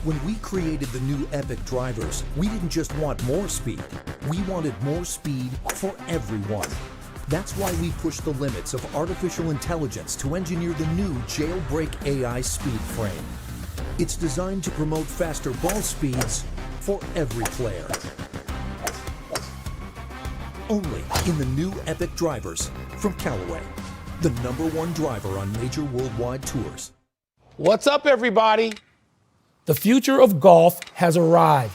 When we created the new Epic drivers, we didn't just want more speed. We wanted more speed for everyone. That's why we pushed the limits of artificial intelligence to engineer the new Jailbreak AI speed frame. It's designed to promote faster ball speeds for every player. Only in the new Epic drivers from Callaway, the #1 driver on major worldwide tours. What's up, everybody? The future of golf has arrived.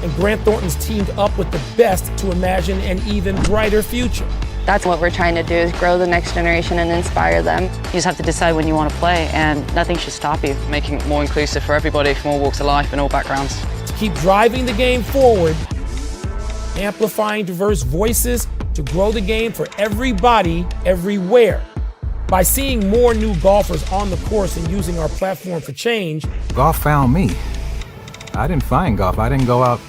And Grant Thornton's teamed up with the best to imagine an even brighter future. That's what we're trying to do, is grow the next generation and inspire them. You just have to decide when you want to play, and nothing should stop you. Making it more inclusive for everybody from all walks of life and all backgrounds. To keep driving the game forward, amplifying diverse voices to grow the game for everybody, everywhere. By seeing more new golfers on the course and using our platform for change. Golf found me. I didn't find golf. I didn't go out,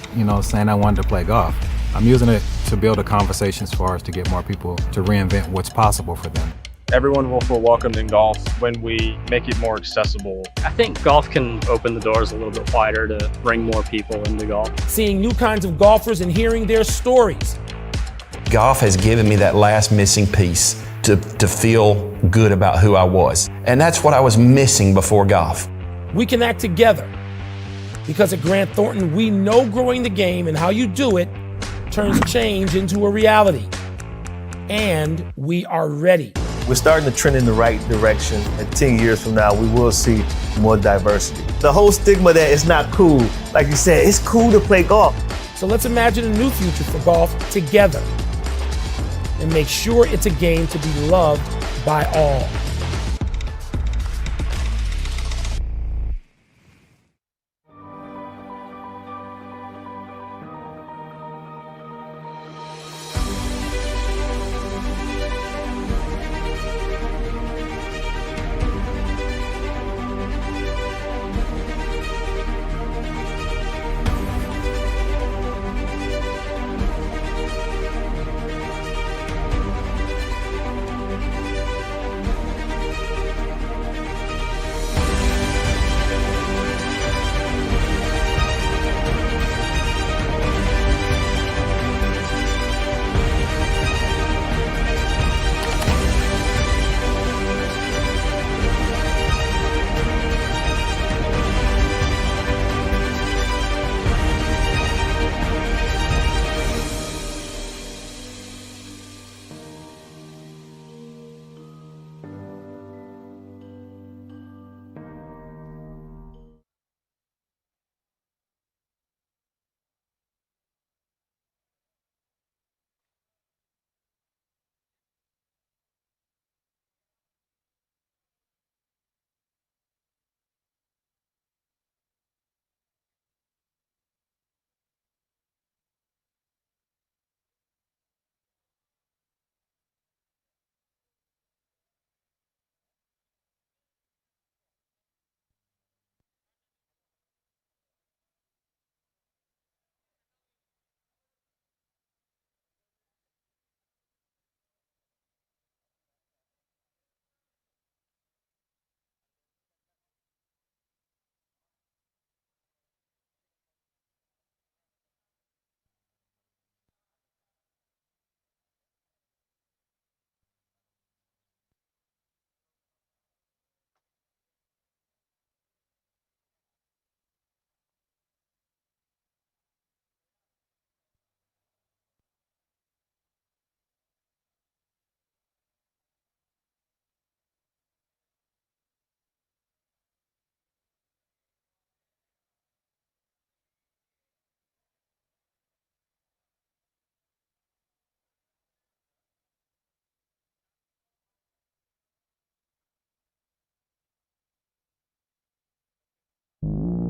saying I wanted to play golf. I'm using it to build a conversation as far as to get more people to reinvent what's possible for them. Everyone will feel welcomed in golf when we make it more accessible. I think golf can open the doors a little bit wider to bring more people into golf. Seeing new kinds of golfers and hearing their stories. Golf has given me that last missing piece to feel good about who I was. And that's what I was missing before golf. We can act together. Because at Grant Thornton, we know growing the game and how you do it turns change into a reality. And we are ready. We're starting to trend in the right direction. And 10 years from now, we will see more diversity. The whole stigma that it's not cool, like you said, it's cool to play golf. So let's imagine a new future for golf together. And make sure it's a game to be loved by all.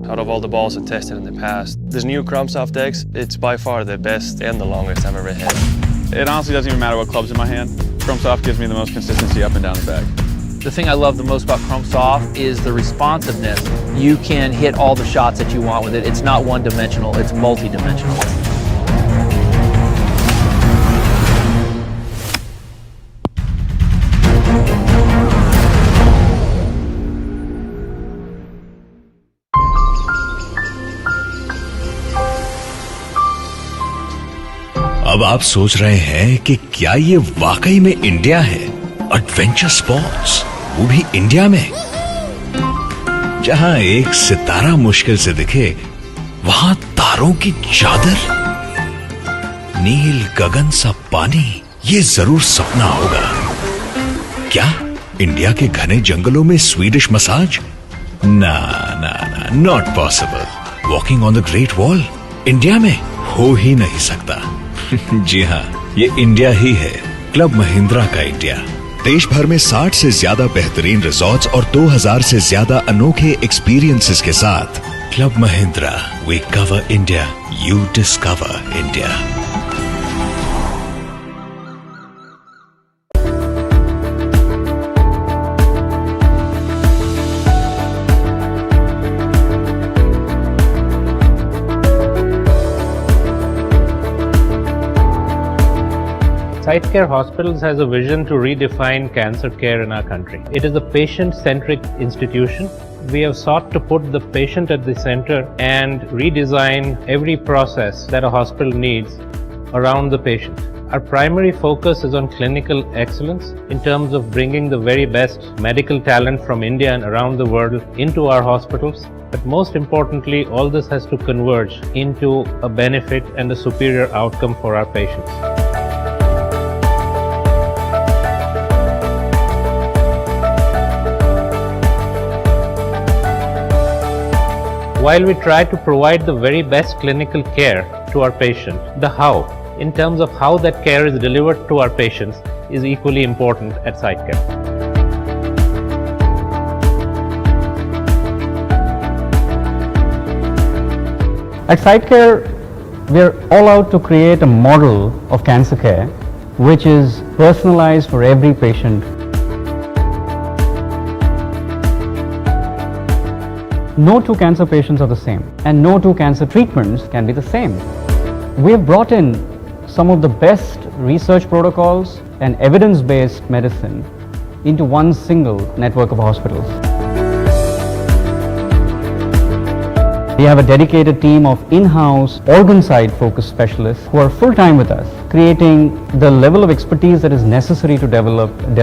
Out of all the balls I've tested in the past, this new Chrome Soft X, it's by far the best and the longest I've ever hit. It honestly doesn't even matter what club's in my hand. Chrome Soft gives me the most consistency up and down the bag. The thing I love the most about Chrome Soft is the responsiveness. You can hit all the shots that you want with it. It's not one-dimensional, it's multi-dimensional. अब आप सोच रहे हैं कि क्या ये वाकई में इंडिया है? एडवेंचर स्पोर्ट्स, वो भी इंडिया में, जहां एक सितारा मुश्किल से दिखे, वहां तारों की चादर, नील गगन सा पानी, ये जरूर सपना होगा। क्या इंडिया के घने जंगलों में स्वीडिश मसाज? ना ना ना, not possible. Walking on the great wall India में हो ही नहीं सकता। जी हाँ, ये इंडिया ही है, क्लब महिंद्रा का इंडिया। देश भर में 60 से ज्यादा बेहतरीन रिजॉर्ट्स और 2000 से ज्यादा अनोखे एक्सपीरियंसेस के साथ club Mahindra, we cover India, you discover India. SiteCare Hospitals has a vision to redefine cancer care in our country. It is a patient-centric institution. We have sought to put the patient at the center and redesign every process that a hospital needs around the patient. Our primary focus is on clinical excellence in terms of bringing the very best medical talent from India and around the world into our hospitals. But most importantly, all this has to converge into a benefit and a superior outcome for our patients. While we try to provide the very best clinical care to our patient, the how, in terms of how that care is delivered to our patients, is equally important at SiteCare. At SiteCare, we are all out to create a model of cancer care which is personalized for every patient. No two cancer patients are the same, and no two cancer treatments can be the same. We have brought in some of the best research protocols and evidence-based medicine into one single network of hospitals. We have a dedicated team of in-house organ side focused specialists who are full-time with us, creating the level of expertise that is necessary to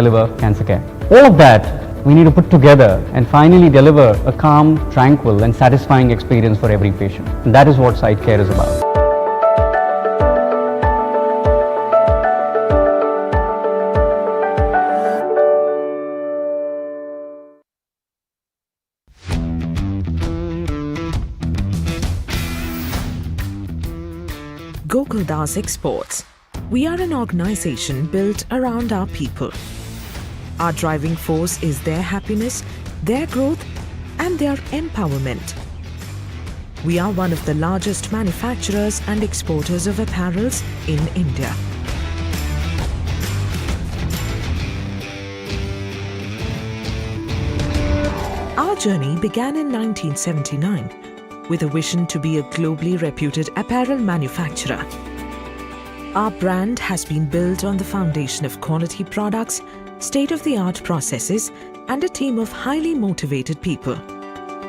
deliver cancer care. All of that we need to put together and finally deliver a calm, tranquil and satisfying experience for every patient. And that is what SiteCare is about. Gokuldas Exports. We are an organization built around our people. Our driving force is their happiness, their growth, and their empowerment. We are one of the largest manufacturers and exporters of apparels in India. Our journey began in 1979 with a vision to be a globally reputed apparel manufacturer. Our brand has been built on the foundation of quality products, state-of-the-art processes, and a team of highly motivated people.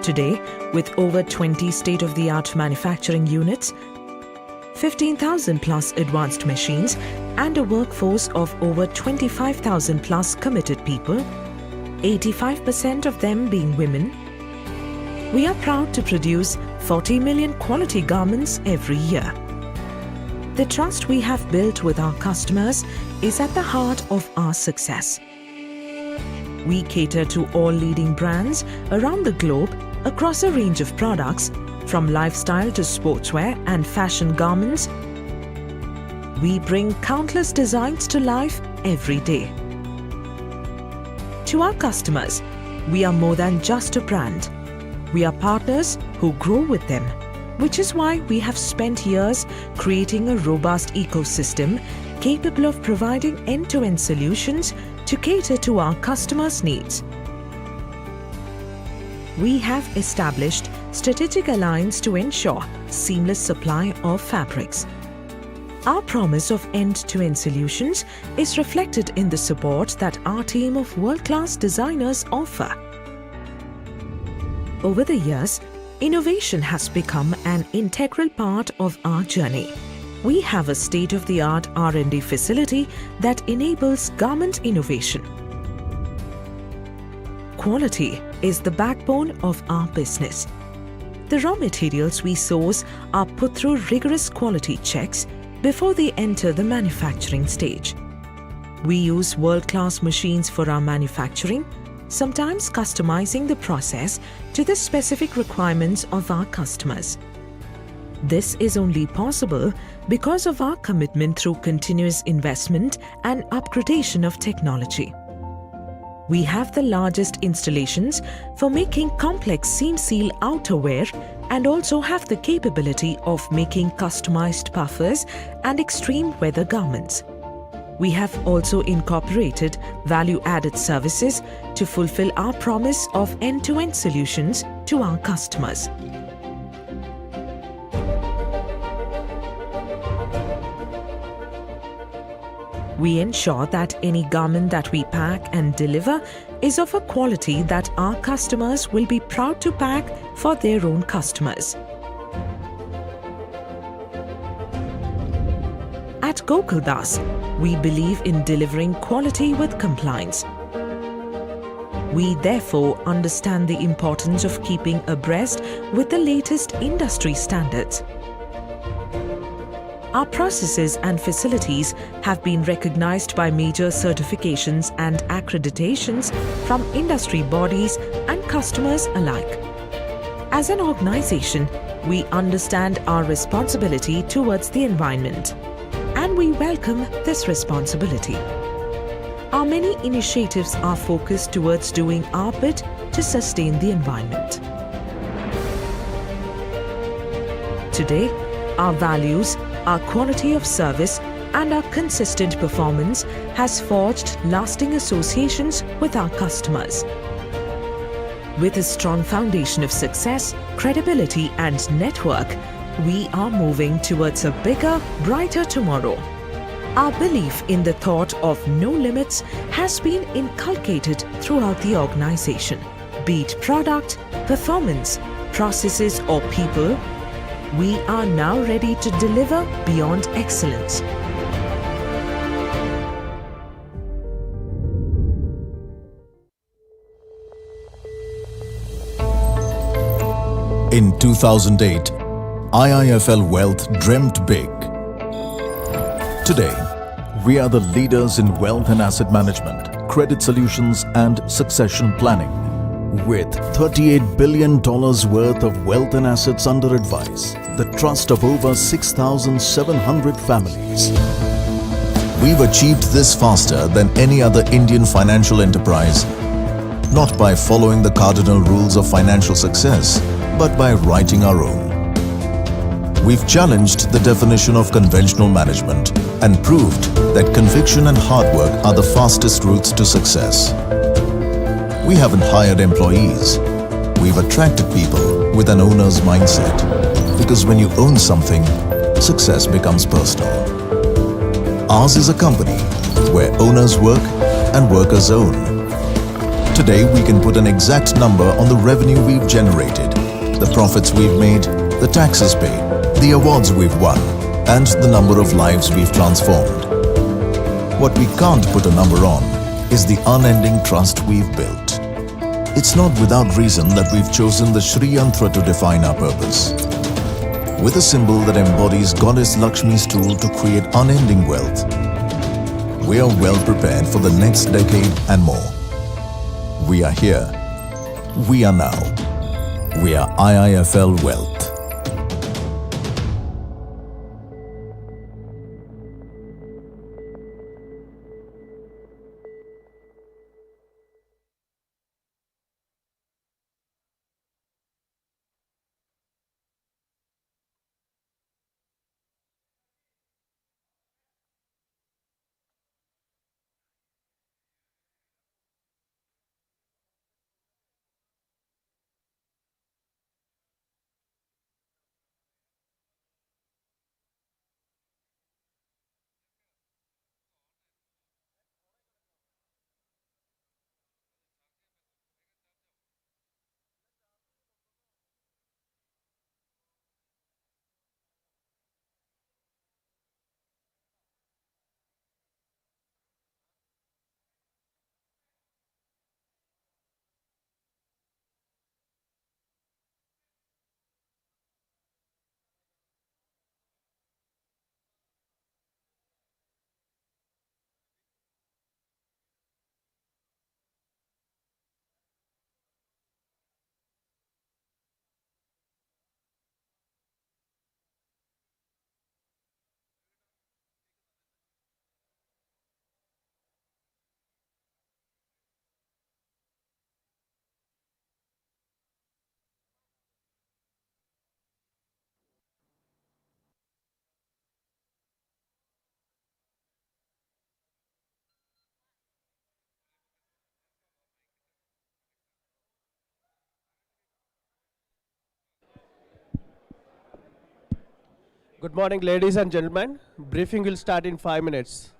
Today, with over 20 state-of-the-art manufacturing units, 15,000 plus advanced machines, and a workforce of over 25,000 plus committed people, 85% of them being women, we are proud to produce 40 million quality garments every year. The trust we have built with our customers is at the heart of our success. We cater to all leading brands around the globe across a range of products, from lifestyle to sportswear and fashion garments. We bring countless designs to life every day. To our customers, we are more than just a brand. We are partners who grow with them, which is why we have spent years creating a robust ecosystem capable of providing end-to-end solutions to cater to our customers' needs. We have established strategic alliance to ensure seamless supply of fabrics. Our promise of end-to-end solutions is reflected in the support that our team of world-class designers offer. Over the years, innovation has become an integral part of our journey. we have a state-of-the-art R&D facility that enables garment innovation. Quality is the backbone of our business. The raw materials we source are put through rigorous quality checks before they enter the manufacturing stage. We use world-class machines for our manufacturing, sometimes customizing the process to the specific requirements of our customers. This is only possible because of our commitment through continuous investment and upgradation of technology. We have the largest installations for making complex seam seal outerwear and also have the capability of making customized puffers and extreme weather garments. We have also incorporated value-added services to fulfill our promise of end-to-end solutions to our customers. We ensure that any garment that we pack and deliver is of a quality that our customers will be proud to pack for their own customers. At Gokuldas, we believe in delivering quality with compliance. We therefore understand the importance of keeping abreast with the latest industry standards. Our processes and facilities have been recognized by major certifications and accreditations from industry bodies and customers alike. As an organization, we understand our responsibility towards the environment, and we welcome this responsibility. Our many initiatives are focused towards doing our bit to sustain the environment. Today, our values, our quality of service, and our consistent performance has forged lasting associations with our customers. With a strong foundation of success, credibility, and network, we are moving towards a bigger, brighter tomorrow. Our belief in the thought of no limits has been inculcated throughout the organization. Be it product, performance, processes, or people, we are now ready to deliver beyond excellence. In 2008, IIFL Wealth dreamt big. Today, we are the leaders in wealth and asset management, credit solutions, and succession planning. With $38 billion worth of wealth and assets under advice, the trust of over 6,700 families. We've achieved this faster than any other Indian financial enterprise, not by following the cardinal rules of financial success, but by writing our own. We've challenged the definition of conventional management and proved that conviction and hard work are the fastest routes to success. We haven't hired employees. We've attracted people with an owner's mindset. Because when you own something, success becomes personal. Ours is a company where owners work and workers own. Today, we can put an exact number on the revenue we've generated, the profits we've made, the taxes paid, the awards we've won, and the number of lives we've transformed. What we can't put a number on is the unending trust we've built. It's not without reason that we've chosen the Shri Yantra to define our purpose. With a symbol that embodies Goddess Lakshmi's tool to create unending wealth, we are well prepared for the next decade and more. We are here. We are now. We are IIFL Wealth. Good morning, ladies and gentlemen. Briefing will start in 5 minutes.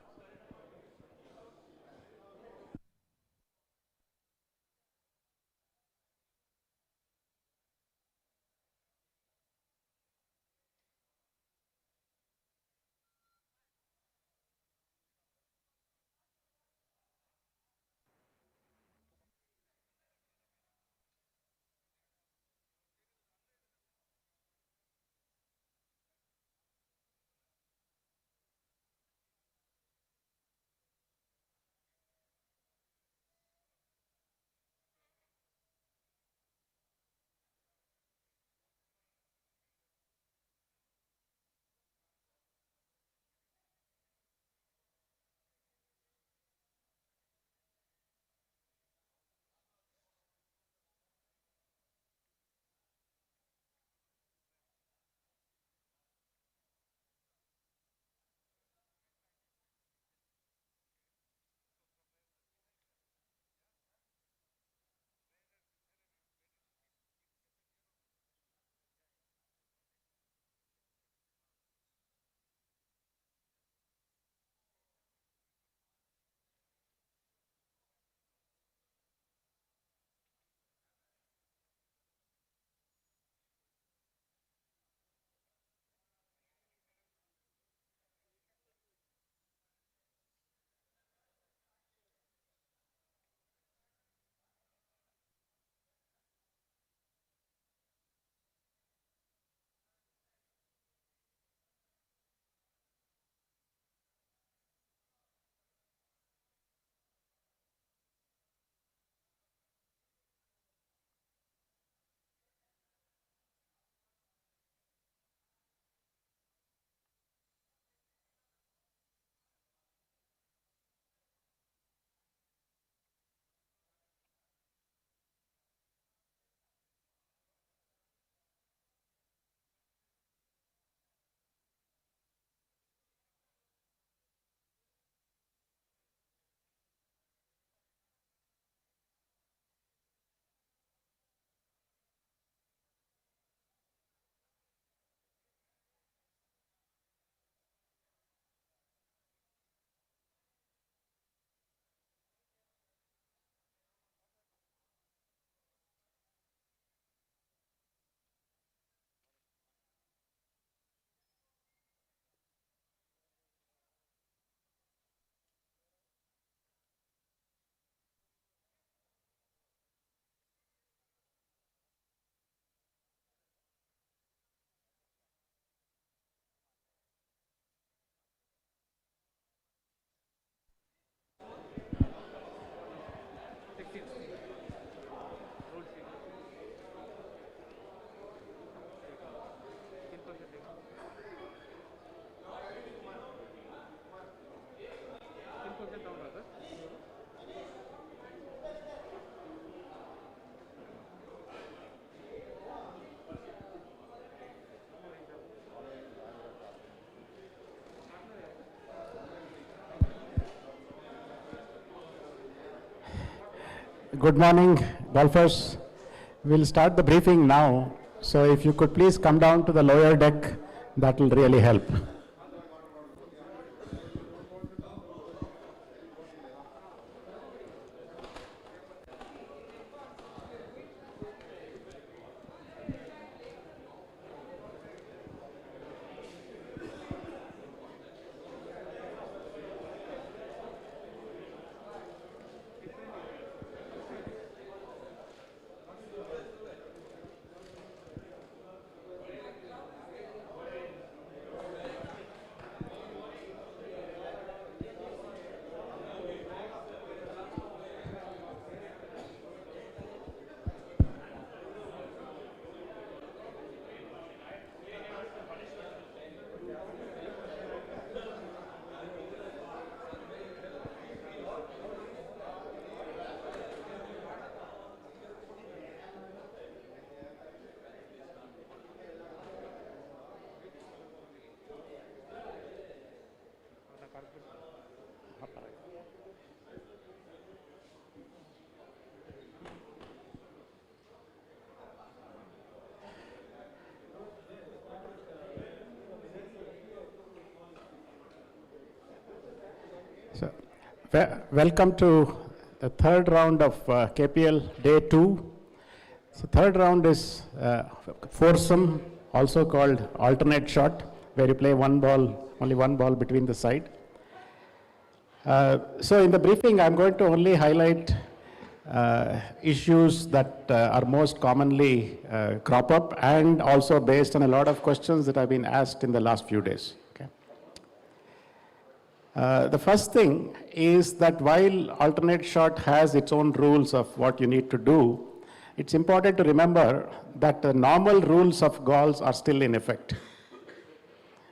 Good morning, golfers. We'll start the briefing now. So if you could please come down to the lower deck, that will really help. Welcome to the third round of KPL Day 2. So third round is foursome, also called alternate shot, where you play only one ball between the side. So in the briefing, I'm going to only highlight issues that are most commonly crop up, and also based on a lot of questions that have been asked in the last few days. Okay. The first thing is that while alternate shot has its own rules of what you need to do, it's important to remember that the normal rules of golf are still in effect.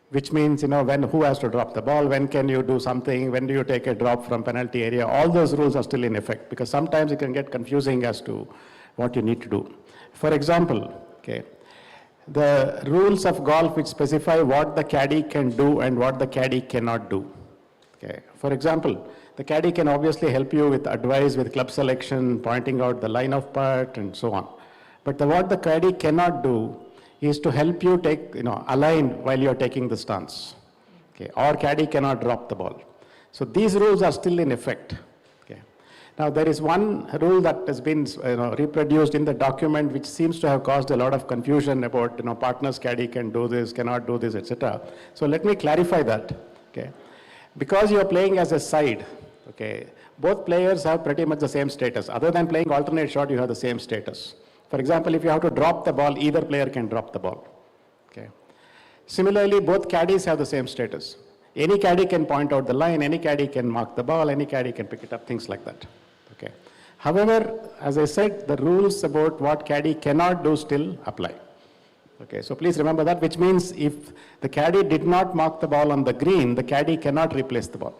Which means, when who has to drop the ball, when can you do something, when do you take a drop from penalty area, all those rules are still in effect, because sometimes it can get confusing as to what you need to do. For example, okay, the rules of golf which specify what the caddy can do and what the caddy cannot do. Okay. For example, the caddy can obviously help you with advice, with club selection, pointing out the line of putt and so on. But what the caddy cannot do is to help you align while you're taking the stance. Okay. Or caddy cannot drop the ball. So these rules are still in effect. Okay. Now there is one rule that has been reproduced in the document which seems to have caused a lot of confusion about partners caddy can do this, cannot do this, etc. So let me clarify that. Okay. Because you're playing as a side, okay, both players have pretty much the same status. Other than playing alternate shot, you have the same status. For example, if you have to drop the ball, either player can drop the ball. Okay. Similarly, both caddies have the same status. Any caddy can point out the line, any caddy can mark the ball, any caddy can pick it up, things like that. Okay. However, as I said, the rules about what caddy cannot do still apply. Okay, so please remember that, which means if the caddy did not mark the ball on the green, the caddy cannot replace the ball.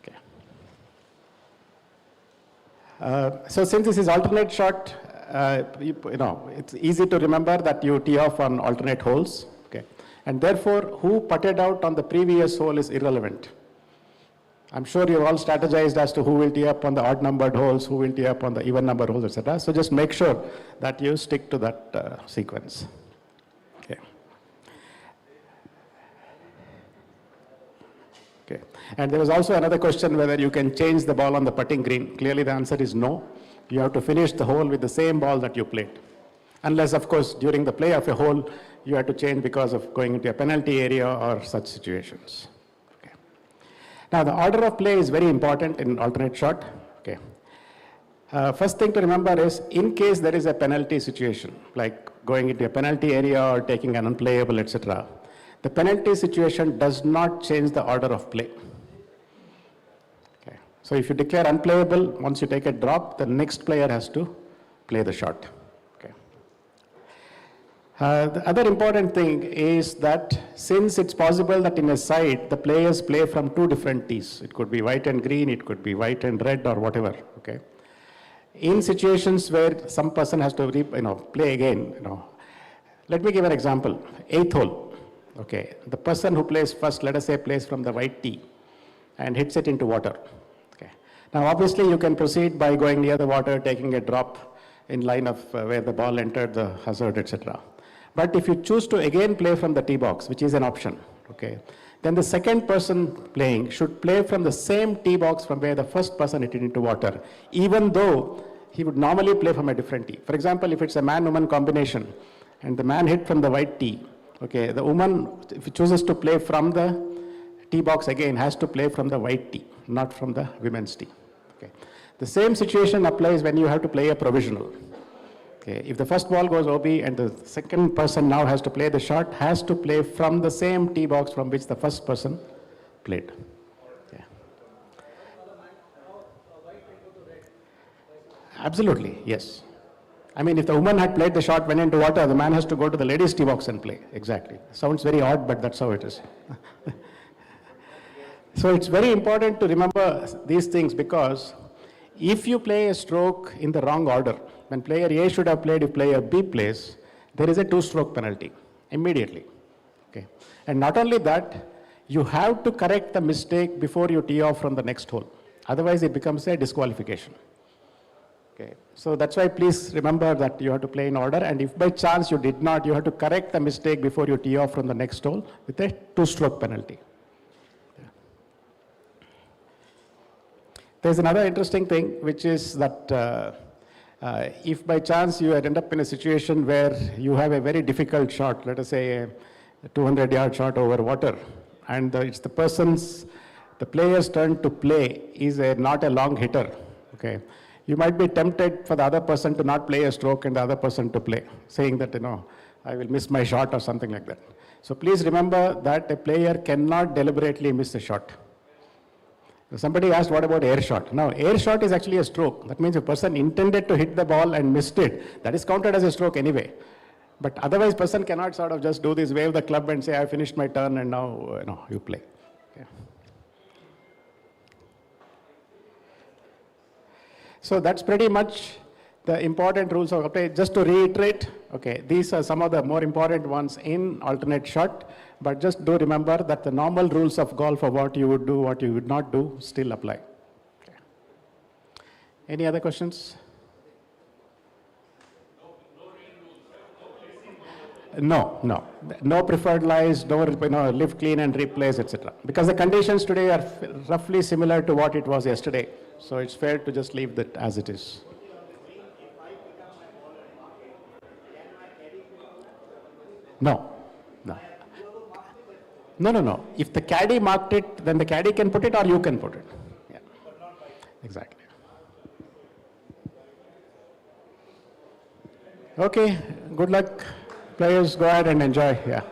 Okay. So since this is alternate shot, it's easy to remember that you tee off on alternate holes. Okay. And therefore, who putted out on the previous hole is irrelevant. I'm sure you've all strategized as to who will tee up on the odd numbered holes, who will tee up on the even numbered holes, etc. So just make sure that you stick to that sequence. Okay. And there was also another question whether you can change the ball on the putting green. Clearly the answer is no. You have to finish the hole with the same ball that you played. Unless, of course, during the play of a hole, you have to change because of going into a penalty area or such situations. Okay. Now the order of play is very important in alternate shot. Okay. First thing to remember is, in case there is a penalty situation, like going into a penalty area or taking an unplayable, etc., the penalty situation does not change the order of play. Okay. So if you declare unplayable, once you take a drop, the next player has to play the shot. Okay. The other important thing is that since it's possible that in a side, the players play from two different tees. It could be white and green, it could be white and red or whatever. Okay. In situations where some person has to play again, let me give an example. 8th hole. Okay, the person who plays first, let us say, plays from the white tee and hits it into water. Okay. Now, obviously, you can proceed by going near the water, taking a drop in line of where the ball entered the hazard, etc. But if you choose to again play from the tee box, which is an option, okay, then the second person playing should play from the same tee box from where the first person hit it into water, even though he would normally play from a different tee. For example, if it's a man-woman combination and the man hit from the white tee, okay, the woman, if he chooses to play from the tee box again, has to play from the white tee, not from the women's tee. Okay. The same situation applies when you have to play a provisional. Okay. If the first ball goes OB and the second person now has to play the shot, has to play from the same tee box from which the first person played. Okay. Absolutely, yes. I mean, if the woman had played the shot, went into water, the man has to go to the ladies' tee box and play. Exactly. Sounds very odd, but that's how it is. So it's very important to remember these things, because if you play a stroke in the wrong order, when player A should have played, if player B plays, there is a 2-stroke penalty immediately. Okay. And not only that, you have to correct the mistake before you tee off from the next hole. Otherwise, it becomes a disqualification. Okay. So that's why please remember that you have to play in order, and if by chance you did not, you have to correct the mistake before you tee off from the next hole with a 2-stroke penalty. There's another interesting thing, which is that if by chance you end up in a situation where you have a very difficult shot, let us say a 200-yard shot over water, and it's the player's turn to play is not a long hitter, okay? You might be tempted for the other person to not play a stroke and the other person to play, saying that, I will miss my shot or something like that. So please remember that a player cannot deliberately miss a shot. Somebody asked, what about air shot? Now, air shot is actually a stroke. That means a person intended to hit the ball and missed it. That is counted as a stroke anyway. But otherwise, person cannot sort of just do this, wave the club and say, I finished my turn and now, you play. Okay. So that's pretty much the important rules of play. Just to reiterate, okay, these are some of the more important ones in alternate shot, but just do remember that the normal rules of golf of what you would do, what you would not do, still apply. Okay. Any other questions? No. No preferred lies, no live clean and replace, etc. Because the conditions today are roughly similar to what it was yesterday. So it's fair to just leave that as it is. No. If the caddy marked it, then the caddy can put it or you can put it. Yeah. Exactly. Okay, good luck. Players, go ahead and enjoy. Yeah.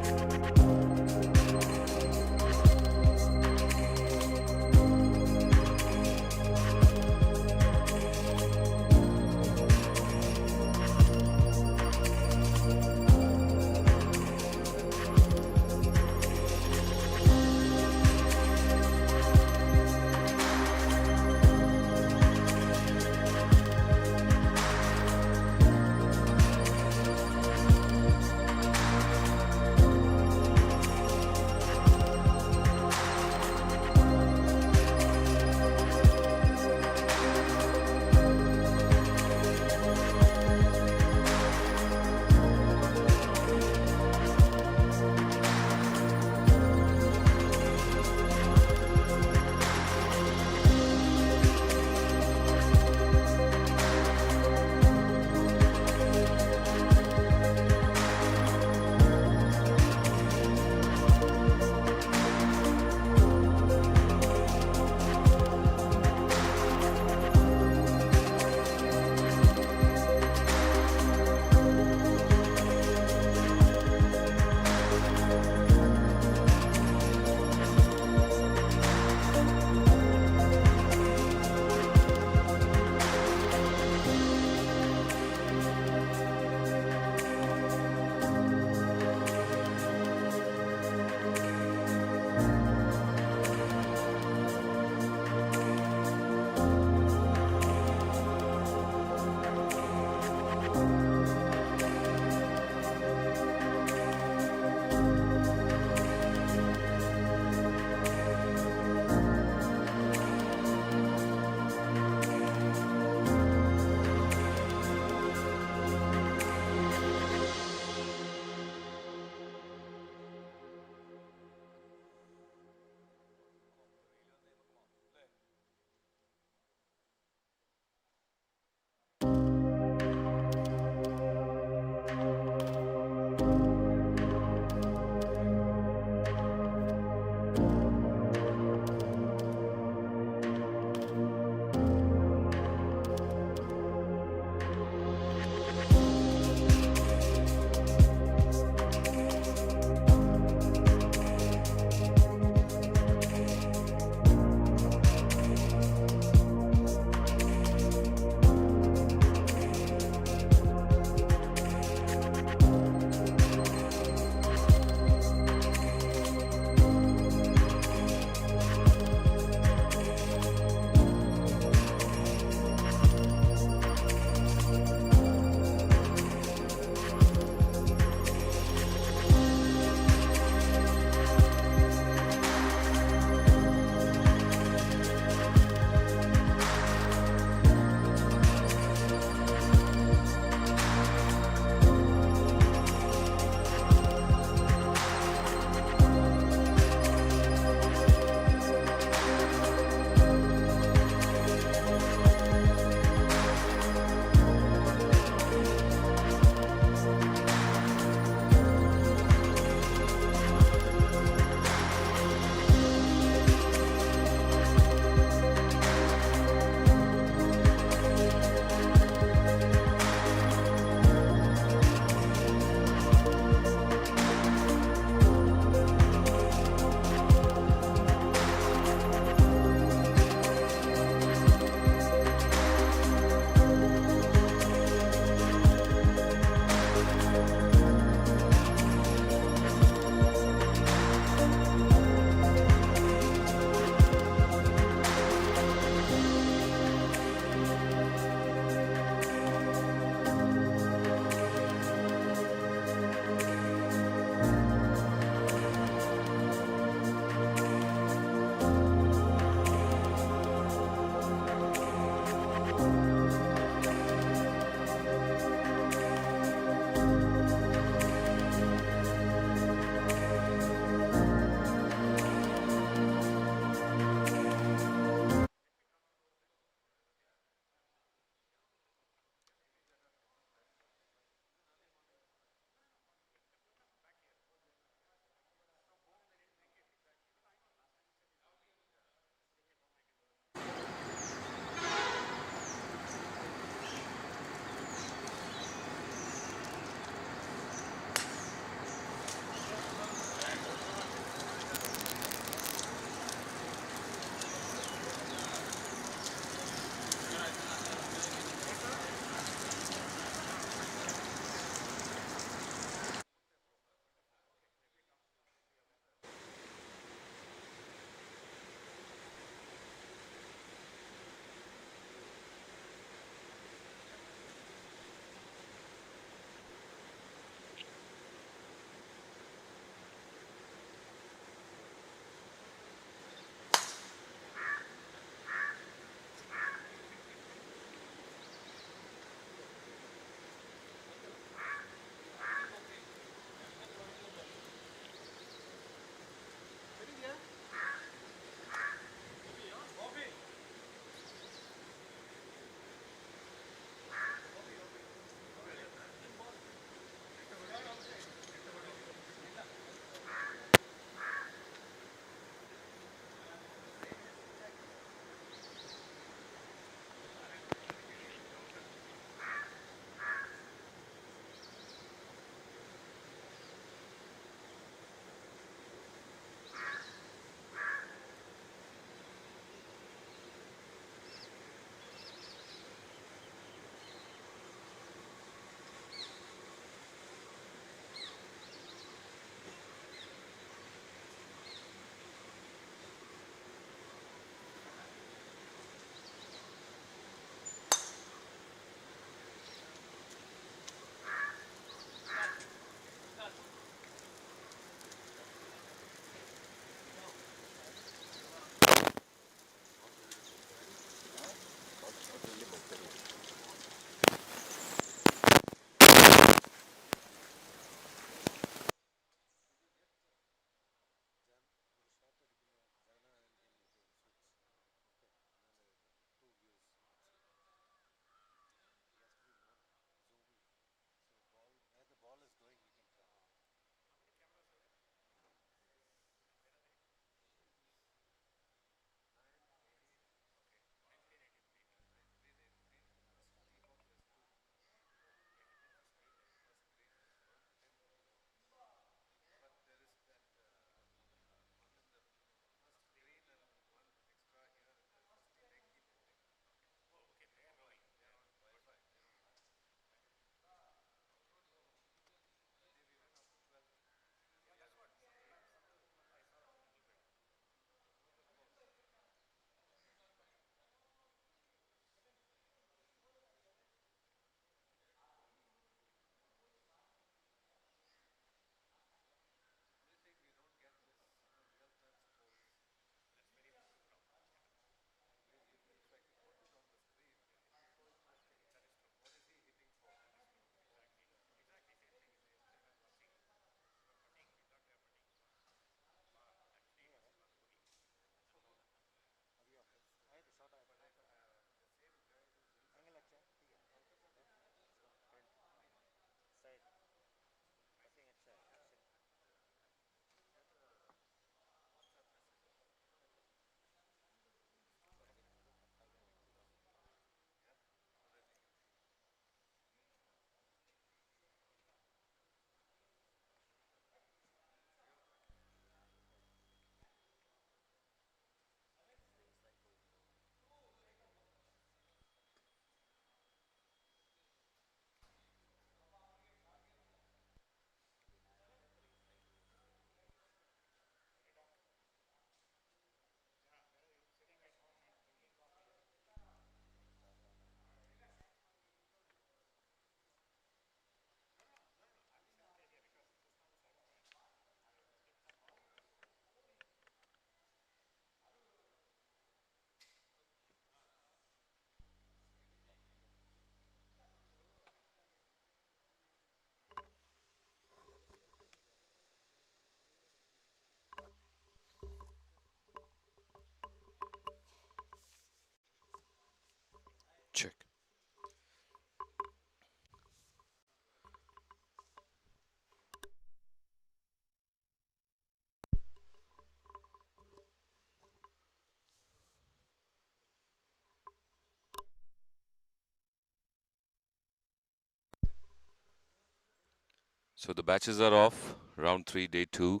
So the batches are off, round 3, day 2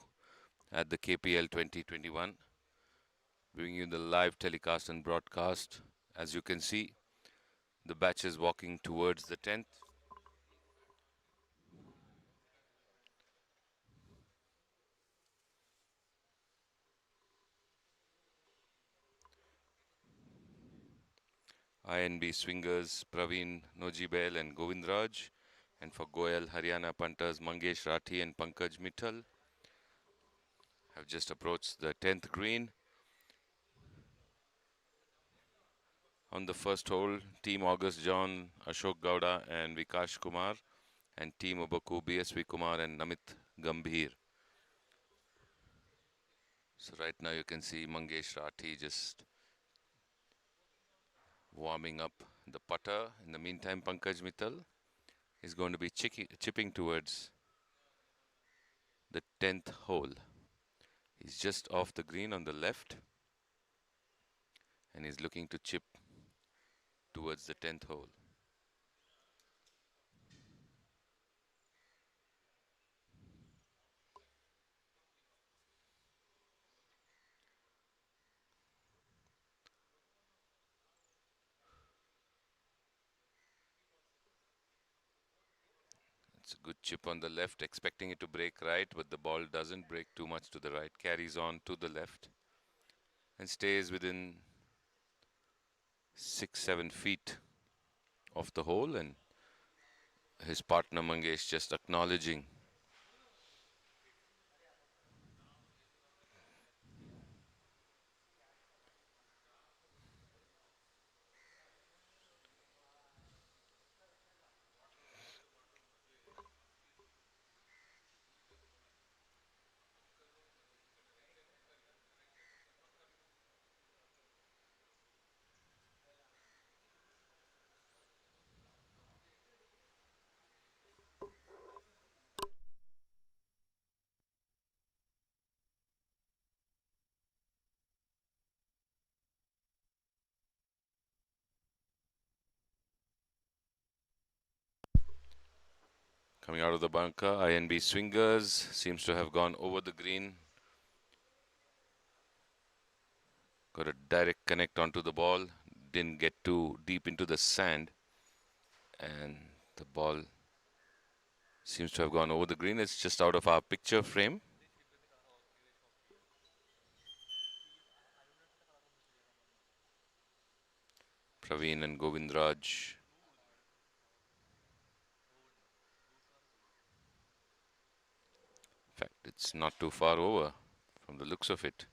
at the KPL 2021. Bringing you the live telecast and broadcast. As you can see, the batches walking towards the 10th. INB swingers Praveen Nojibel and Govindraj. And for Goyal, Haryana punters Mangesh Rathi and Pankaj Mittal have just approached the 10th green. On the first hole, Team August John, Ashok Gowda and Vikash Kumar, and Team Obaku, BSV Kumar and Namit Gambhir. So right now you can see Mangesh Rathi just warming up the putter. In the meantime, Pankaj Mittal is going to be chipping towards the 10th hole. He's just off the green on the left, and he's looking to chip towards the 10th hole. It's a good chip on the left, expecting it to break right, but the ball doesn't break too much to the right, carries on to the left and stays within 6-7 feet of the hole, and his partner Mangesh just acknowledging. Coming out of the bunker, INB swingers seems to have gone over the green. Got a direct connect onto the ball. Didn't get too deep into the sand. And the ball seems to have gone over the green. It's just out of our picture frame. Praveen and Govindraj. In fact, it's not too far over from the looks of it.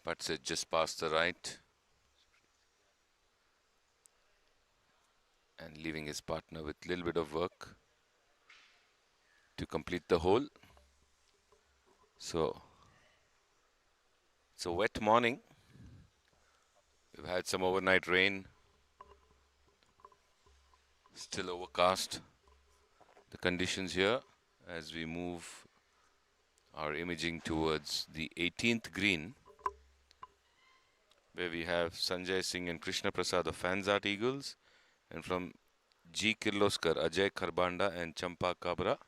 But it's just past the right. And leaving his partner with a little bit of work to complete the hole. So it's a wet morning. We've had some overnight rain. Still overcast. The conditions here as we move our imaging towards the 18th green, where we have Sanjay Singh and Krishna Prasad of Fansart Eagles, and from G. Kirloskar, Ajay Kharbanda and Champa Kabra.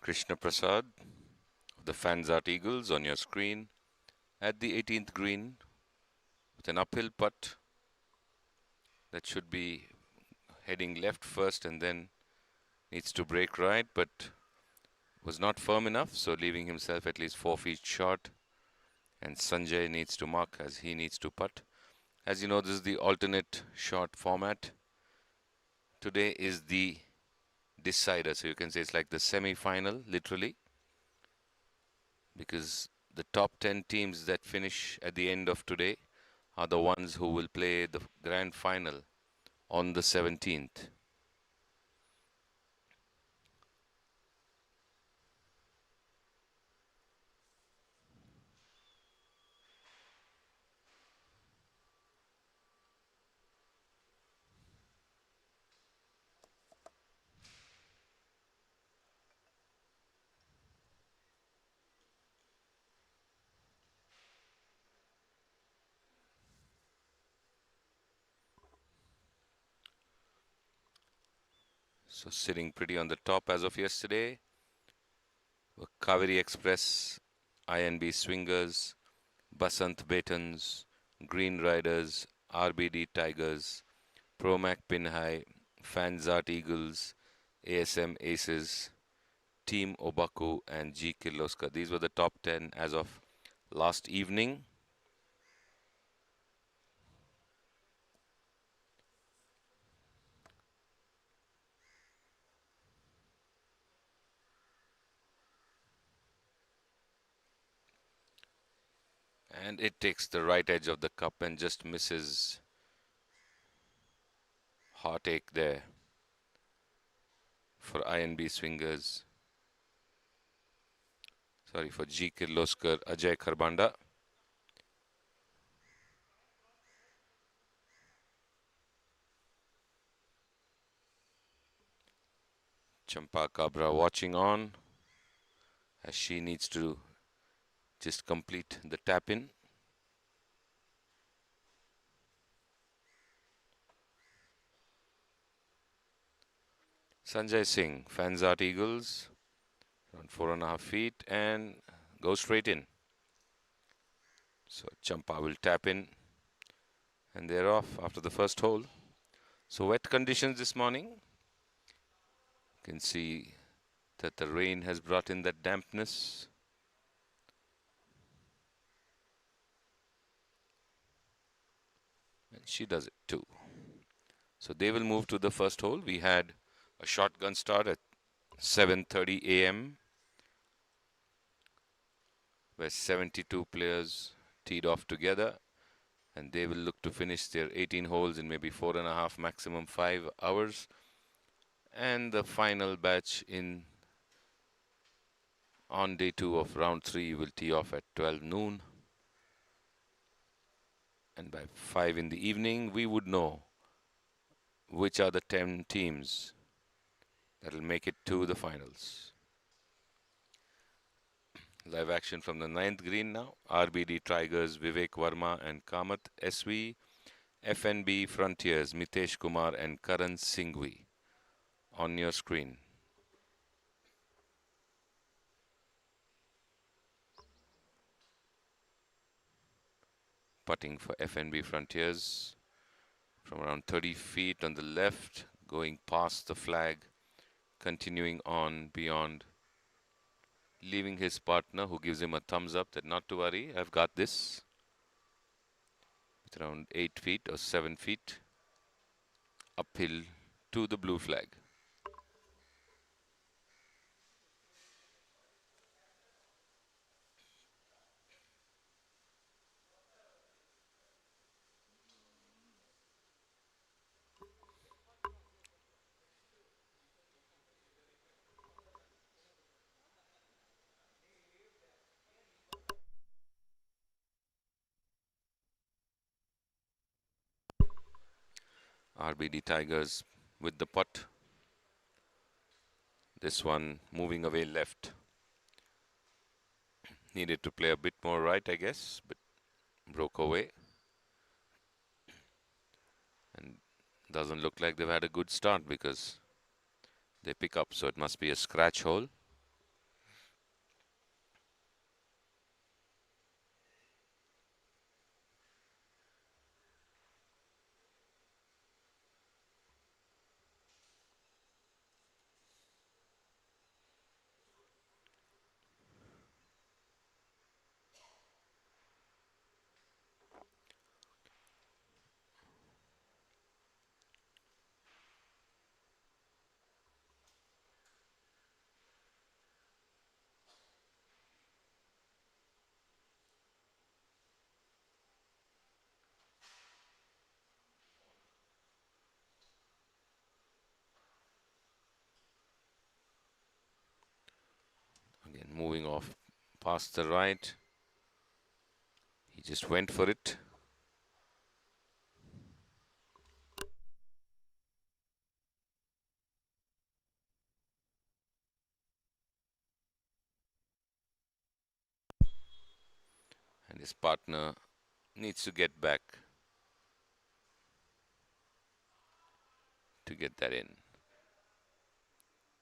Krishna Prasad of the Fanzart Eagles on your screen at the 18th green with an uphill putt that should be heading left first and then needs to break right, but was not firm enough, so leaving himself at least 4 feet short. And Sanjay needs to mark as he needs to putt. As you know, this is the alternate shot format. Today is the decider, so you can say it's like the semi-final, literally, because the top 10 teams that finish at the end of today are the ones who will play the grand final on the 17th. So sitting pretty on the top as of yesterday were Kaveri Express, INB Swingers, Basant Batons, Green Riders, RBD Tigers, Promac Pinhai, Fanzart Eagles, ASM Aces, Team Obaku and G Kirloskar. These were the top 10 as of last evening. And it takes the right edge of the cup and just misses. Heartache there for INB Swingers. Sorry, for G Kirloskar, Ajay Kharbanda. Champa Kabra watching on as she needs to just complete the tap in. Sanjay Singh, Fanzart Eagles, around 4.5 feet and go straight in. So Champa will tap in and they're off after the first hole. So wet conditions this morning. You can see that the rain has brought in that dampness. And she does it too. So they will move to the first hole. We had a shotgun start at 7:30 a.m. where 72 players teed off together, and they will look to finish their 18 holes in maybe 4.5, maximum 5 hours. And the final batch on day 2 of round 3 will tee off at 12 noon. And by 5 in the evening, we would know which are the 10 teams that will make it to the finals. Live action from the 9th green now. RBD Tigers, Vivek Verma and Kamath SV. FNB Frontiers, Mitesh Kumar and Karan Singhvi on your screen. Putting for FNB Frontiers from around 30 feet on the left, going past the flag, continuing on beyond, leaving his partner who gives him a thumbs up that not to worry, I've got this. With around 8 feet or 7 feet uphill to the blue flag. RBD Tigers with the putt. This one moving away left. Needed to play a bit more right, I guess, but broke away. And doesn't look like they've had a good start because they pick up, so it must be a scratch hole. past the right. He just went for it. And his partner needs to get back to get that in.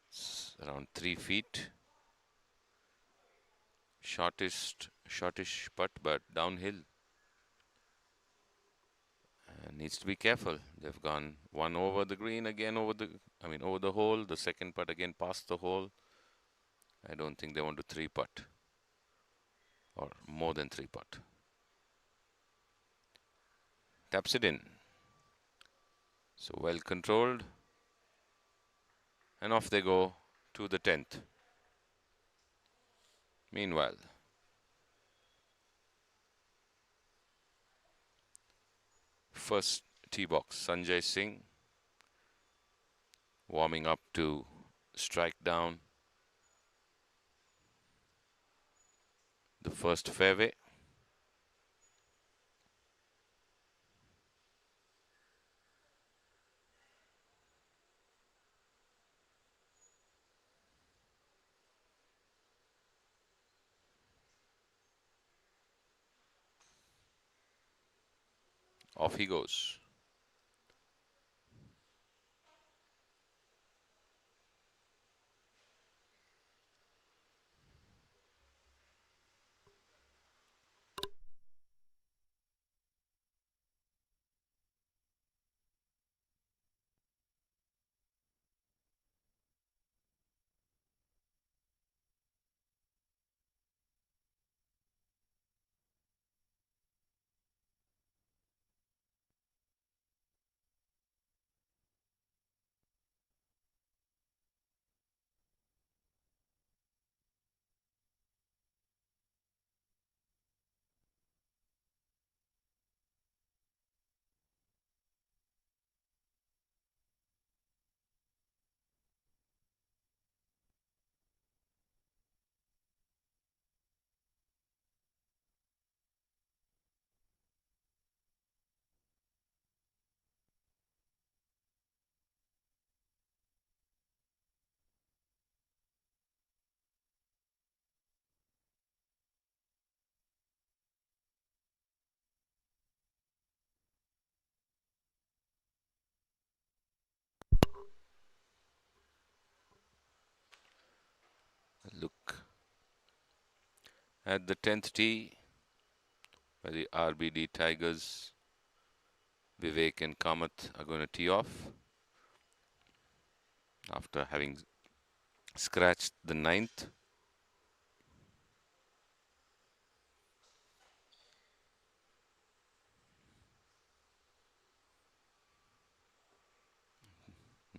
It's around 3 feet. Shortish putt, but downhill. And needs to be careful. They've gone one over the green, again over the hole. The second putt again past the hole. I don't think they want to 3-putt or more than 3-putt. Taps it in. So well controlled. And off they go to the 10th. Meanwhile, first tee box, Sanjay Singh warming up to strike down the first fairway. Off he goes. Look at the 10th tee where the RBD Tigers, Vivek and Kamath are going to tee off after having scratched the 9th.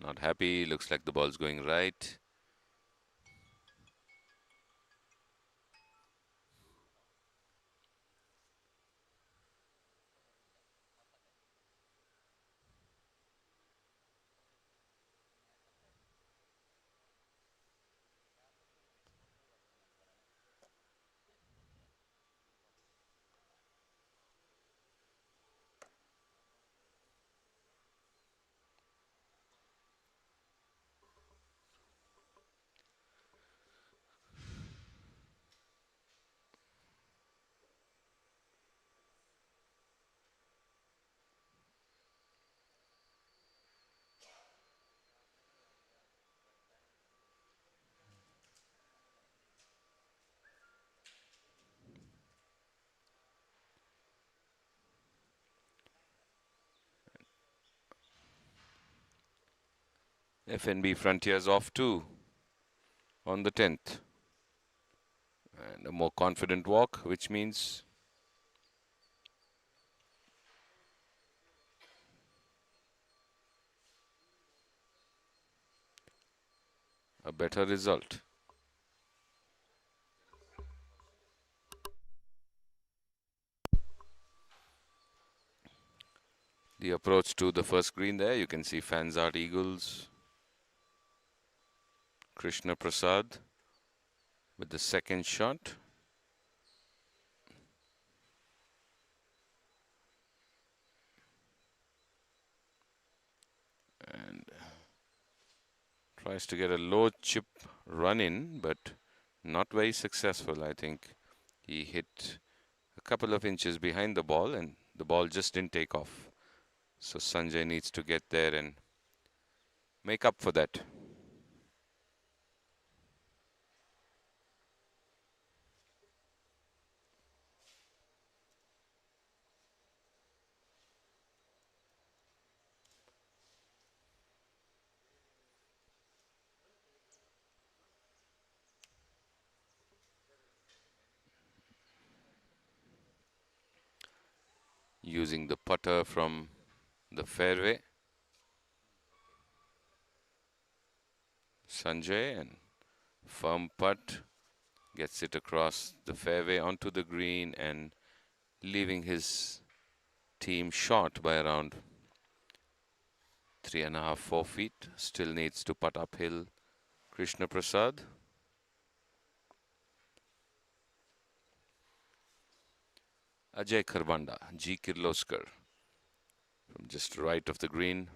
Not happy, looks like the ball's going right. FNB Frontiers off too on the 10th. And a more confident walk, which means a better result. The approach to the first green there, you can see Fansart Eagles, Krishna Prasad with the second shot. and tries to get a low chip run in, but not very successful. I think he hit a couple of inches behind the ball and the ball just didn't take off. So Sanjay needs to get there and make up for that. Using the putter from the fairway. Sanjay, and firm putt, gets it across the fairway onto the green and leaving his team short by around 3.5, 4 feet. Still needs to putt uphill. Krishna Prasad. Ajay Kharbanda, G. Kirloskar, from just right of the green.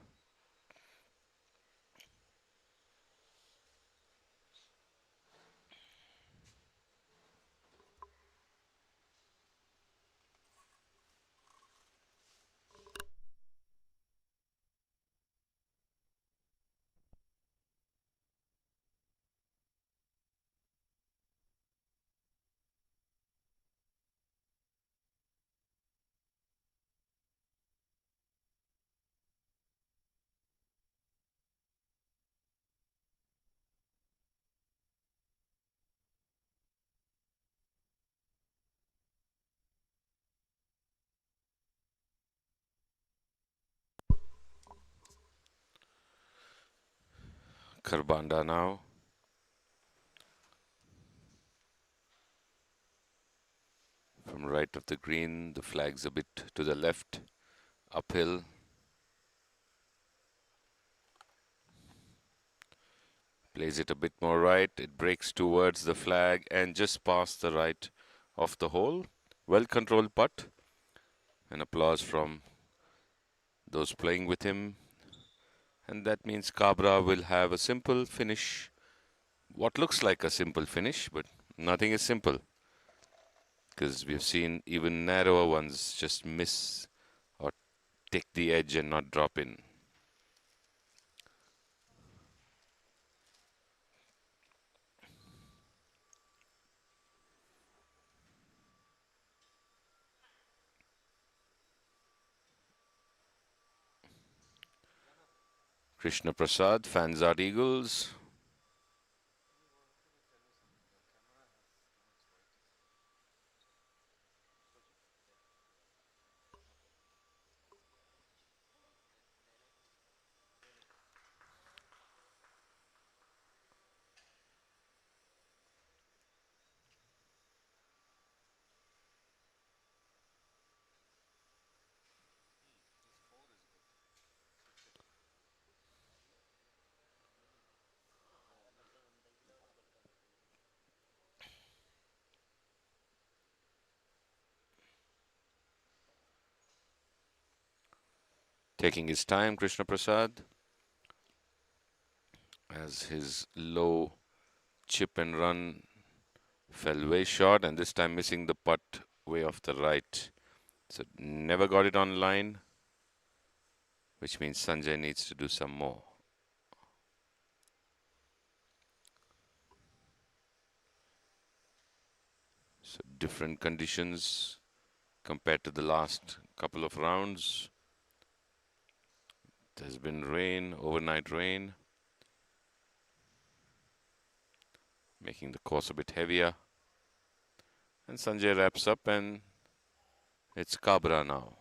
Kharbanda now. From right of the green, the flag's a bit to the left, uphill. Plays it a bit more right, it breaks towards the flag and just past the right of the hole. Well controlled putt. And applause from those playing with him. And that means Cabra will have a simple finish. What looks like a simple finish, but nothing is simple. Because we've seen even narrower ones just miss or take the edge and not drop in. Krishna Prasad, Fanzard Eagles. Taking his time, Krishna Prasad, as his low chip and run fell way short, and this time missing the putt way off the right. So never got it on line, which means Sanjay needs to do some more. So different conditions compared to the last couple of rounds. There's been rain, overnight rain, making the course a bit heavier. And Sanjay wraps up and it's Cabra now.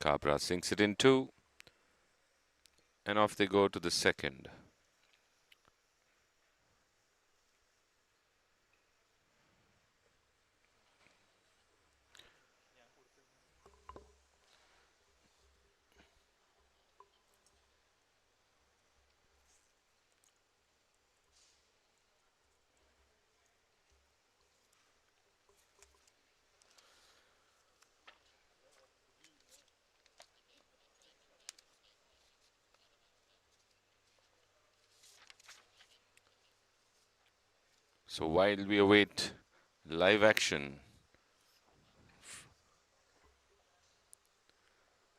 Cabra sinks it in 2. And off they go to the second. So while we await live action,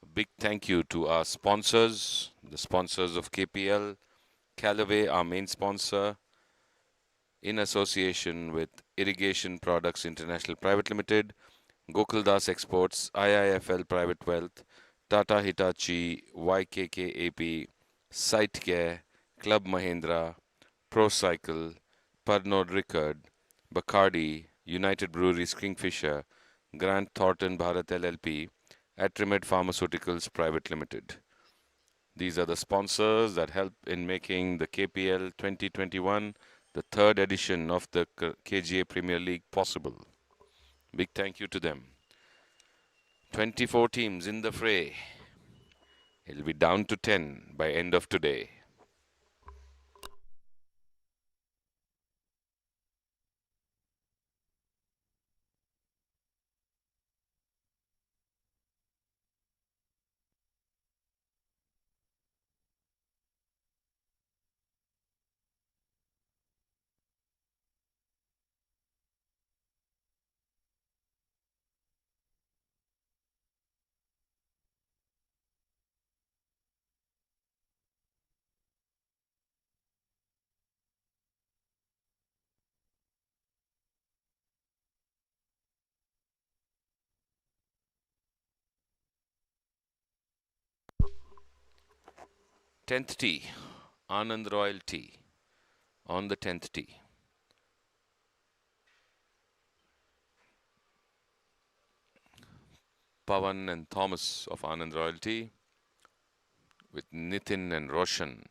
a big thank you to our sponsors, the sponsors of KPL, Callaway, our main sponsor, in association with Irrigation Products International Private Limited, Gokuldas Exports, IIFL Private Wealth, Tata Hitachi, YKKAP, SiteCare, Club Mahindra, ProCycle, Pernod Ricard, Bacardi, United Breweries Kingfisher, Grant Thornton Bharat LLP, Atrimed Pharmaceuticals Private Limited. These are the sponsors that help in making the KPL 2021, the third edition of the KGA Premier League, possible. Big thank you to them. 24 teams in the fray. It'll be down to 10 by end of today. Tenth tee, Anand Royal tee, on the 10th tee. Pavan and Thomas of Anand Royal tee, with Nitin and Roshan,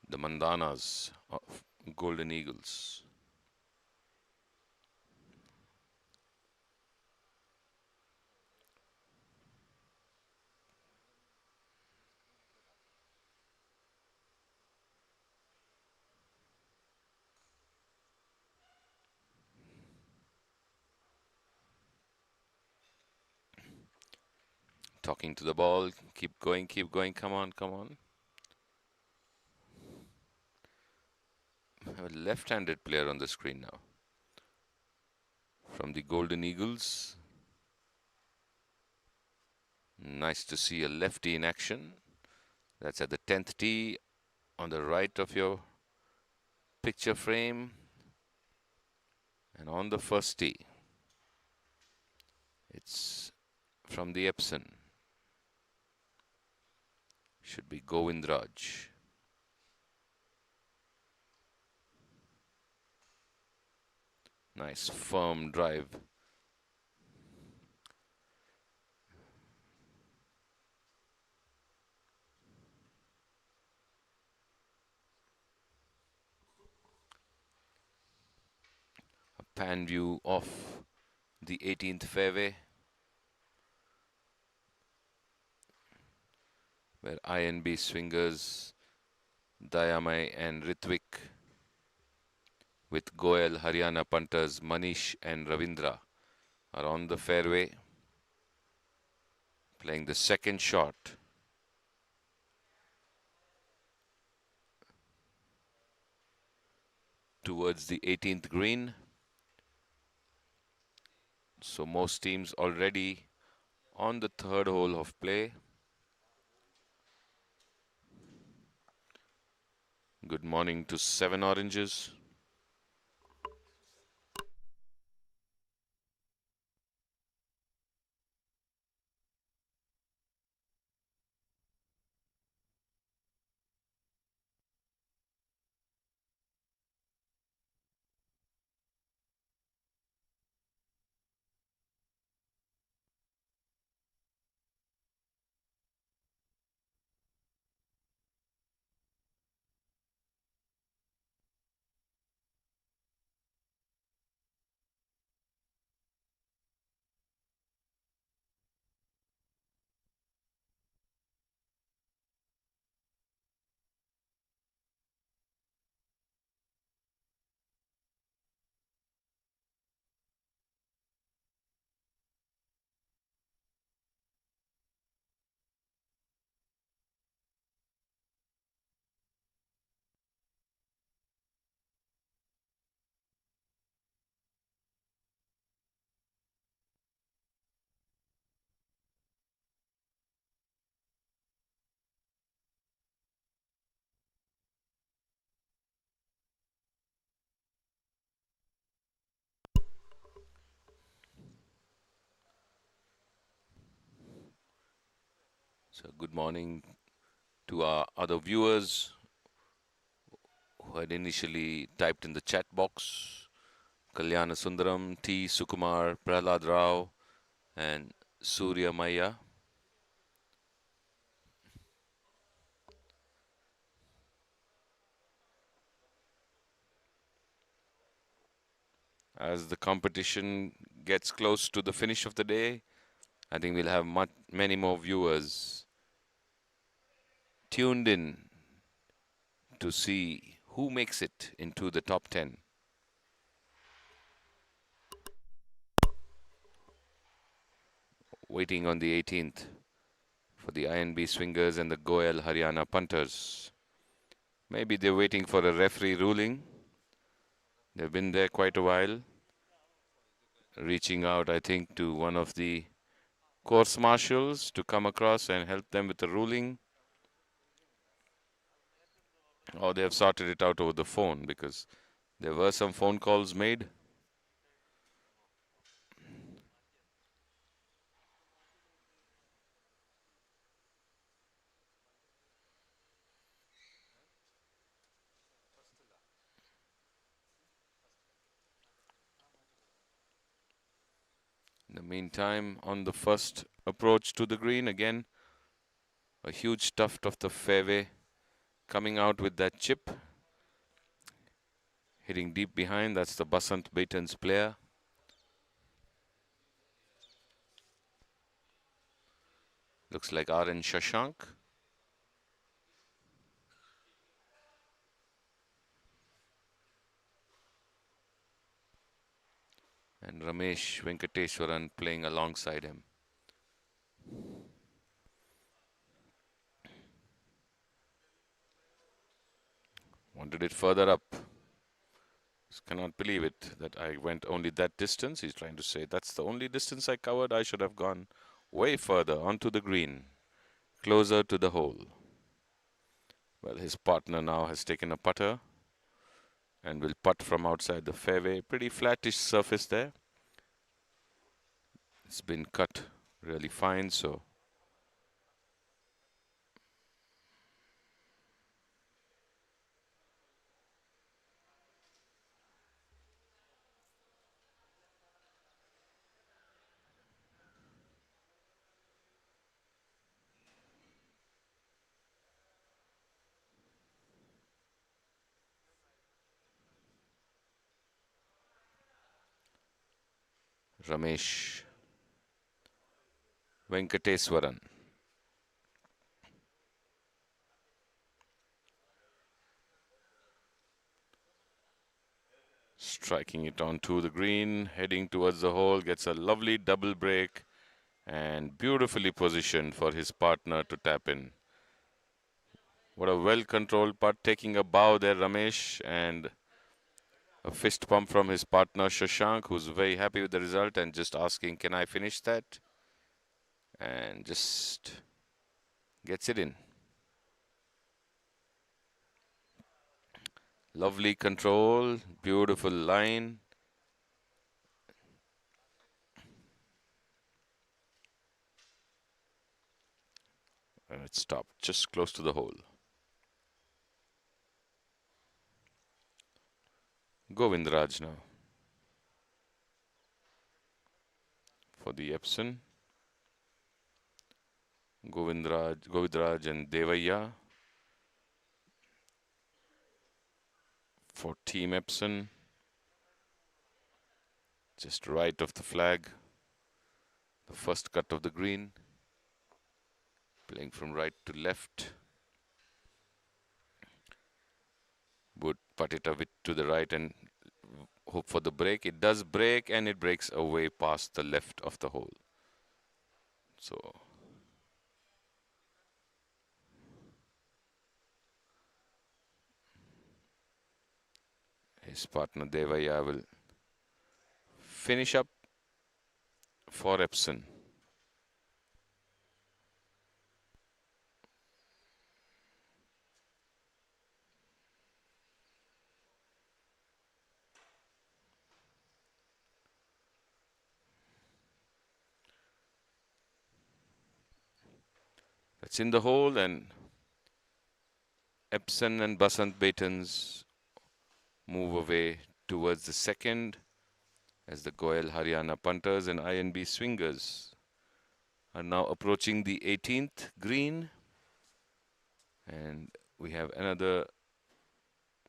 the Mandanas of Golden Eagles. Talking to the ball, keep going, come on, come on. I have a left-handed player on the screen now. From the Golden Eagles. Nice to see a lefty in action. That's at the 10th tee on the right of your picture frame. And on the first tee, it's from the Epson. Should be Govindraj. Nice firm drive. A pan view of the 18th fairway, where INB swingers Dayamai and Ritvik, with Goel Haryana punters Manish and Ravindra, are on the fairway playing the second shot. Towards the 18th green. So most teams already on the third hole of play. Good morning to 7 Oranges. So good morning to our other viewers who had initially typed in the chat box. Kalyana Sundaram, T. Sukumar, Prahlad Rao, and Surya Maya. As the competition gets close to the finish of the day, I think we'll have many more viewers tuned in to see who makes it into the top 10. Waiting on the 18th for the INB swingers and the Goel Haryana punters. Maybe they're waiting for a referee ruling. They've been there quite a while. Reaching out, I think, to one of the course marshals to come across and help them with the ruling. Or they have sorted it out over the phone, because there were some phone calls made. In the meantime, on the first approach to the green, again, a huge tuft of the fairway coming out with that chip. Hitting deep behind, that's the Basant Baton's player. Looks like R.N. Shashank. And Ramesh Venkateswaran playing alongside him. Wanted it further up. Just cannot believe it that I went only that distance. He's trying to say that's the only distance I covered. I should have gone way further onto the green, closer to the hole. Well, his partner now has taken a putter and will putt from outside the fairway. Pretty flattish surface there. It's been cut really fine, so Ramesh Venkateswaran. Striking it onto the green, heading towards the hole, gets a lovely double break and beautifully positioned for his partner to tap in. What a well-controlled putt, taking a bow there, Ramesh, and a fist pump from his partner Shashank, who's very happy with the result and just asking, can I finish that? And just gets it in. Lovely control, beautiful line. And it stopped just close to the hole. Govindraj now for the Epson. Govindraj and Devaya for Team Epson. Just right of the flag. The first cut of the green. Playing from right to left. Would putt it a bit to the right and hope for the break. It does break, and it breaks away past the left of the hole. So his partner Devaya will finish up for Epson. It's in the hole, and Epson and Basant Batons move away towards the second as the Goyal Haryana punters and INB swingers are now approaching the 18th green. And we have another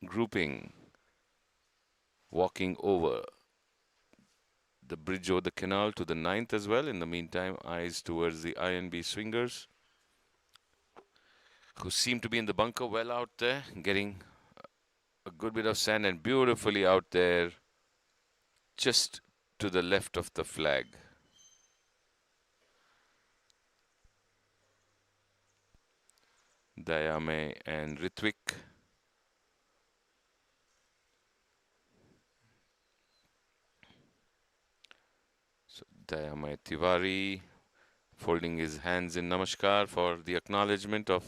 grouping walking over the bridge over the canal to the 9th as well. In the meantime, eyes towards the INB swingers, who seem to be in the bunker well out there, getting a good bit of sand, and beautifully out there just to the left of the flag. Dayame and Ritwik. So Dayame Tiwari folding his hands in namaskar for the acknowledgement of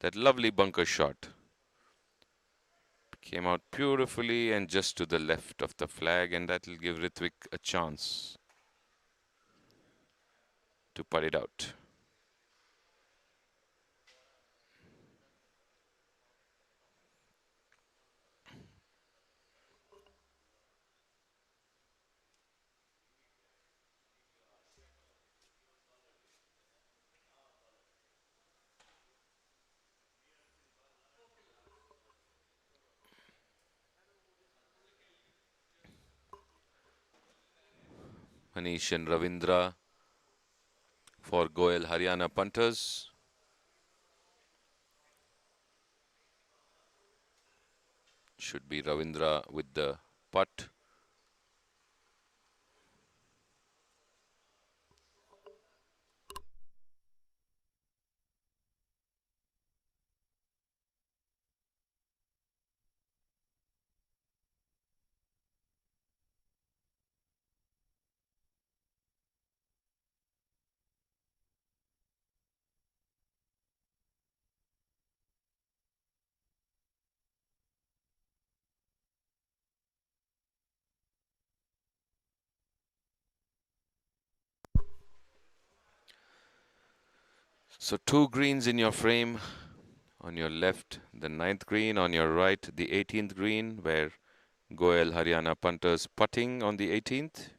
that lovely bunker shot. Came out beautifully and just to the left of the flag, and that will give Ritwik a chance to putt it out. Manish and Ravindra for Goyal Haryana punters. Should be Ravindra with the putt. So 2 greens in your frame. On your left, the 9th green. On your right, the 18th green, where Goyal Haryana punters putting on the 18th.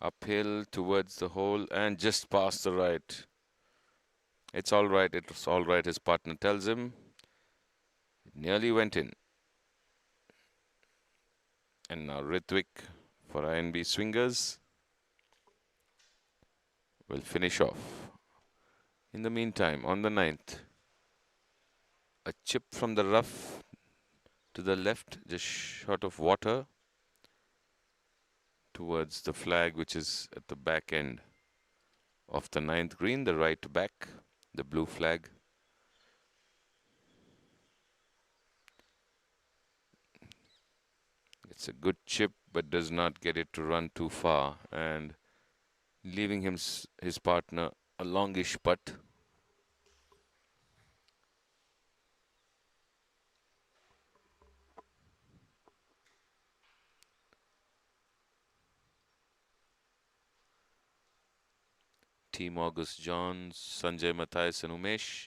Uphill towards the hole and just past the right. It's all right, it's all right, his partner tells him. It nearly went in. And now Ritwik for INB swingers will finish off. In the meantime, on the 9th, a chip from the rough to the left, just short of water, towards the flag, which is at the back end of the 9th green, the right back, the blue flag. It's a good chip, but does not get it to run too far, and leaving him his partner a longish putt. Team August Johns, Sanjay Matthias and Umesh,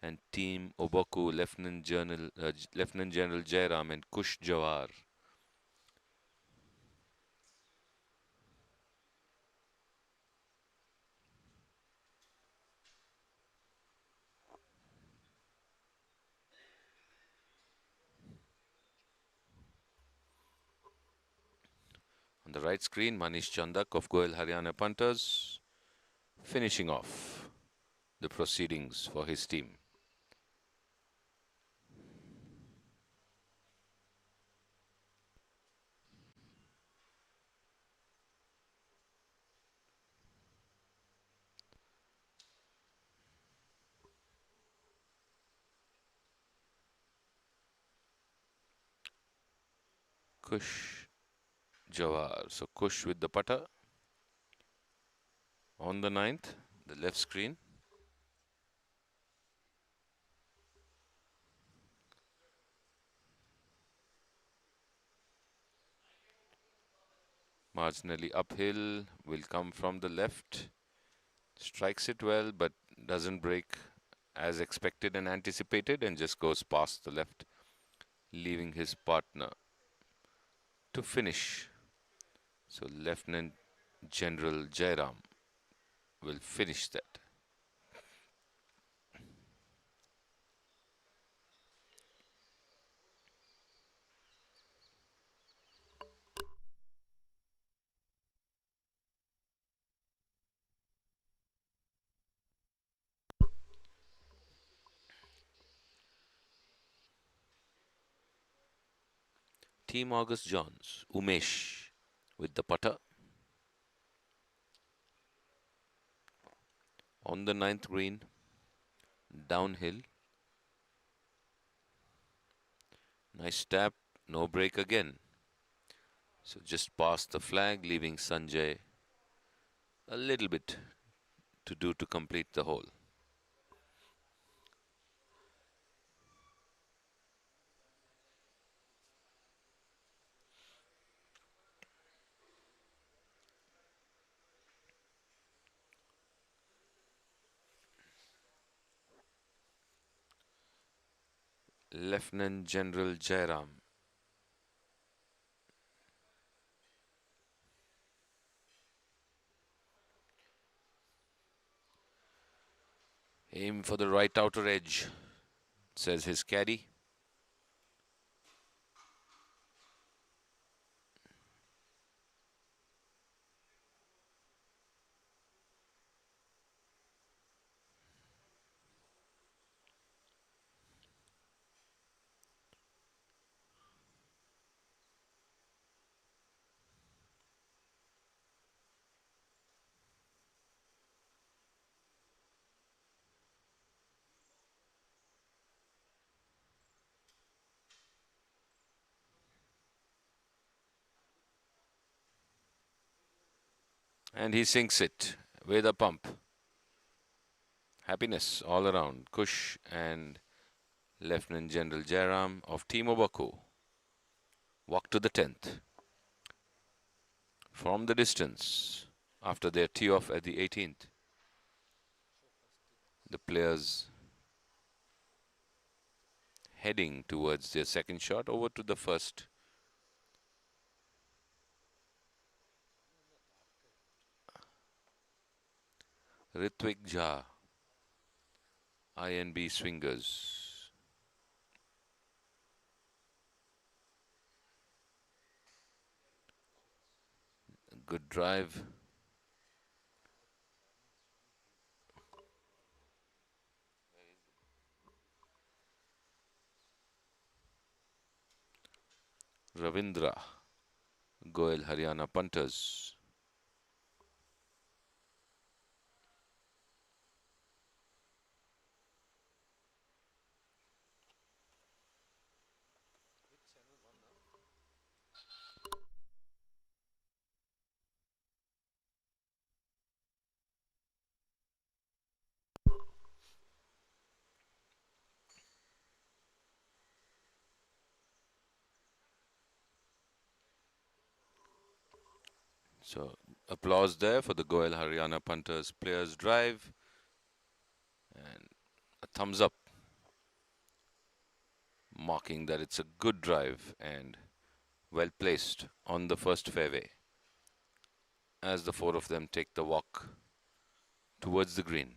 and Team Oboku, Lieutenant General Jairam and Kush Jawar. On the right screen, Manish Chandak of Goyal Haryana punters, finishing off the proceedings for his team. Kush Jawar. So Kush with the putter on the 9th, the left screen. Marginally uphill, will come from the left. Strikes it well, but doesn't break as expected and anticipated and just goes past the left, leaving his partner to finish. So Lieutenant General Jairam will finish that. Team August Johns, Umesh with the putter. On the 9th green, downhill. Nice tap, no break again. So just past the flag, leaving Sanjay a little bit to do to complete the hole. Lieutenant General Jairam. Aim for the right outer edge, says his caddy. And he sinks it with a pump. Happiness all around. Kush and Lieutenant General Jairam of Team Obako walk to the 10th. From the distance, after their tee off at the 18th, the players heading towards their second shot over to the first. Ritwik Jha, INB Swingers. Good drive. Ravindra, Goel Haryana punters. So applause there for the Goel Haryana punters players drive and a thumbs up marking that it's a good drive and well placed on the first fairway as the four of them take the walk towards the green.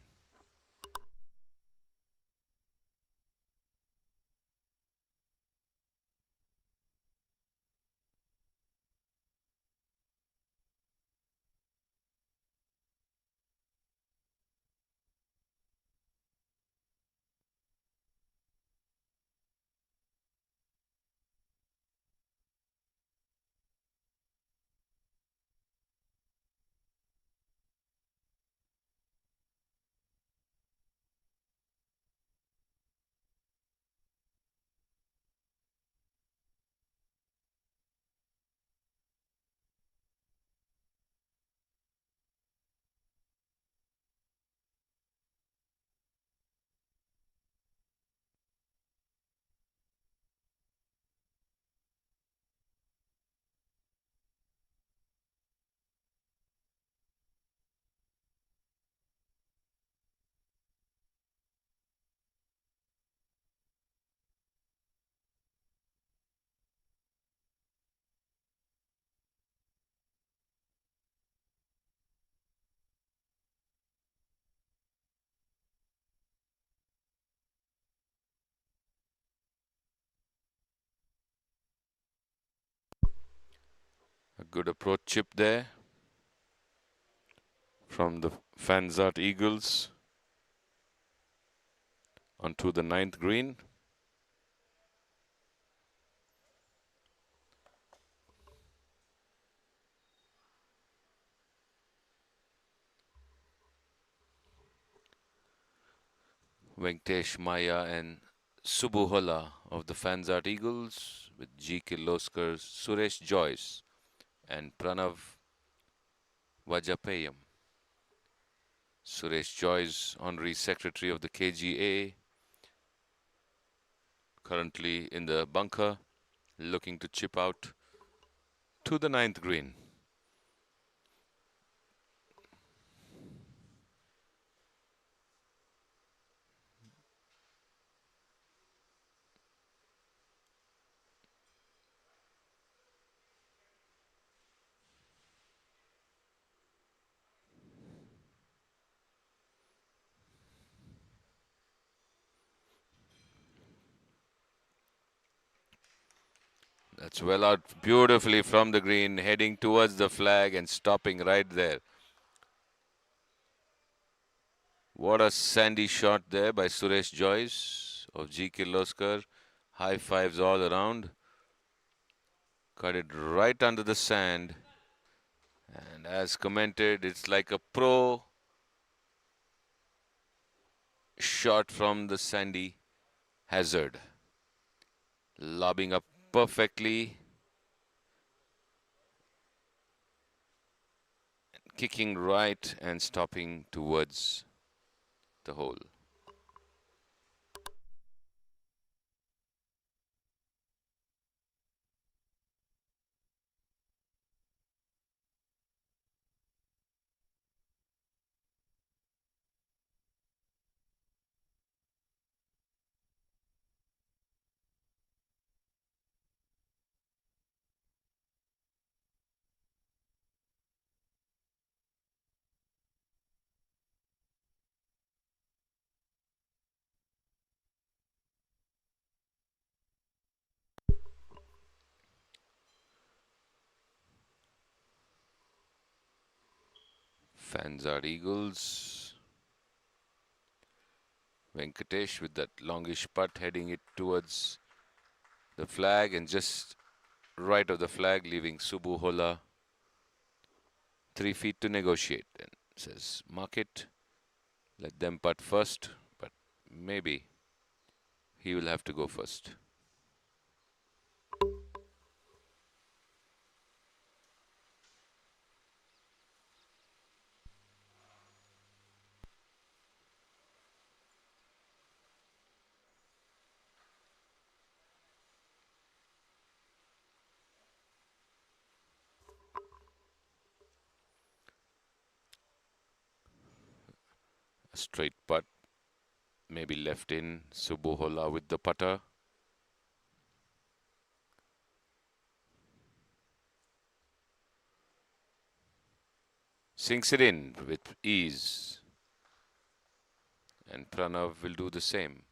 Good approach chip there from the Fanzart Eagles onto the 9th green. Venkatesh Maya and Subuhola of the Fanzart Eagles with G. Kirloskar, Suresh Joyce and Pranav Vajapayam. Suresh Joyce, Honorary Secretary of the KGA, currently in the bunker, looking to chip out to the 9th green. That's well out beautifully from the green, heading towards the flag and stopping right there. What a sandy shot there by Suresh Joyce of G. Kirloskar. High fives all around. Cut it right under the sand. And as commented, it's like a pro shot from the sandy hazard. Lobbing up perfectly. Kicking right and stopping towards the hole. Fanzart Eagles. Venkatesh with that longish putt, heading it towards the flag and just right of the flag, leaving Subuhola 3 feet to negotiate. And says, mark it, let them putt first, but maybe he will have to go first. A straight putt, maybe left in. Subuhola with the putter. Sinks it in with ease. And Pranav will do the same.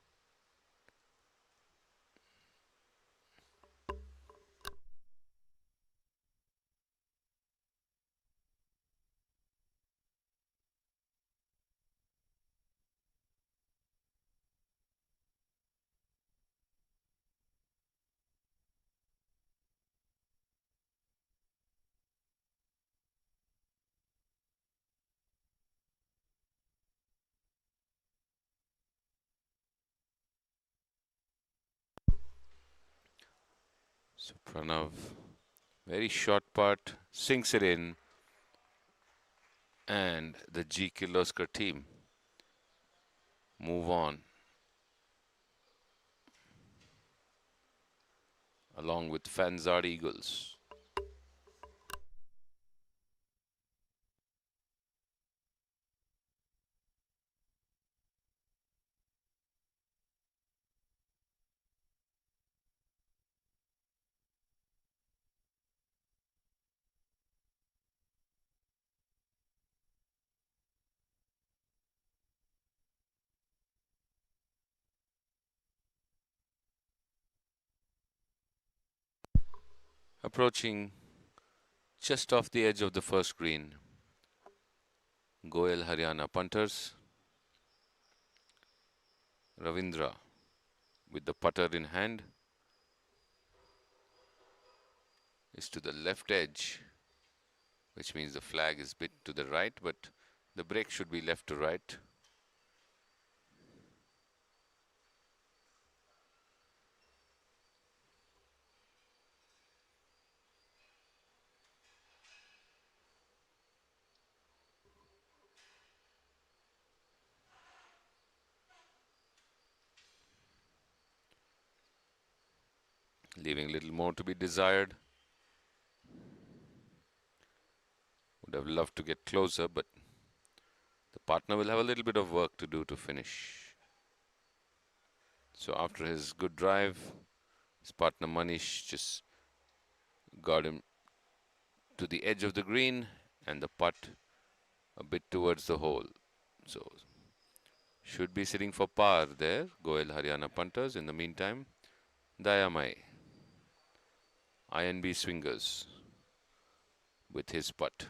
So Pranav, very short putt, sinks it in, and the G. Kirloskar team move on along with Fanzart Eagles. Approaching just off the edge of the first green. Goel Haryana punters. Ravindra with the putter in hand is to the left edge, which means the flag is bit to the right, but the break should be left to right. Leaving a little more to be desired. Would have loved to get closer, but the partner will have a little bit of work to do to finish. So after his good drive, his partner Manish just got him to the edge of the green and the putt a bit towards the hole. So should be sitting for par there. Goel Haryana punters. In the meantime, Dayamai, INB swingers with his putt.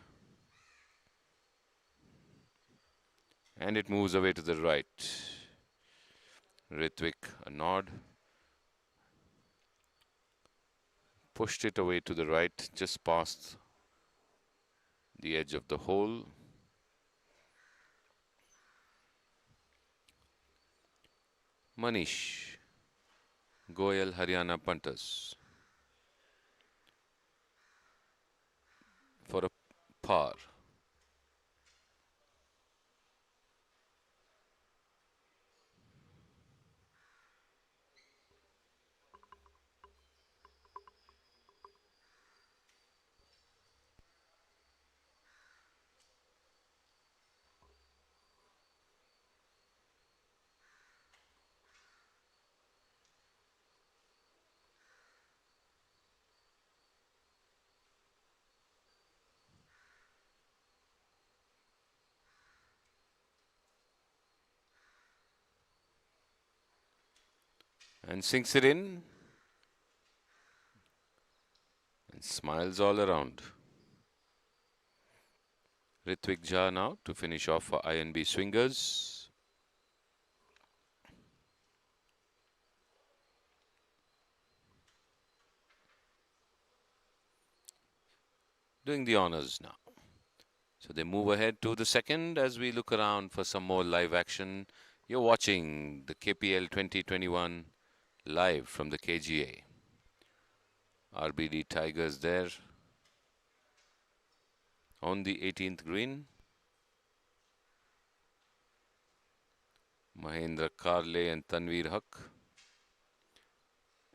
And it moves away to the right. Ritvik, a nod. Pushed it away to the right, just past the edge of the hole. Manish, Goel Haryana punters for a par. And sinks it in and smiles all around. Ritvik Jha now to finish off for INB swingers. Doing the honors now. So they move ahead to the second as we look around for some more live action. You're watching the KPL 2021 live from the KGA. RBD Tigers there on the 18th green. Mahendra Karle and Tanveer Haq.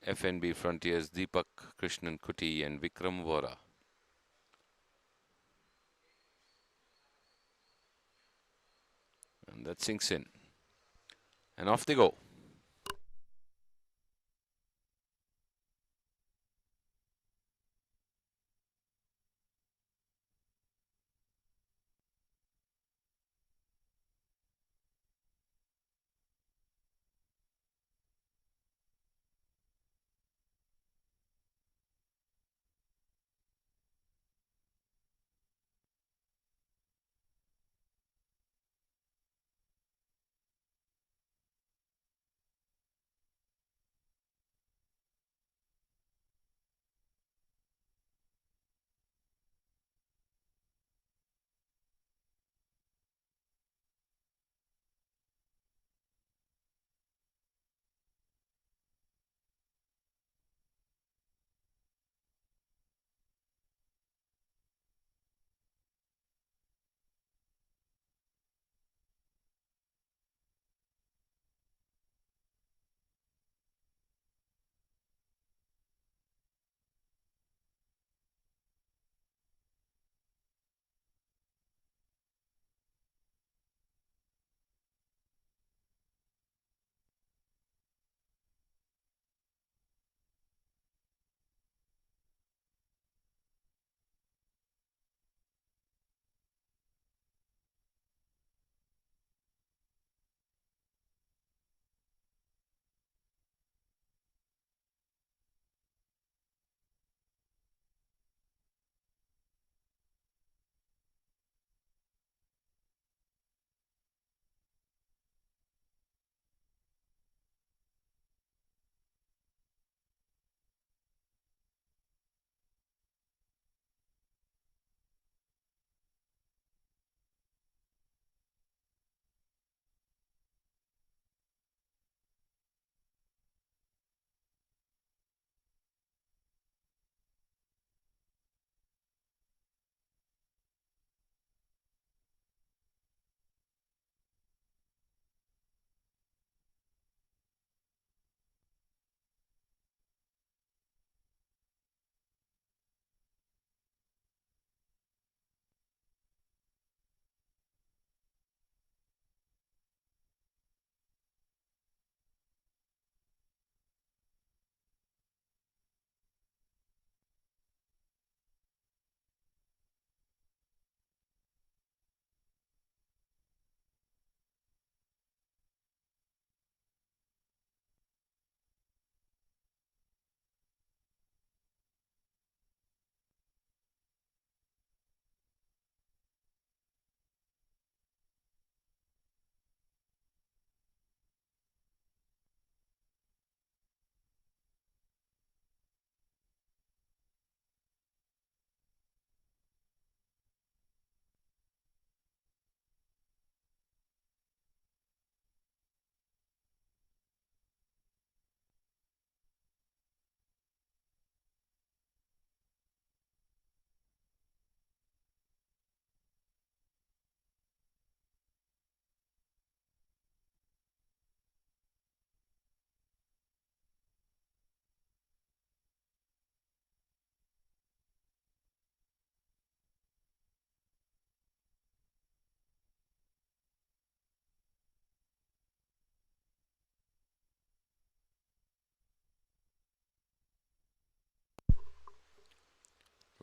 FNB Frontiers Deepak Krishnan Kuti and Vikram Vora. And that sinks in. And off they go.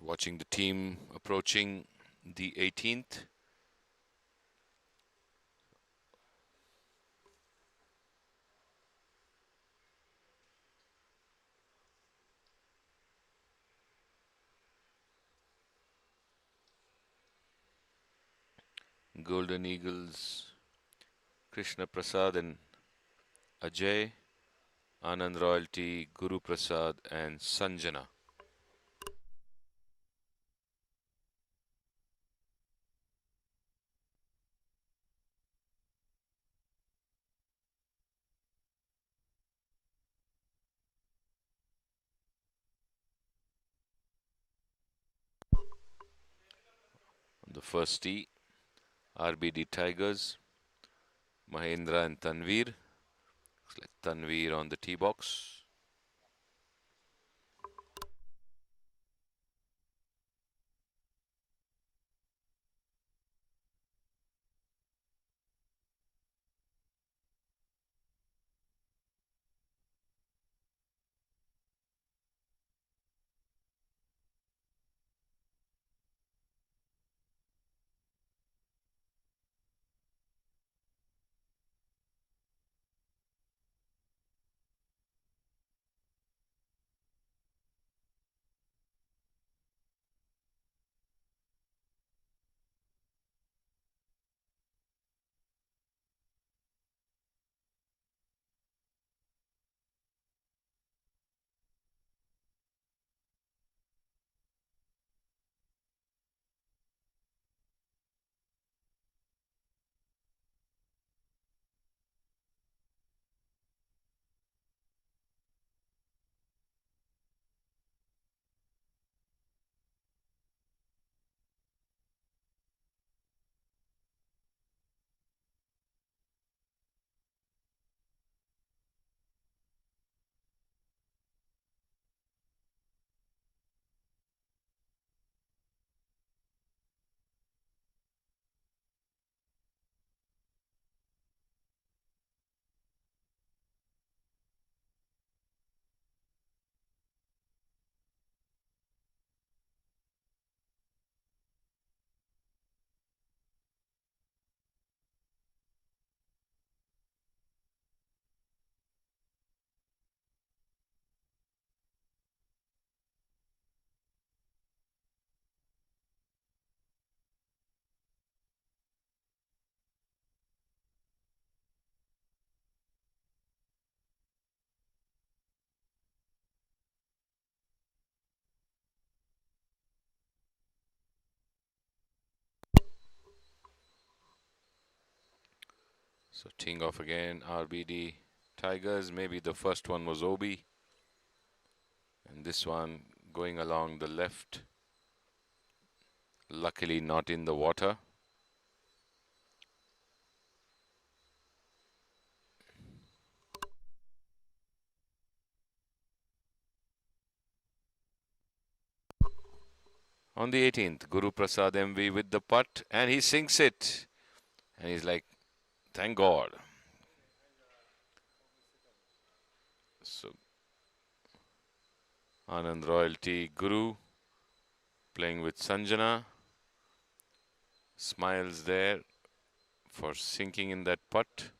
Watching the team approaching the 18th. Golden Eagles, Krishna Prasad and Ajay, Anand Royalty, Guru Prasad and Sanjana. On the first tee, RBD Tigers, Mahendra and Tanveer. Looks like Tanveer on the tee box. So teeing off again, RBD Tigers. Maybe the first one was Obi. And this one going along the left. Luckily not in the water. On the 18th, Guru Prasad MV with the putt, and he sinks it. And he's like, thank God. So, Anand Royalty, Guru, playing with Sanjana. Smiles there for sinking in that putt.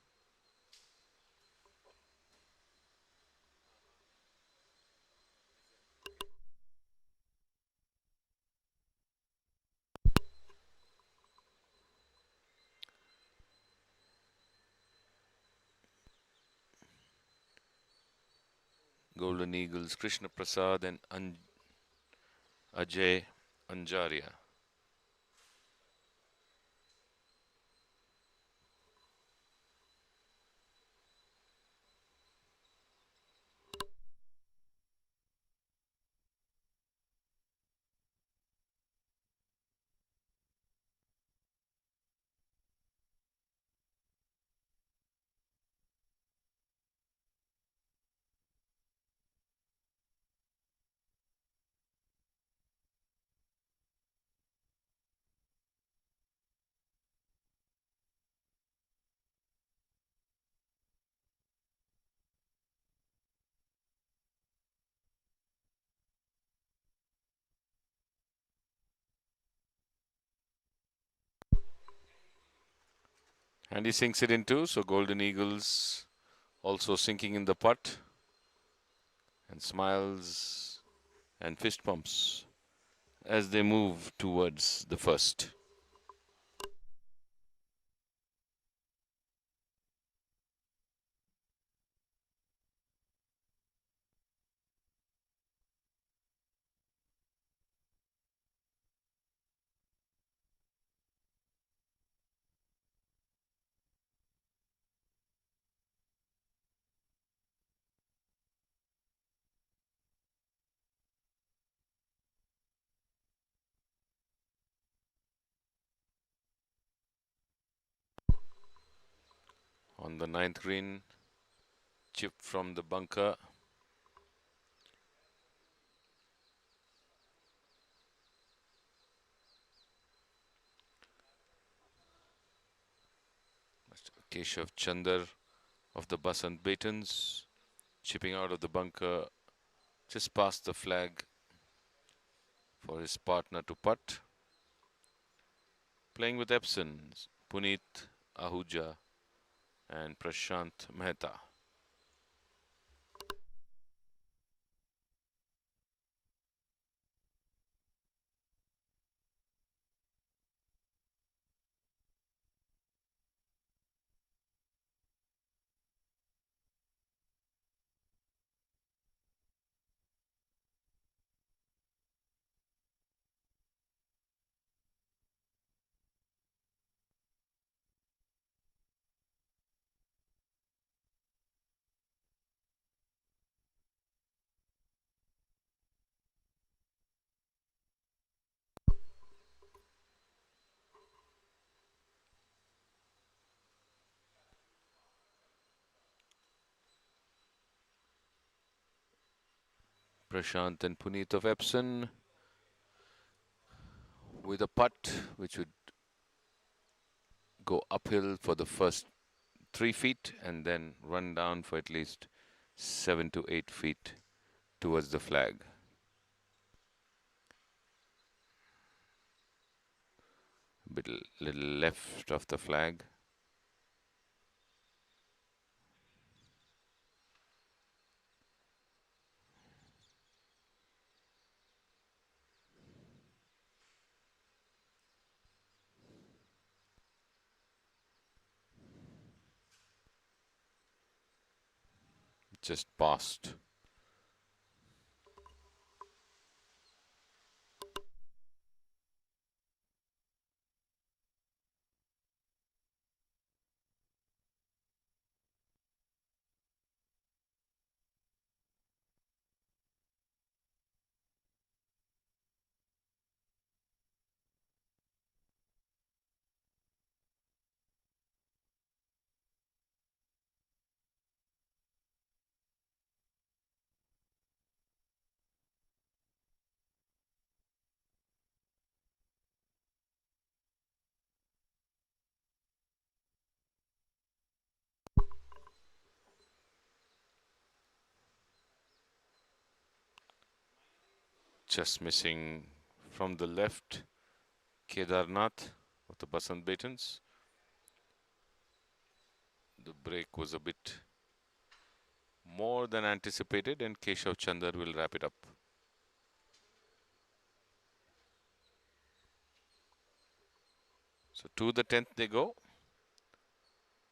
Golden Eagles, Krishna Prasad and Ajay Anjaria. And he sinks it in two. So Golden Eagles also sinking in the putt. And smiles and fist pumps as they move towards the first. On the ninth green, chip from the bunker. Keshav Chandar of the Basant Batons, chipping out of the bunker just past the flag for his partner to putt. Playing with Epson, Puneet Ahuja and Prashant Mehta. Prashant and Puneet of Epson with a putt which would go uphill for the first 3 feet and then run down for at least 7 to 8 feet towards the flag. Little left of the flag. Just past. Just missing from the left, Kedarnath of the Basant Batons. The break was a bit more than anticipated, and Keshav Chandar will wrap it up. So to the 10th they go.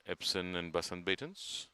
Epson and Basant Batons.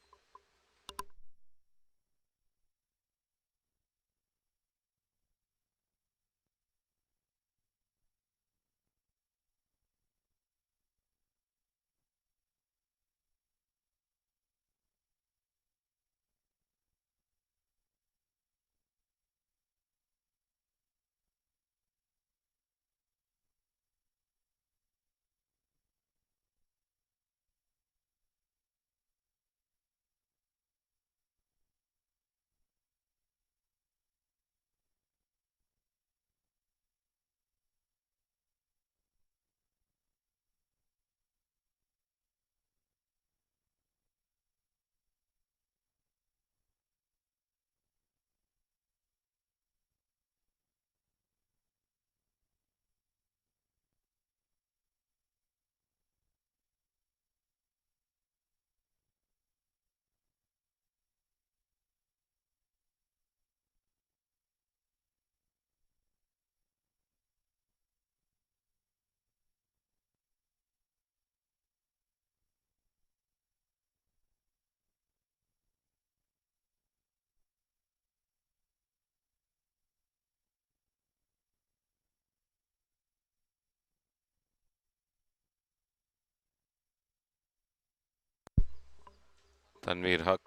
Tanveer Haq,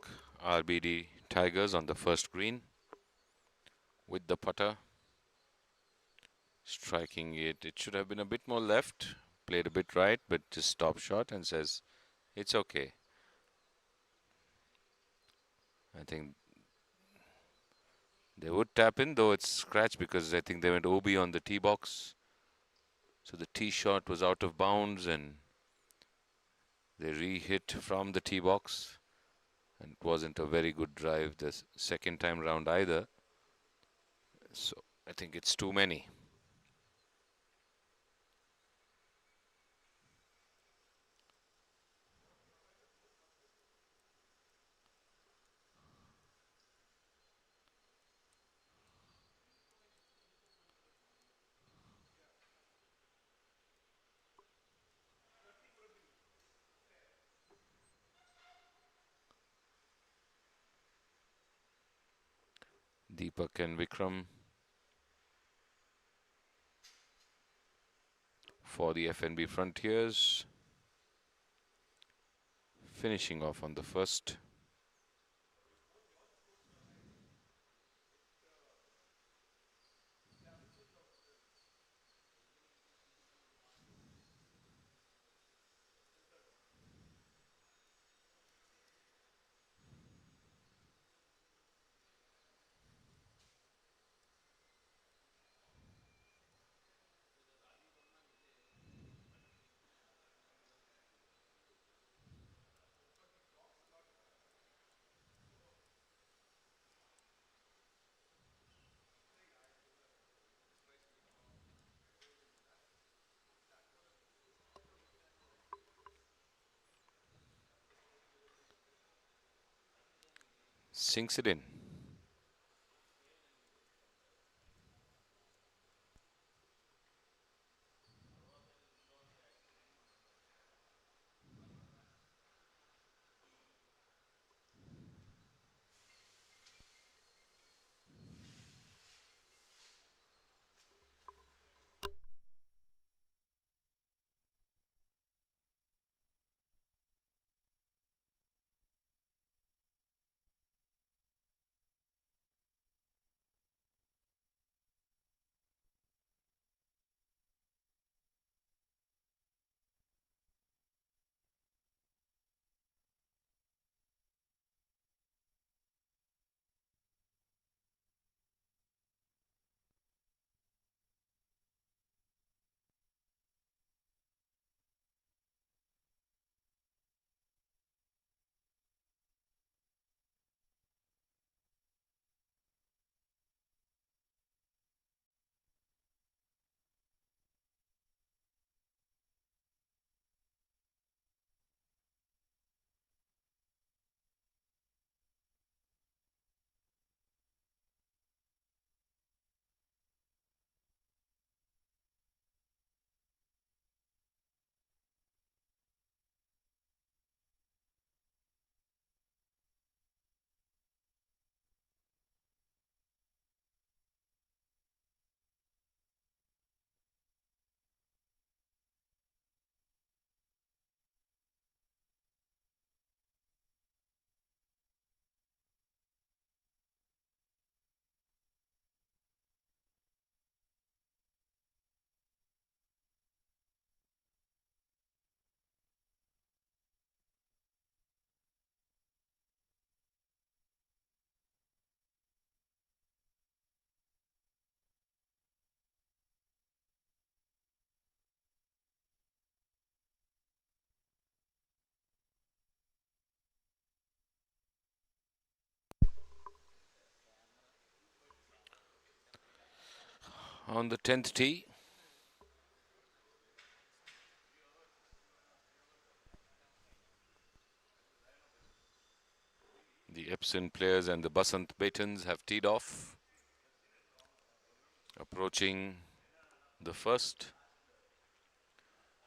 RBD Tigers on the first green with the putter. Striking it. It should have been a bit more left. Played a bit right, but just top shot and says, it's okay. I think they would tap in, though it's scratch because I think they went OB on the tee box. So the tee shot was out of bounds and they re-hit from the tee box. And it wasn't a very good drive the second time round either. So I think it's too many. Deepak and Vikram for the FNB Frontiers, finishing off on the first. Sinks it in. On the 10th tee, the Epson players and the Basant Batons have teed off, approaching the first.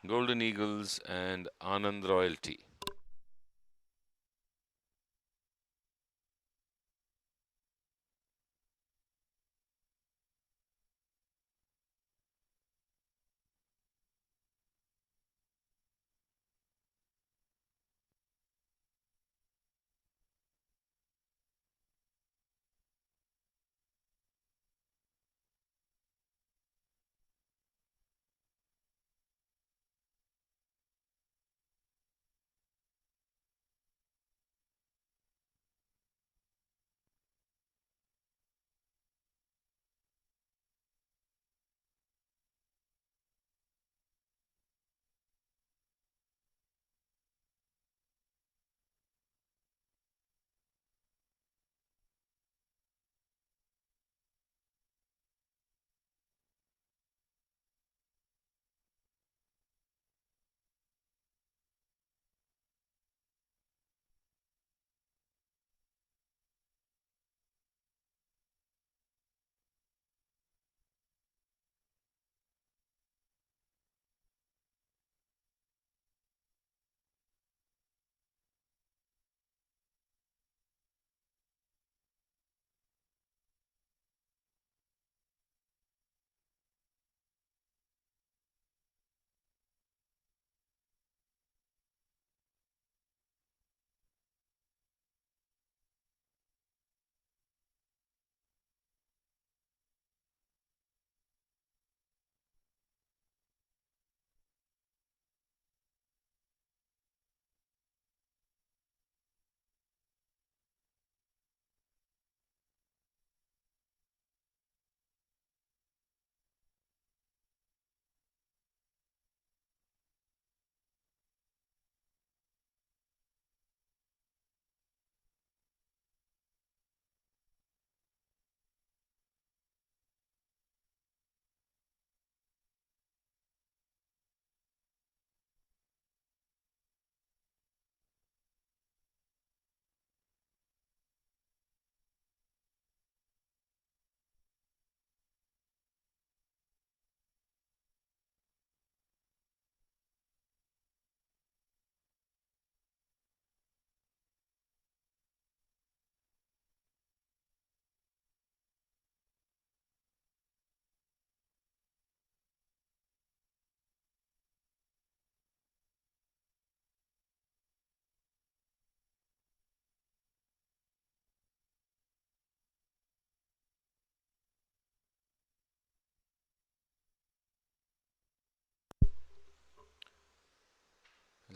Golden Eagles and Anand Royalty.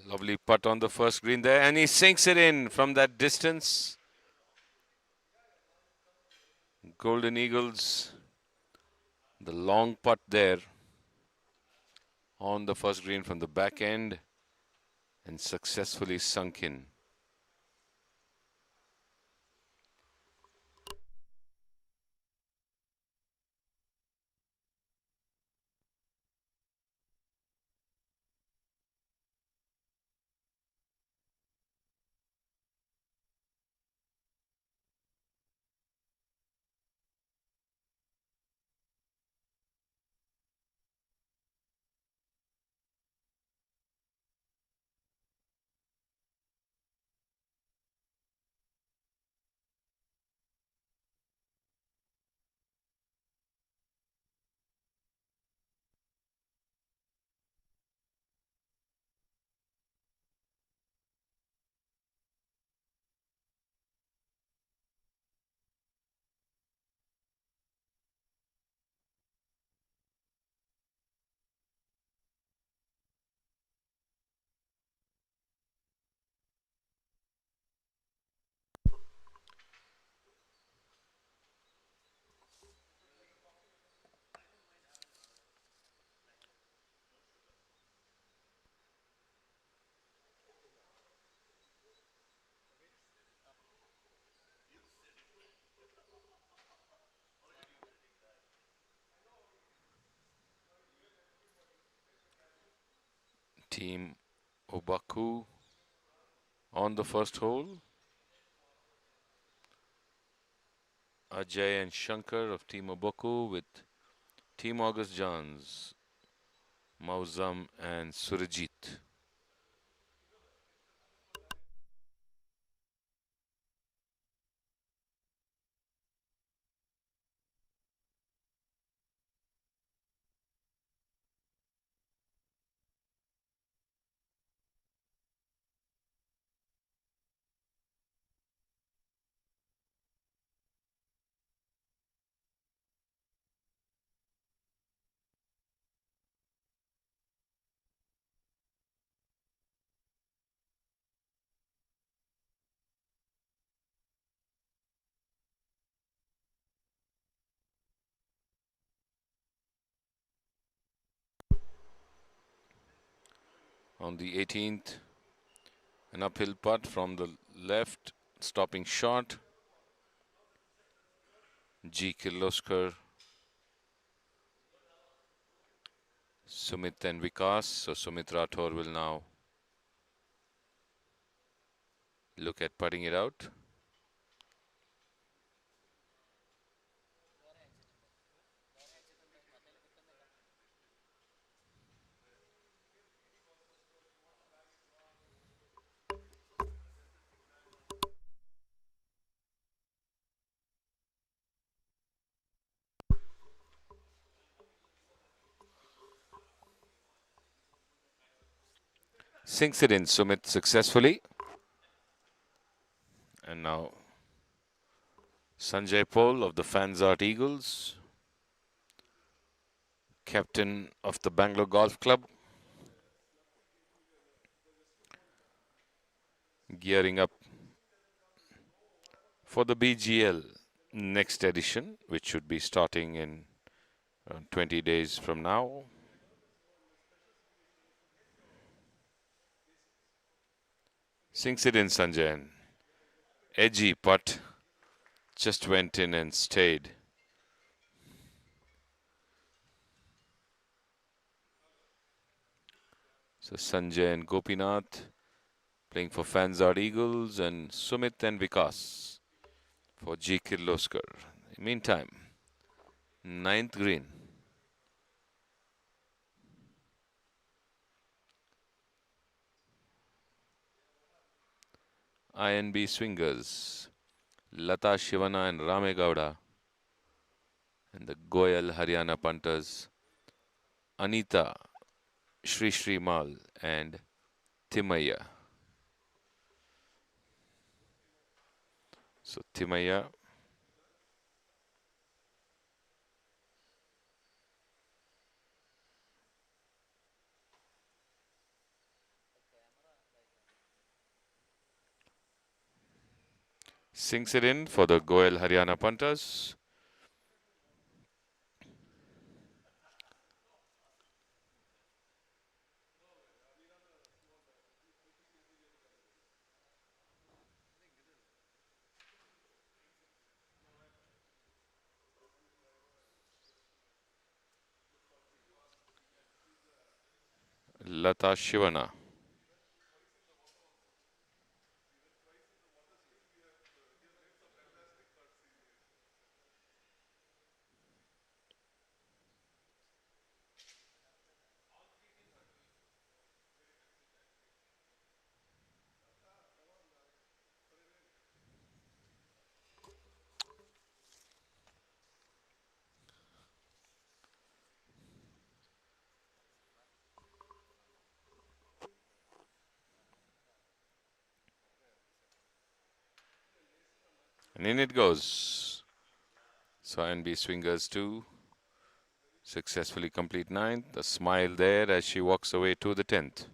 Lovely putt on the first green there, and he sinks it in from that distance. Golden Eagles, the long putt there on the first green from the back end and successfully sunk in. Team Obaku on the first hole. Ajay and Shankar of Team Obaku with Team August Johns, Mauzam and Surajit. On the 18th, an uphill putt from the left, stopping short. G. Kirloskar, Sumit and Vikas. So Sumit Rathore will now look at putting it out. Sinks it in, Sumit, successfully. And now Sanjay Paul of the Fanzart Eagles, captain of the Bangalore Golf Club, gearing up for the BGL next edition, which should be starting in 20 days from now. Sinks it in, Sanjay. Edgy putt just went in and stayed. So Sanjay and Gopinath playing for Fanzard Eagles, and Sumit and Vikas for G. Kirloskar. Meantime, 9th green. INB swingers, Lata Shivana and Rame Gowda, and the Goyal Haryana punters, Anita, Shri Mal and Timaya. So Timaya Sinks it in for the Goel Haryana punters. Lata Shivana. And in it goes. So NB swingers 2 successfully complete 9th. A smile there as she walks away to the 10th.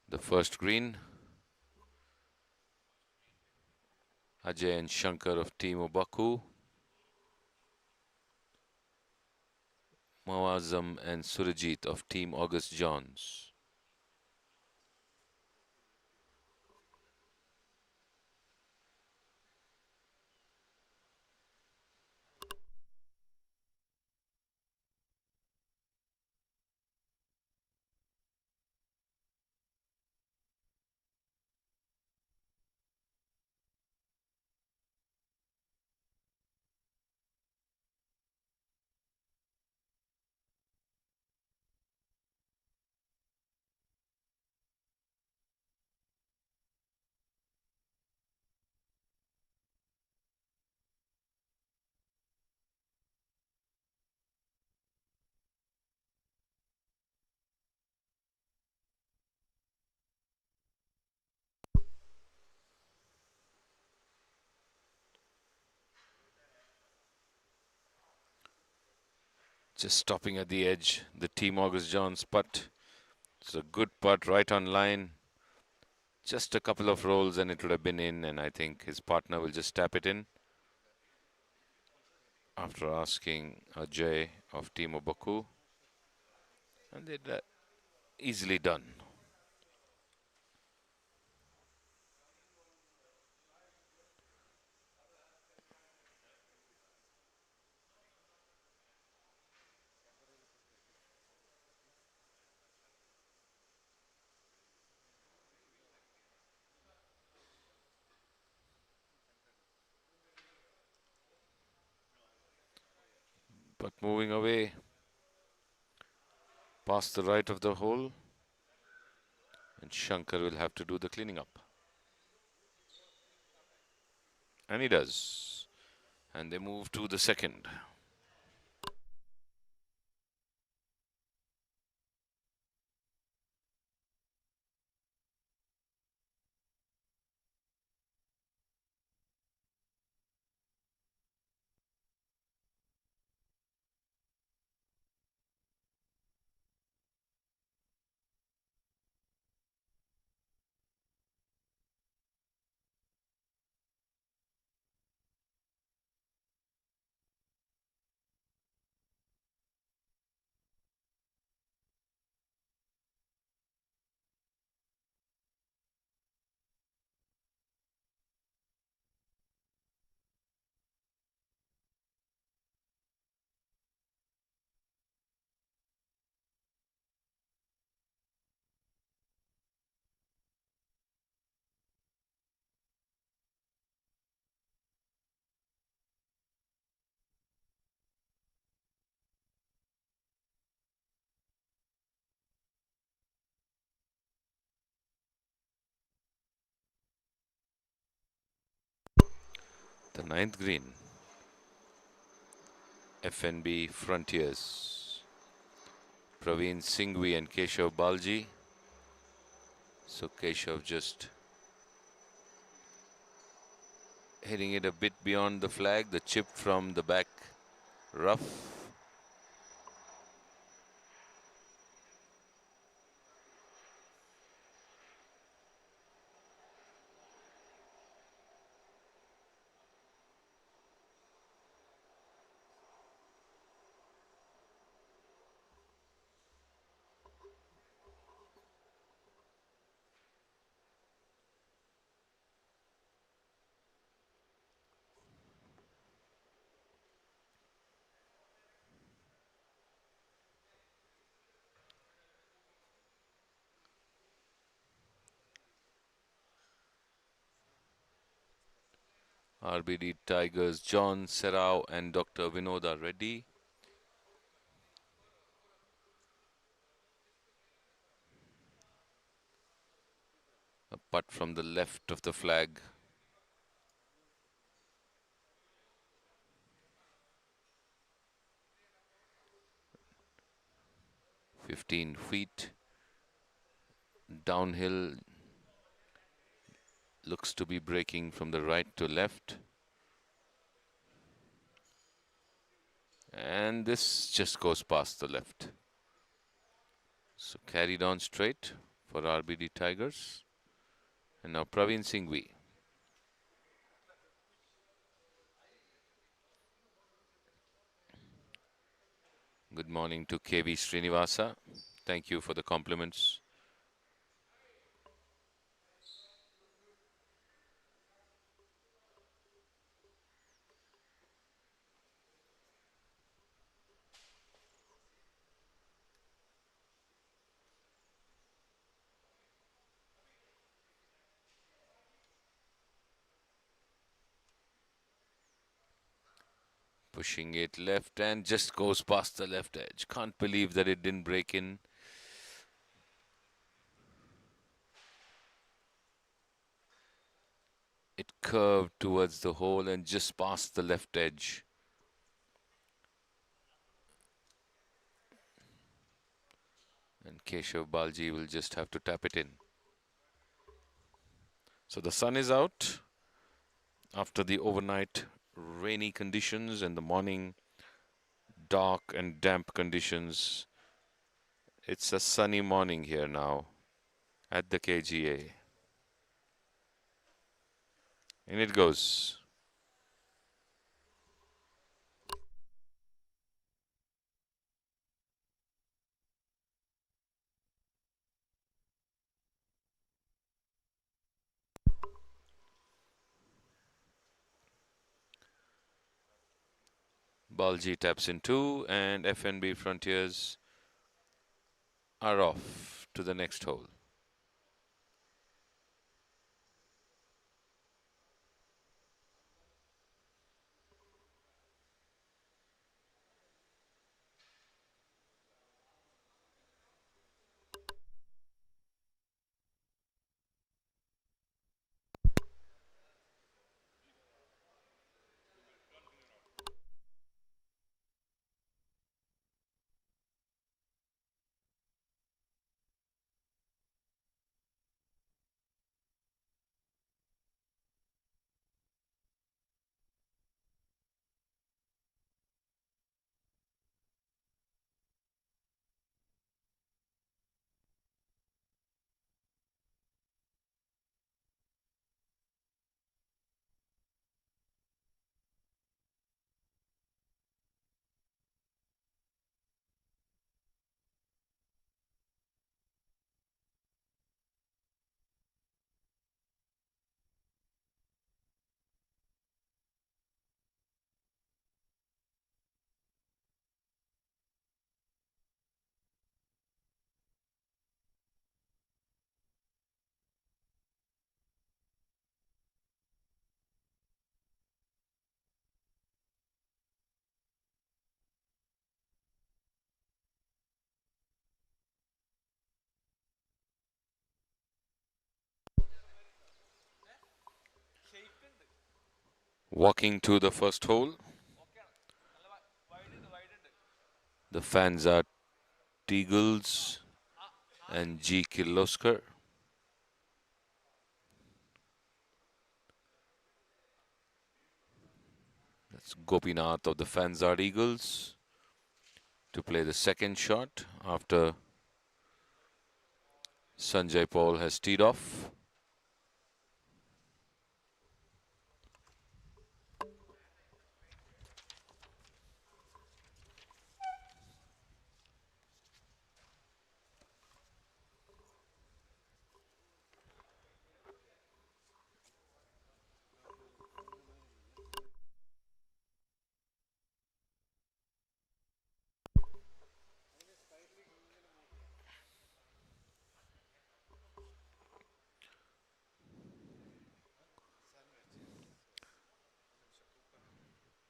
The first green. Ajay and Shankar of Team Obaku. Mawazam and Surajit of Team August Johns. Just stopping at the edge. The Team August Johns putt. It's a good putt right on line. Just a couple of rolls and it would have been in, and I think his partner will just tap it in. After asking Ajay of Team Obaku. And they're easily done. But moving away past the right of the hole, and Shankar will have to do the cleaning up. And he does. And they move to the second. the ninth green. FNB Frontiers. Praveen Singhvi and Keshav Balji. So Keshav just hitting it a bit beyond the flag. The chip from the back rough. RBD Tigers, John Serrao and Dr. Vinoda Reddy. A putt from the left of the flag. .15 feet. Downhill. Looks to be breaking from the right to left. And this just goes past the left. So carried on straight for RBD Tigers. And now Praveen Singhvi. Good morning to KV Srinivasa. Thank you for the compliments. Pushing it left and just goes past the left edge. Can't believe that it didn't break in. It curved towards the hole and just past the left edge. And Keshav Balji will just have to tap it in. So the sun is out after the overnight rainy conditions and the morning dark and damp conditions. It's a sunny morning here now at the KGA. And it goes. Balji taps in 2 and FNB Frontiers are off to the next hole. Walking to the first hole. The fans are Eagles and G. Kirloskar. That's Gopinath of the Fanzard Eagles to play the second shot after Sanjay Paul has teed off.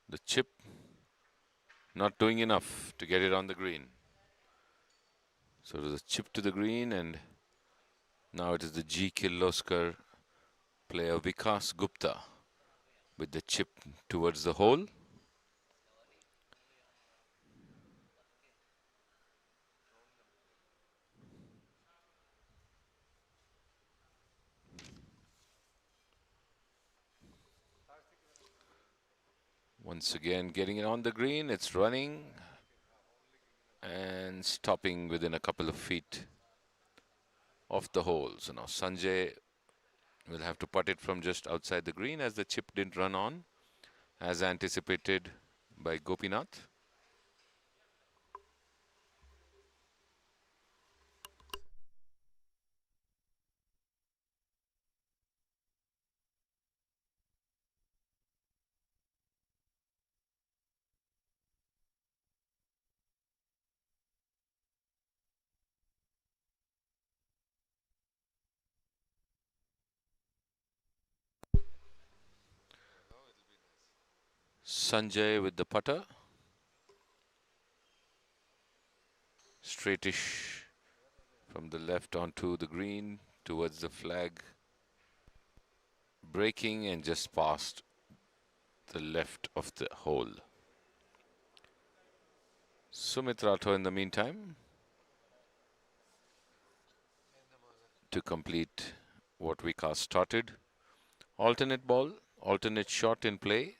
The chip not doing enough to get it on the green. So it was a chip to the green, and now it is the G. Kirloskar player Vikas Gupta with the chip towards the hole. Once again getting it on the green, it's running and stopping within a couple of feet of the hole. So now Sanjay will have to putt it from just outside the green as the chip didn't run on as anticipated by Gopinath. Sanjay with the putter. Straightish from the left onto the green towards the flag. Breaking and just past the left of the hole. Sumit Rathore in the meantime to complete what Vikas started. Alternate ball, alternate shot in play.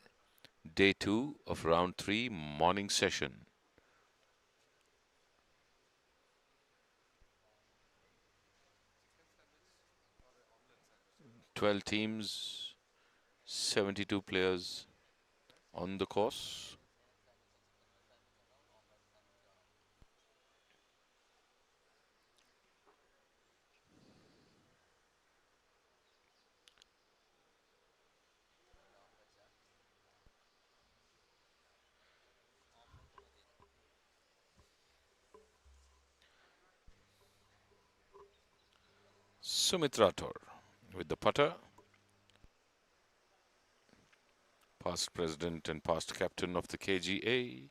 Day 2 of round 3 morning session. "12 teams, 72 players on the course." Sumit Rathore with the putter. Past president and past captain of the KGA.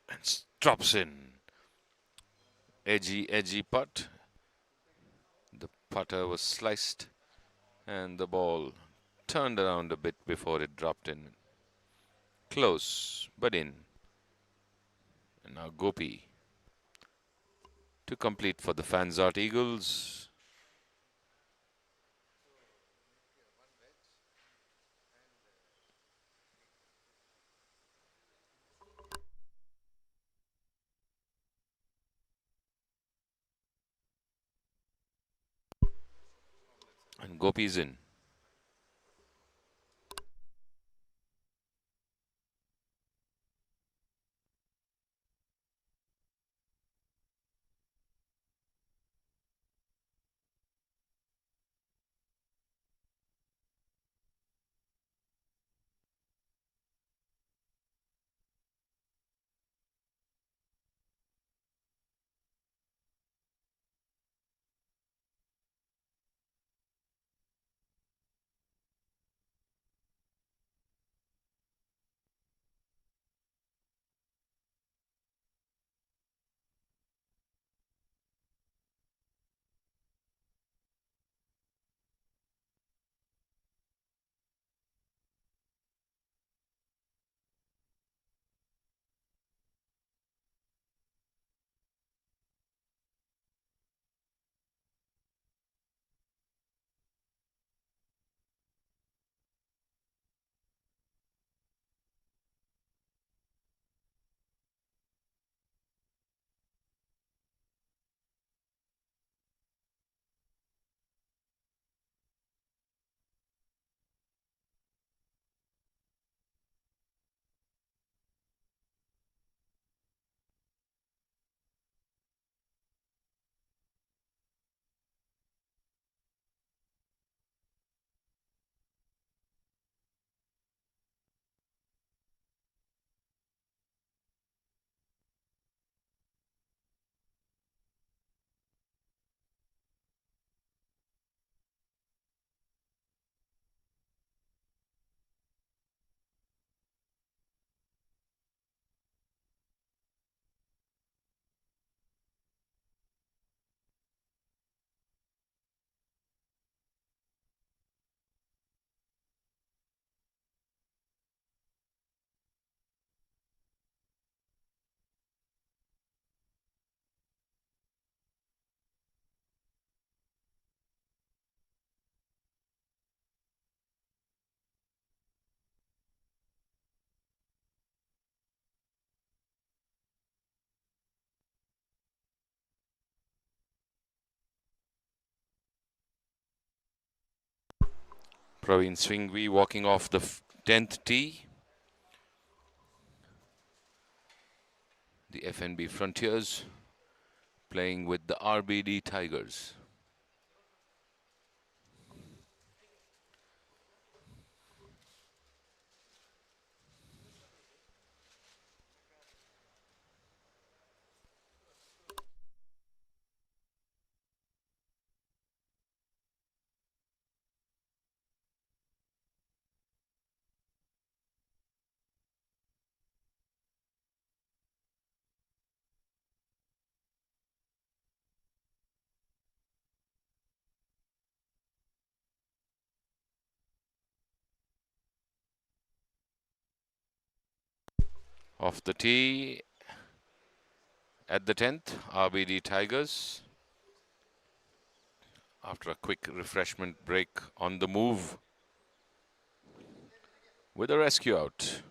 And drops in. Edgy putt. The putter was sliced and the ball turned around a bit before it dropped in. Close, but in. And now Gopi to complete for the Fanzart Eagles. And Gopi's in. Praveen Swingvi walking off the 10th tee. The FNB Frontiers playing with the RBD Tigers. Off the tee at the 10th, RBD Tigers. After a quick refreshment break on the move with a rescue out.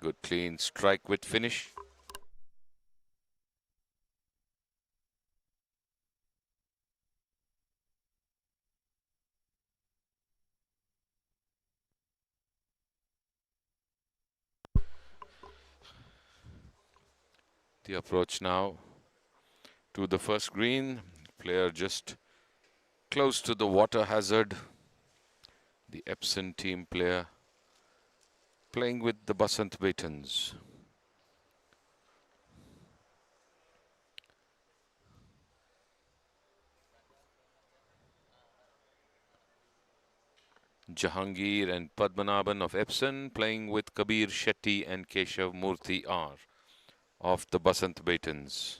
Good clean strike with finish. The approach now to the first green. Player just close to the water hazard. The Epson team player playing with the Basant Batons. Jahangir and Padmanabhan of Epson playing with Kabir Shetty and Keshav Murthy R of the Basant Batons.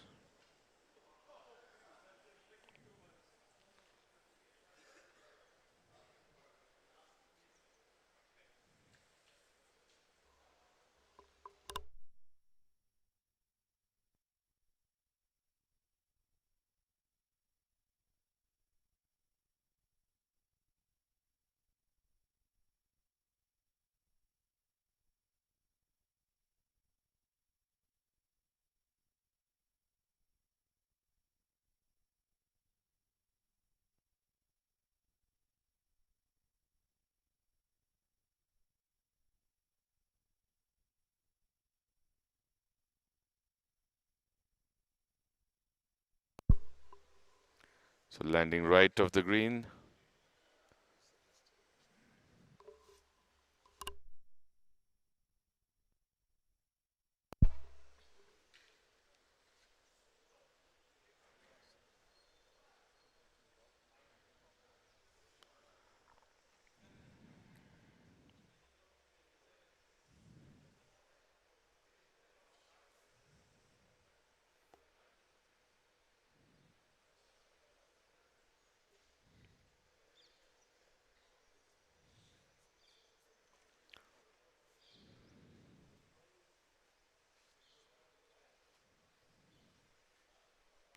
So landing right of the green.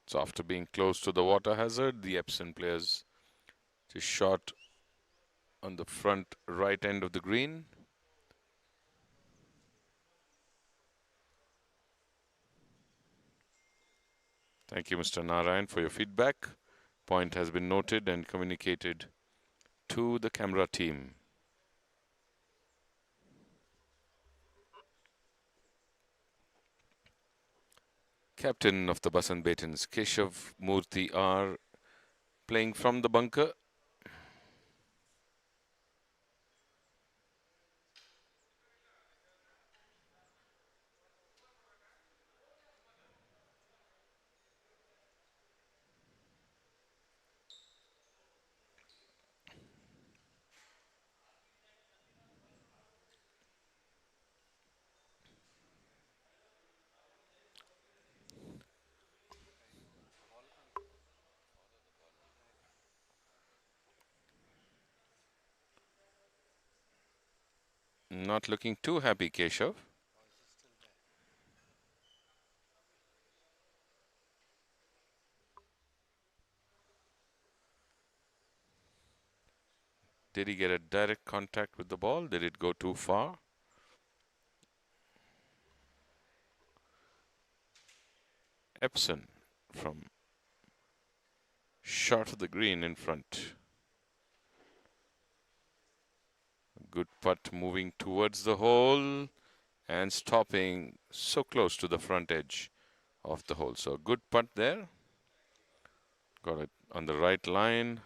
So after being close to the water hazard, the Epson players just shot on the front right end of the green. Thank you, Mr. Narayan, for your feedback. Point has been noted and communicated to the camera team. Captain of the Basant Batons, Keshav Murthy R, playing from the bunker. Not looking too happy, Keshav. Did he get a direct contact with the ball? Did it go too far? Epson from short of the green in front. Good putt moving towards the hole and stopping so close to the front edge of the hole. So good putt there. Got it on the right line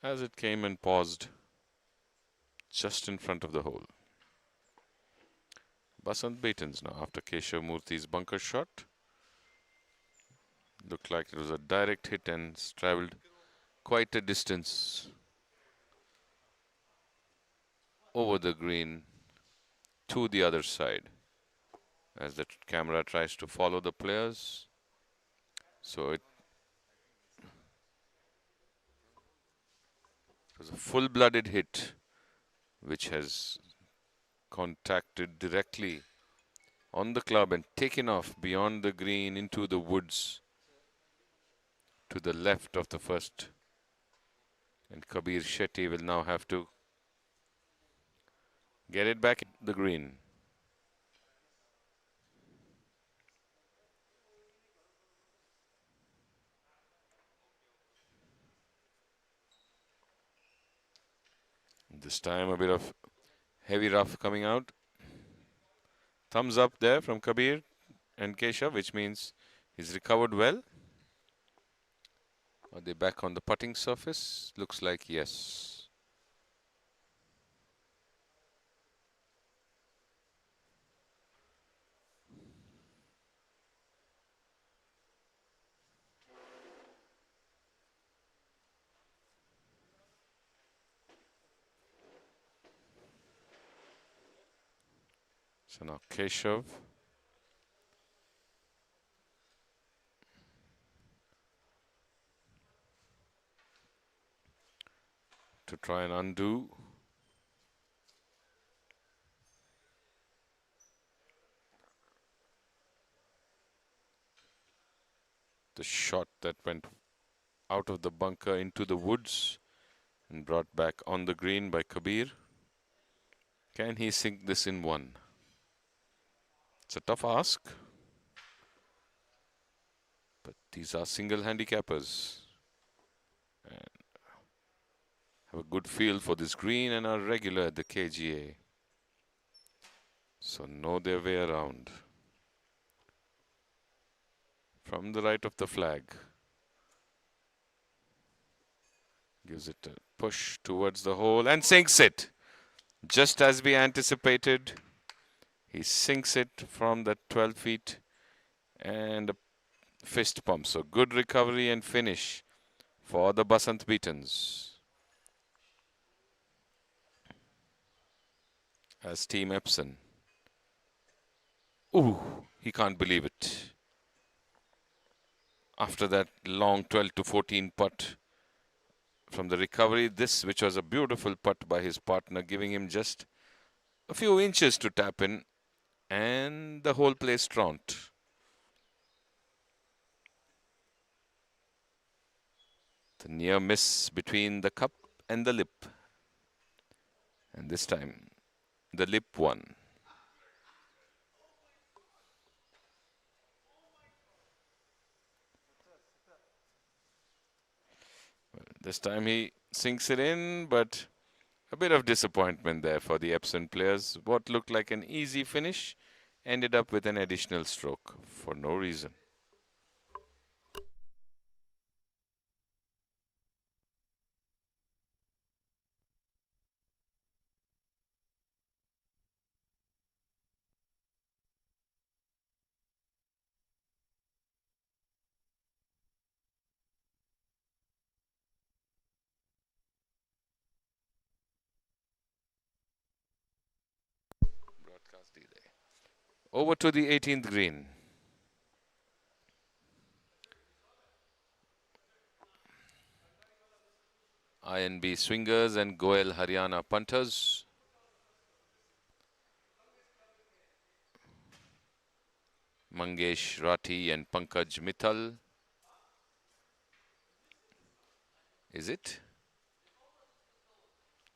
as it came and paused just in front of the hole. Basant Baitens now after Keshav Murthy's bunker shot. Looked like it was a direct hit and traveled quite a distance over the green to the other side as the camera tries to follow the players. So it was a full-blooded hit which has contacted directly on the club and taken off beyond the green into the woods to the left of the first. And Kabir Shetty will now have to get it back in the green. This time a bit of heavy rough coming out. Thumbs up there from Kabir and Keshav, which means he's recovered well. Are they back on the putting surface? Looks like yes. So now Keshav to try and undo the shot that went out of the bunker into the woods and brought back on the green by Kabir. Can he sink this in one? It's a tough ask, but these are single handicappers and have a good feel for this green and are regular at the KGA. So know their way around. From the right of the flag. Gives it a push towards the hole and sinks it. Just as we anticipated. He sinks it from the 12 feet and a fist pump. So good recovery and finish for the Basant Beatons. As Team Epson. Ooh, he can't believe it. After that long 12 to 14 putt from the recovery, this, which was a beautiful putt by his partner, giving him just a few inches to tap in, and the whole place truant. The near miss between the cup and the lip. And this time, the lip won. This time he sinks it in, but a bit of disappointment there for the Epson players. What looked like an easy finish ended up with an additional stroke for no reason. Over to the 18th green. INB swingers and Goel Haryana punters. Mangesh Rathi and Pankaj Mittal. Is it?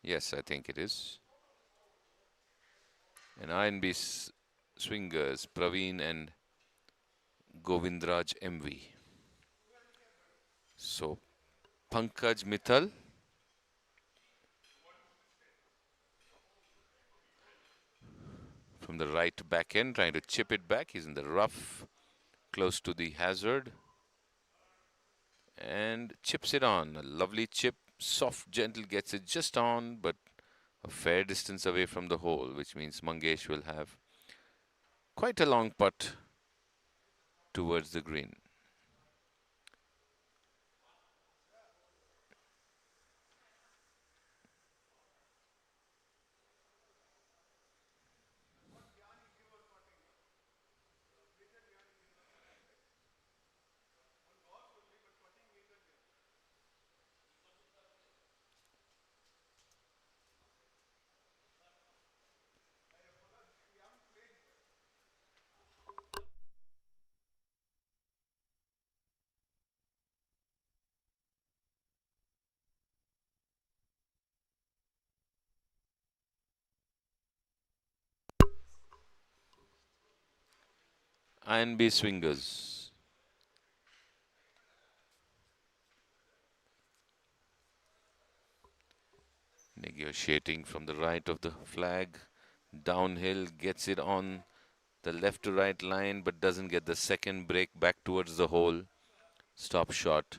Yes, I think it is. And INB swingers Praveen and Govindraj MV. So Pankaj Mittal from the right back end, trying to chip it back. He's in the rough, close to the hazard. And chips it on. A lovely chip, soft, gentle, gets it just on, but a fair distance away from the hole, which means Mangesh will have quite a long putt towards the green. INB swingers. Negotiating from the right of the flag. Downhill, gets it on the left to right line, but doesn't get the second break back towards the hole. Stop shot.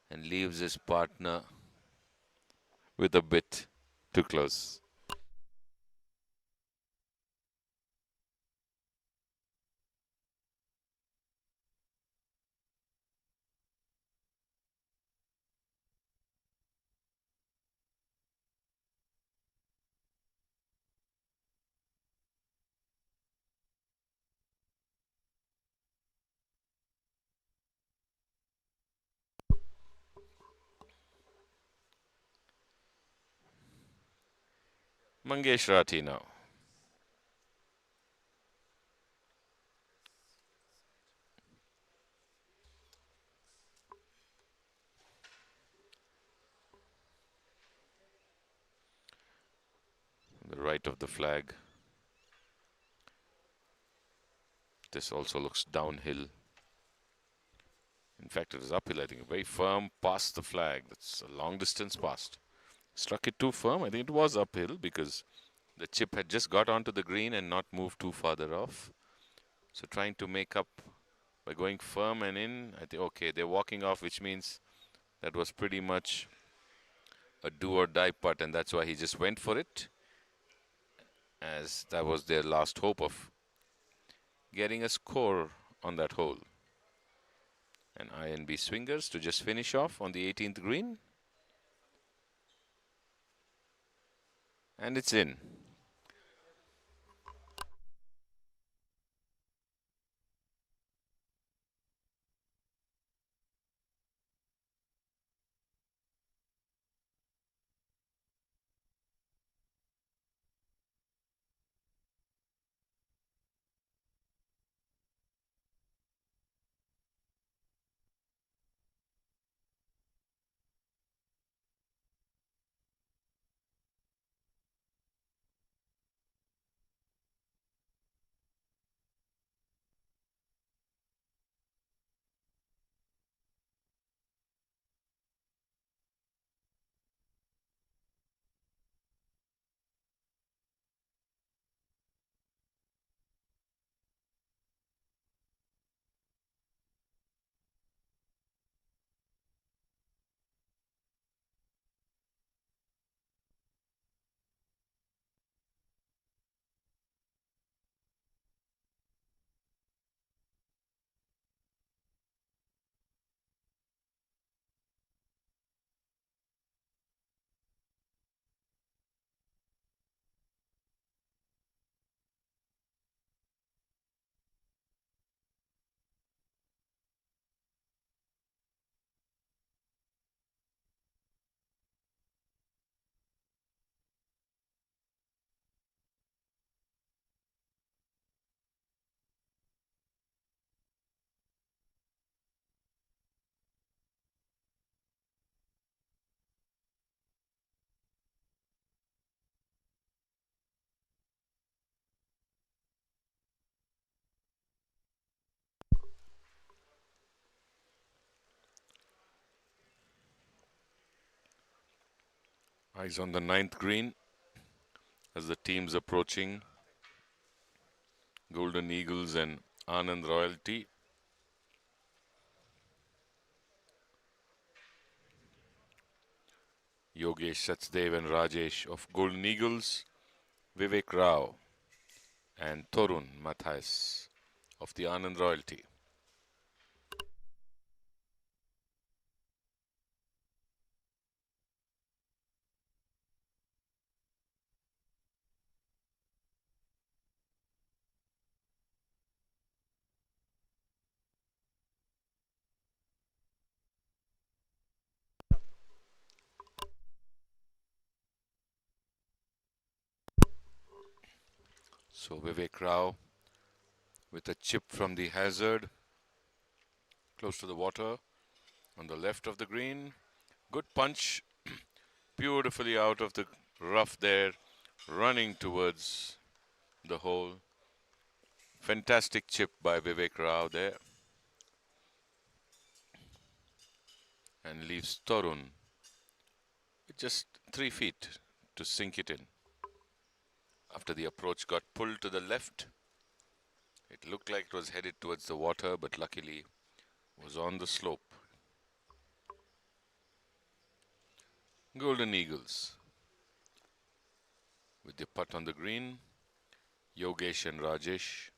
And leaves his partner with a bit to close. Mangesh Rathi now. On the right of the flag. This also looks downhill. In fact, it is uphill, I think. Very firm past the flag. That's a long distance past. Struck it too firm. I think it was uphill because the chip had just got onto the green and not moved too farther off. So trying to make up by going firm and in. I think, okay, they're walking off, which means that was pretty much a do or die putt, and that's why he just went for it, as that was their last hope of getting a score on that hole. And INB swingers to just finish off on the 18th green. And it's in. Eyes on the 9th green as the team's approaching Golden Eagles and Anand Royalty. Yogesh Sachdev and Rajesh of Golden Eagles, Vivek Rao and Torun Matthias of the Anand Royalty. So Vivek Rao with a chip from the hazard, close to the water, on the left of the green. Good punch, beautifully out of the rough there, running towards the hole. Fantastic chip by Vivek Rao there. And leaves Torun with just 3 feet to sink it in. After the approach got pulled to the left, it looked like it was headed towards the water, but luckily was on the slope. Golden Eagles with the putt on the green, Yogesh and Rajesh.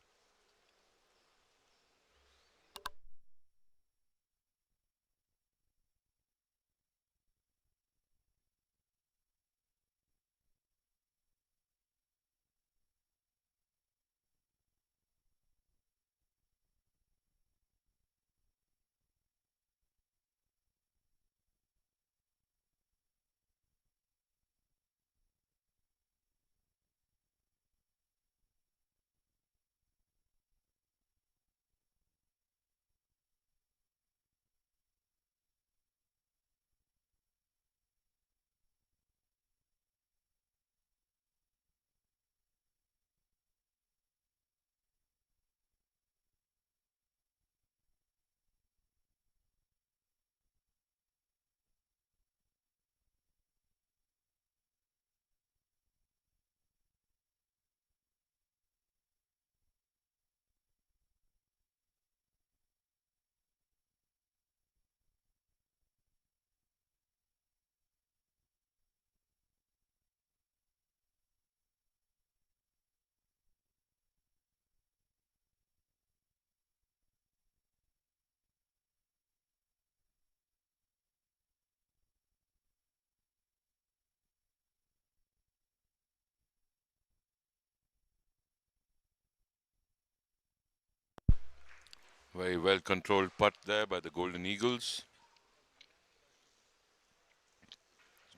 Very well controlled putt there by the Golden Eagles.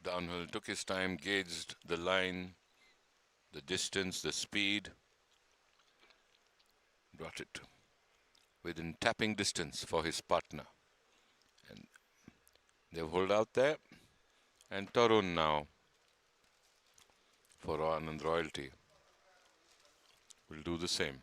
Downhill, took his time, gauged the line, the distance, the speed. Brought it within tapping distance for his partner. And they've held out there. And Torun now for Anand Royalty will do the same.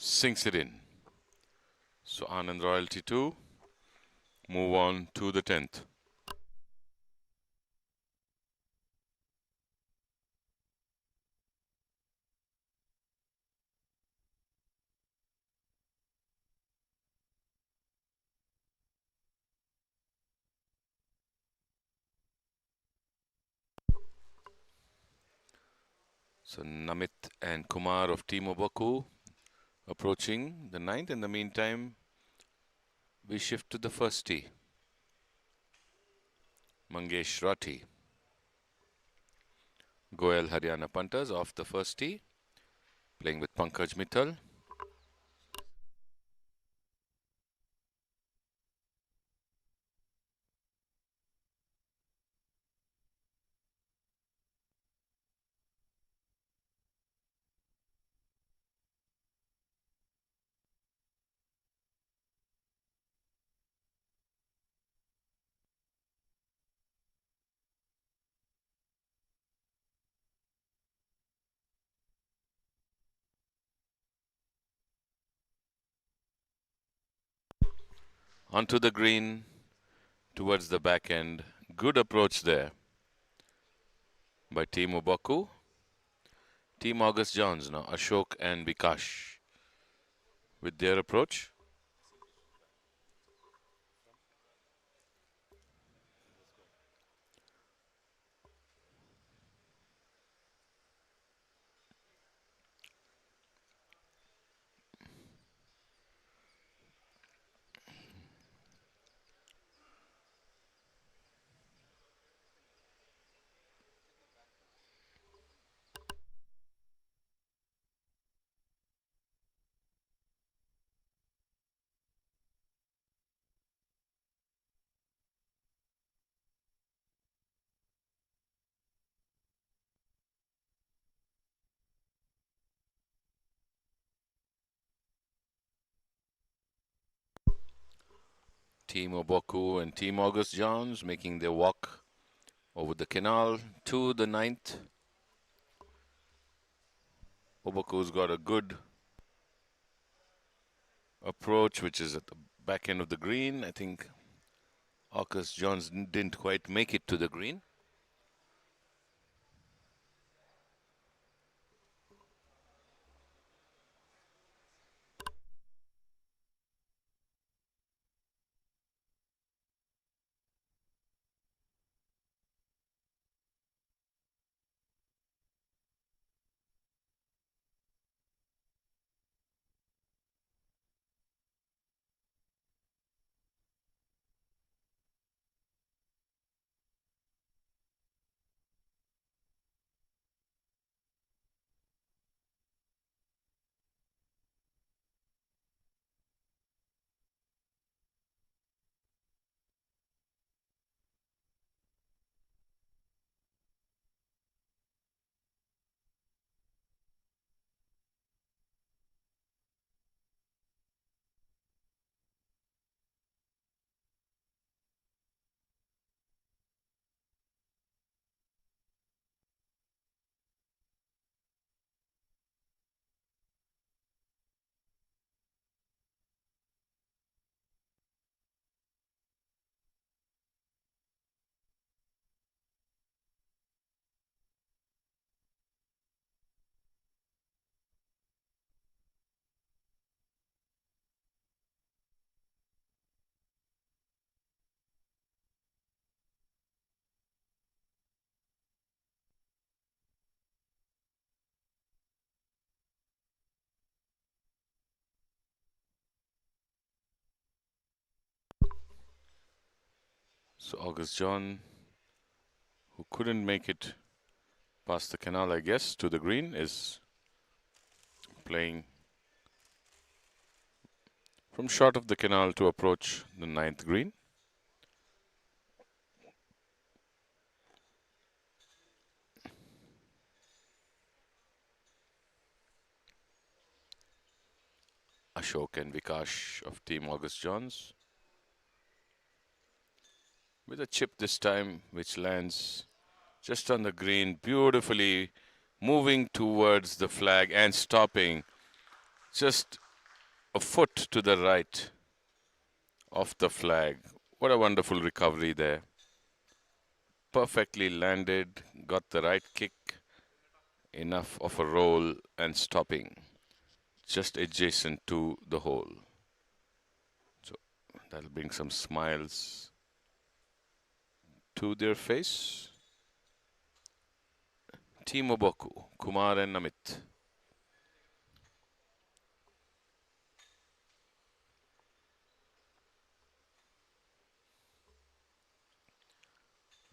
Sinks it in. So Anand Royalty 2 move on to the 10th. So Namit and Kumar of Team Obaku approaching the ninth. In the meantime, we shift to the first tee. Mangesh Rathi. Goel Haryana punters off the first tee, playing with Pankaj Mittal. Onto the green, towards the back end. Good approach there by Team Obaku. Team August Johns now, Ashok and Vikash with their approach. Team Obaku and Team August Johns making their walk over the canal to the ninth. Obaku's got a good approach, which is at the back end of the green. I think August Johns didn't quite make it to the green. So August John, who couldn't make it past the canal, I guess, to the green, is playing from short of the canal to approach the ninth green. Ashok and Vikash of Team August Johns with a chip this time, which lands just on the green, beautifully moving towards the flag and stopping just a foot to the right of the flag. What a wonderful recovery there. Perfectly landed, got the right kick, enough of a roll and stopping just adjacent to the hole. So that'll bring some smiles to their face. Team Oboku, Kumar and Namit.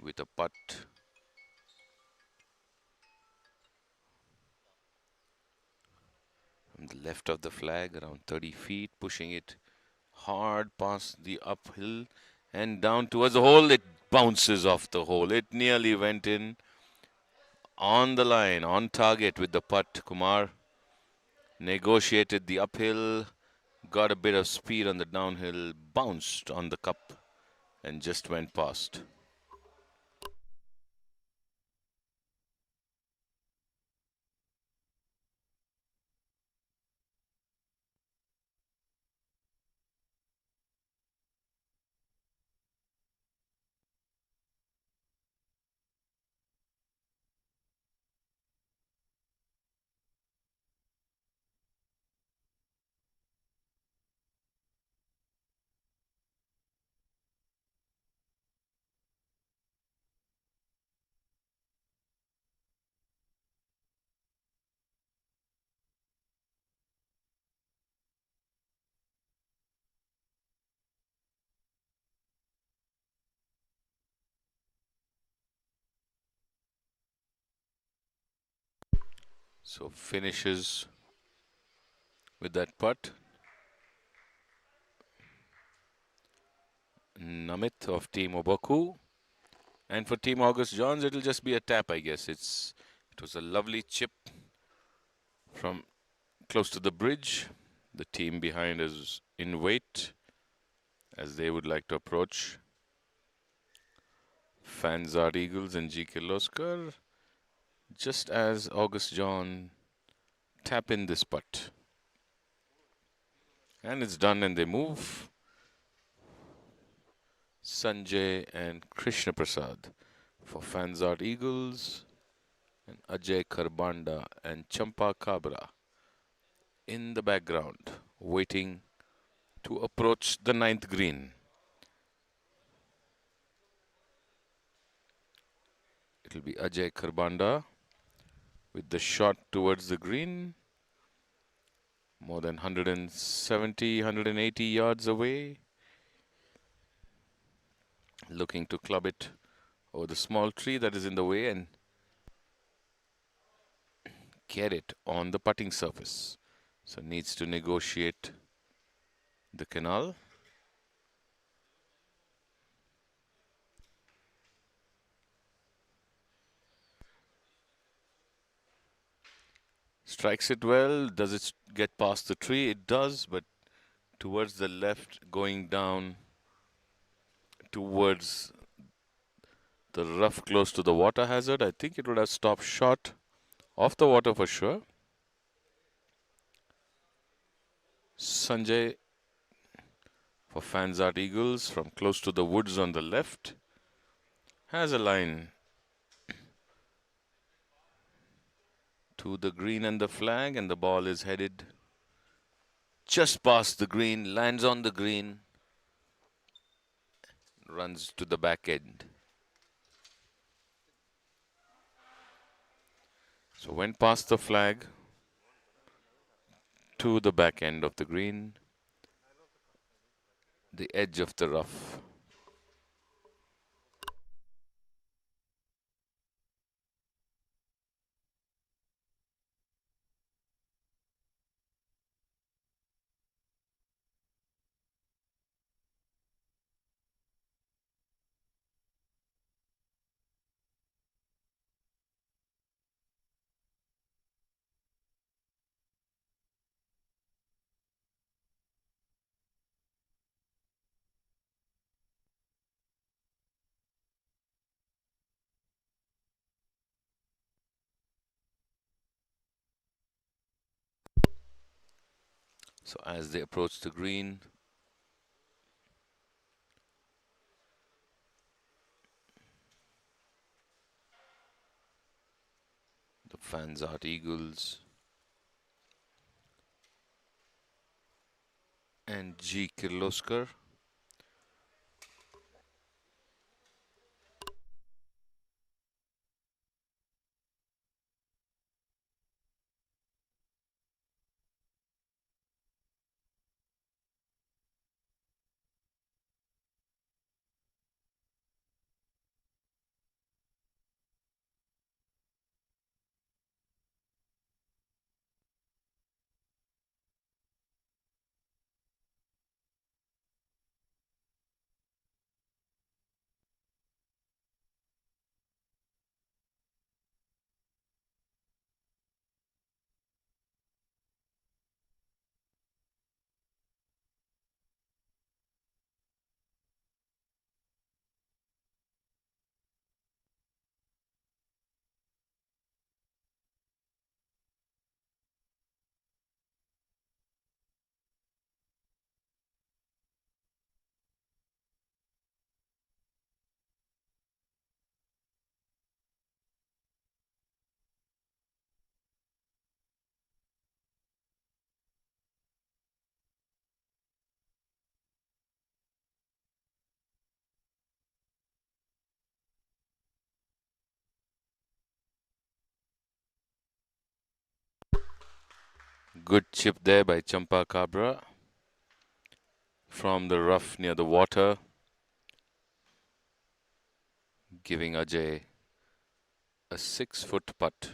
With a putt. From the left of the flag, around 30 feet, pushing it hard past the uphill and down towards the hole. It bounces off the hole. It nearly went in. On the line, on target with the putt. Kumar negotiated the uphill, got a bit of speed on the downhill, bounced on the cup and just went past. So finishes with that putt. Namit of Team Oboku. And for Team August Johns, it'll just be a tap, I guess. It was a lovely chip from close to the bridge. The team behind is in wait as they would like to approach. Fanzard Eagles and G. Kirloskar, just as August John tap in this putt. And it's done and they move. Sanjay and Krishna Prasad for Fanzard Eagles and Ajay Karbanda and Champa Kabra in the background waiting to approach the 9th green. It'll be Ajay Karbanda with the shot towards the green, more than 170, 180 yards away. Looking to club it over the small tree that is in the way and get it on the putting surface. So needs to negotiate the canal. Strikes it well. Does it get past the tree? It does, but towards the left, going down towards the rough close to the water hazard. I think it would have stopped short of the water for sure. Sanjay for Fanzard Eagles from close to the woods on the left has a line to the green and the flag, and the ball is headed just past the green, lands on the green, runs to the back end. So went past the flag to the back end of the green, the edge of the rough. So as they approach the green, the Fanzard Eagles and G. Kirloskar. good chip there by Champa Cabra from the rough near the water, giving Ajay a 6-foot putt.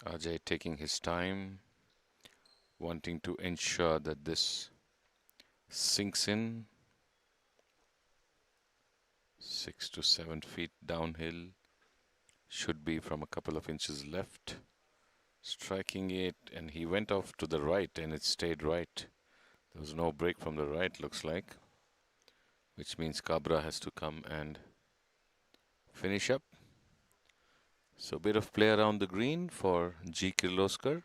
Ajay taking his time, wanting to ensure that this sinks in. 6 to 7 feet downhill, should be from a couple of inches left. Striking it, and he went off to the right and it stayed right. There was no break from the right, looks like, which means Cabra has to come and finish up. So a bit of play around the green for G. Kirloskar.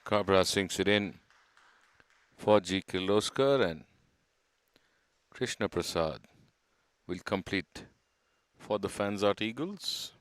Cabra sinks it in for G. Kirloskar, and Krishna Prasad will complete for the Fansart Eagles.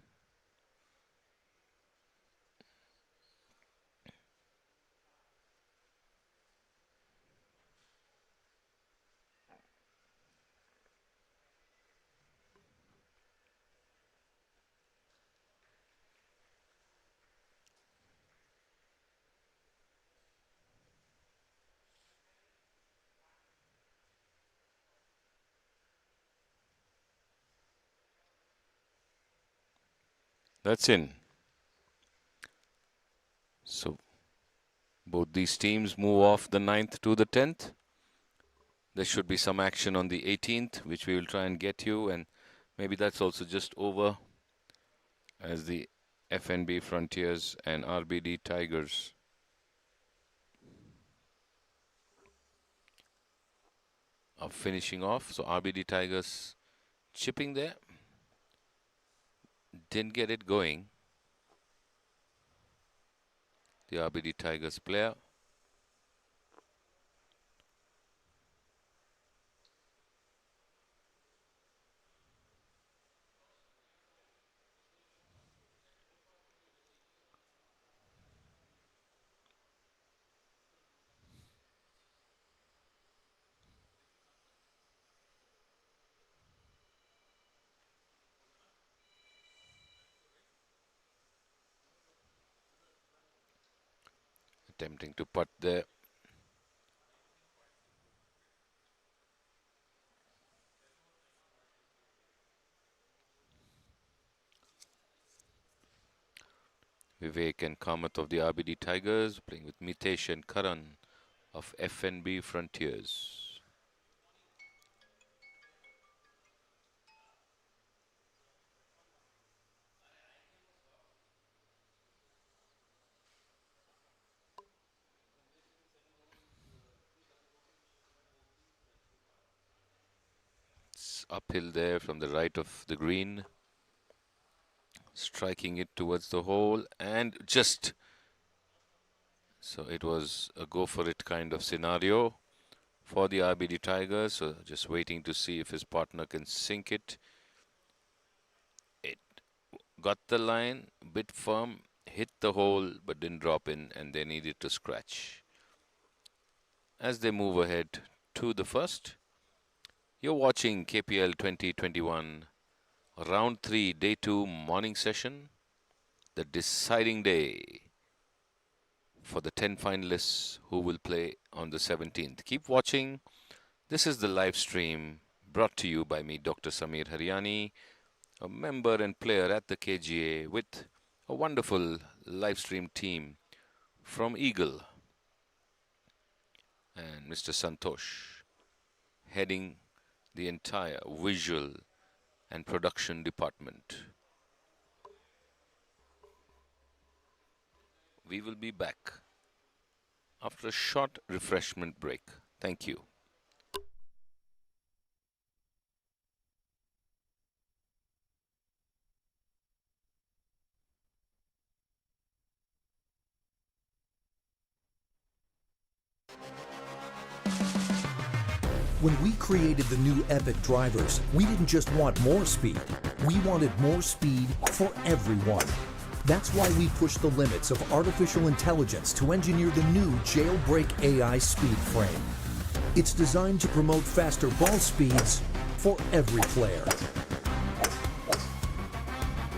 That's in. So both these teams move off the 9th to the 10th. There should be some action on the 18th, which we will try and get you, and maybe that's also just over as the FNB Frontiers and RBD Tigers of finishing off. So RBD Tigers chipping there. Didn't get it going. The RBD Tigers player. Attempting to putt there. Vivek and Kamath of the RBD Tigers playing with Mitesh and Karan of FNB Frontiers. It's uphill there from the right of the green. Striking it towards the hole and just... So it was a go for it kind of scenario for the RBD Tigers. So just waiting to see if his partner can sink it. It got the line, a bit firm, hit the hole but didn't drop in, and they needed to scratch. As they move ahead to the first, you're watching KPL 2021 Round 3 Day 2 morning session, the deciding day for the 10 finalists who will play on the 17th. Keep watching. This is the live stream brought to you by me, Dr. Samir Haryani, a member and player at the KGA, with a wonderful live stream team from Eagle and Mr. Santosh heading the entire visual and production department. We will be back after a short refreshment break. Thank you. When we created the new Epic drivers, we didn't just want more speed. We wanted more speed for everyone. That's why we pushed the limits of artificial intelligence to engineer the new Jailbreak AI speed frame. It's designed to promote faster ball speeds for every player.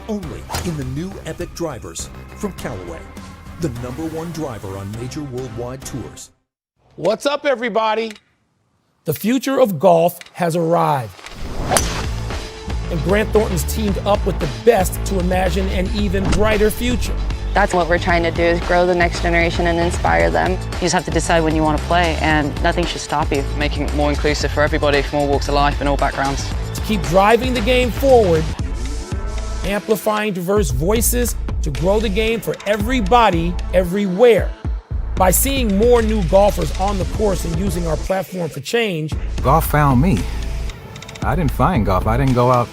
Only in the new Epic drivers from Callaway, the #1 driver on major worldwide tours. What's up, everybody? The future of golf has arrived. And Grant Thornton's teamed up with the best to imagine an even brighter future. That's what we're trying to do, is grow the next generation and inspire them. You just have to decide when you want to play, and nothing should stop you. Making it more inclusive for everybody from all walks of life and all backgrounds. To keep driving the game forward, amplifying diverse voices to grow the game for everybody, everywhere. By seeing more new golfers on the course and using our platform for change. Golf found me. I didn't find golf. I didn't go out,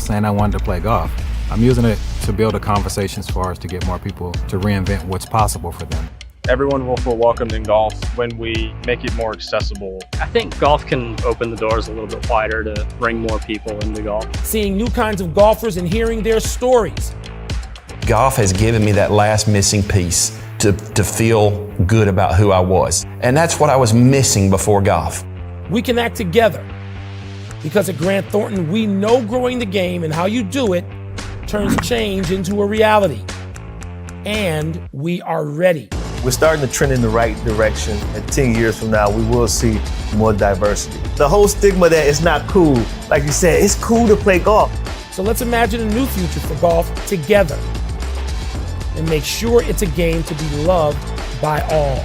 saying I wanted to play golf. I'm using it to build a conversation as far as to get more people to reinvent what's possible for them. Everyone will feel welcomed in golf when we make it more accessible. I think golf can open the doors a little bit wider to bring more people into golf. Seeing new kinds of golfers and hearing their stories. Golf has given me that last missing piece to feel good about who I was. And that's what I was missing before golf. We can act together because at Grant Thornton, we know growing the game and how you do it turns change into a reality. And we are ready. We're starting to trend in the right direction. And 10 years from now, we will see more diversity. The whole stigma that it's not cool, like you said, it's cool to play golf. So let's imagine a new future for golf together and make sure it's a game to be loved by all.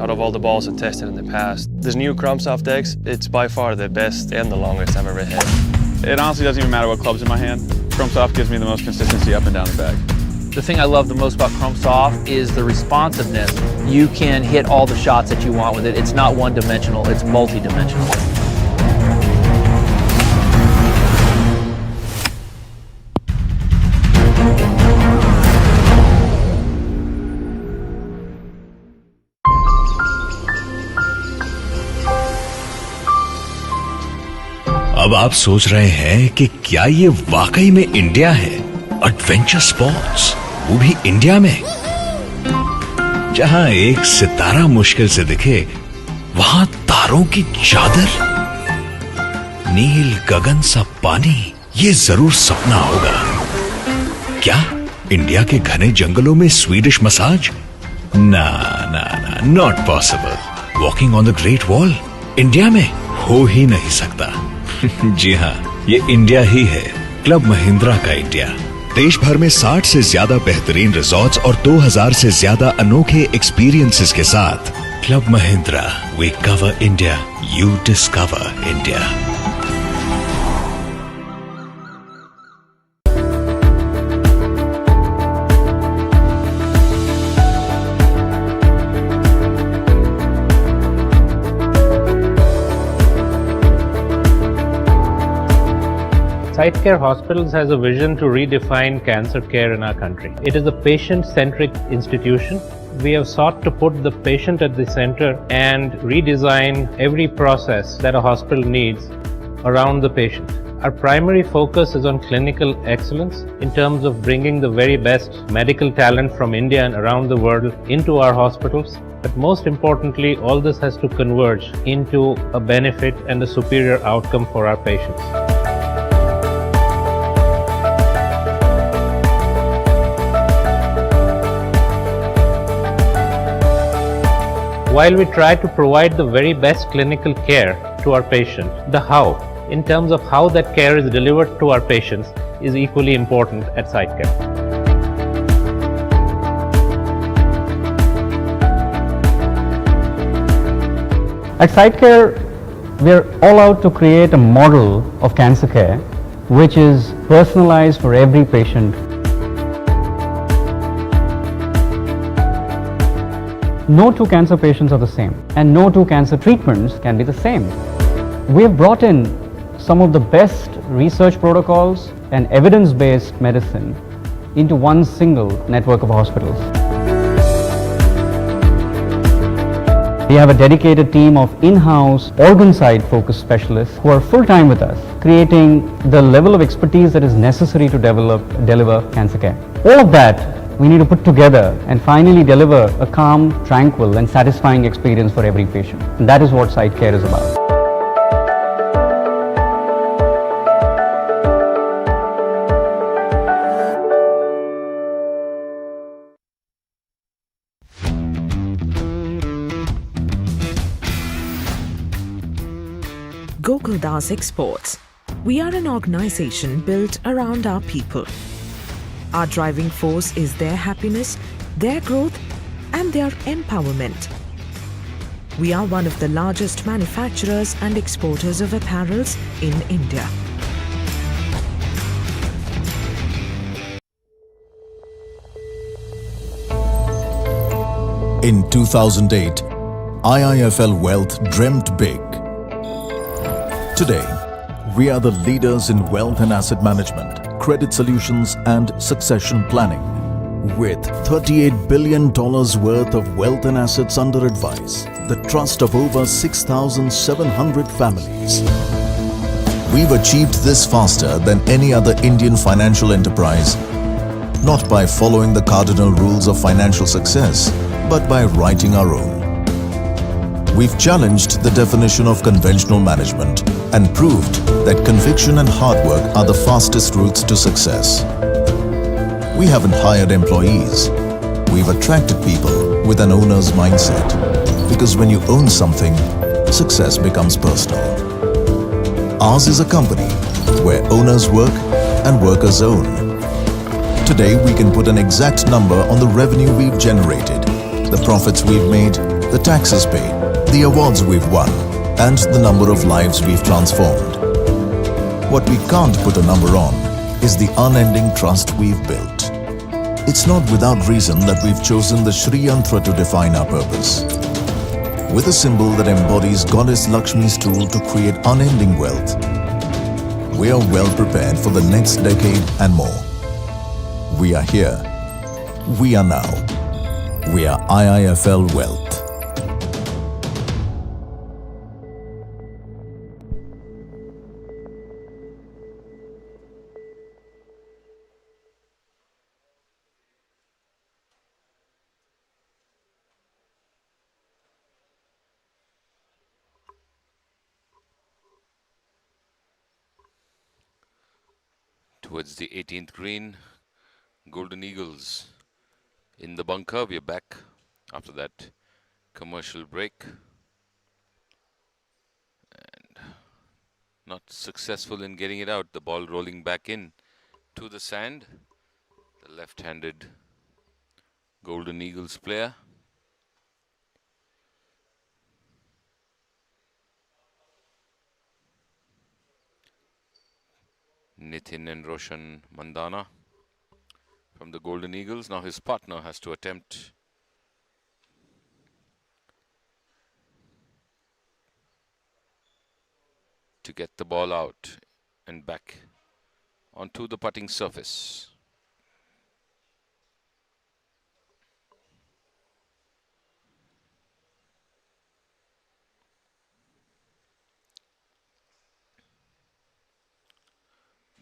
Out of all the balls I've tested in the past, this new Chromsoft X, it's by far the best and the longest I've ever hit. It honestly doesn't even matter what club's in my hand. Chromsoft gives me the most consistency up and down the bag. The thing I love the most about Chromsoft is the responsiveness. You can hit all the shots that you want with it. It's not one-dimensional, it's multi-dimensional. अब आप सोच रहे हैं कि क्या ये वाकई में इंडिया है? एडवेंचर स्पोर्ट्स, वो भी इंडिया में, जहां एक सितारा मुश्किल से दिखे, वहां तारों की चादर, नील गगन सा पानी, ये जरूर सपना होगा। क्या इंडिया के घने जंगलों में स्वीडिश मसाज? ना ना ना, not possible. Walking on the great wall India में हो ही नहीं सकता। जी हाँ, ये इंडिया ही है, क्लब महिंद्रा का इंडिया। देश भर में 60 से ज्यादा बेहतरीन रिजॉर्ट्स और 2000 से ज्यादा अनोखे एक्सपीरियंसेस के साथ club Mahindra, we cover India, you discover India. SiteCare Hospitals has a vision to redefine cancer care in our country. It is a patient-centric institution. We have sought to put the patient at the center and redesign every process that a hospital needs around the patient. Our primary focus is on clinical excellence in terms of bringing the very best medical talent from India and around the world into our hospitals. But most importantly, all this has to converge into a benefit and a superior outcome for our patients. While we try to provide the very best clinical care to our patient, the how, in terms of how that care is delivered to our patients, is equally important at SiteCare. At SiteCare, we are all out to create a model of cancer care which is personalized for every patient. No two cancer patients are the same, and no two cancer treatments can be the same. We have brought in some of the best research protocols and evidence-based medicine into one single network of hospitals. We have a dedicated team of in-house organ side focused specialists who are full-time with us, creating the level of expertise that is necessary to deliver cancer care. All of that we need to put together and finally deliver a calm, tranquil and satisfying experience for every patient. And that is what SiteCare is about. Gokuldas Exports. We are an organization built around our people. Our driving force is their happiness, their growth, and their empowerment. We are one of the largest manufacturers and exporters of apparels in India. In 2008, IIFL Wealth dreamt big. Today, we are the leaders in wealth and asset management, credit solutions and succession planning. With $38 billion worth of wealth and assets under advice, the trust of over 6,700 families. We've achieved this faster than any other Indian financial enterprise, not by following the cardinal rules of financial success, but by writing our own. We've challenged the definition of conventional management and proved that conviction and hard work are the fastest routes to success. We haven't hired employees. We've attracted people with an owner's mindset. Because when you own something, success becomes personal. Ours is a company where owners work and workers own. Today, we can put an exact number on the revenue we've generated, the profits we've made, the taxes paid, the awards we've won, and the number of lives we've transformed. What we can't put a number on is the unending trust we've built. It's not without reason that we've chosen the Shri Yantra to define our purpose. With a symbol that embodies Goddess Lakshmi's tool to create unending wealth, we are well prepared for the next decade and more. We are here. We are now. We are IIFL Wealth. Towards the 18th green, Golden Eagles in the bunker. We're back after that commercial break. And not successful in getting it out. The ball rolling back in to the sand. The left-handed Golden Eagles player. Nitin and Roshan Mandana from the Golden Eagles. Now his partner has to attempt to get the ball out and back onto the putting surface.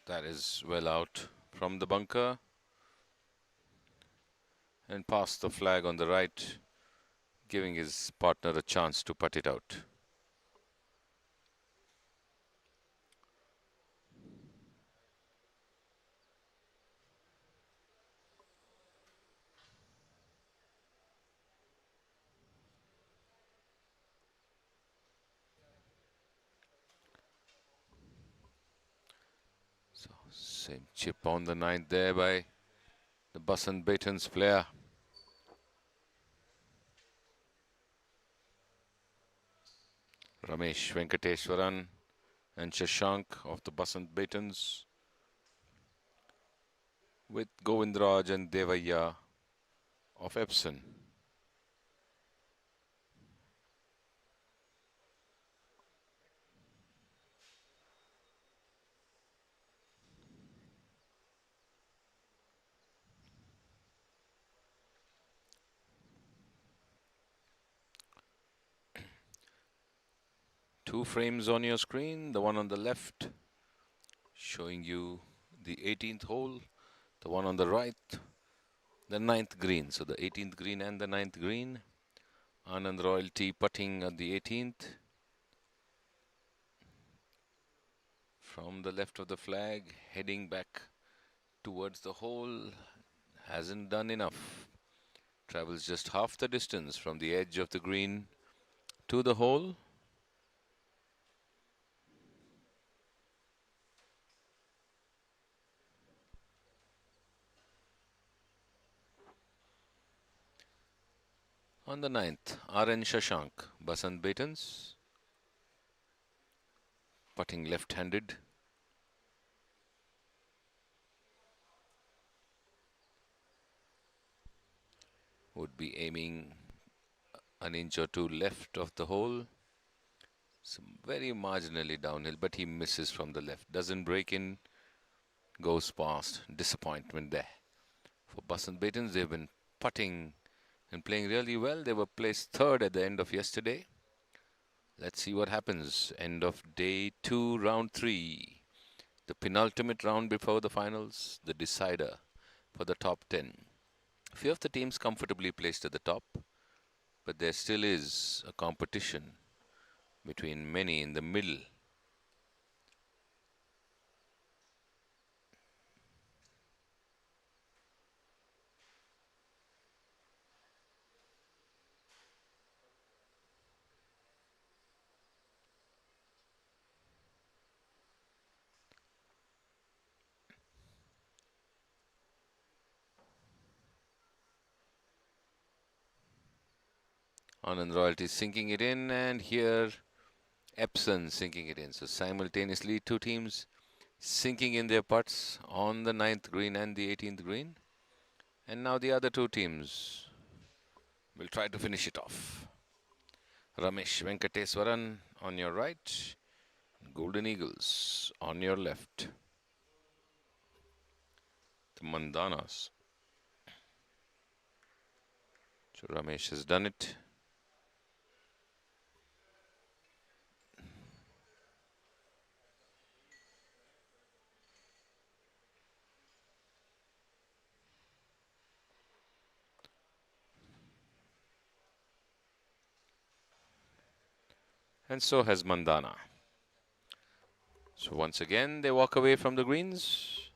That is well out from the bunker and past the flag on the right, giving his partner a chance to putt it out. So same chip on the ninth there by the Basant Baton's player. Ramesh Venkateswaran and Shashank of the Basant Batons, with Govindraj and Devaya of Epson. Two frames on your screen, the one on the left showing you the 18th hole, the one on the right, the 9th green. So the 18th green and the 9th green. Anand Royalty putting at the 18th. From the left of the flag, heading back towards the hole, hasn't done enough. Travels just half the distance from the edge of the green to the hole. On the 9th, R.N. Shashank, Basant Batons, putting left-handed. Would be aiming an inch or two left of the hole. Some very marginally downhill, but he misses from the left. Doesn't break in, goes past. Disappointment there. For Basant Batons, they've been putting and playing really well. They were placed third at the end of yesterday. Let's see what happens. End of day 2, round 3. The penultimate round before the finals. The decider for the top 10. A few of the teams comfortably placed at the top, but there still is a competition between many in the middle. Anand Royalty sinking it in, and here Epson sinking it in. So simultaneously, two teams sinking in their putts on the 9th green and the 18th green. And now the other two teams will try to finish it off. Ramesh Venkateswaran on your right, Golden Eagles on your left. The Mandanas. So Ramesh has done it. And so has Mandana. So once again, they walk away from the greens.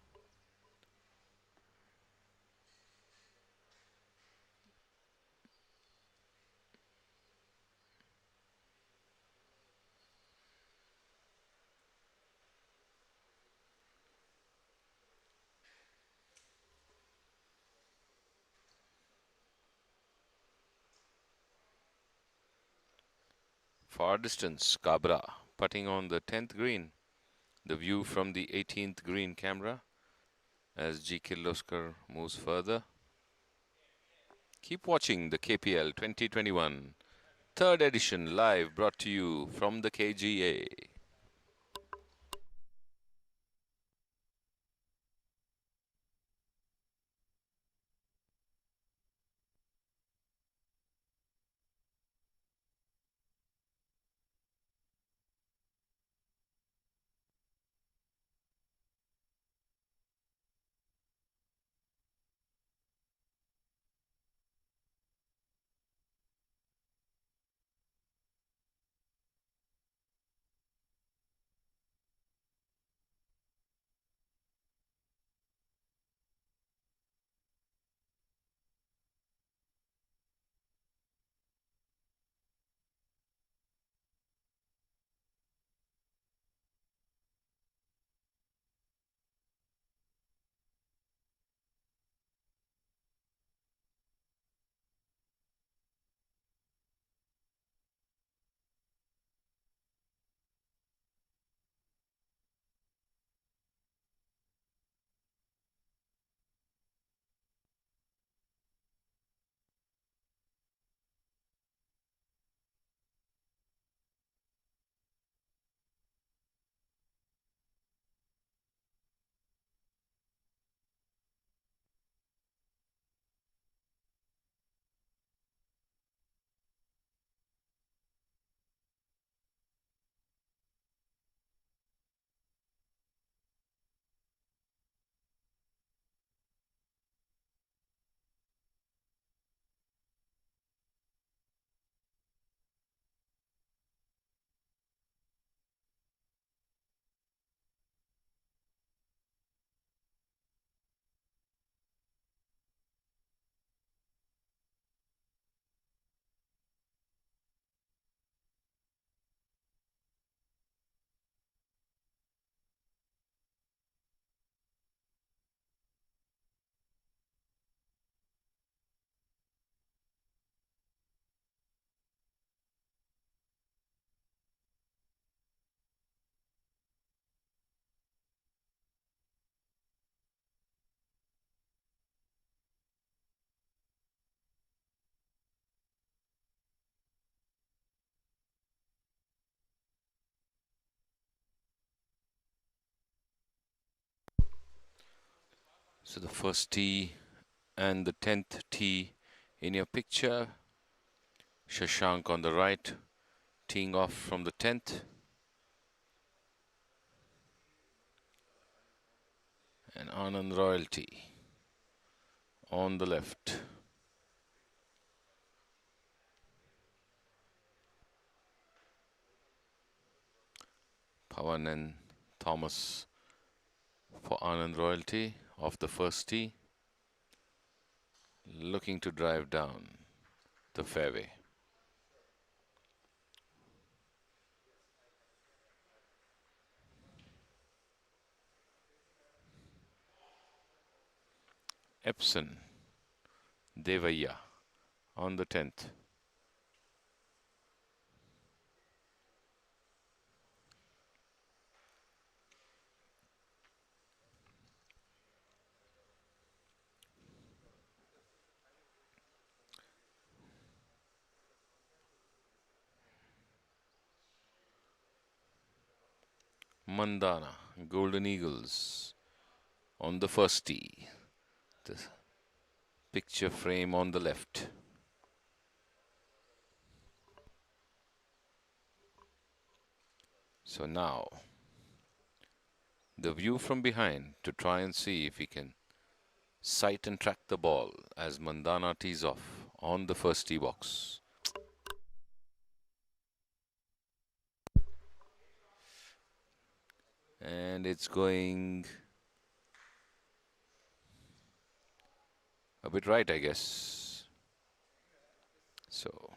Far distance, Cabra putting on the 10th green. The view from the 18th green camera as G. Kirloskar moves further. Keep watching the KPL 2021 third edition live, brought to you from the KGA. So the first tee and the 10th tee in your picture. Shashank on the right, teeing off from the 10th. And Anand Royalty on the left. Pawan and Thomas for Anand Royalty off the first tee, looking to drive down the fairway. Epson Devaya on the 10th. Mandana, Golden Eagles on the first tee. The picture frame on the left. So now, the view from behind to try and see if he can sight and track the ball as Mandana tees off on the first tee box. And it's going a bit right, I guess. So,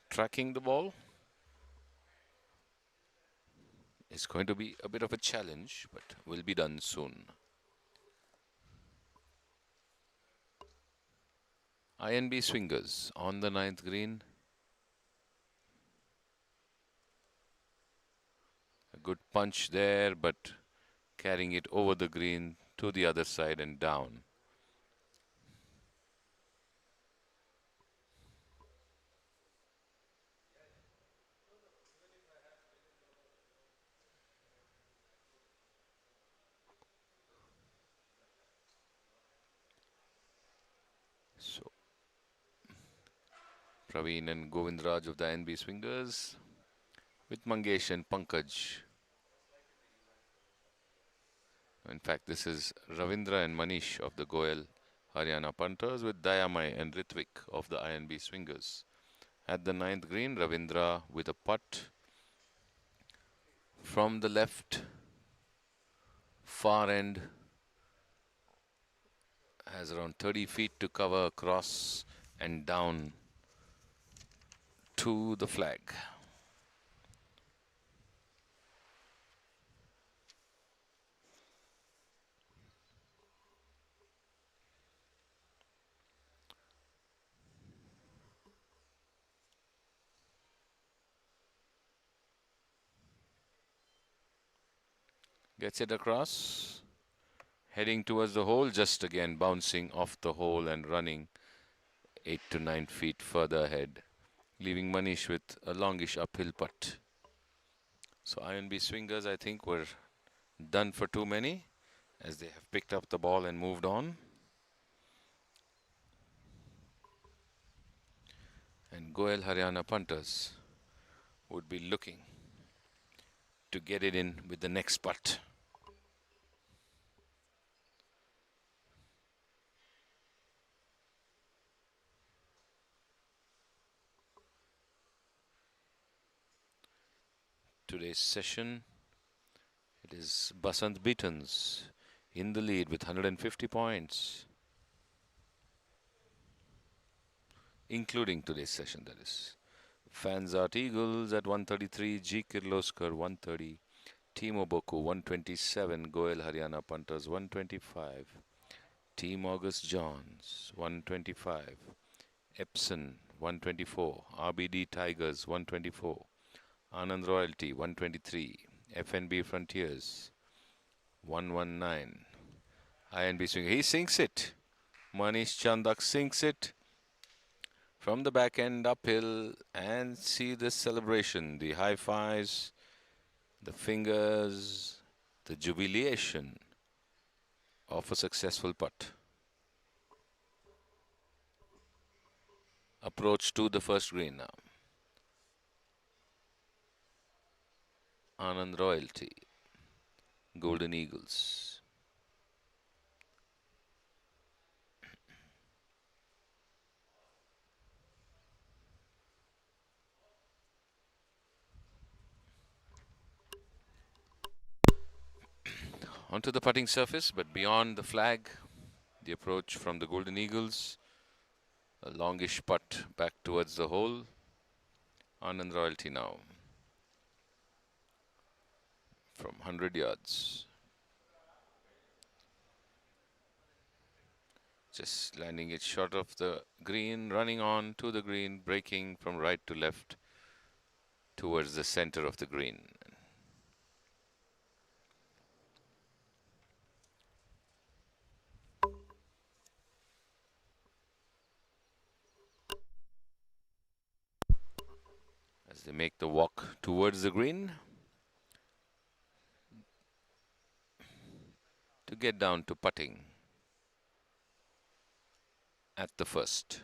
tracking the ball is going to be a bit of a challenge, but will be done soon. INB swingers on the 9th green. A good punch there, but carrying it over the green to the other side and down. So, Praveen and Govindraj of the NB swingers with Mangesh and Pankaj. In fact, this is Ravindra and Manish of the Goel Haryana punters with Dayamai and Ritvik of the INB swingers. At the 9th green, Ravindra with a putt from the left far end, has around 30 feet to cover across and down to the flag. Gets it across, heading towards the hole, just again bouncing off the hole and running 8 to 9 feet further ahead, leaving Manish with a longish uphill putt. So INB swingers, I think, were done for too many as they have picked up the ball and moved on. And Goel Haryana punters would be looking to get it in with the next putt. Today's session, it is Basant Beatons in the lead with 150 points, including today's session, that is. Fansart Eagles at 133, G. Kirloskar 130, Team Oboku 127, Goel Haryana punters 125, Team August Johns 125, Epson 124, RBD Tigers 124, Anand Royalty 123, FNB Frontiers 119, INB Swing. He sinks it. Manish Chandak sinks it from the back end uphill, and see the celebration, the high fives, the fingers, the jubilation of a successful putt. Approach to the first green now. Anand Royalty, Golden Eagles. Onto the putting surface, but beyond the flag, the approach from the Golden Eagles. A longish putt back towards the hole. Anand Royalty now from 100 yards. Just landing it short of the green, running on to the green, breaking from right to left towards the center of the green. as they make the walk towards the green to get down to putting at the first.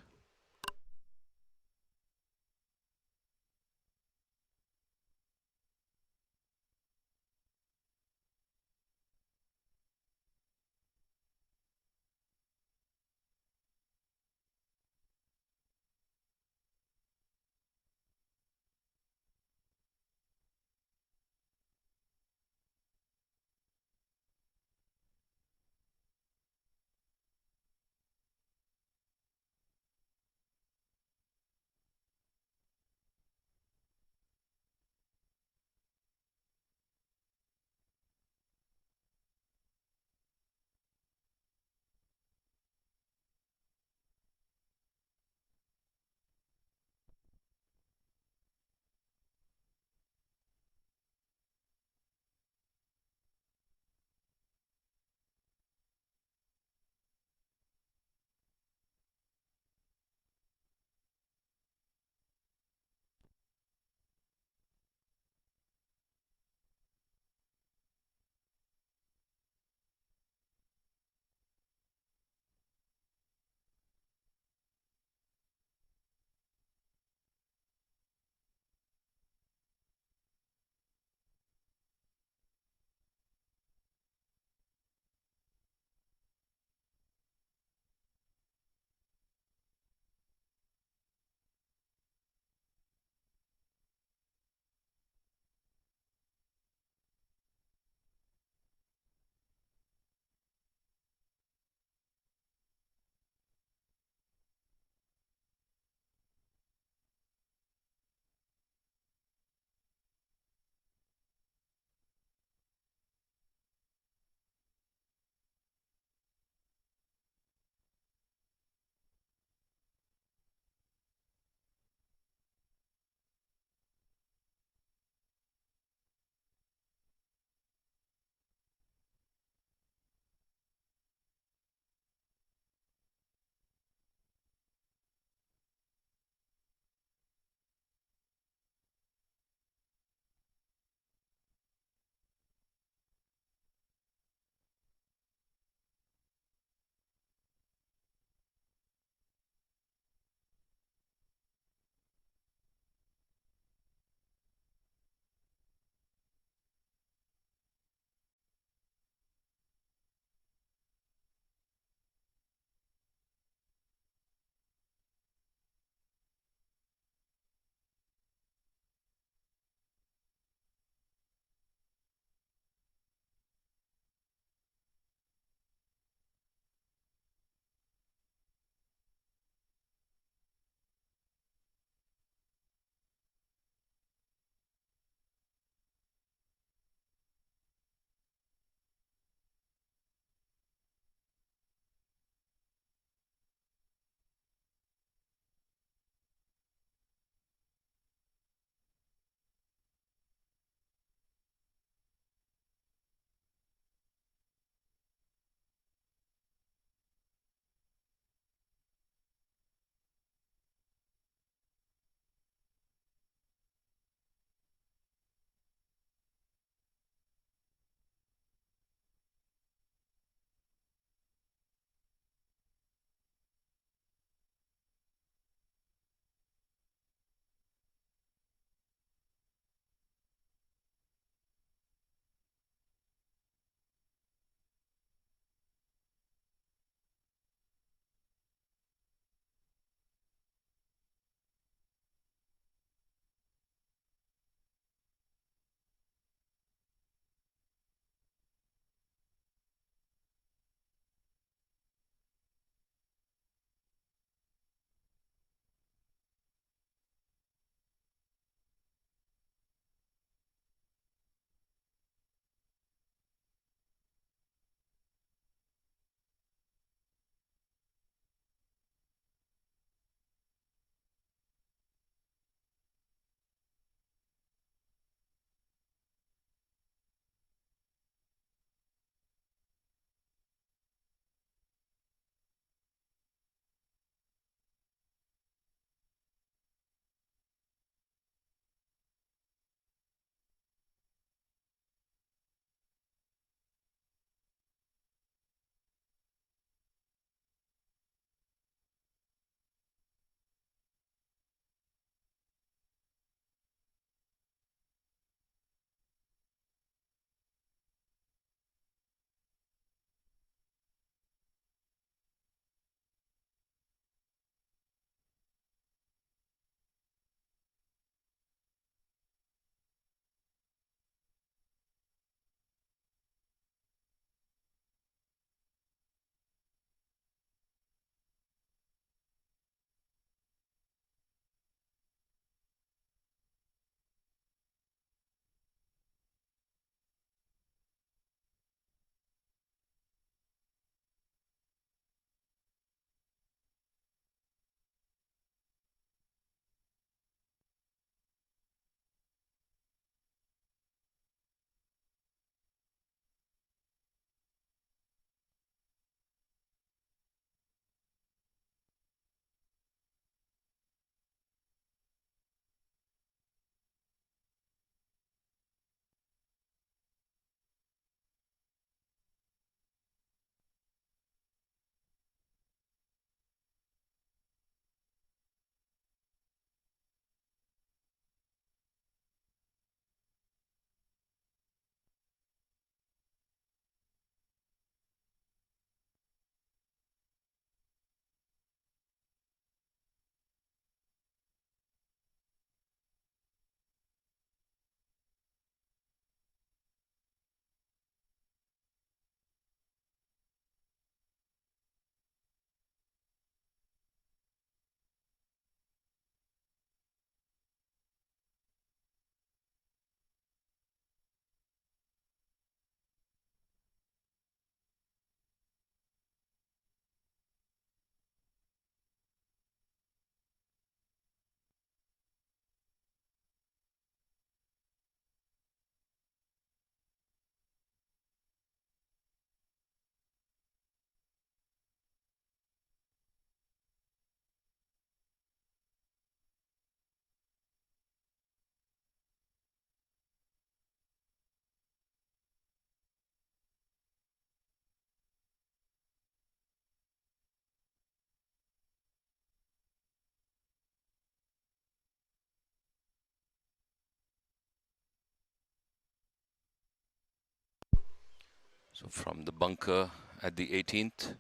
So from the bunker at the 18th,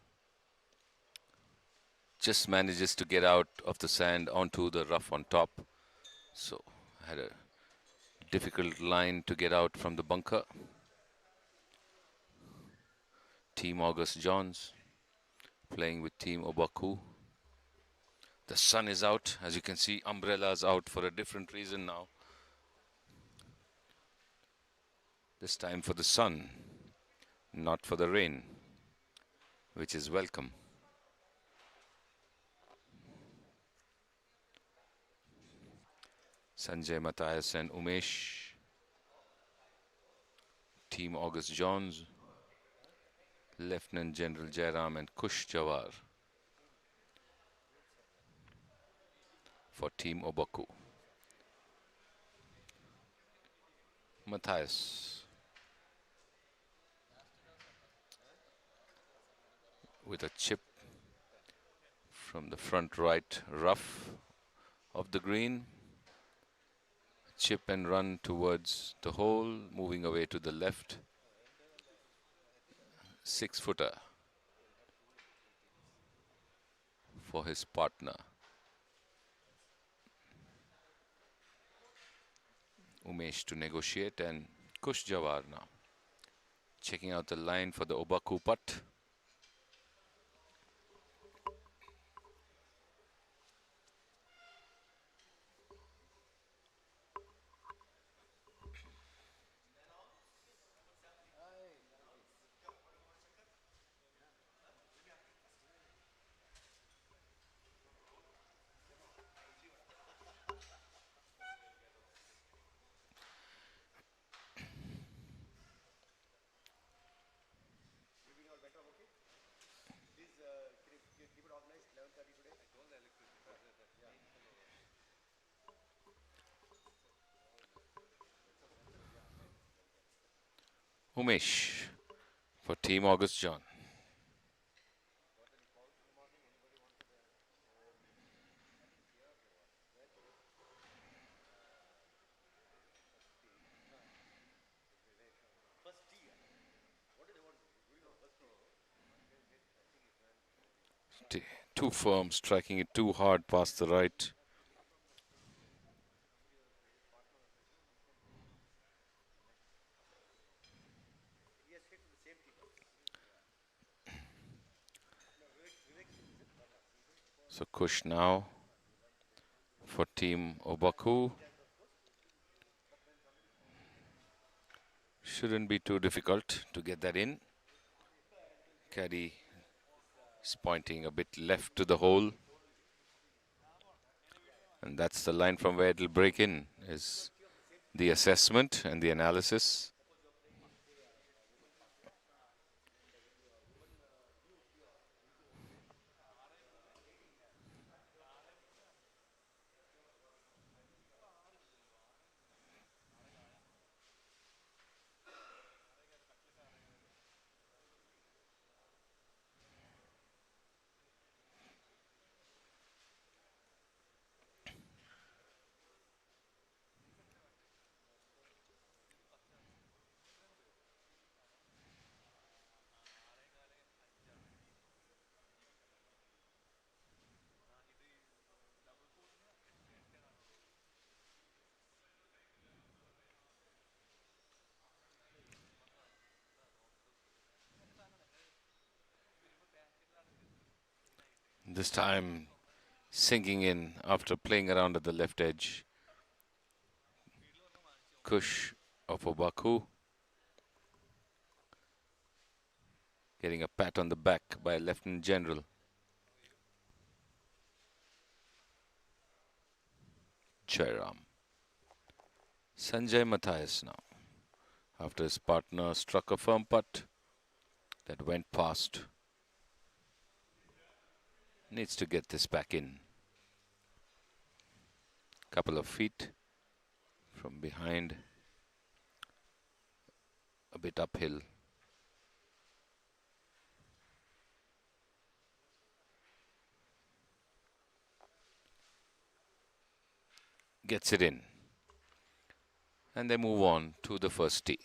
just manages to get out of the sand onto the rough on top. So had a difficult line to get out from the bunker. Team August Johns playing with Team Obaku. The sun is out. As you can see, umbrellas out for a different reason now. This time for the sun, not for the rain, which is welcome. Sanjay Matthias and Umesh, Team August Johns, Lieutenant General Jairam and Kush Jawar for Team Obaku. Matthias with a chip from the front right rough of the green. Chip and run towards the hole, moving away to the left. 6-footer for his partner. Umesh to negotiate, and Kush Jawar now checking out the line for the Obaku putt. Umesh for Team August John. Too firm, striking it too hard past the right. So Kush now for Team Obaku. Shouldn't be too difficult to get that in. Caddy is pointing a bit left to the hole. And that's the line from where it'll break in, is the assessment and the analysis. This time sinking in after playing around at the left edge. Kush of Obaku getting a pat on the back by Lieutenant General. Jairam. Sanjay Matthias now, after his partner struck a firm putt that went past. Needs to get this back in. Couple of feet from behind, a bit uphill. Gets it in. And they move on to the first tee.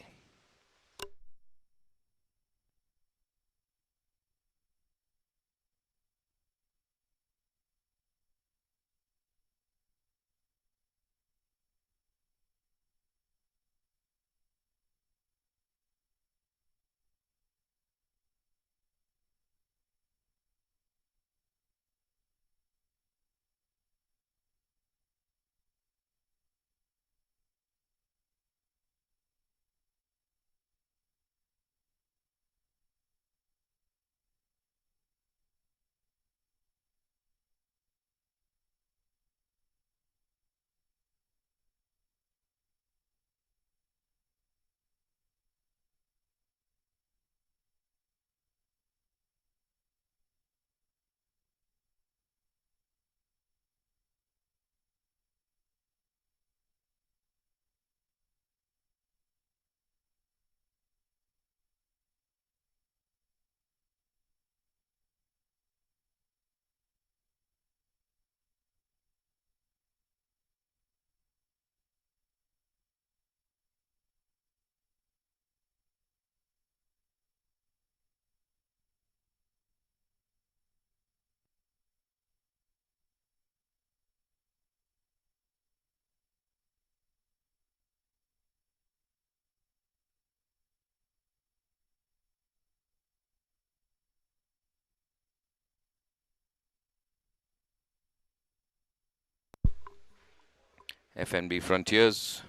FNB Frontiers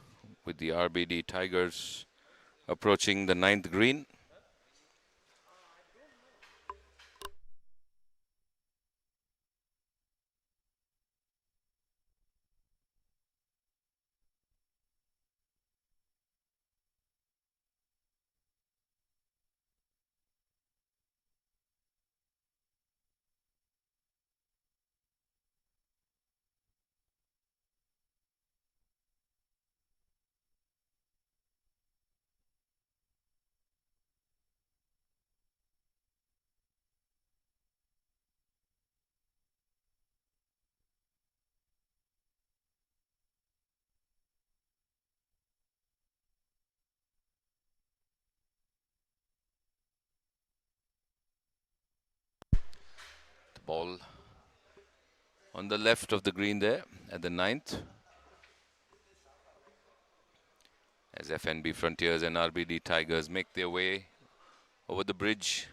with the RBD Tigers approaching the 9th green. The ball on the left of the green there at the 9th. As FNB Frontiers and RBD Tigers make their way over the bridge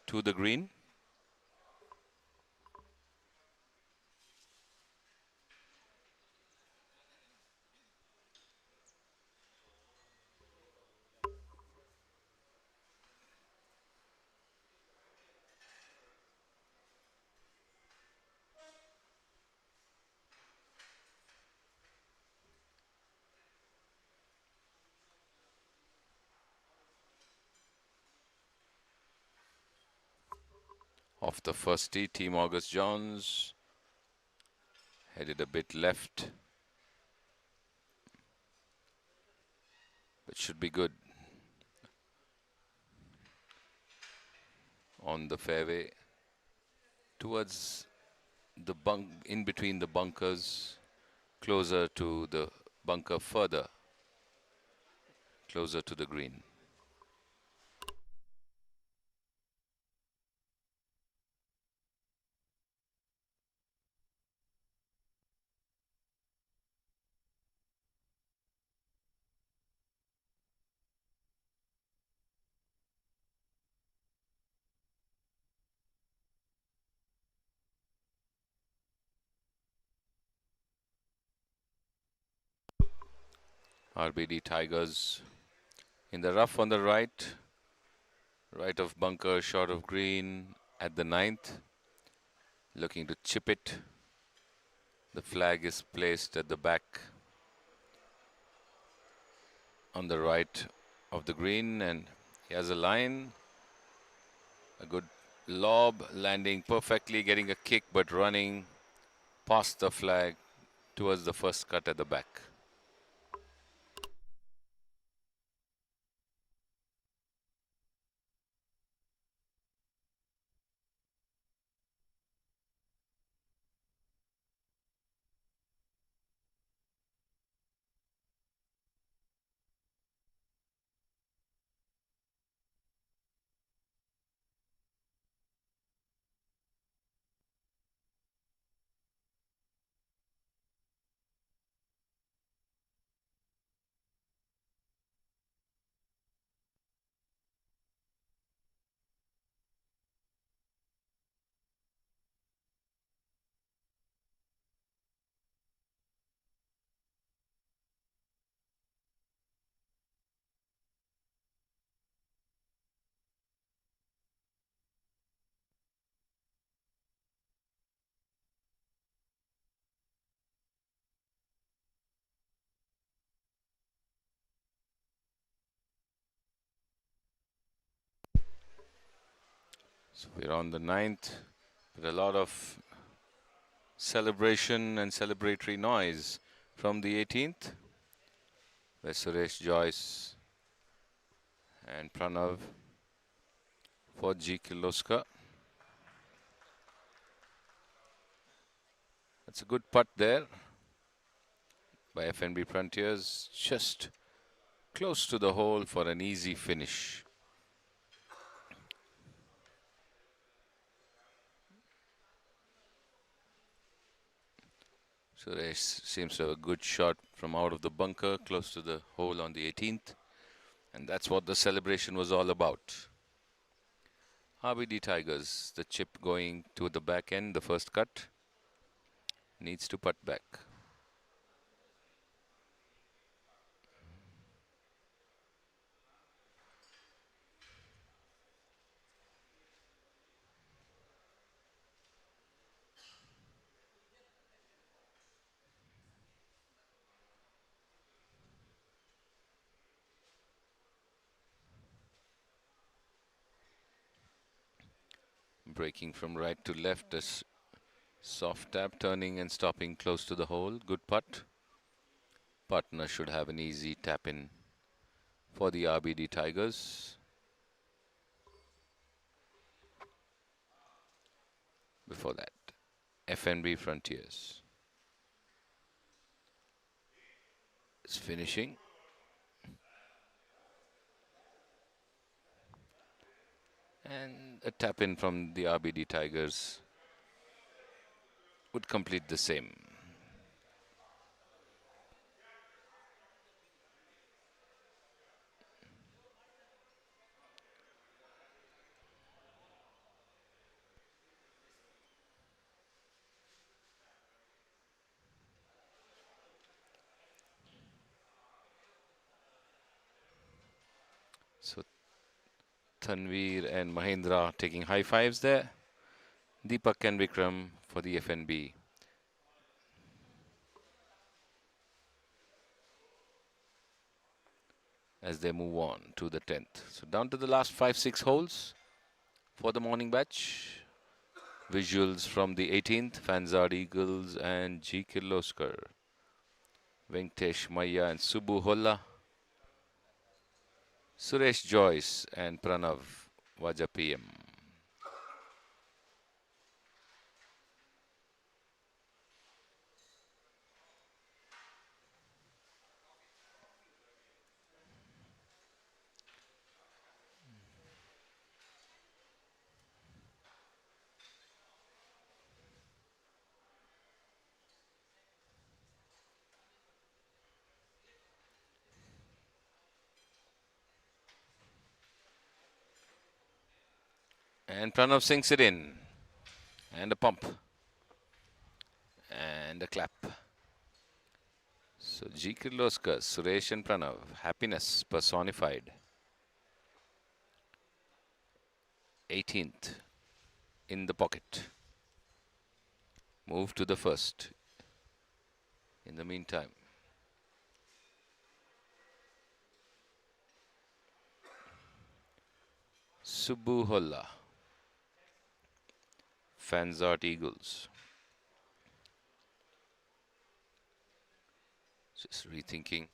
to the green. Off the first tee, Team August Johns headed a bit left, but should be good on the fairway towards the in between the bunkers, closer to the bunker, further closer to the green. RBD Tigers in the rough on the right, right of bunker, short of green at the 9th, looking to chip it. The flag is placed at the back on the right of the green, and he has a line, a good lob, landing perfectly, getting a kick, but running past the flag towards the first cut at the back. So we're on the 9th, with a lot of celebration and celebratory noise from the 18th, where Suresh, Joyce and Pranav for G. Kirloskar. That's a good putt there by FNB Frontiers, just close to the hole for an easy finish. Suresh seems to have a good shot from out of the bunker, close to the hole on the 18th. And that's what the celebration was all about. RBD Tigers, the chip going to the back end, the first cut. Needs to putt back. Breaking from right to left, a soft tap, turning and stopping close to the hole. Good putt. Partner should have an easy tap in for the RBD Tigers. Before that, FNB Frontiers is finishing. And a tap in from the RBD Tigers would complete the same. So Tanveer and Mahindra taking high fives there. Deepak and Vikram for the FNB. As they move on to the 10th. So down to the last 5-6 holes for the morning batch. Visuals from the 18th, Fanzard Eagles and G. Kirloskar. Venkatesh Maya and Subbu Holla. Suresh Joyce and Pranav Vajapayam. And Pranav sinks it in. And a pump. And a clap. So G. Kirloskar, Suresh and Pranav. Happiness personified. 18th in the pocket. Move to the first. In the meantime, Subbu Holla. Fanzart Eagles. Just rethinking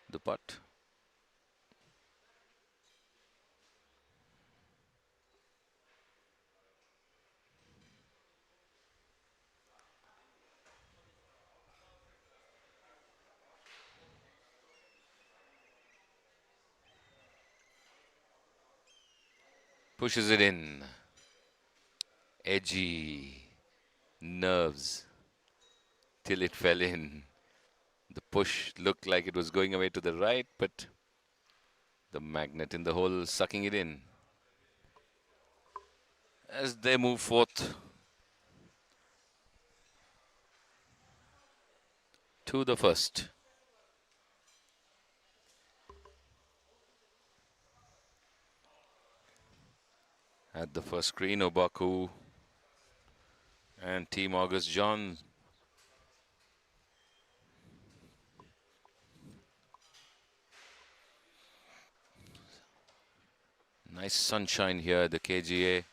the putt. Pushes it in. Edgy. Nerves. Till it fell in. The push looked like it was going away to the right, but the magnet in the hole sucking it in. As they move forth to the first. At the first green, Obaku and Team August John. Nice sunshine here at the KGA.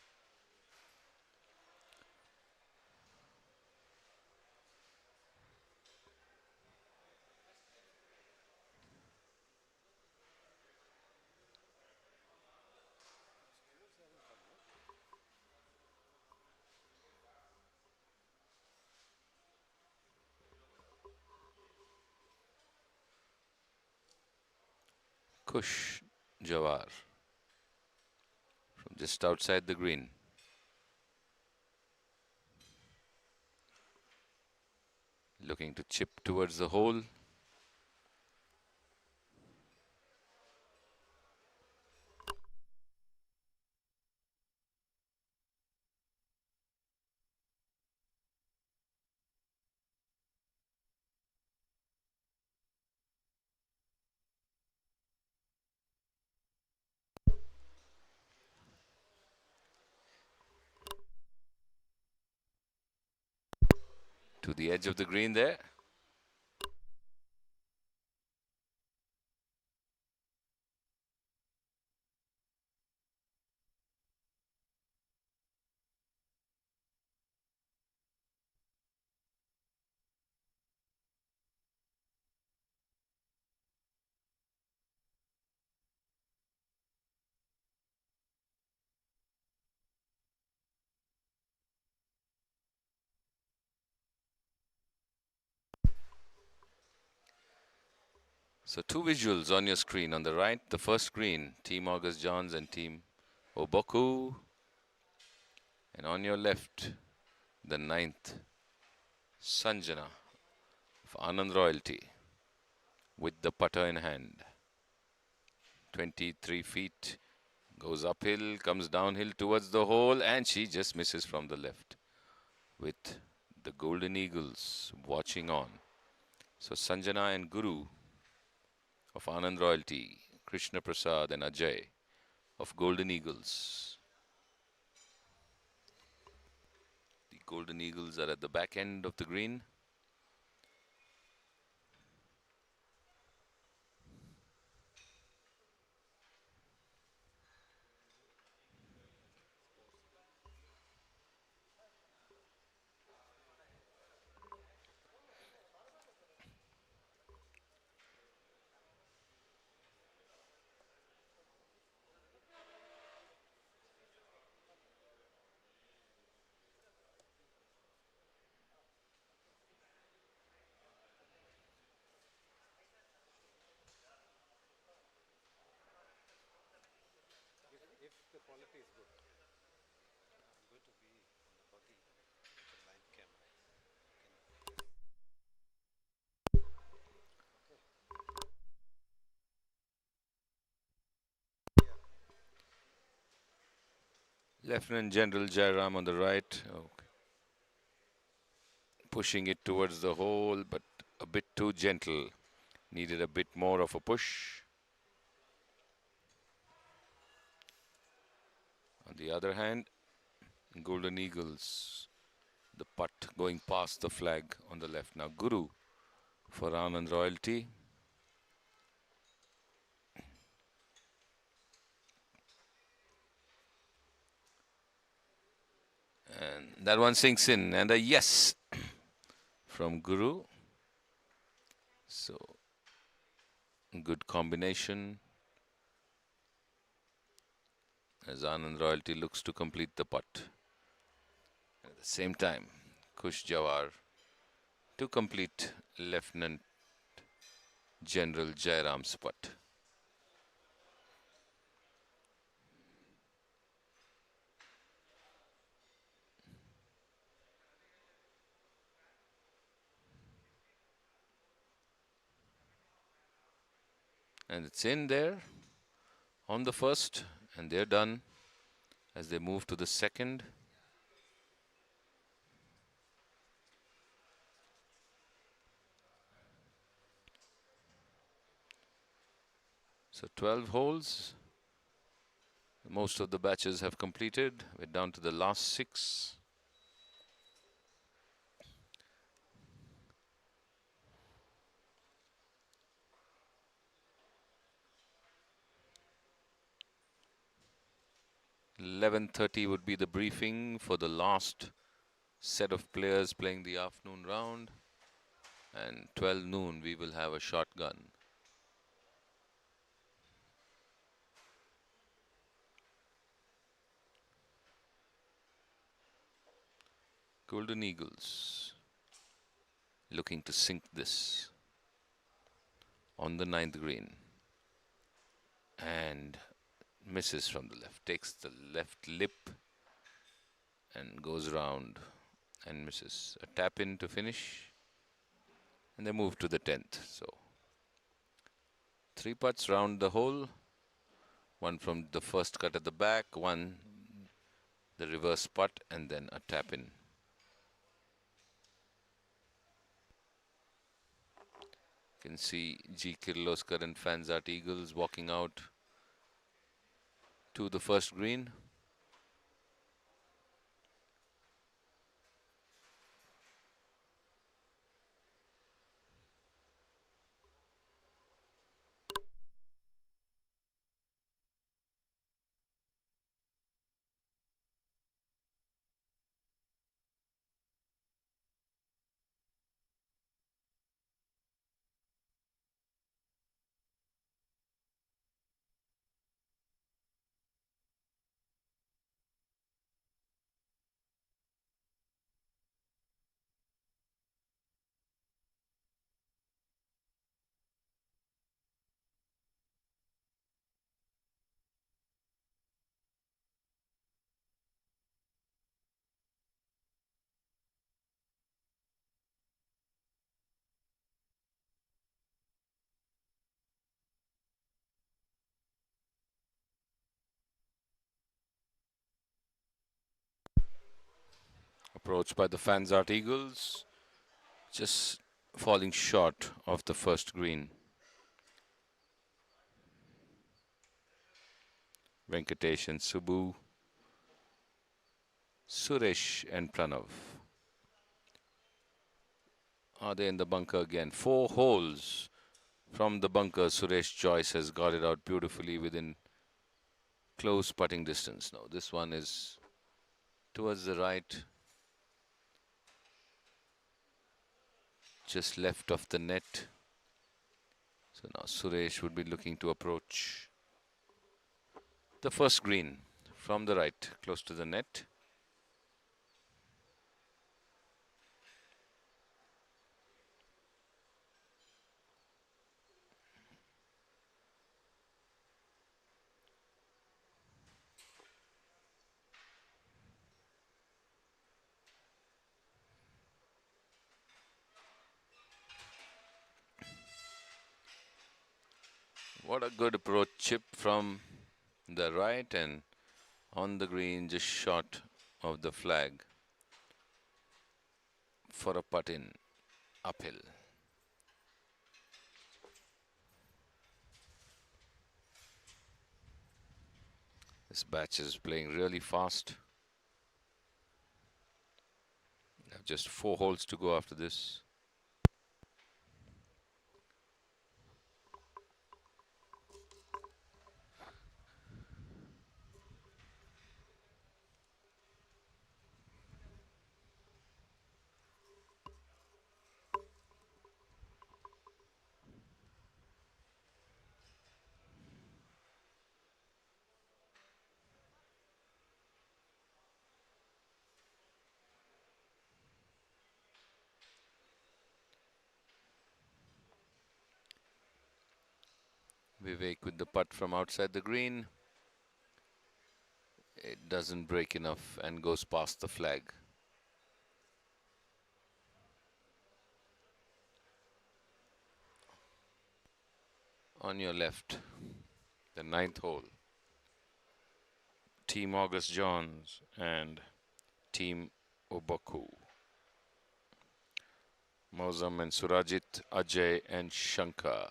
Kush Jawar from just outside the green. Looking to chip towards the hole. To the edge of the green there. So two visuals on your screen. On the right, the first green, Team August Johns and Team Oboku. And on your left, the ninth, Sanjana of Anand Royalty with the putter in hand. 23 feet, goes uphill, comes downhill towards the hole, and she just misses from the left with the Golden Eagles watching on. So Sanjana and Guru of Anand Royalty, Krishna Prasad and Ajay of Golden Eagles. The Golden Eagles are at the back end of the green. Lieutenant General Jairam on the right. Okay. Pushing it towards the hole, but a bit too gentle. Needed a bit more of a push. On the other hand, Golden Eagles, the putt going past the flag on the left. Now Guru for Anand Royalty. And that one sinks in, and a yes from Guru. So, good combination as Anand Royalty looks to complete the putt. At the same time, Kush Jawar to complete Lieutenant General Jairam's putt. And it's in there on the first, and they're done as they move to the second. So 12 holes. Most of the batches have completed. We're down to the last 6. (11:30) would be the briefing for the last set of players playing the afternoon round, and 12 noon we will have a shotgun. Golden Eagles looking to sink this on the 9th green, and misses from the left, takes the left lip and goes round and misses. A tap in to finish, and they move to the 10th. So 3 putts round the hole, one from the first cut at the back, one the reverse putt, and then a tap in. You can see G. Kirloskar and Fanzat Eagles walking out to the first green. Approach by the Fanzart Eagles. Just falling short of the first green. Venkatesh and Subbu. Suresh and Pranav. Are they in the bunker again? 4 holes from the bunker. Suresh Joyce has got it out beautifully within close putting distance. Now this one is towards the right. Just left of the net. So now Suresh would be looking to approach the first green from the right, close to the net. What a good approach chip from the right and on the green, just short of the flag for a putt in uphill. This batch is playing really fast. Have just 4 holes to go after this. Vivek with the putt from outside the green. It doesn't break enough and goes past the flag. On your left, the 9th hole. Team August Johns and Team Obaku. Mozam and Surajit, Ajay and Shankar.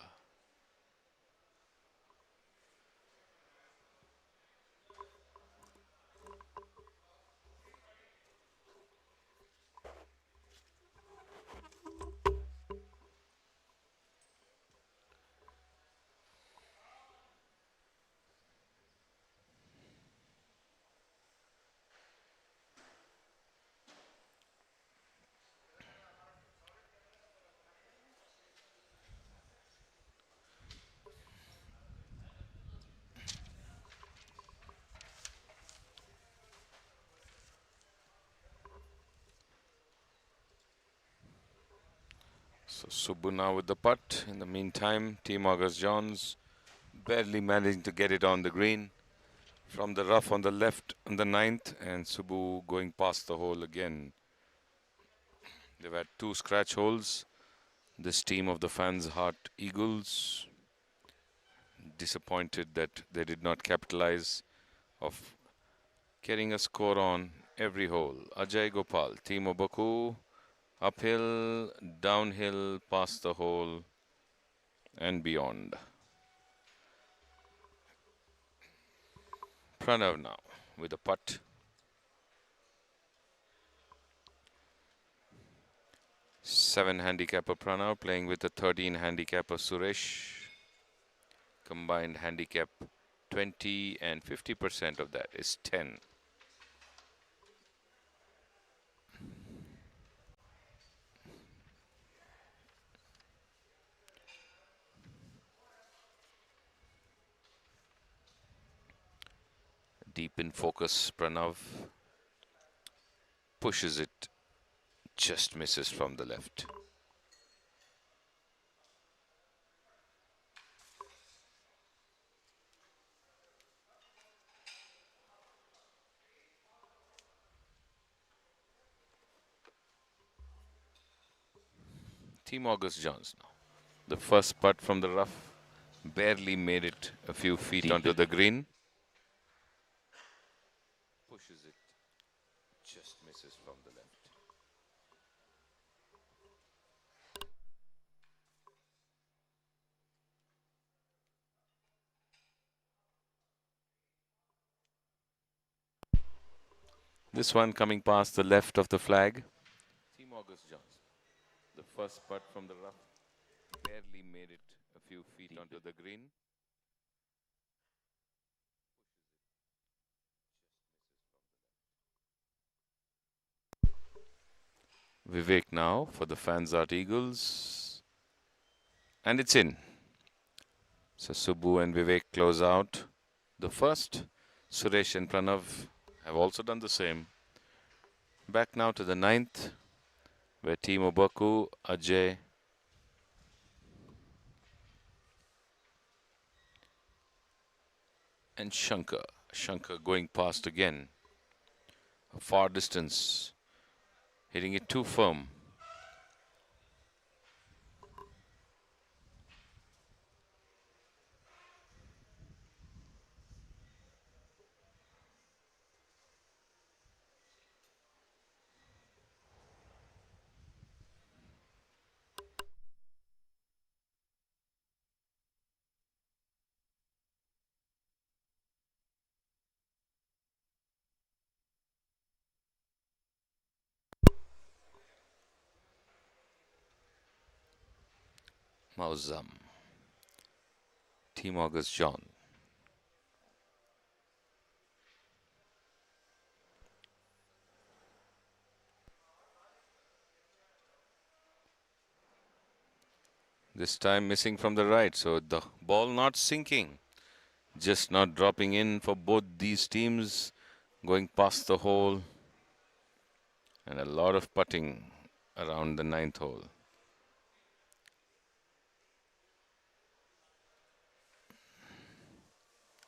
So Subbu now with the putt. In the meantime, Team August Johns barely managing to get it on the green. From the rough on the left on the 9th, and Subbu going past the hole again. They've had 2 scratch holes. This team of the Fanzart Eagles disappointed that they did not capitalize of getting a score on every hole. Ajay Gopal, Team Obaku. Uphill, downhill, past the hole and beyond. Pranav now with a putt. Seven handicapper Pranav playing with a 13 handicapper Suresh. Combined handicap 20 and 50% of that is 10. Deep in focus, Pranav pushes it, just misses from the left. Team August Johns now. The first putt from the rough barely made it a few feet onto the green. Pushes it Just misses from the left. This one coming past the left of the flag. Team August Johnson. The first putt from the rough barely made it a few feet onto the green. Vivek now for the Fanzart Eagles. And it's in. So Subbu and Vivek close out the first. Suresh and Pranav have also done the same. Back now to the 9th, where Team Obaku, Ajay, and Shankar. Shankar going past again. A far distance. Hitting it too firm. Mauzam. Team August John. This time missing from the right, so the ball not sinking. Just not dropping in for both these teams. Going past the hole. And a lot of putting around the 9th hole.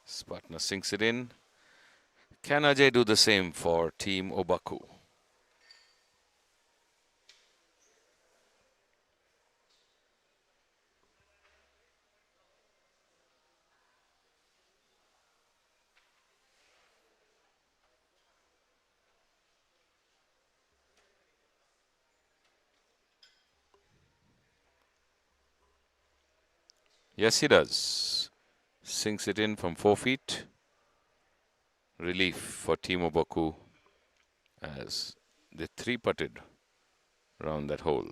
His partner sinks it in. Can Ajay do the same for Team Obaku? Yes, he does. Sinks it in from 4 feet. Relief for Team Obaku as they 3-putted around that hole.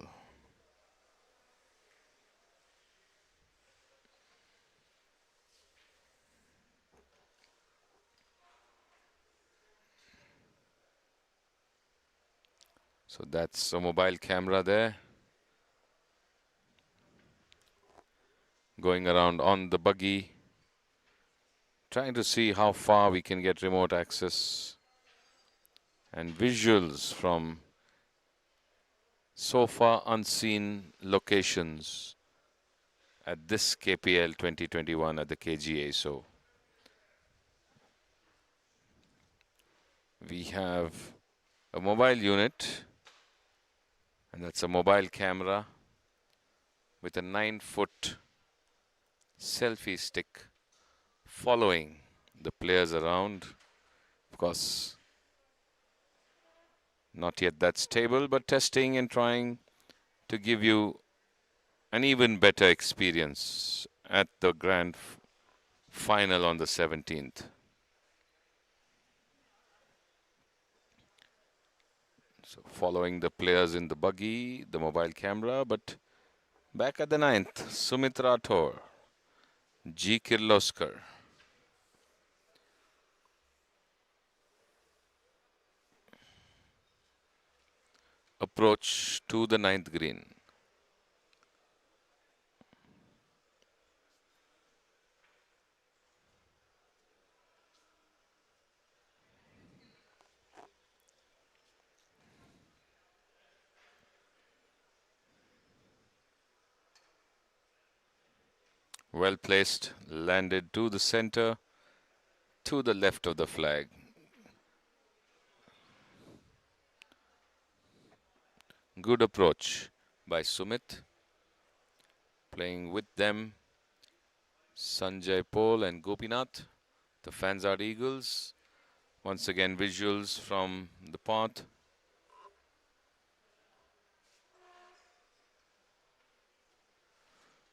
So that's a mobile camera there. Going around on the buggy. Trying to see how far we can get remote access. And visuals from so far unseen locations at this KPL 2021 at the KGA. So we have a mobile unit, and that's a mobile camera with a 9-foot selfie stick following the players around. Of course, not yet that stable, but testing and trying to give you an even better experience at the grand final on the 17th. So following the players in the buggy, the mobile camera, but back at the 9th, Sumit Rathore, G. Kirloskar. Approach to the 9th green. Well placed, landed to the center, to the left of the flag. Good approach by Sumit. Playing with them, Sanjay Paul and Gopinath, the Fanzart Eagles. Once again, visuals from the path.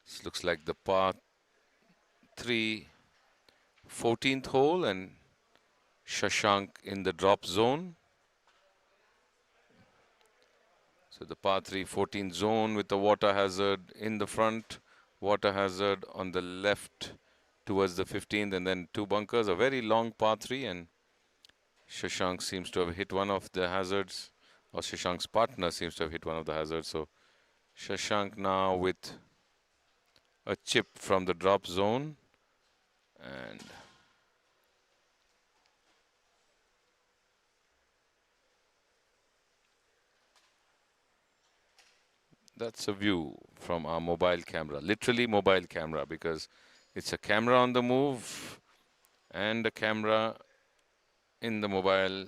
This looks like the par 3 14th hole, and Shashank in the drop zone. So the par 3 14th zone with the water hazard in the front, water hazard on the left towards the 15th, and then 2 bunkers, a very long par 3, and Shashank seems to have hit one of the hazards, or Shashank's partner seems to have hit one of the hazards. So Shashank now with a chip from the drop zone, and that's a view from our mobile camera, literally mobile camera, because it's a camera on the move and a camera in the mobile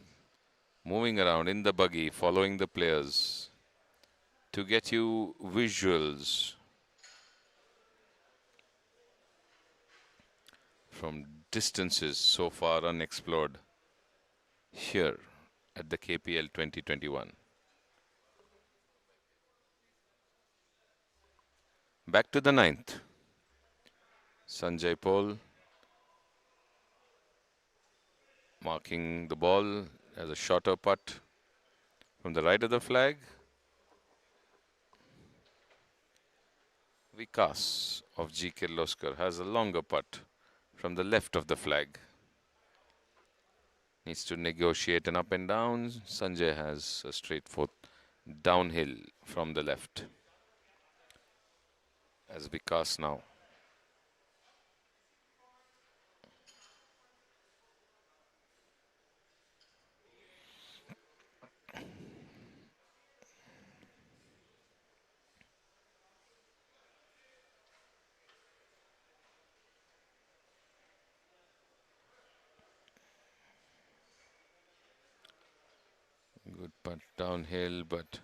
moving around in the buggy, following the players to get you visuals from distances so far unexplored here at the KPL 2021. Back to the 9th. Sanjay Paul marking the ball as a shorter putt from the right of the flag. Vikas of G. Kirloskar has a longer putt from the left of the flag. Needs to negotiate an up and down. Sanjay has a straight foot downhill from the left. As Vikas now. Good putt downhill, but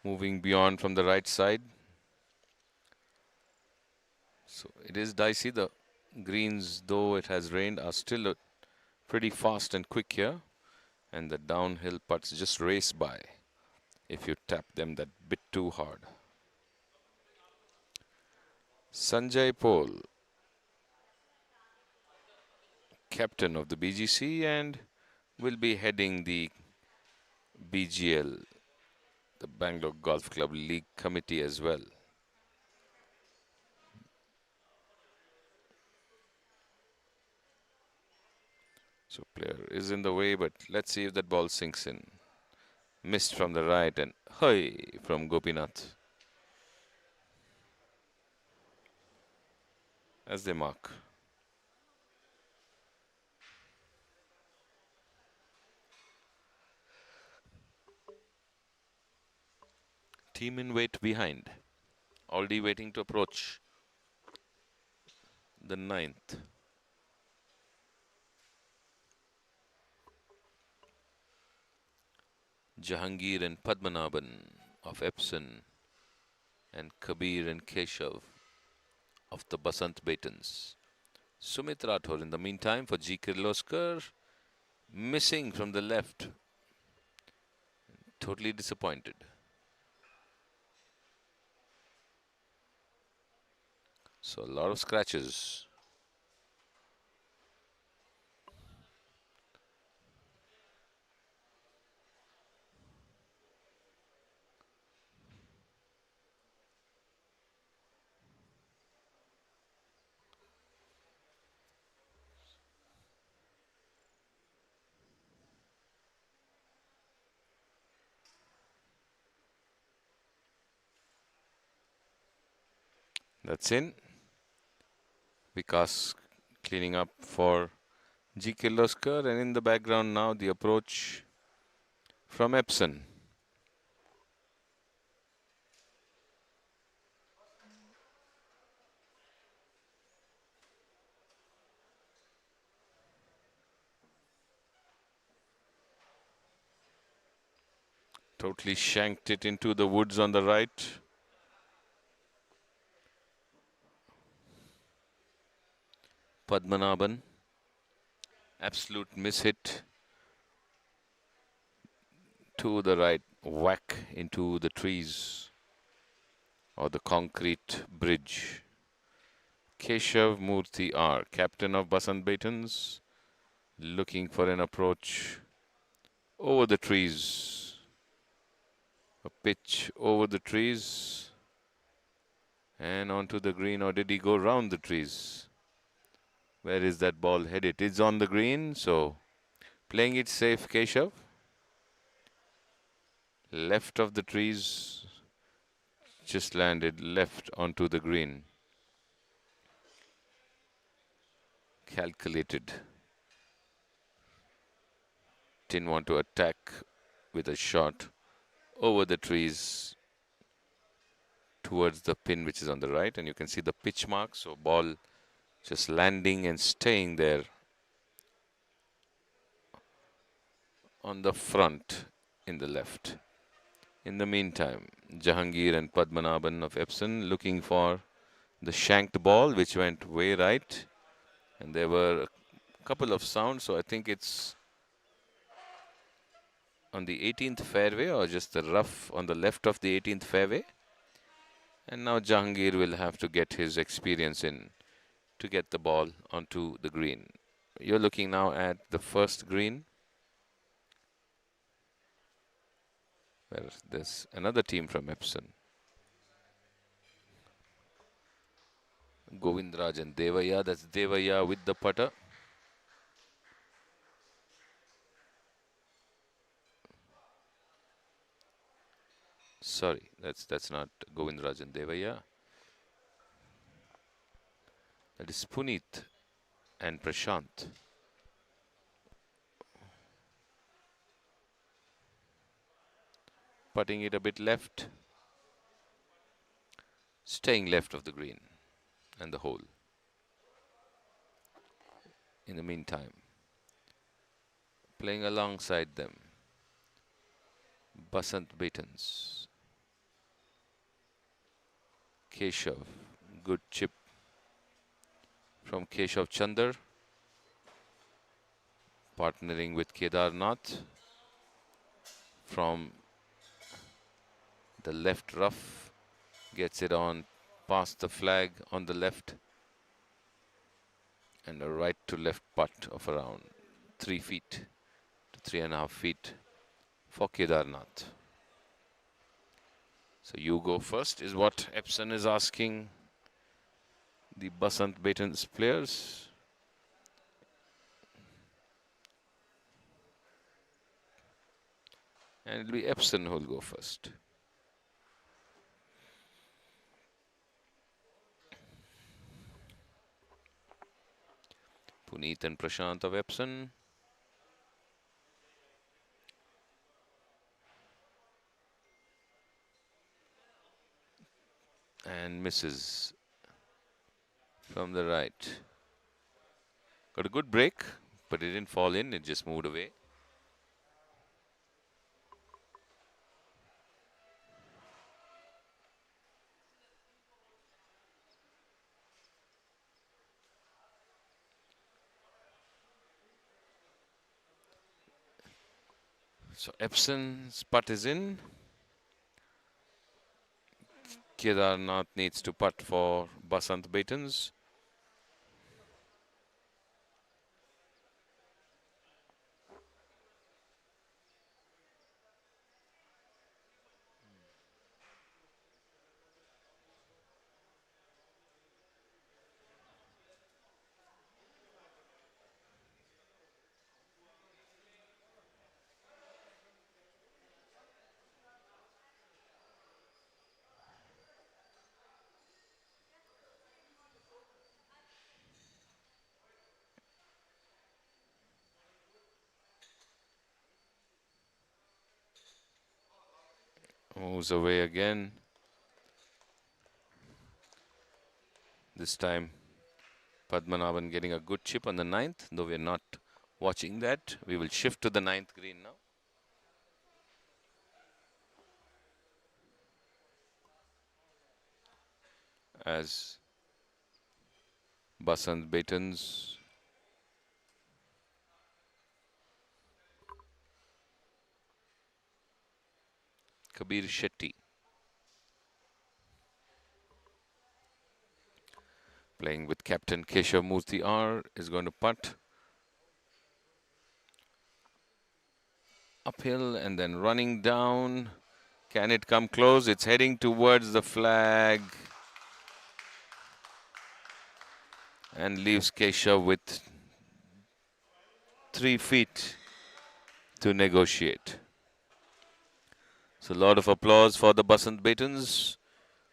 moving beyond from the right side. So it is dicey. The greens, though it has rained, are still pretty fast and quick here. And the downhill putts just race by if you tap them that bit too hard. Sanjay Paul, captain of the BGC, and will be heading the BGL, the Bangalore Golf Club League Committee as well. So player is in the way, but let's see if that ball sinks in. Missed from the right, and hey from Gopinath. As they mark. Team in wait behind. Already waiting to approach the 9th. Jahangir and Padmanabhan of Epson, and Kabir and Keshav of the Basant Batons. Sumit Rathore in the meantime for G. Kirloskar, missing from the left. Totally disappointed. So a lot of scratches. That's in. Vikas cleaning up for G. Kirloskar, and in the background now the approach from Epson. Totally shanked it into the woods on the right. Padmanabhan, absolute mishit to the right, whack into the trees or the concrete bridge. Keshav Murthy R, captain of Basant Batons, looking for an approach over the trees. A pitch over the trees and onto the green, or did he go round the trees? Where is that ball headed? It's on the green, so playing it safe, Keshav. Left of the trees, just landed left onto the green. Calculated. Didn't want to attack with a shot over the trees towards the pin, which is on the right, and you can see the pitch mark, so ball just landing and staying there on the front in the left. In the meantime, Jahangir and Padmanabhan of Epsom looking for the shanked ball, which went way right, and there were a couple of sounds, so I think it's on the 18th fairway or just the rough on the left of the 18th fairway. And now Jahangir will have to get his experience in to get the ball onto the green. You're looking now at the first green, where there's another team from Epsom. Govindraj and Devaya, that's Devaya with the putter. Sorry, that's not Govindraj and Devaya. That is Puneet and Prashant. Putting it a bit left. Staying left of the green and the hole. In the meantime, playing alongside them, Basant Batons. Keshav, good chip from Keshav Chandar, partnering with Kedarnath from the left rough, gets it on past the flag on the left, and a right to left putt of around 3 feet to 3.5 feet for Kedarnath. So you go first is what Epsom is asking the Basant Batons players. And it'll be Epsom who will go first. Puneet and Prashant of Epsom. And misses from the right. Got a good break, but it didn't fall in, it just moved away. So Epsom's putt is in. Kedarnath needs to putt for Basant Batons. Moves away again. This time Padmanabhan getting a good chip on the 9th, though we are not watching that. We will shift to the 9th green now. As Basant Batons Kabir Shetty. Playing with captain Keshav Murthy R is going to putt. Uphill and then running down. Can it come close? It's heading towards the flag. And leaves Keshav with 3 feet to negotiate. So a lot of applause for the Basant Batons,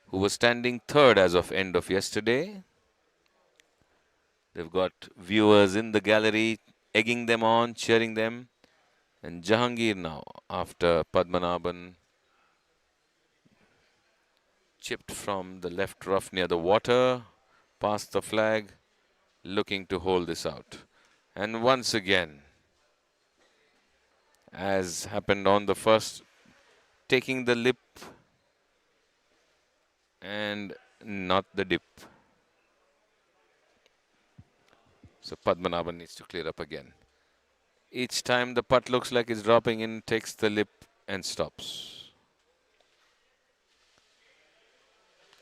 who were standing third as of end of yesterday. They've got viewers in the gallery egging them on, cheering them. And Jahangir now, after Padmanabhan chipped from the left rough near the water, past the flag, looking to hold this out. And once again, as happened on the first, taking the lip and not the dip. So Padmanabhan needs to clear up again. Each time the putt looks like it's dropping in, takes the lip and stops.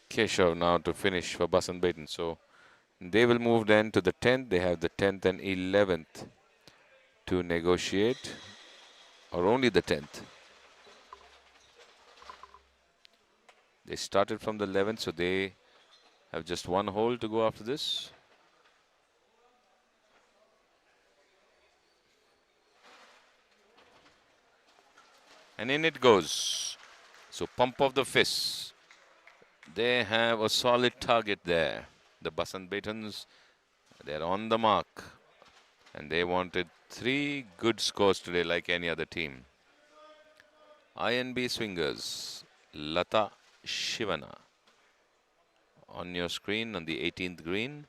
Keshav now to finish for Basant Baton. So they will move then to the 10th. They have the 10th and 11th to negotiate, or only the 10th. They started from the 11th, so they have just one hole to go after this. And in it goes. So pump of the fists. They have a solid target there. The Basant Batons, they're on the mark. And they wanted 3 good scores today like any other team. INB swingers, Lata Shivana. On your screen on the 18th green.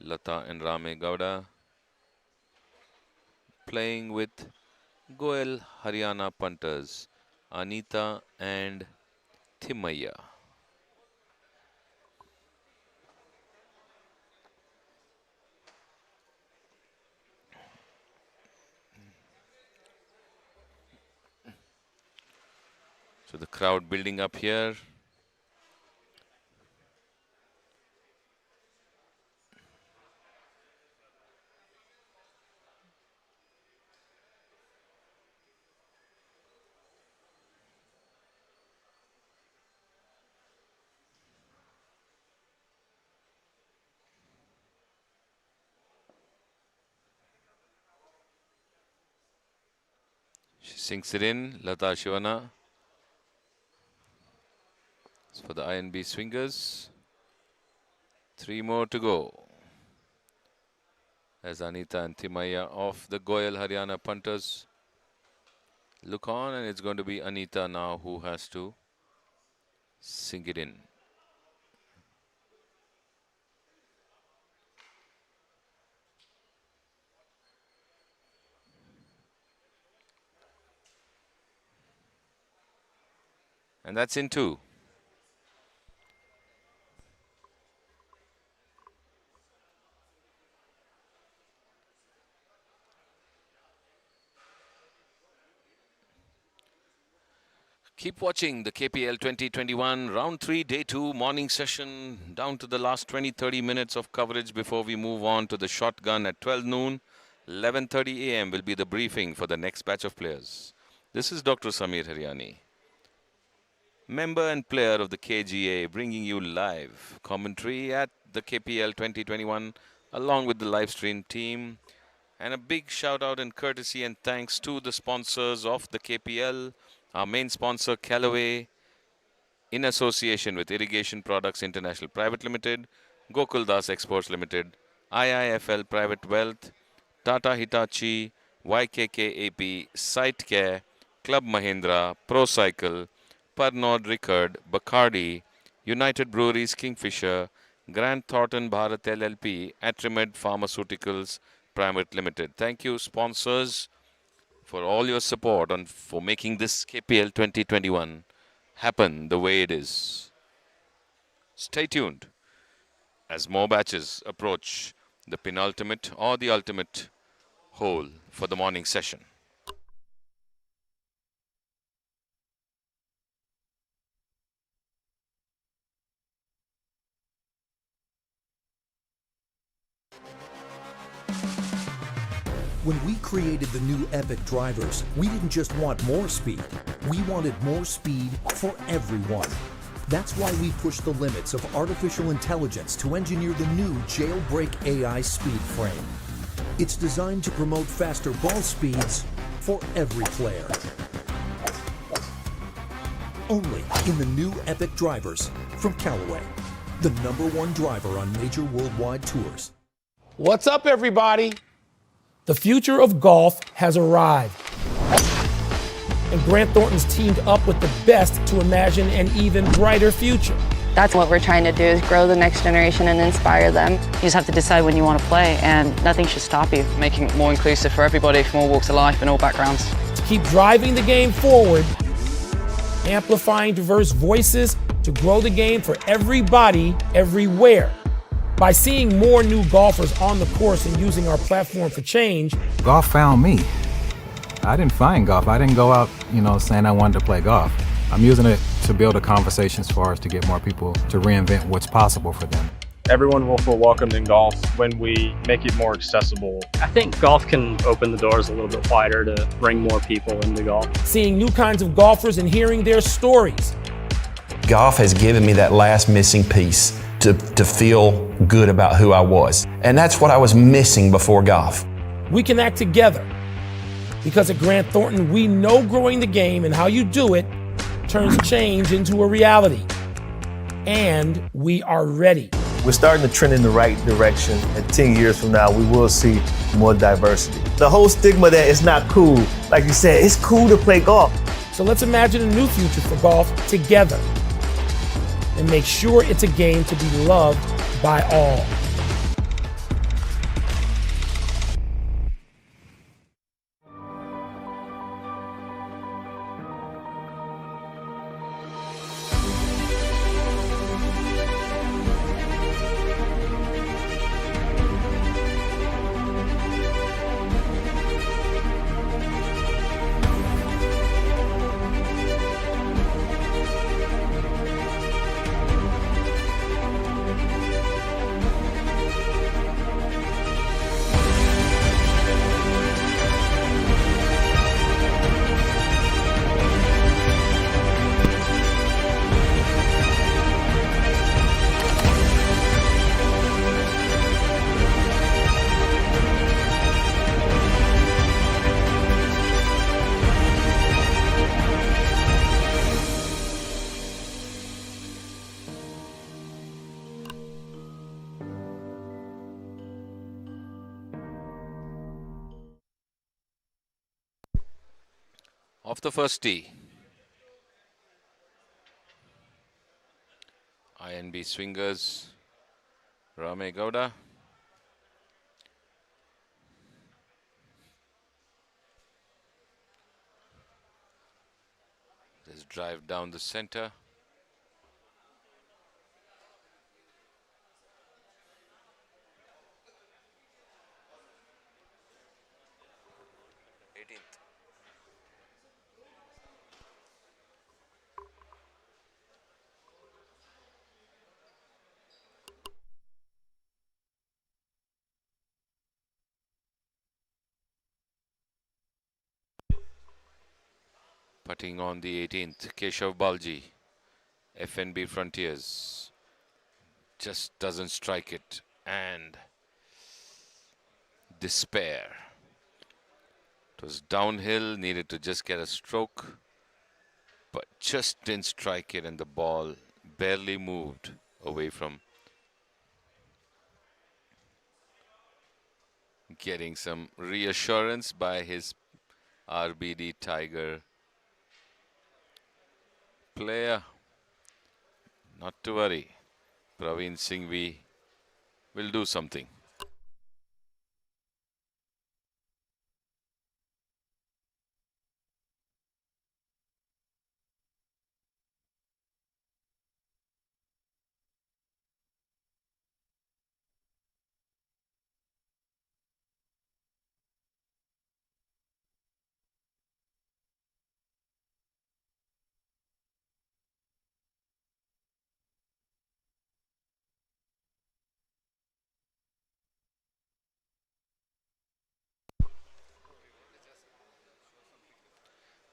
Lata and Rame Gowda playing with Goel Haryana punters, Anita and Thimaya. So the crowd building up here. She sinks it in, Lata Shivana. For the INB swingers, 3 more to go. As Anita and Thimaya off the Goel Haryana punters look on, and it's going to be Anita now who has to sink it in. And that's in 2. Keep watching the KPL 2021 Round 3 Day 2 morning session down to the last 20-30 minutes of coverage before we move on to the shotgun at 12 noon. 11:30 a.m. will be the briefing for the next batch of players. This is Dr. Samir Haryani, member and player of the KGA, bringing you live commentary at the KPL 2021 along with the live stream team. And a big shout out and courtesy and thanks to the sponsors of the KPL. Our main sponsor, Callaway, in association with Irrigation Products International Private Limited, Gokul Das Exports Limited, IIFL Private Wealth, Tata Hitachi, YKKAP, SiteCare, Club Mahindra, ProCycle, Pernod Ricard, Bacardi, United Breweries Kingfisher, Grand Thornton Bharat LLP, Atrimed Pharmaceuticals Private Limited. Thank you, sponsors, for all your support and for making this KPL 2021 happen the way it is. Stay tuned as more batches approach the penultimate or the ultimate hole for the morning session. When we created the new Epic drivers, we didn't just want more speed. We wanted more speed for everyone. That's why we pushed the limits of artificial intelligence to engineer the new Jailbreak AI speed frame. It's designed to promote faster ball speeds for every player. Only in the new Epic drivers from Callaway, the #1 driver on major worldwide tours. What's up, everybody? The future of golf has arrived. And Grant Thornton's teamed up with the best to imagine an even brighter future. That's what we're trying to do, is grow the next generation and inspire them. You just have to decide when you want to play, and nothing should stop you. Making it more inclusive for everybody from all walks of life and all backgrounds. To keep driving the game forward, amplifying diverse voices to grow the game for everybody, everywhere. By seeing more new golfers on the course and using our platform for change. Golf found me. I didn't find golf. I didn't go out, saying I wanted to play golf. I'm using it to build a conversation as far as to get more people to reinvent what's possible for them. Everyone will feel welcomed in golf when we make it more accessible. I think golf can open the doors a little bit wider to bring more people into golf. Seeing new kinds of golfers and hearing their stories. Golf has given me that last missing piece to feel good about who I was. And that's what I was missing before golf. We can act together. Because at Grant Thornton, we know growing the game and how you do it turns change into a reality. And we are ready. We're starting to trend in the right direction, and 10 years from now, we will see more diversity. The whole stigma that it's not cool, like you said, it's cool to play golf. So let's imagine a new future for golf together and make sure it's a game to be loved by all. Off the first tee. INB swingers, Rame Gowda. Just drive down the center. Putting on the 18th, Keshav Balji, FNB Frontiers. Just doesn't strike it, and despair. It was downhill, needed to just get a stroke, but just didn't strike it, and the ball barely moved away from getting some reassurance by his RBD Tiger player. Not to worry, Praveen Singhvi will do something.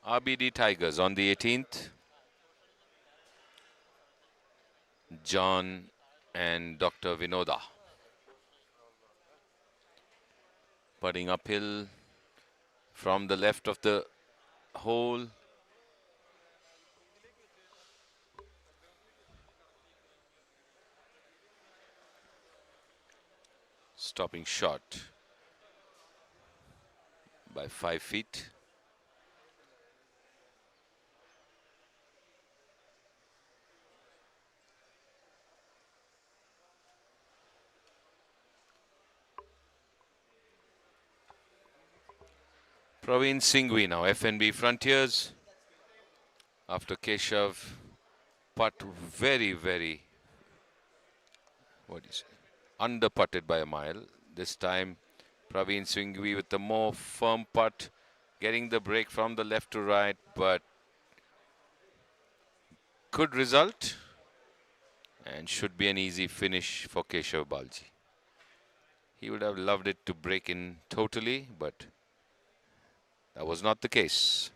RBD Tigers on the 18th. John and Dr. Vinoda. Putting uphill from the left of the hole. Stopping short by 5 feet. Praveen Singhvi now, FNB Frontiers. After Keshav putt very, under putted by a mile. This time Praveen Singhvi with the more firm putt, getting the break from the left to right, but good result and should be an easy finish for Keshav Balji. He would have loved it to break in totally, but that was not the case.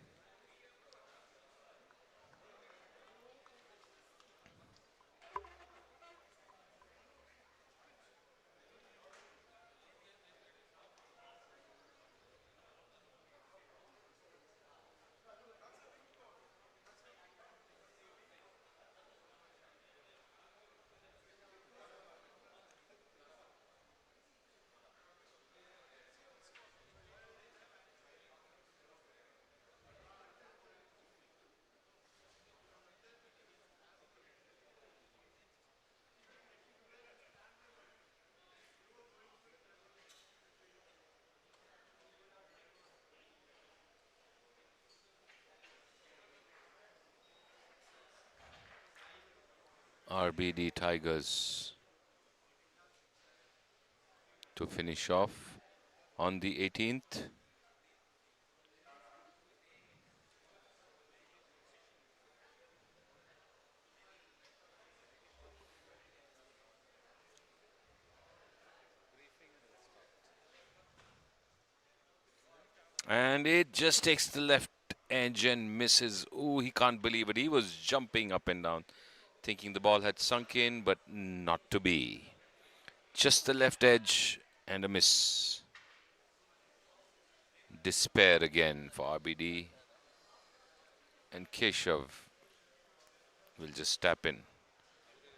RBD Tigers to finish off on the 18th. And it just takes the left edge and misses. Oh, he can't believe it. He was jumping up and down, thinking the ball had sunk in, but not to be. Just the left edge and a miss. Despair again for RBD. And Keshav will just tap in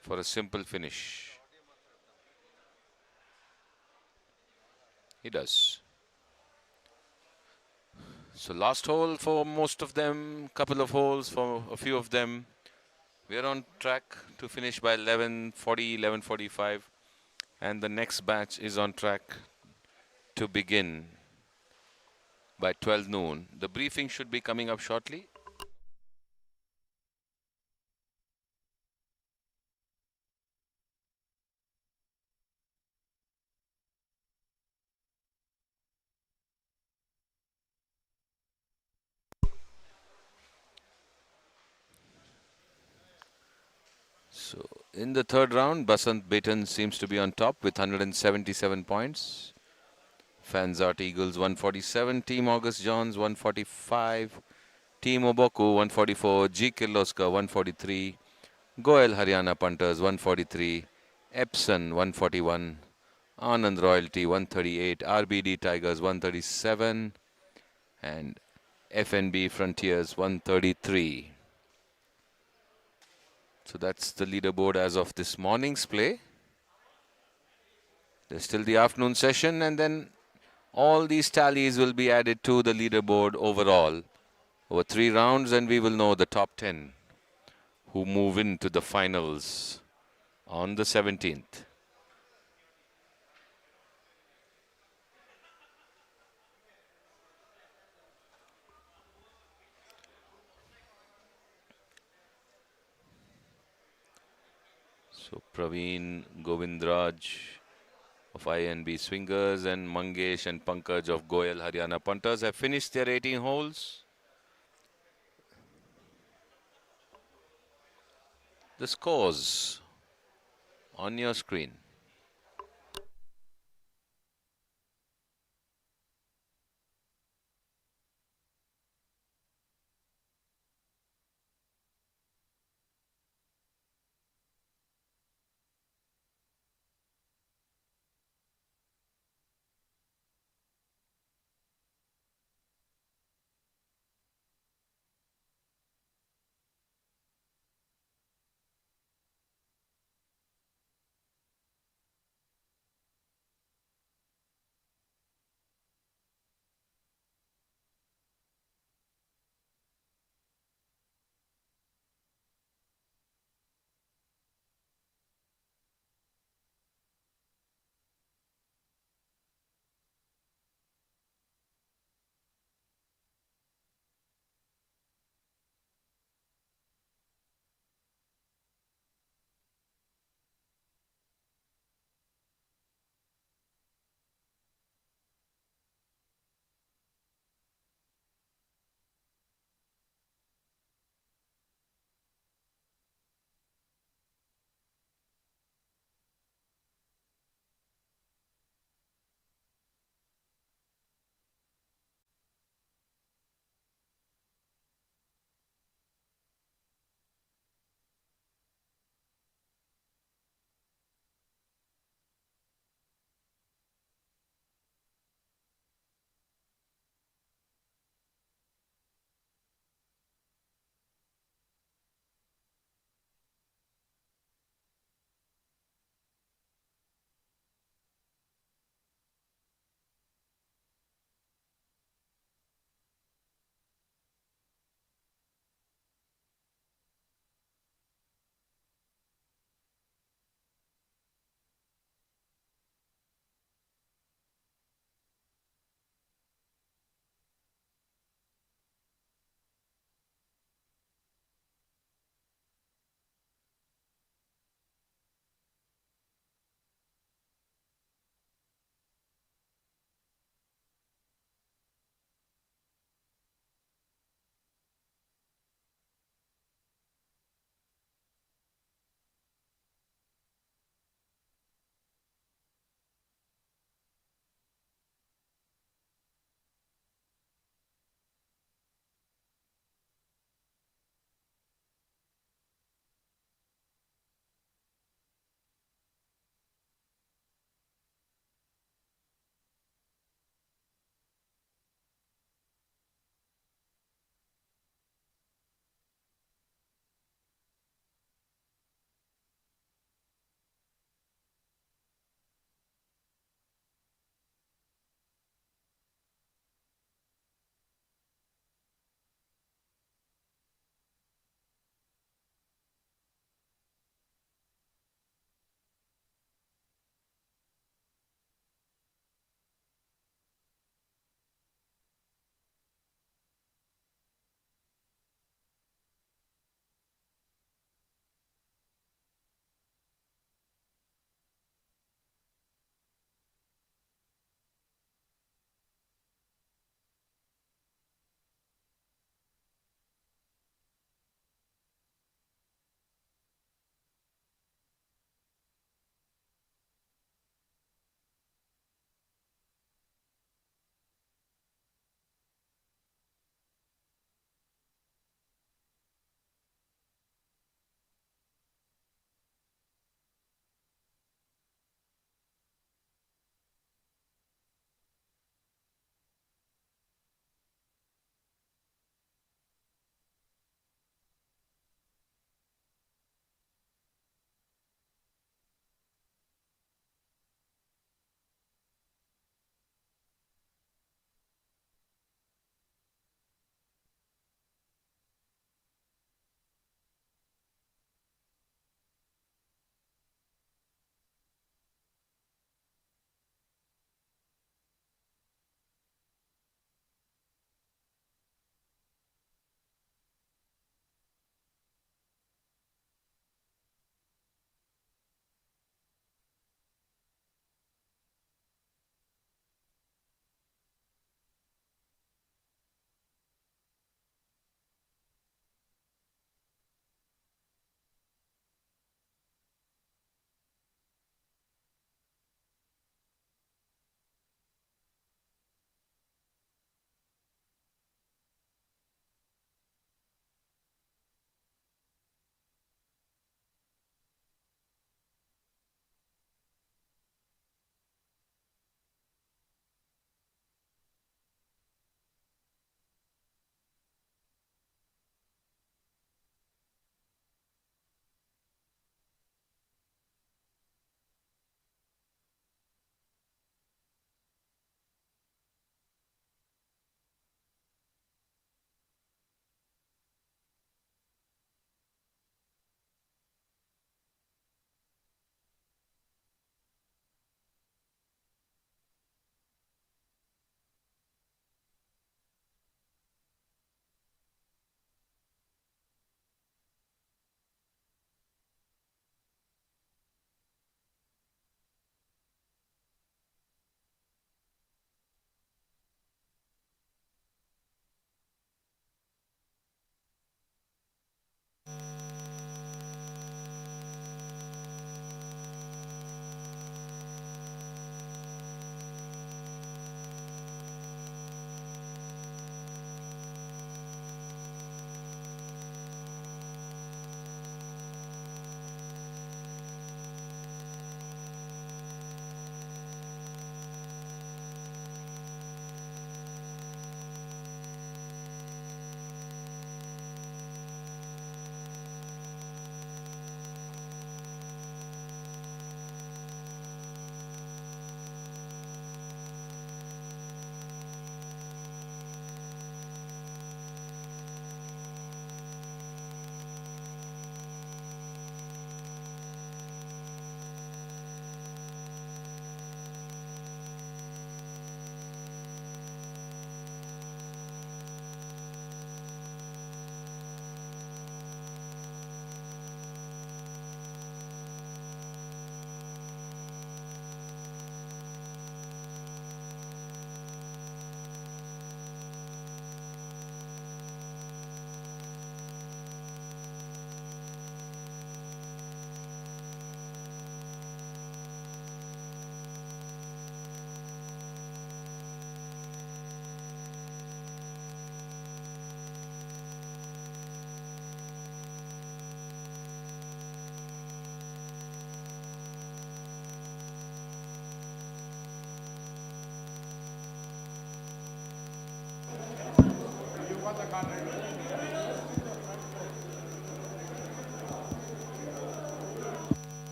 for a simple finish. He does. So last hole for most of them, couple of holes for a few of them. We are on track to finish by 11:40, 11:45. And the next batch is on track to begin by 12 noon. The briefing should be coming up shortly. So in the third round, Basant Beaton seems to be on top with 177 points. Fanzart Eagles 147, Team August Johns 145, Team Oboku 144, G. Kirloskar 143, Goel Haryana Punters 143, Epson 141, Anand Royalty 138, RBD Tigers 137, and FNB Frontiers 133. So that's the leaderboard as of this morning's play. There's still the afternoon session, and then all these tallies will be added to the leaderboard overall over 3 rounds, and we will know the top 10 who move into the finals on the 17th. So Praveen, Govindraj of INB Swingers and Mangesh and Pankaj of Goel Haryana Punters have finished their 18 holes. The scores on your screen.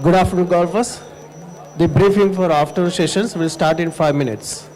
Good afternoon, golfers. The briefing for after sessions will start in 5 minutes.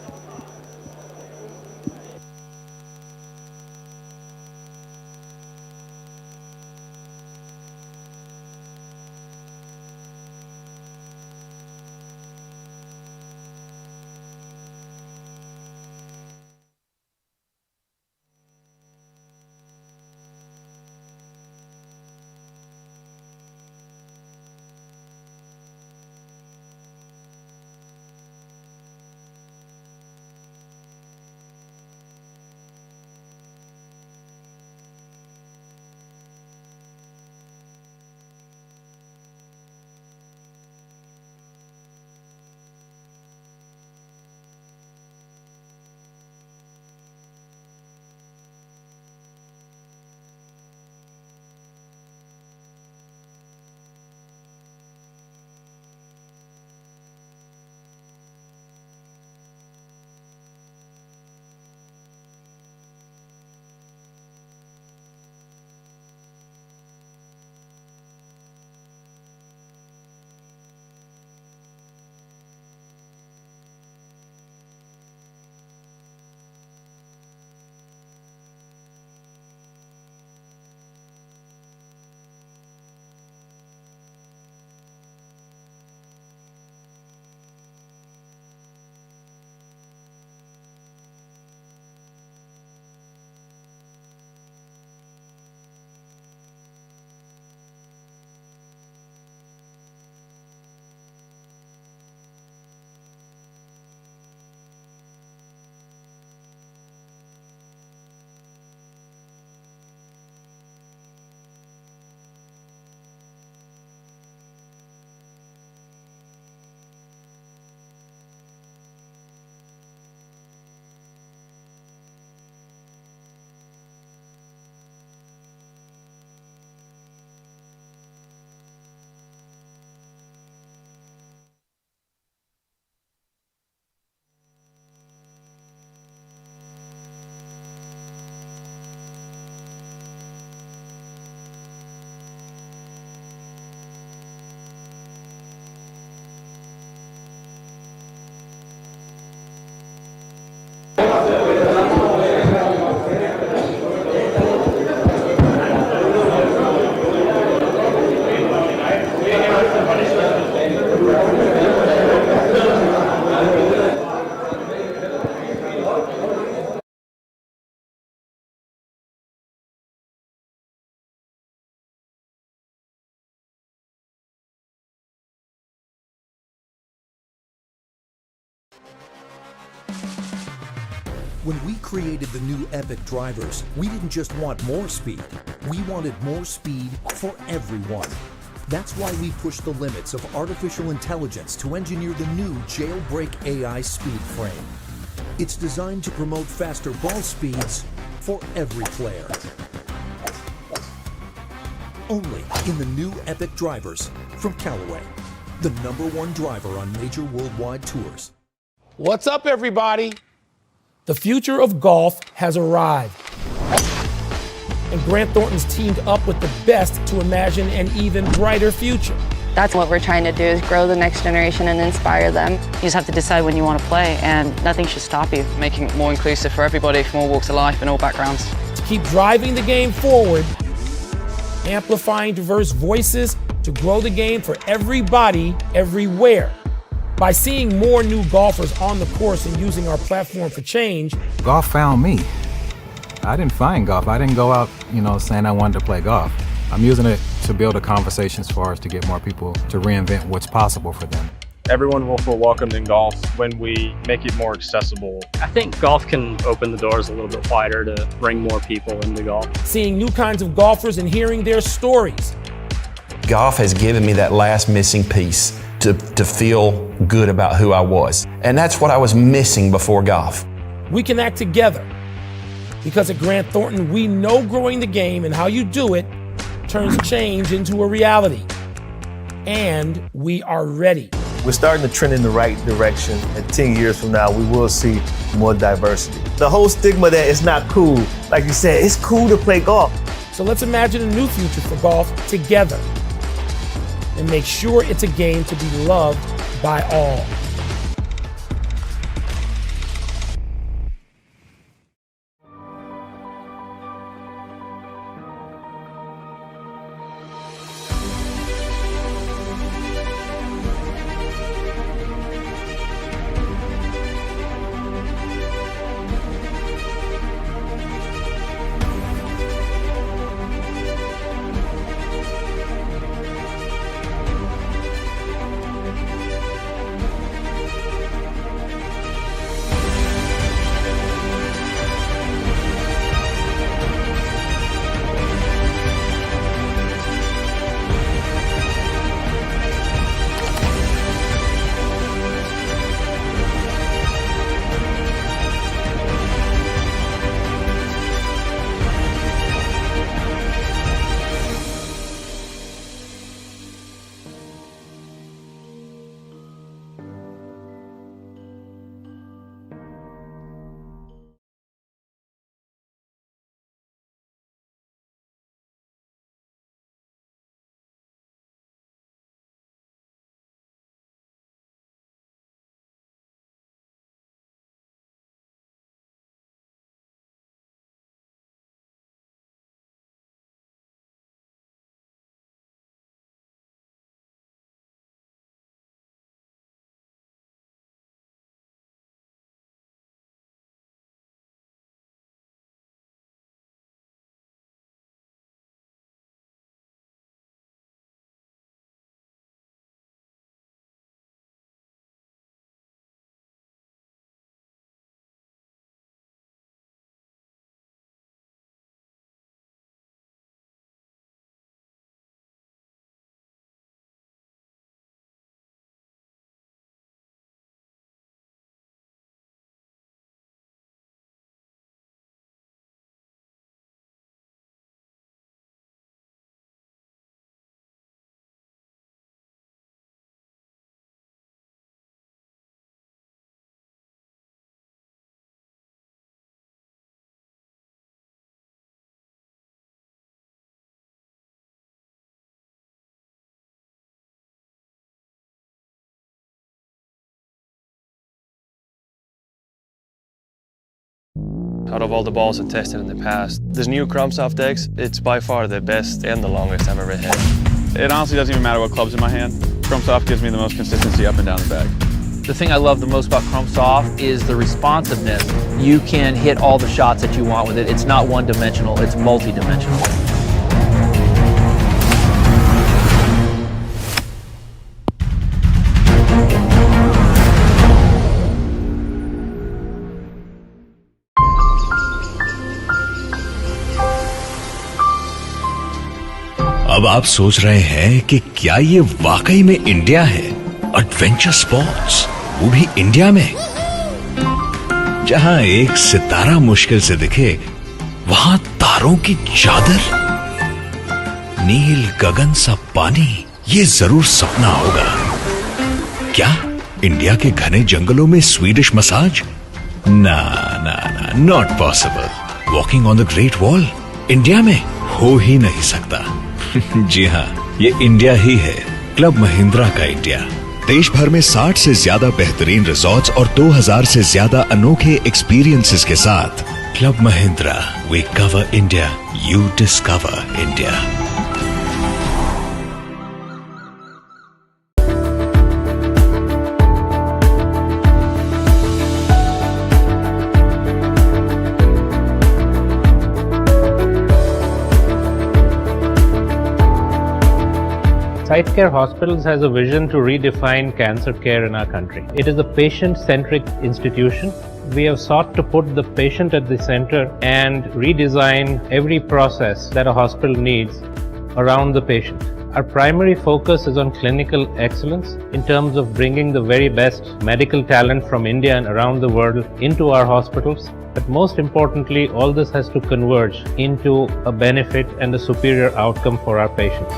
When we created the new Epic drivers, we didn't just want more speed. We wanted more speed for everyone. That's why we pushed the limits of artificial intelligence to engineer the new Jailbreak AI speed frame. It's designed to promote faster ball speeds for every player. Only in the new Epic drivers from Callaway, the #1 driver on major worldwide tours. What's up, everybody? The future of golf has arrived. And Grant Thornton's teamed up with the best to imagine an even brighter future. That's what we're trying to do, is grow the next generation and inspire them. You just have to decide when you want to play, and nothing should stop you. Making it more inclusive for everybody from all walks of life and all backgrounds. To keep driving the game forward, amplifying diverse voices to grow the game for everybody, everywhere. By seeing more new golfers on the course and using our platform for change, Golf found me. I didn't find golf. I didn't go out, saying I wanted to play golf. I'm using it to build a conversation as far as to get more people to reinvent what's possible for them. Everyone will feel welcomed in golf when we make it more accessible. I think golf can open the doors a little bit wider to bring more people into golf. Seeing new kinds of golfers and hearing their stories. Golf has given me that last missing piece to feel good about who I was. And that's what I was missing before golf. We can act together because at Grant Thornton, we know growing the game and how you do it turns change into a reality. And we are ready. We're starting to trend in the right direction. And 10 years from now, we will see more diversity. The whole stigma that it's not cool, like you said, it's cool to play golf. So let's imagine a new future for golf together and make sure it's a game to be loved by all. Out of all the balls I've tested in the past, this new Chromsoft X, it's by far the best and the longest I've ever hit. It honestly doesn't even matter what club's in my hand. Chromsoft gives me the most consistency up and down the bag. The thing I love the most about Chromsoft is the responsiveness. You can hit all the shots that you want with it. It's not one-dimensional, it's multi-dimensional. अब आप सोच रहे हैं कि क्या ये वाकई में इंडिया है? एडवेंचर स्पॉट्स, वो भी इंडिया में, जहां एक सितारा मुश्किल से दिखे, वहां तारों की चादर, नील गगन सा पानी, ये जरूर सपना होगा। क्या इंडिया के घने जंगलों में स्वीडिश मसाज? ना ना ना, not possible. Walking on the great wall India में हो ही नहीं सकता। जी हाँ, ये इंडिया ही है, क्लब महिंद्रा का इंडिया। देश भर में 60 से ज्यादा बेहतरीन रिजॉर्ट्स और 2000 से ज्यादा अनोखे एक्सपीरियंसेस के साथ club Mahindra, we cover India, you discover India. SightCare Hospitals has a vision to redefine cancer care in our country. It is a patient-centric institution. We have sought to put the patient at the center and redesign every process that a hospital needs around the patient. Our primary focus is on clinical excellence in terms of bringing the very best medical talent from India and around the world into our hospitals. But most importantly, all this has to converge into a benefit and a superior outcome for our patients.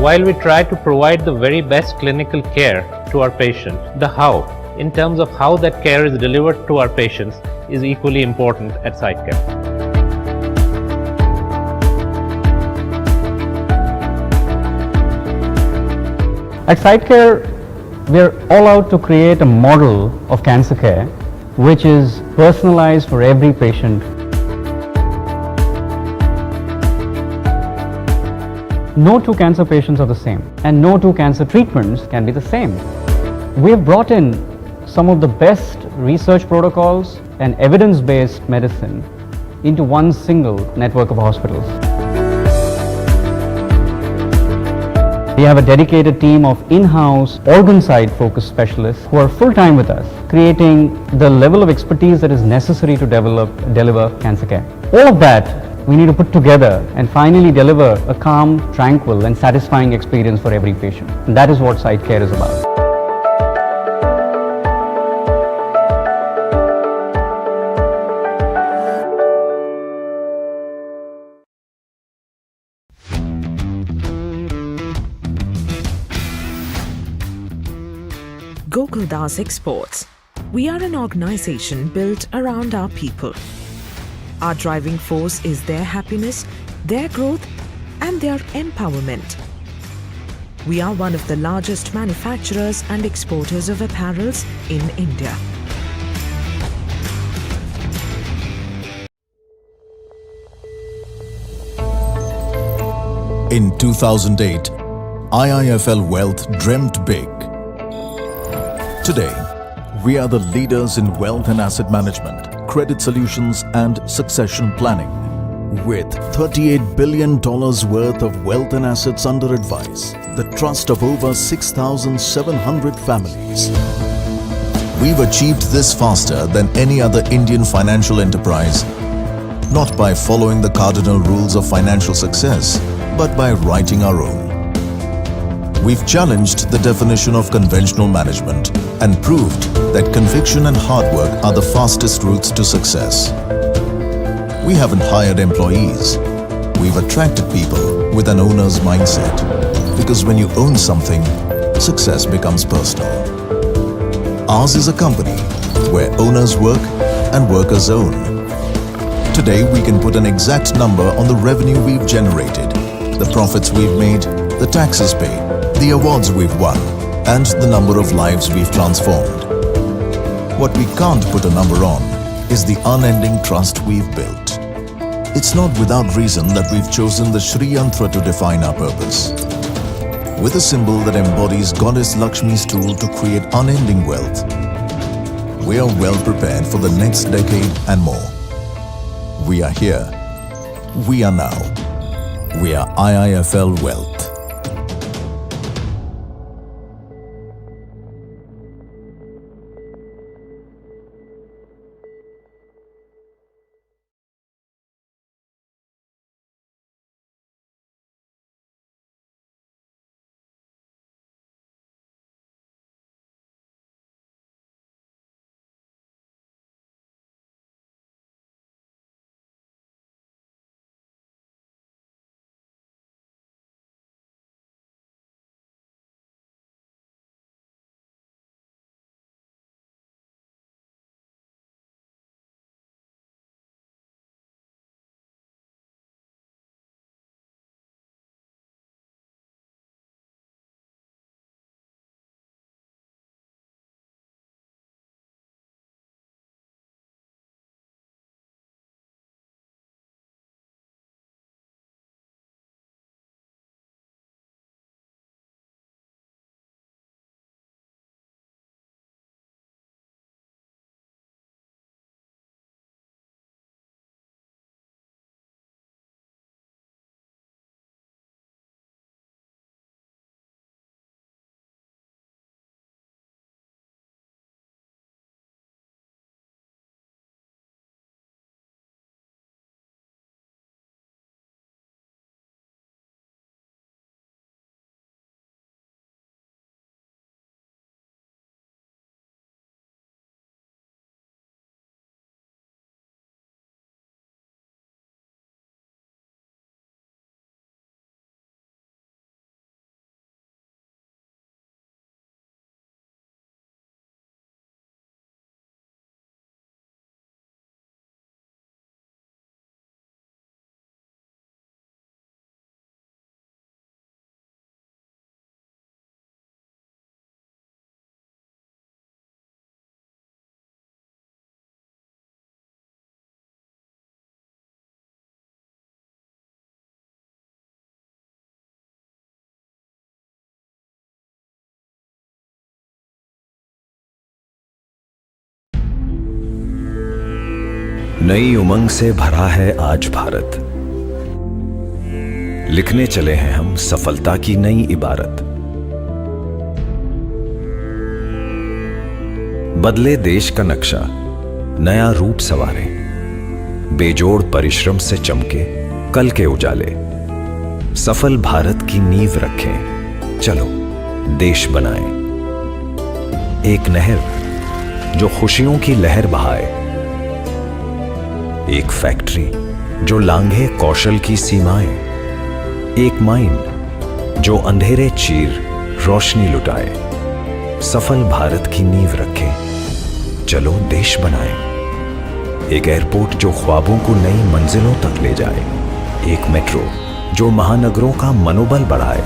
While we try to provide the very best clinical care to our patient, the how, in terms of how that care is delivered to our patients, is equally important at SightCare. At SightCare, we are all out to create a model of cancer care which is personalized for every patient. No two cancer patients are the same, and no two cancer treatments can be the same. We have brought in some of the best research protocols and evidence-based medicine into one single network of hospitals. We have a dedicated team of in-house organ side focused specialists who are full-time with us, creating the level of expertise that is necessary to deliver cancer care. All of that we need to put together and finally deliver a calm, tranquil and satisfying experience for every patient. And that is what SightCare is about. Gokuldas Exports. We are an organization built around our people. Our driving force is their happiness, their growth, and their empowerment. We are one of the largest manufacturers and exporters of apparels in India. In 2008, IIFL Wealth dreamt big. Today, we are the leaders in wealth and asset management, credit solutions and succession planning. With $38 billion worth of wealth and assets under advice, the trust of over 6,700 families. We've achieved this faster than any other Indian financial enterprise, not by following the cardinal rules of financial success, but by writing our own. We've challenged the definition of conventional management and proved that conviction and hard work are the fastest routes to success. We haven't hired employees. We've attracted people with an owner's mindset. Because when you own something, success becomes personal. Ours is a company where owners work and workers own. Today, we can put an exact number on the revenue we've generated, the profits we've made, the taxes paid, the awards we've won, and the number of lives we've transformed. What we can't put a number on is the unending trust we've built. It's not without reason that we've chosen the Shri Yantra to define our purpose. With a symbol that embodies Goddess Lakshmi's tool to create unending wealth, we are well prepared for the next decade and more. We are here. We are now. We are IIFL Wealth. नई उमंग से भरा है आज भारत। लिखने चले हैं हम सफलता की नई इबारत। बदले देश का नक्शा, नया रूप संवारे, बेजोड़ परिश्रम से चमके कल के उजाले। सफल भारत की नींव रखें, चलो देश बनाएं। एक नहर जो खुशियों की लहर बहाए, एक फैक्ट्री जो लांघे कौशल की सीमाएं, एक माइन जो अंधेरे चीर रोशनी लुटाए। सफल भारत की नींव रखें, चलो देश बनाएं। एक एयरपोर्ट जो ख्वाबों को नई मंजिलों तक ले जाए, एक मेट्रो जो महानगरों का मनोबल बढ़ाए,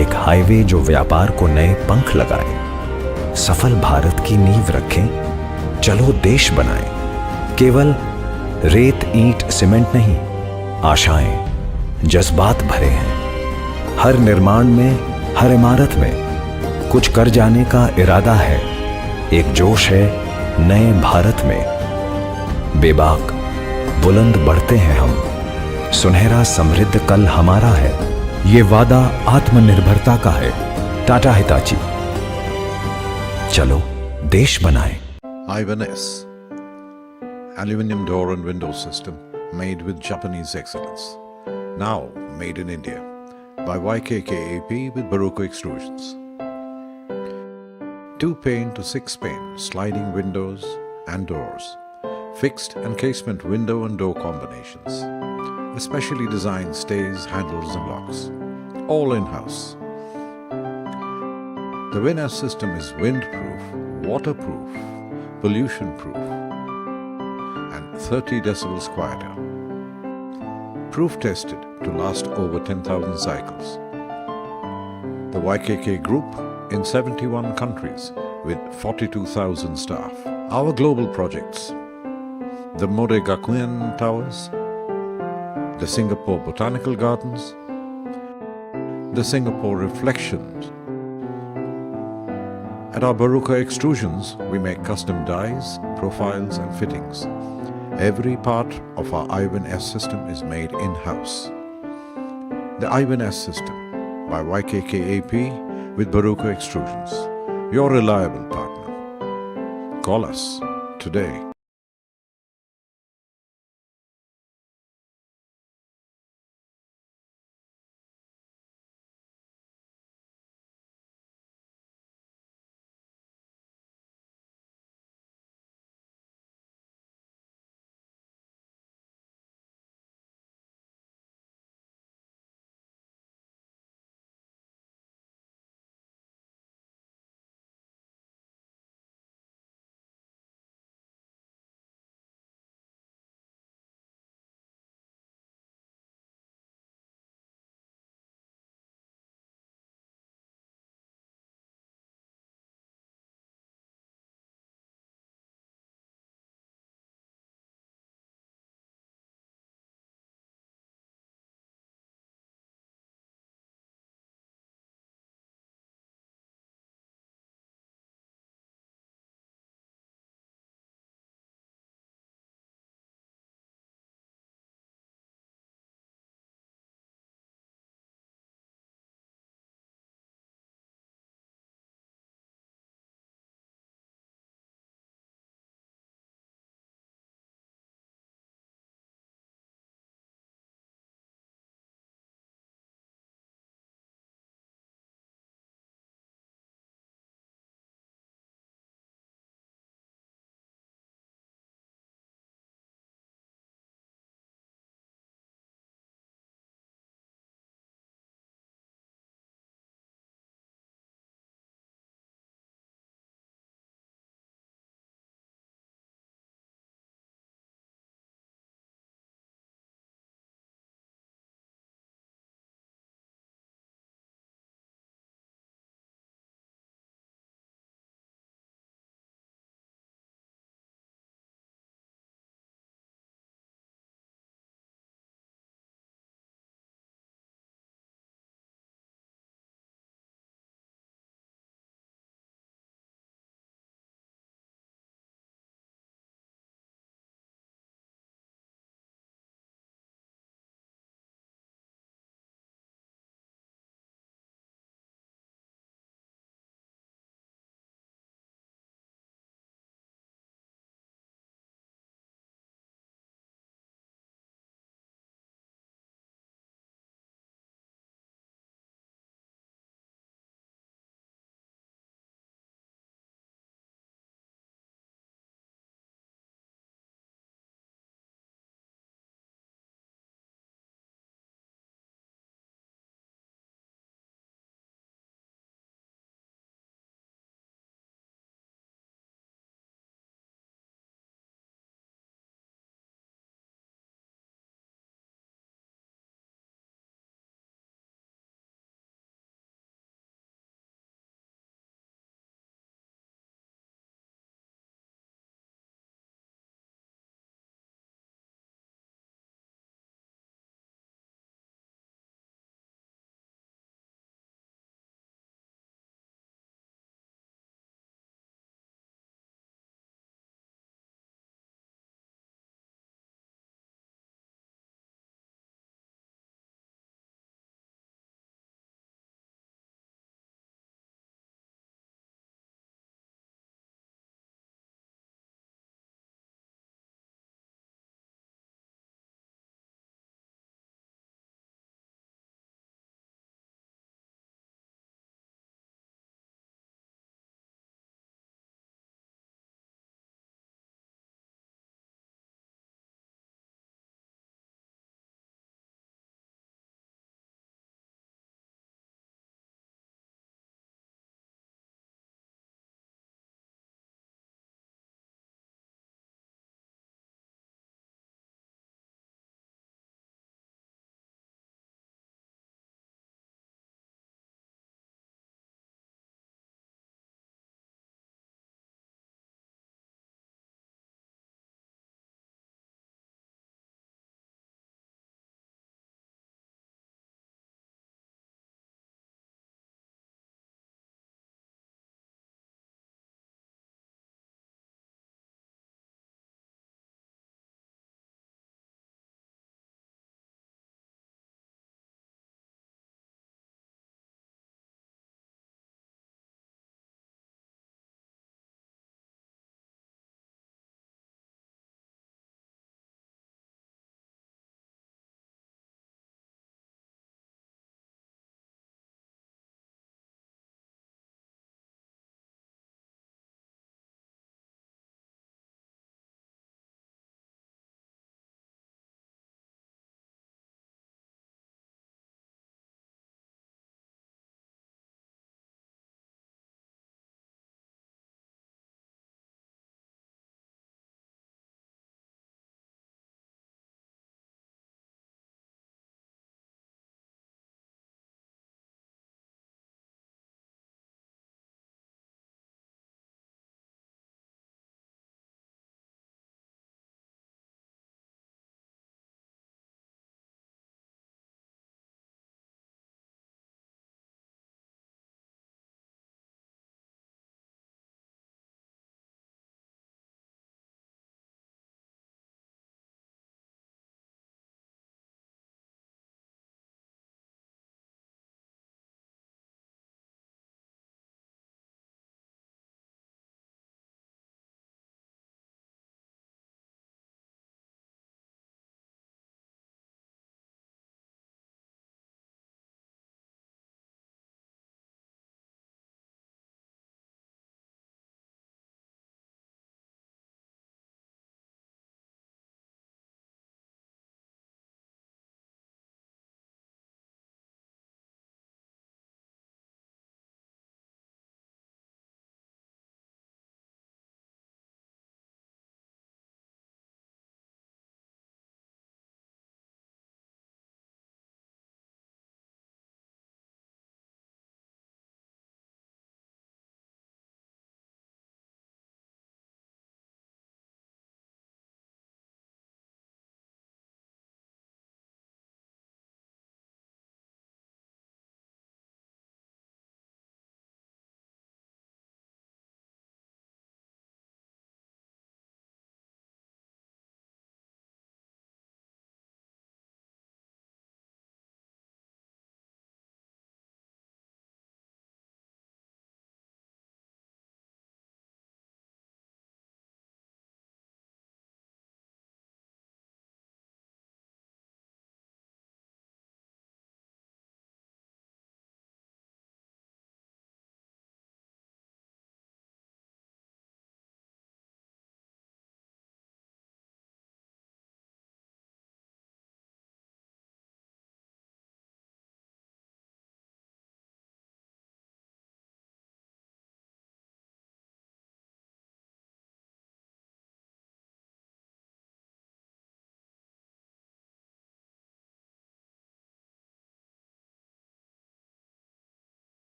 एक हाईवे जो व्यापार को नए पंख लगाए। सफल भारत की नींव रखें, चलो देश बनाएं। केवल रेत ईंट सीमेंट नहीं, आशाएं जज्बात भरे हैं। हर निर्माण में, हर इमारत में कुछ कर जाने का इरादा है। एक जोश है नए भारत में। बेबाक बुलंद बढ़ते हैं हम, सुनहरा समृद्ध कल हमारा है। ये वादा आत्मनिर्भरता का है। टाटा हिताची, चलो देश बनाएं। Ivan S, aluminum door and window system made with Japanese excellence. Now made in India by YKKAP with Baruco extrusions. 2-pane to 6-pane sliding windows and doors, fixed and casement window and door combinations, especially designed stays, handles and locks, all in-house. The WinS system is windproof, waterproof, pollution-proof and 30 decibels quieter. Proof-tested to last over 10,000 cycles. The YKK Group in 71 countries with 42,000 staff. Our global projects: the Mode Gakuen Towers, the Singapore Botanical Gardens, the Singapore Reflections. At our Baruca extrusions, we make custom dies, profiles and fittings. Every part of our Ivan S system is made in-house. The Ivan S system by YKKAP with Baruca extrusions, your reliable partner. Call us today.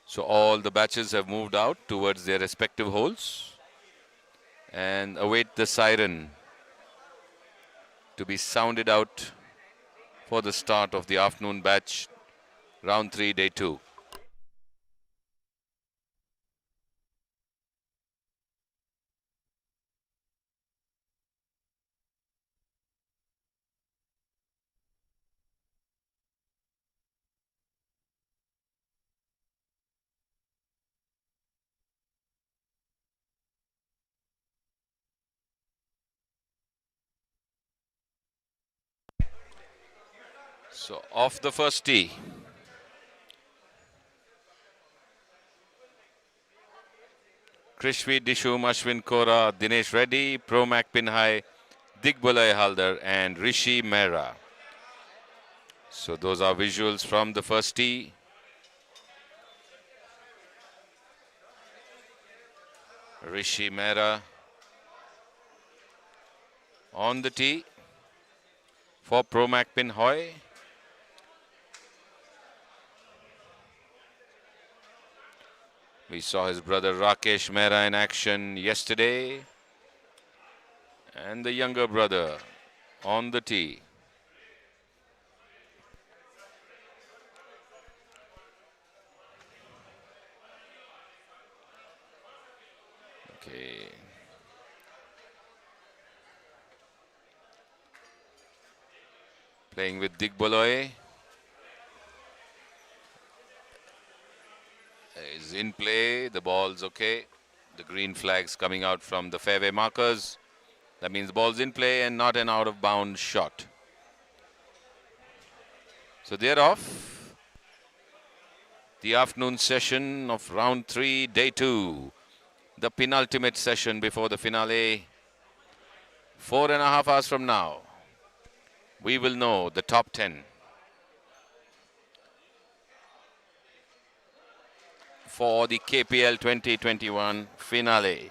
So all the batches have moved out towards their respective holes and await the siren to be sounded out for the start of the afternoon batch, round 3, day 2. So off the first tee. Krishvi, Dishum, Ashwin Kora, Dinesh Reddy, Promac Pinhai, Digbulay Haldar and Rishi Mehra. So those are visuals from the first tee. Rishi Mehra on the tee for Promac Pinhai. We saw his brother Rakesh Mehra in action yesterday. And the younger brother on the tee. Okay. Playing with Digboloy. Is in play. The ball's okay. The green flag's coming out from the fairway markers. That means the ball's in play and not an out of bounds shot. So they're off. The afternoon session of round 3, day 2. The penultimate session before the finale. 4.5 hours from now, we will know the top 10. For the KPL 2021 finale.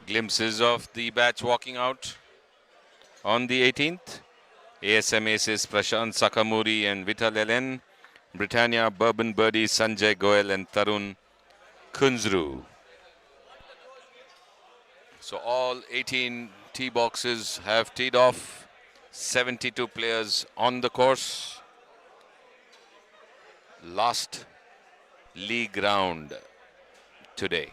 Glimpses of the batch walking out on the 18th. ASM Aces Prashant Sakamuri and Vital Ellen. Britannia, Bourbon Birdie, Sanjay Goel and Tarun Kunzru. So all 18 tee boxes have teed off. 72 players on the course. Last league round today.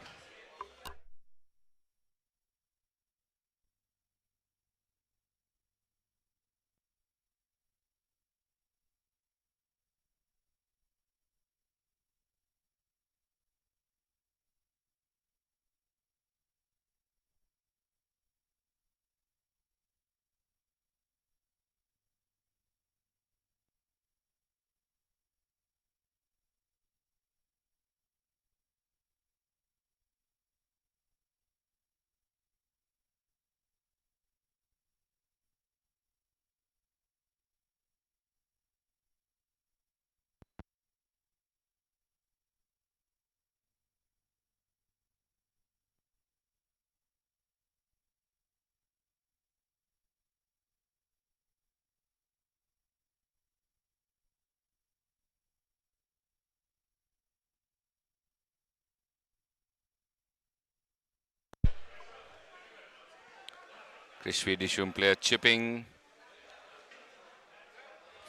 Krishvi Dishum player chipping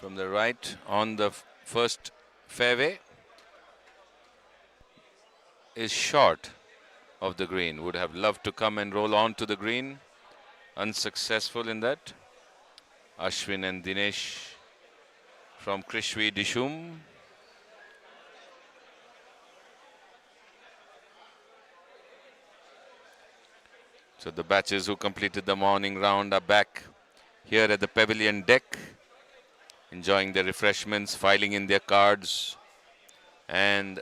from the right on the first fairway. Is short of the green. Would have loved to come and roll on to the green. Unsuccessful in that. Ashwin and Dinesh from Krishvi Dishum. So the batches who completed the morning round are back here at the pavilion deck, enjoying their refreshments, filing in their cards, and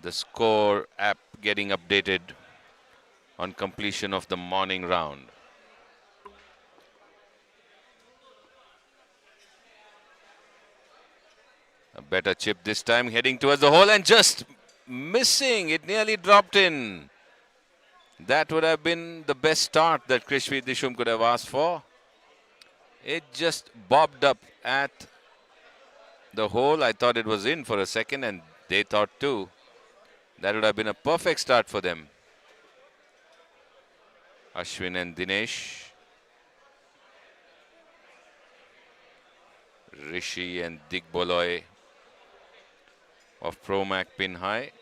the score app getting updated on completion of the morning round. A better chip this time, heading towards the hole and just missing. It nearly dropped in. That would have been the best start that Krishvi Dishum could have asked for. It just bobbed up at the hole. I thought it was in for a second, and they thought too. That would have been a perfect start for them. Ashwin and Dinesh. Rishi and Digboloi of Promac Pin High.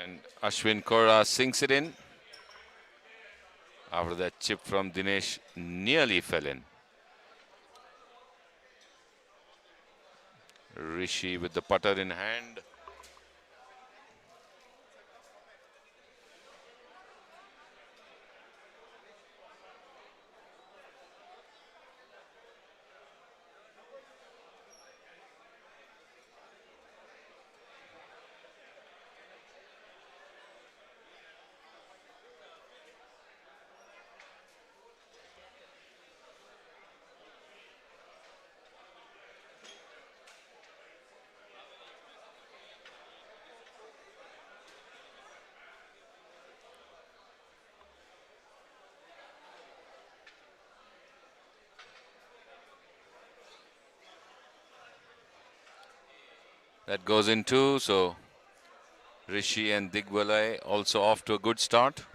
And Ashwin Kora sinks it in. After that chip from Dinesh nearly fell in. Rishi with the putter in hand. That goes in too, so Rishi and Digboloi also off to a good start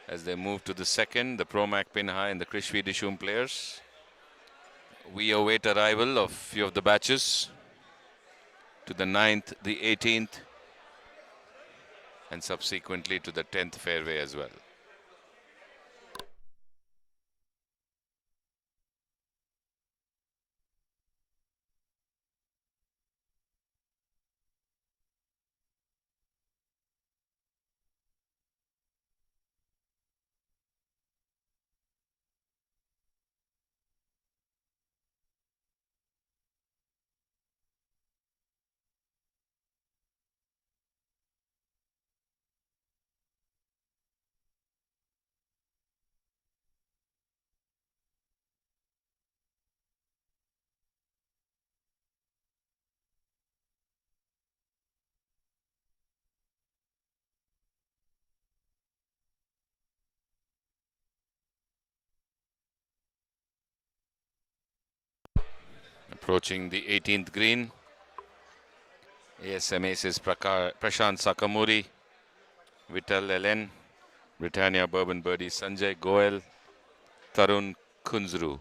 as they move to the second, the Promac Pin High and the Krishvi Dishum players. We await arrival of few of the batches to the 9th, the 18th, and subsequently to the 10th fairway as well. Approaching the 18th green, ASM Aces Prashant Sakamuri, Vital Elen, Britannia Bourbon Birdie Sanjay Goel, Tarun Kunzru.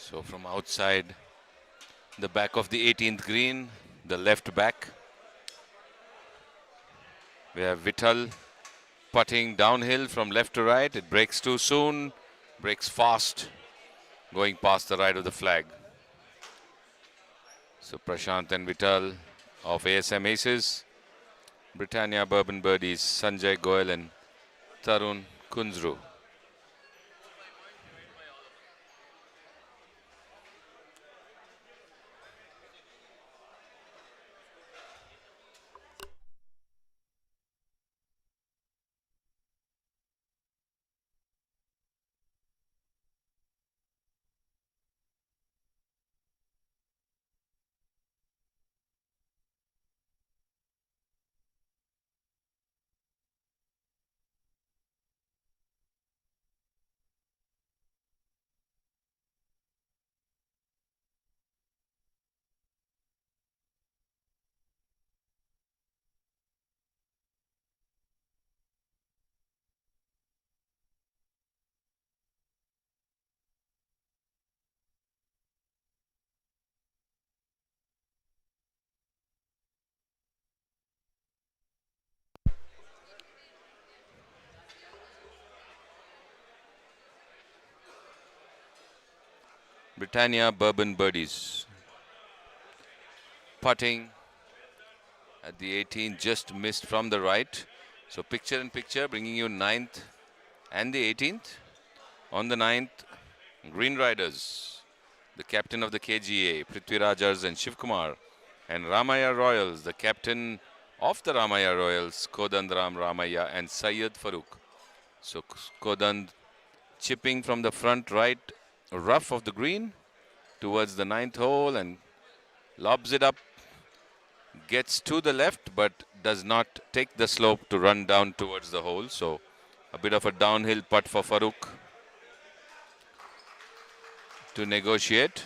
So from outside the back of the 18th green, the left back, we have Vittal putting downhill from left to right. It breaks too soon, breaks fast, going past the right of the flag. So Prashant and Vittal of ASM Aces, Britannia Bourbon Birdies, Sanjay Goyal and Tarun Kunzru. Britannia Bourbon Birdies putting at the 18, just missed from the right. So picture in picture, bringing you 9th and the 18th. On the 9th, Green Riders, the captain of the KGA, Prithvi Rajars and Shivkumar, and Ramaya Royals, the captain of the Ramaya Royals, Kodand Ram Ramaya and Syed Farooq. So Kodand chipping from the front right rough of the green towards the 9th hole and lobs it up, gets to the left but does not take the slope to run down towards the hole. So a bit of a downhill putt for Farooq to negotiate.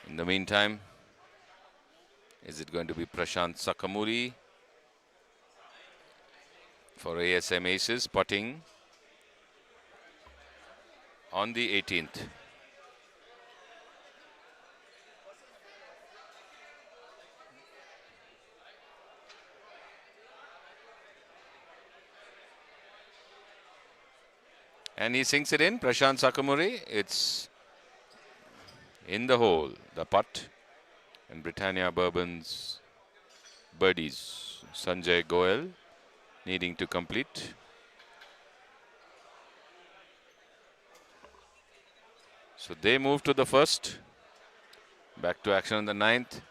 In the meantime, is it going to be Prashant Sakamuri for ASM Aces putting on the 18th? And he sinks it in, Prashant Sakamuri. It's in the hole, the putt. And Britannia Bourbon's birdies. Sanjay Goyal needing to complete. So they move to the first. Back to action on the 9th.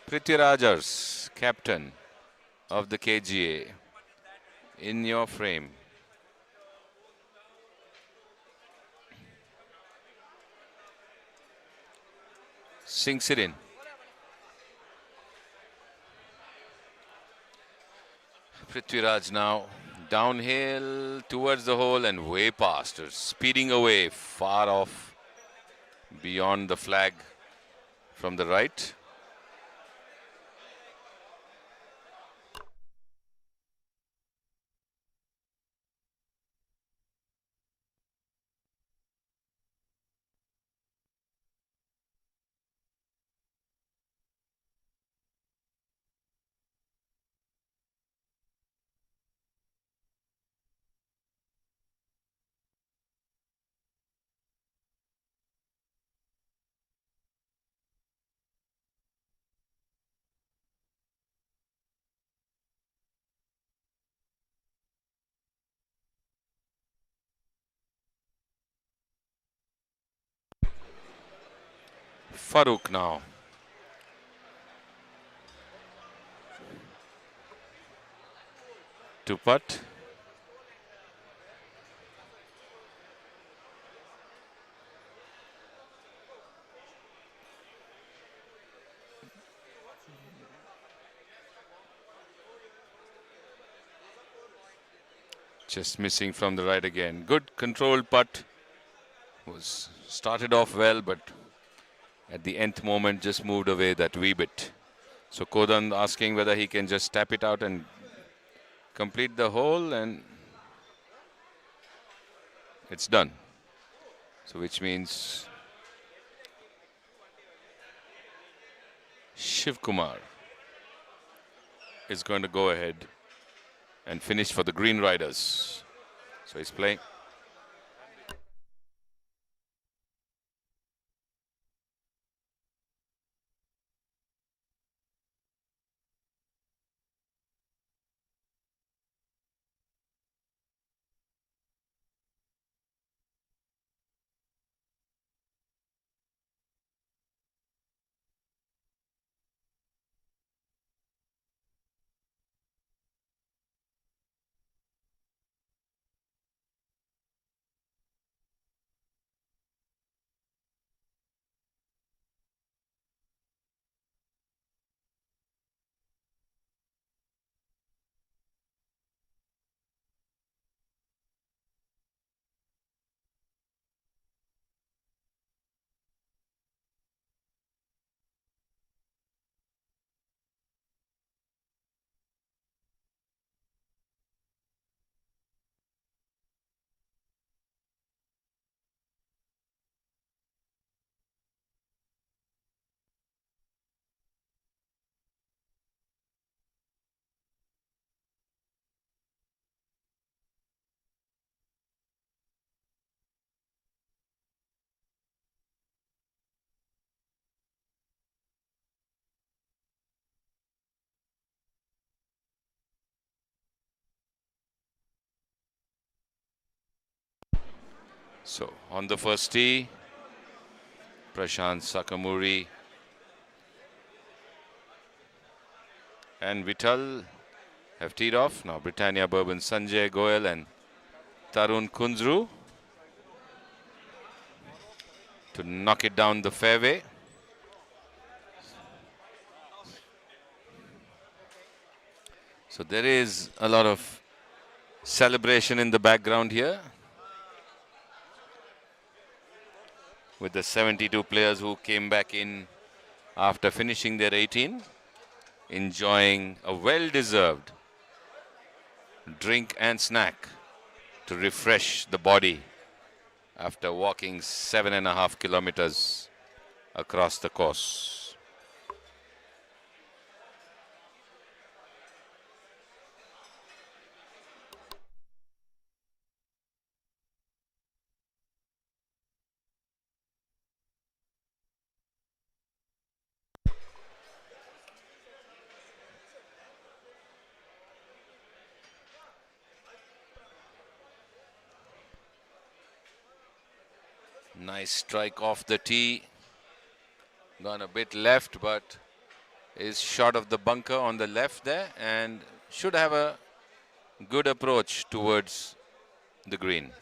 Prithvi Rajars, captain of the KGA, in your frame. Sinks it in. Prithviraj now downhill towards the hole and way past, speeding away far off beyond the flag from the right. Farooq now. To putt. Just missing from the right again. Good controlled putt. Was started off well, but at the nth moment just moved away that wee bit. So Kodand asking whether he can just tap it out and complete the hole, and it's done. So which means Shiv Kumar is going to go ahead and finish for the Green Riders. So he's playing. So on the first tee, Prashant Sakamuri and Vital have teed off. Now Britannia Bourbon, Sanjay Goyal and Tarun Kunzru to knock it down the fairway. So there is a lot of celebration in the background here, with the 72 players who came back in after finishing their 18, enjoying a well-deserved drink and snack to refresh the body after walking 7.5 kilometers across the course. Nice strike off the tee. Gone a bit left, but is short of the bunker on the left there and should have a good approach towards the green.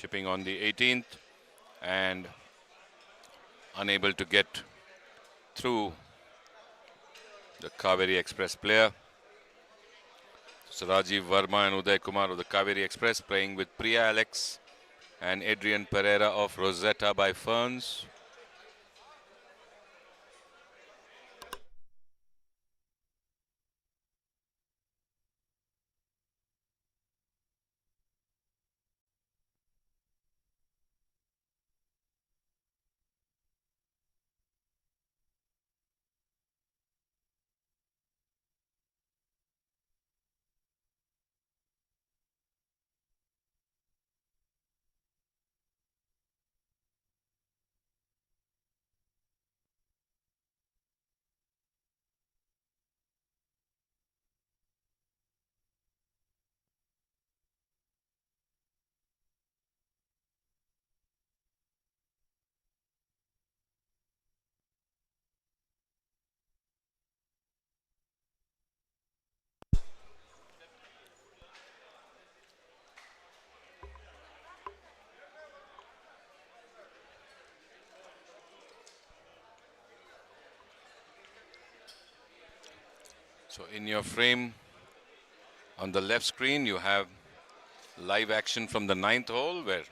Chipping on the 18th and unable to get through the Kaveri Express player. So Rajiv Verma and Uday Kumar of the Kaveri Express playing with Priya Alex and Adrian Pereira of Rosetta by Ferns. So in your frame on the left screen, you have live action from the 9th hole where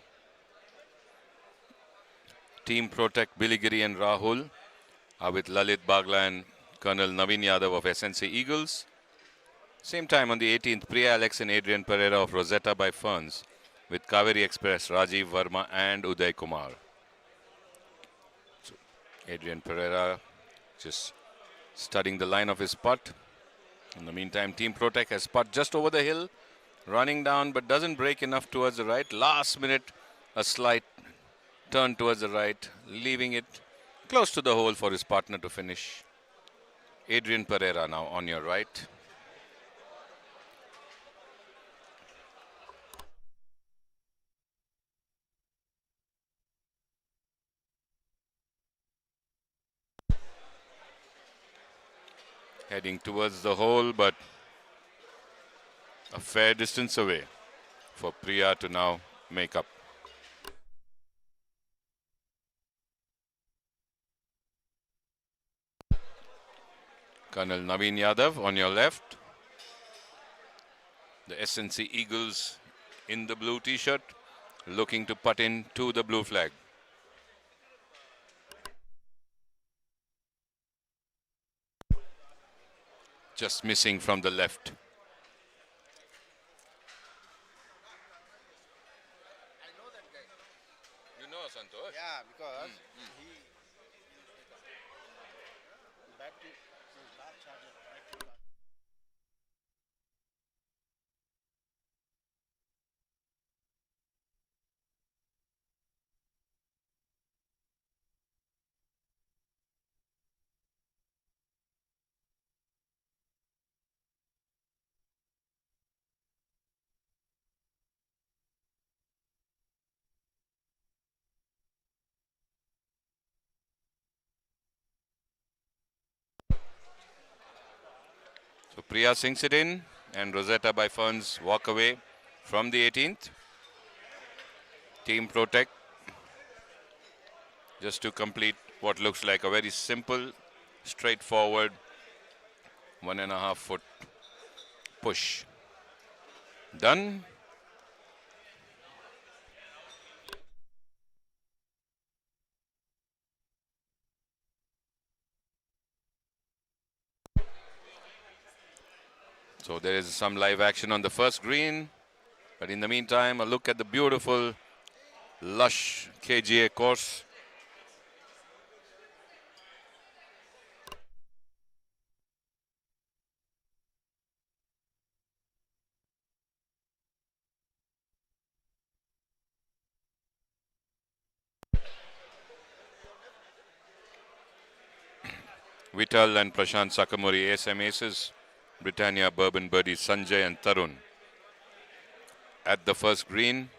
Team Protect Biligiri and Rahul are with Lalit Bagla and Colonel Naveen Yadav of SNC Eagles. Same time on the 18th, Priya Alex and Adrian Pereira of Rosetta by Ferns with Kaveri Express, Rajiv Verma and Uday Kumar. So Adrian Pereira just studying the line of his putt. In the meantime, Team Protect has putt just over the hill, running down but doesn't break enough towards the right. Last minute, a slight turn towards the right, leaving it close to the hole for his partner to finish. Adrian Pereira now on your right. Heading towards the hole, but a fair distance away for Priya to now make up. Colonel Naveen Yadav on your left. The SNC Eagles in the blue t-shirt looking to putt in to the blue flag. Just missing from the left. You know Santosh? Yeah, because So Priya sinks it in and Rosetta by Ferns walk away from the 18th. Team Protect just to complete what looks like a very simple, straightforward 1.5 foot push. Done. So there is some live action on the first green, but in the meantime, a look at the beautiful, lush KGA course. Vital and Prashant Sakamuri, ASM Aces, Britannia, Bourbon Birdies, Sanjay and Tarun at the first green.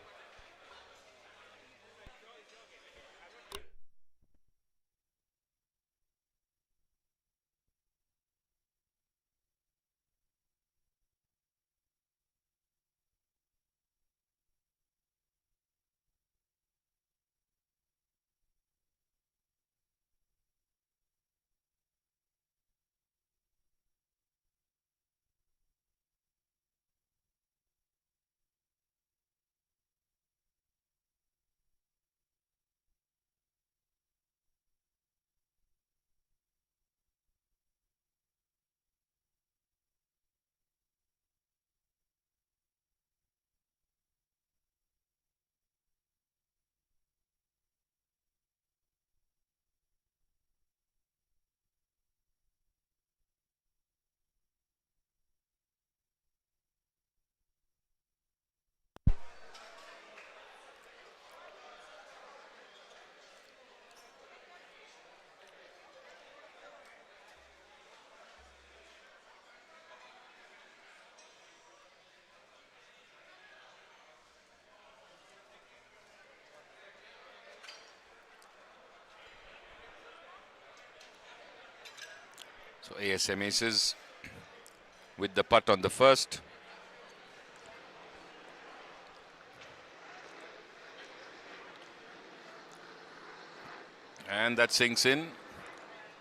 So ASM Aces with the putt on the first. And that sinks in.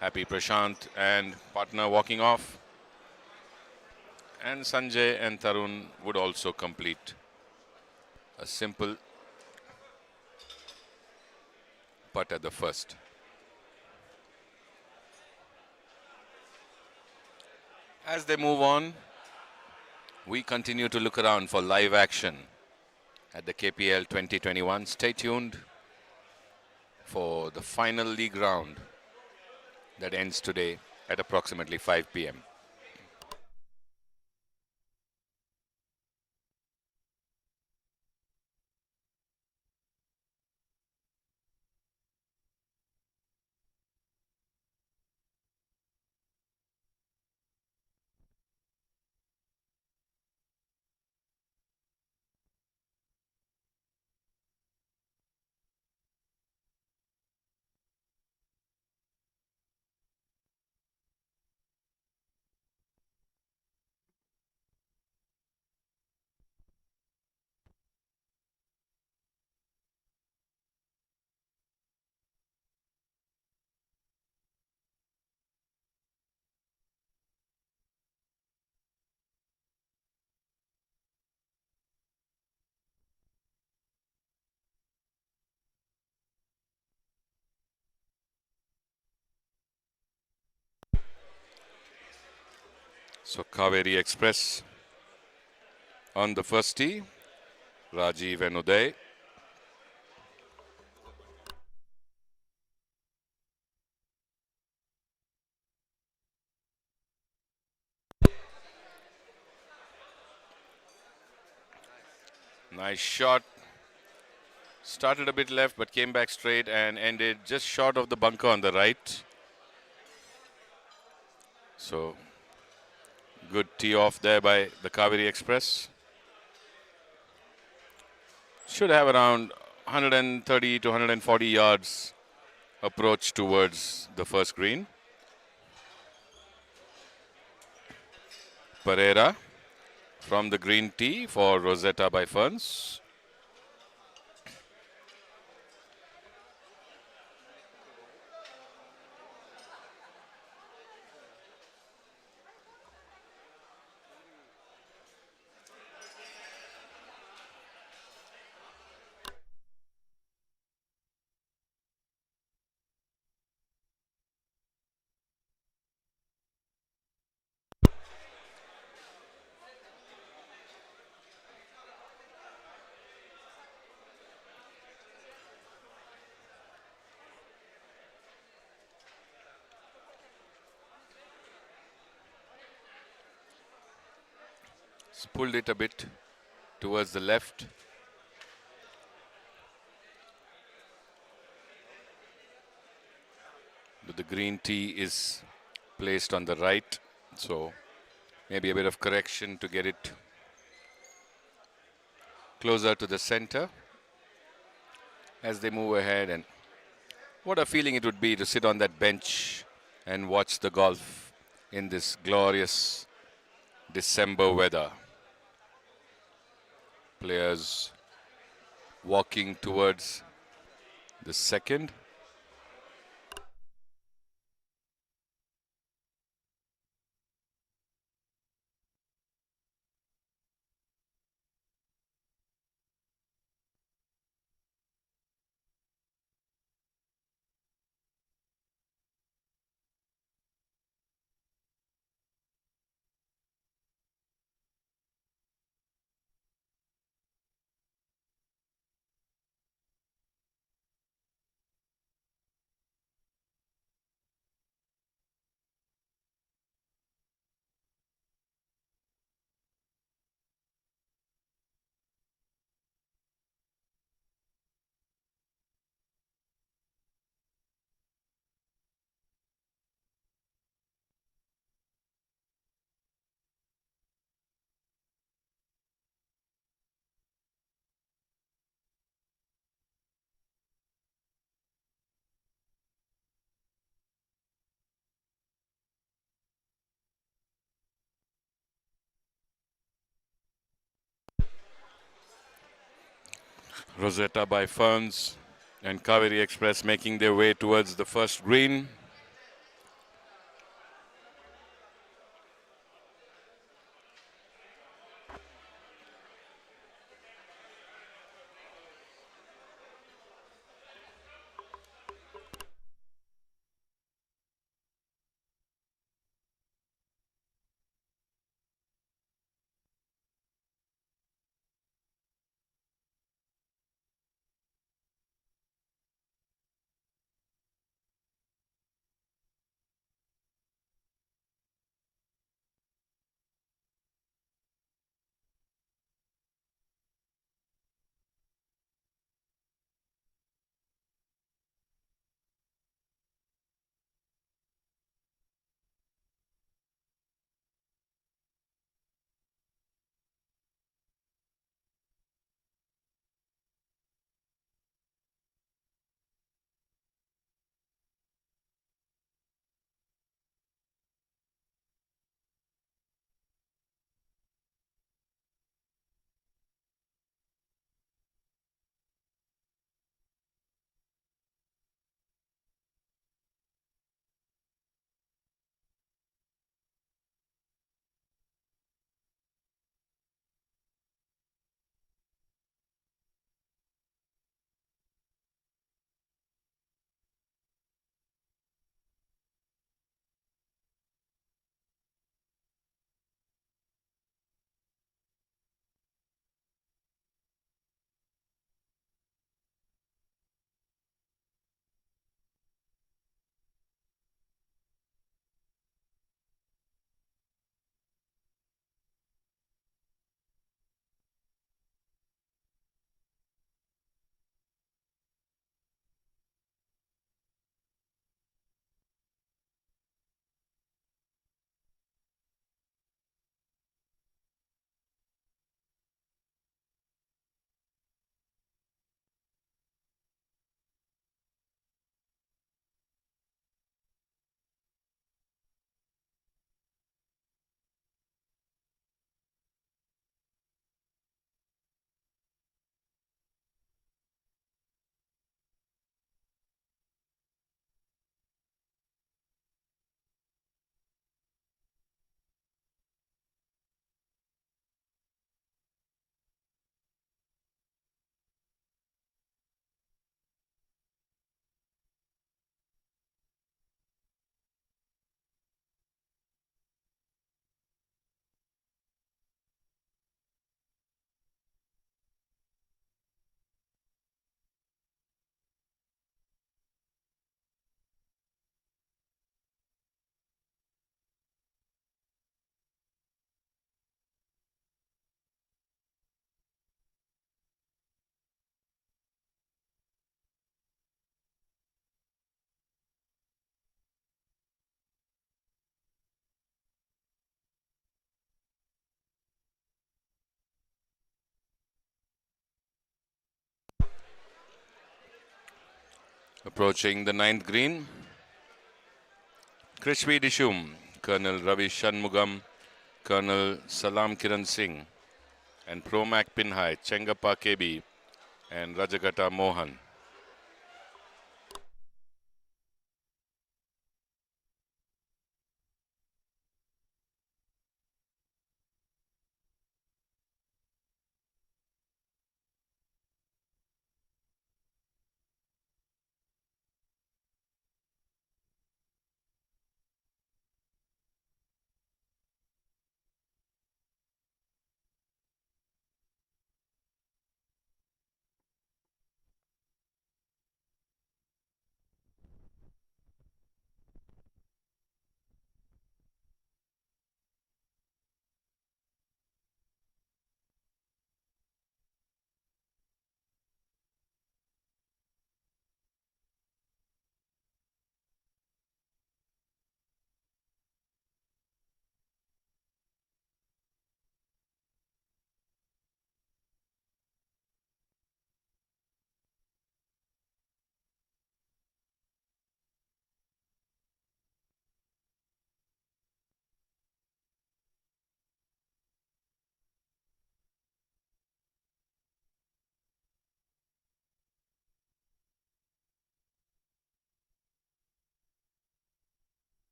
Happy Prashant and partner walking off. And Sanjay and Tarun would also complete a simple putt at the first. As they move on, we continue to look around for live action at the KPL 2021. Stay tuned for the final league round that ends today at approximately 5 p.m. So Kaveri Express on the first tee, Rajiv and Uday. Nice shot. Started a bit left but came back straight and ended just short of the bunker on the right. So good tee off there by the Kaveri Express. Should have around 130 to 140 yards approach towards the first green. Pereira from the green tee for Rosetta by Ferns. Pulled it a bit towards the left. But the green tee is placed on the right, so maybe a bit of correction to get it closer to the center as they move ahead. And what a feeling it would be to sit on that bench and watch the golf in this glorious December weather. Players walking towards the second. Rosetta by Ferns and Kaveri Express making their way towards the first green. Approaching the ninth green, Krishvi Dishum, Colonel Ravi Shanmugam, Colonel Salam Kiran Singh, and Promac Pinhai, Chengappa Kebi, and Rajagata Mohan.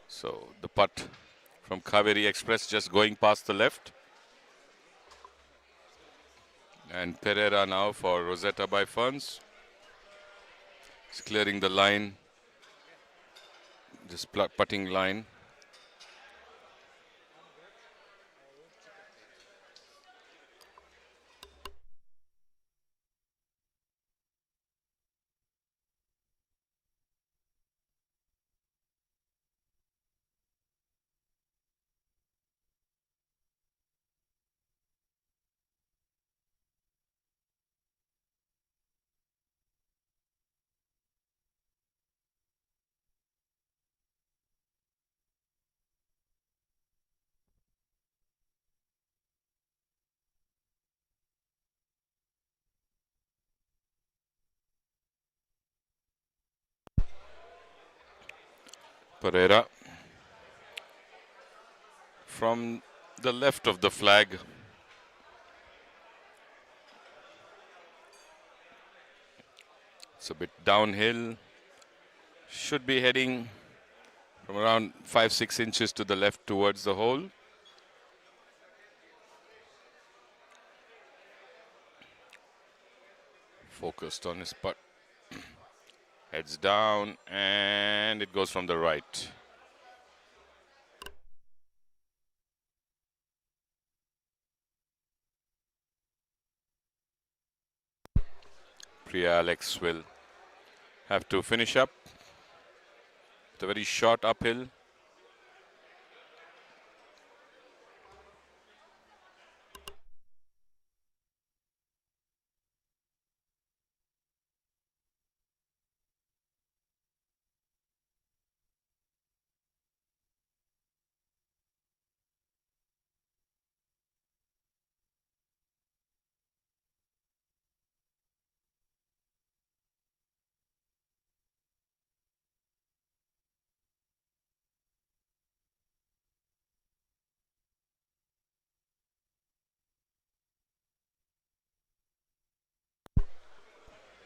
So the putt from Kaveri Express just going past the left. And Pereira now for Rosetta by Ferns. He's clearing the line, this putting line. Pereira from the left of the flag. It's a bit downhill. Should be heading from around 5-6 inches to the left towards the hole. Focused on his putt. Heads down and it goes from the right. Priya Alex will have to finish up. It's a very short uphill.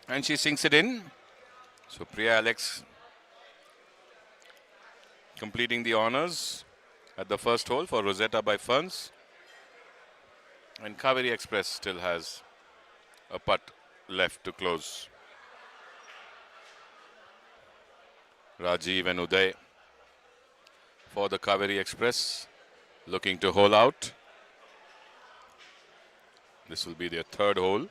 And she sinks it in. So Priya Alex completing the honors at the first hole for Rosetta by Ferns. And Kaveri Express still has a putt left to close. Rajiv and Uday for the Kaveri Express looking to hole out. This will be their third hole.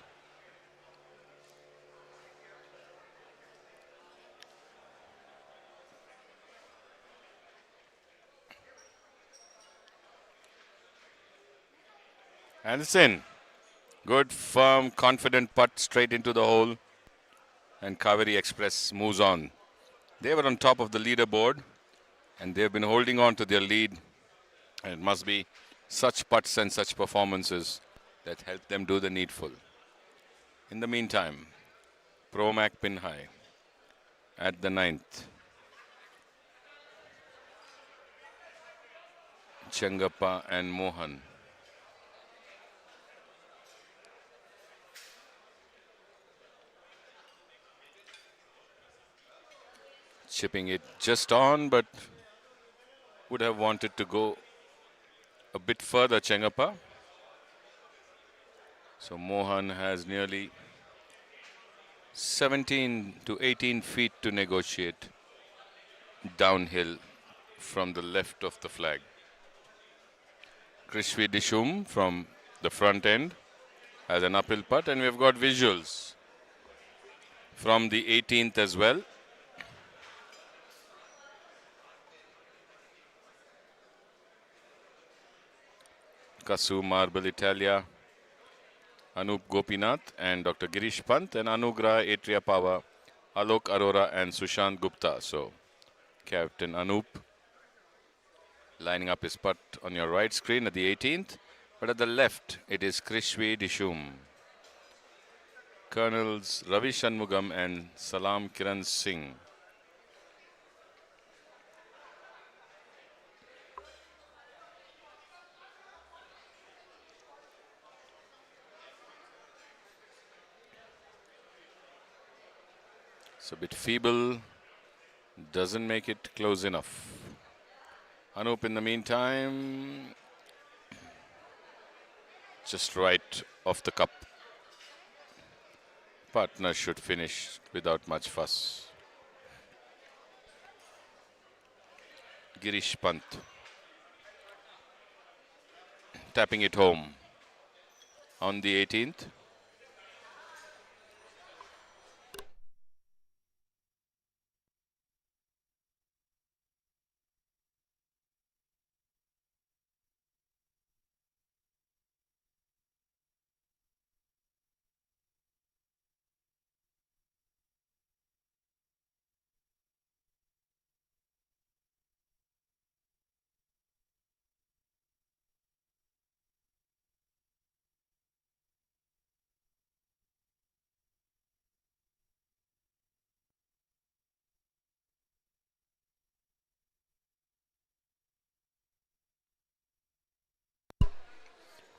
And it's in. Good, firm, confident putt straight into the hole. And Kaveri Express moves on. They were on top of the leaderboard and they've been holding on to their lead. And it must be such putts and such performances that help them do the needful. In the meantime, Promac Pinhai at the 9th. Chengappa and Mohan. Chipping it just on, but would have wanted to go a bit further, Chengappa. So Mohan has nearly 17 to 18 feet to negotiate downhill from the left of the flag. Krishvi Dishum from the front end has an uphill putt, and we've got visuals from the 18th as well. Kasu Marble Italia, Anup Gopinath and Dr. Girish Pant, and Anugrah Atria Pava, Alok Arora and Sushant Gupta. So Captain Anup lining up his putt on your right screen at the 18th, but at the left it is Krishvi Dishum. Colonels Ravi Shanmugam and Salam Kiran Singh. It's a bit feeble, doesn't make it close enough. Anup, in the meantime, just right off the cup. Partner should finish without much fuss. Girish Pant tapping it home on the 18th.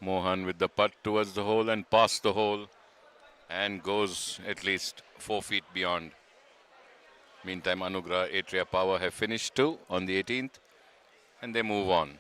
Mohan with the putt towards the hole and past the hole and goes at least 4 feet beyond. Meantime, Anugrah, Atria Power have finished too on the 18th and they move on.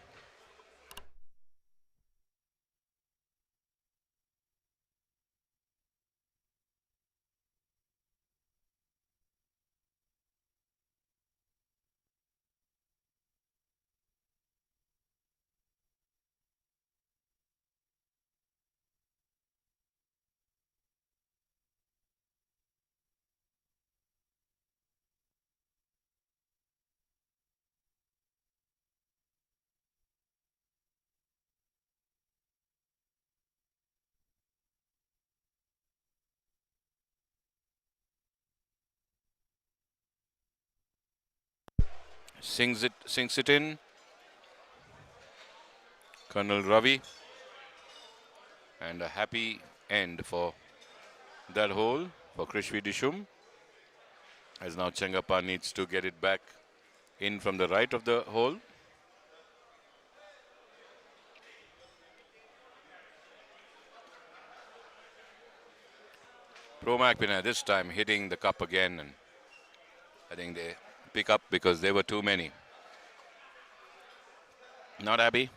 Sinks it in. Colonel Ravi. And a happy end for that hole for Krishvi Dishum. As now Chengappa needs to get it back in from the right of the hole. Pro Macpina this time hitting the cup again, and I think they pick up because there were too many. Not Abby.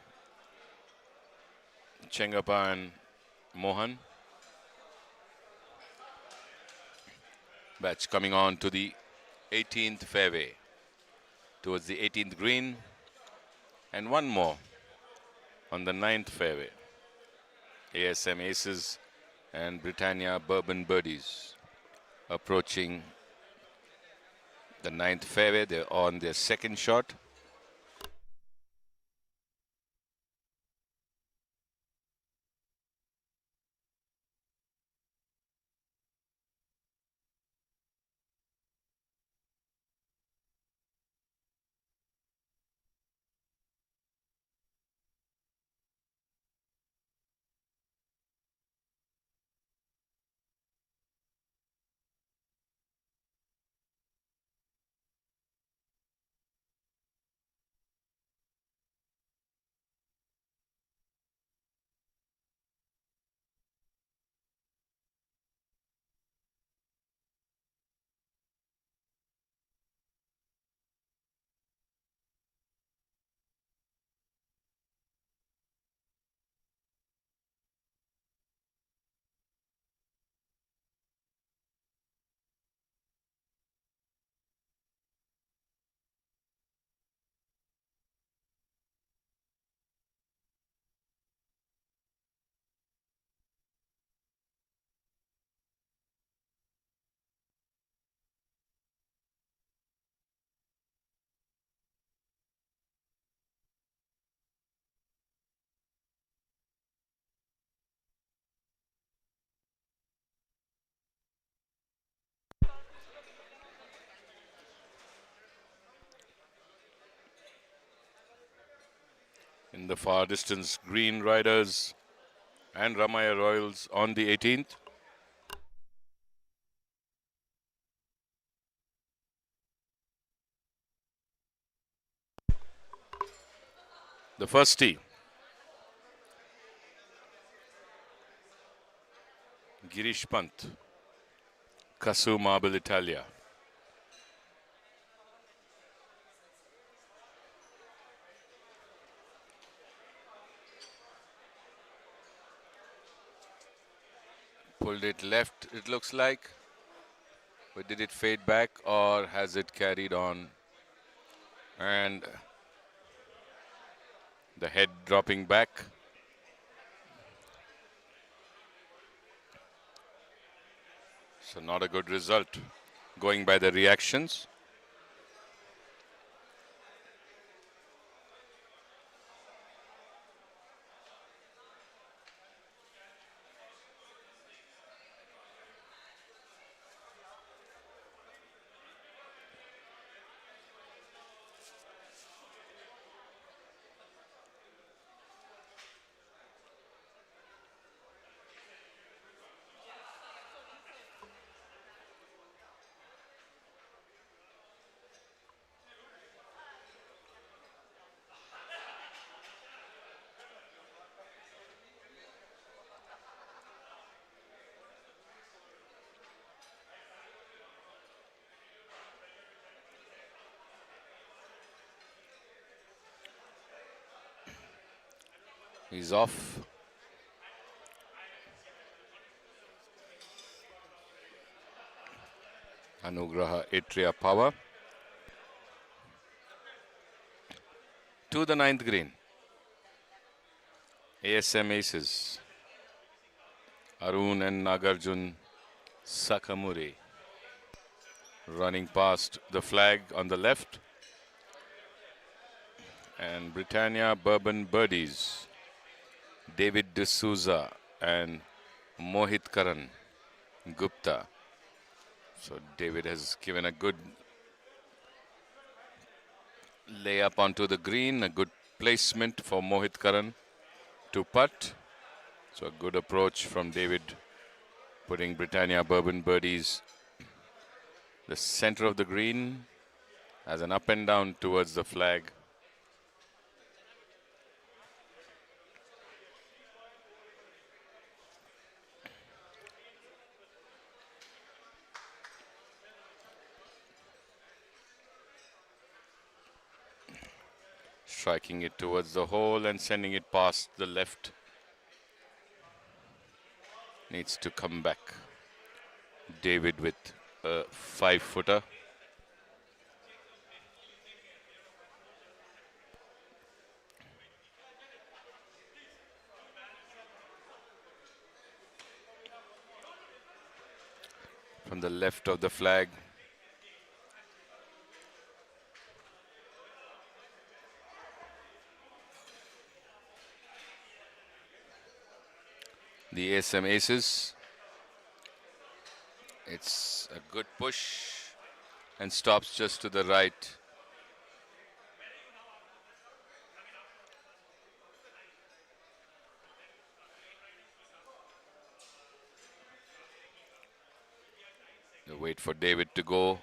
Chengappa and Mohan. Batch coming on to the 18th fairway. Towards the 18th green. And one more on the 9th fairway. ASM Aces and Britannia Bourbon Birdies approaching the 9th fairway. They're on their second shot. In the far distance, Green Riders and Ramaya Royals on the 18th. The first tee. Girish Pant, Kasu Marble Italia. Pulled it left, it looks like. But did it fade back or has it carried on? And the head dropping back. So not a good result going by the reactions. He's off. Anugraha Atria Power. To the 9th green. ASM Aces. Arun and Nagarjun Sakamuri. Running past the flag on the left. And Britannia Bourbon Birdies. David D'Souza and Mohit Karan Gupta. So David has given a good layup onto the green, a good placement for Mohit Karan to putt. So a good approach from David, putting Britannia Bourbon Birdies the center of the green as an up and down towards the flag. Striking it towards the hole and sending it past the left. Needs to come back. David with a 5-footer. From the left of the flag. The ASM Aces. It's a good push and stops just to the right. They wait for David to go.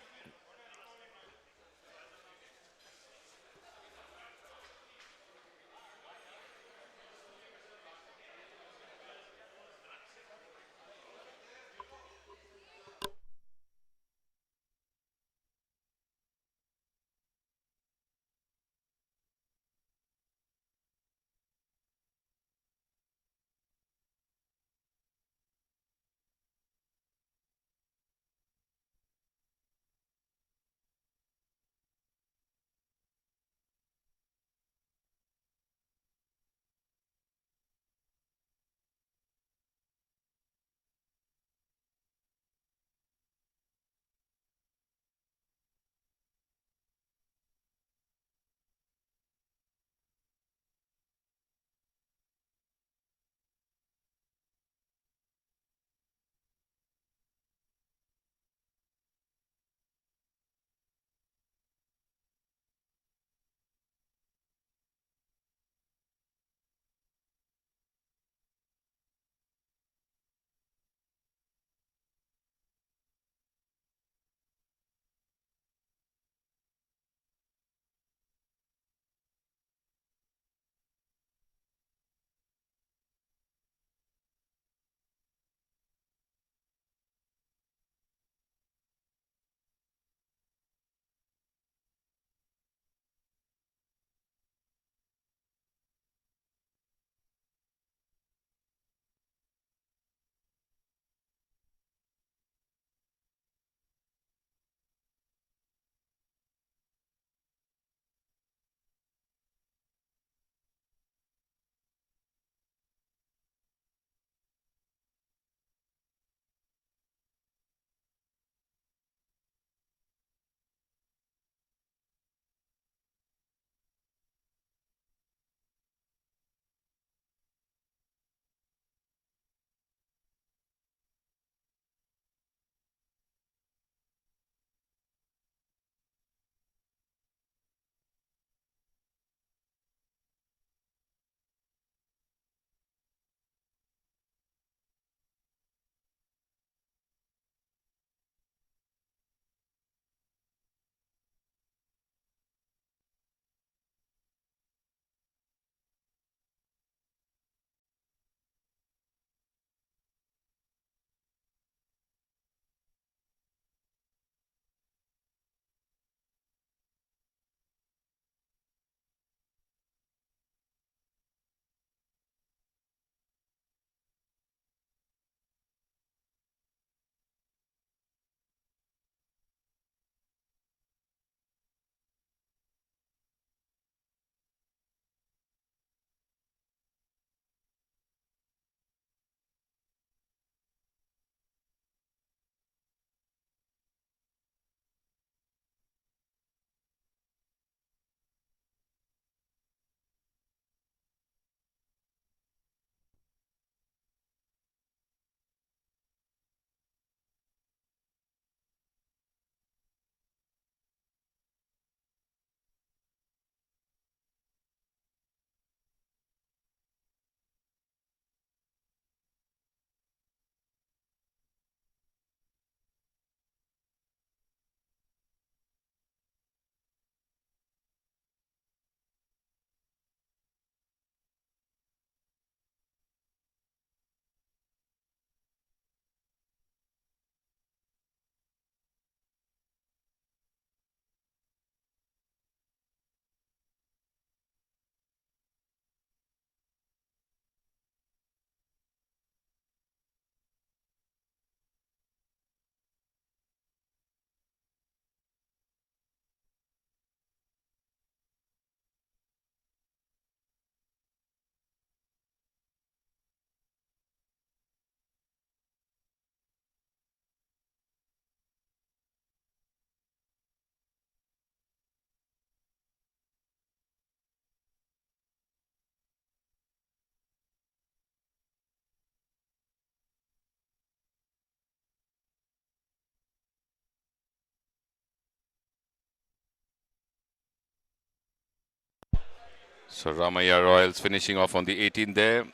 So Ramaya Royals finishing off on the 18th there.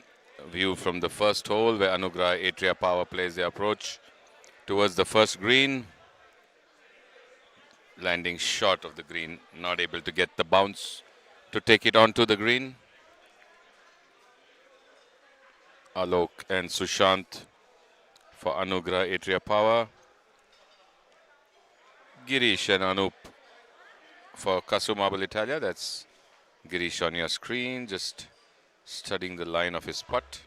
A view from the first hole where Anugrah Atria Power plays the approach towards the first green. Landing short of the green, not able to get the bounce to take it onto the green. Alok and Sushant for Anugrah Atria Power. Girish and Anup for Kasumabal Italia. That's Girish on your screen, just studying the line of his putt.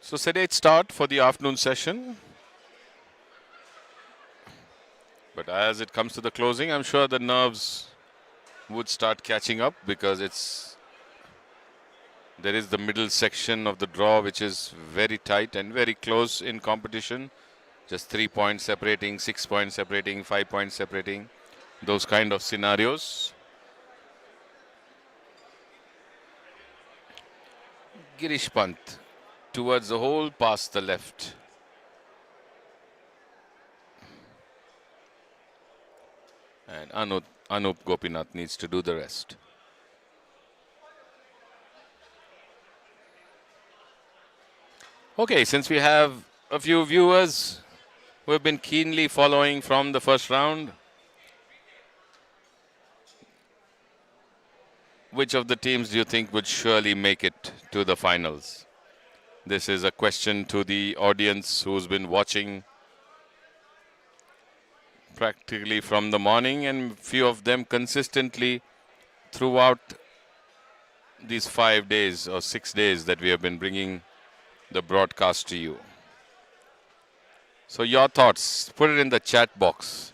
So sedate start for the afternoon session. But as it comes to the closing, I'm sure the nerves would start catching up, because there is the middle section of the draw which is very tight and very close in competition. Just 3 points separating, 6 points separating, 5 points separating, those kind of scenarios. Girish Pant towards the hole, past the left. And Anup Gopinath needs to do the rest. Okay, since we have a few viewers who have been keenly following from the first round, which of the teams do you think would surely make it to the finals? This is a question to the audience who's been watching practically from the morning, and few of them consistently throughout these 5 days or 6 days that we have been bringing the broadcast to you. So your thoughts, put it in the chat box.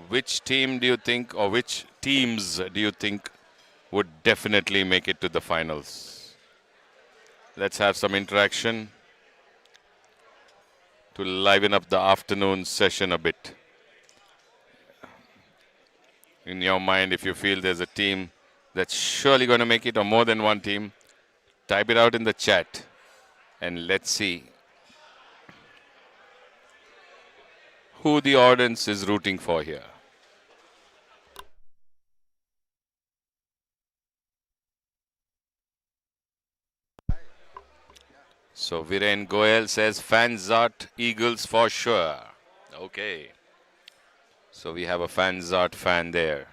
Which team do you think, or which teams do you think would definitely make it to the finals? Let's have some interaction to liven up the afternoon session a bit. In your mind, if you feel there's a team that's surely going to make it, or more than one team, type it out in the chat and let's see who the audience is rooting for here. So Viren Goel says Fanzart Eagles for sure. Okay. So we have a Fanzart fan there.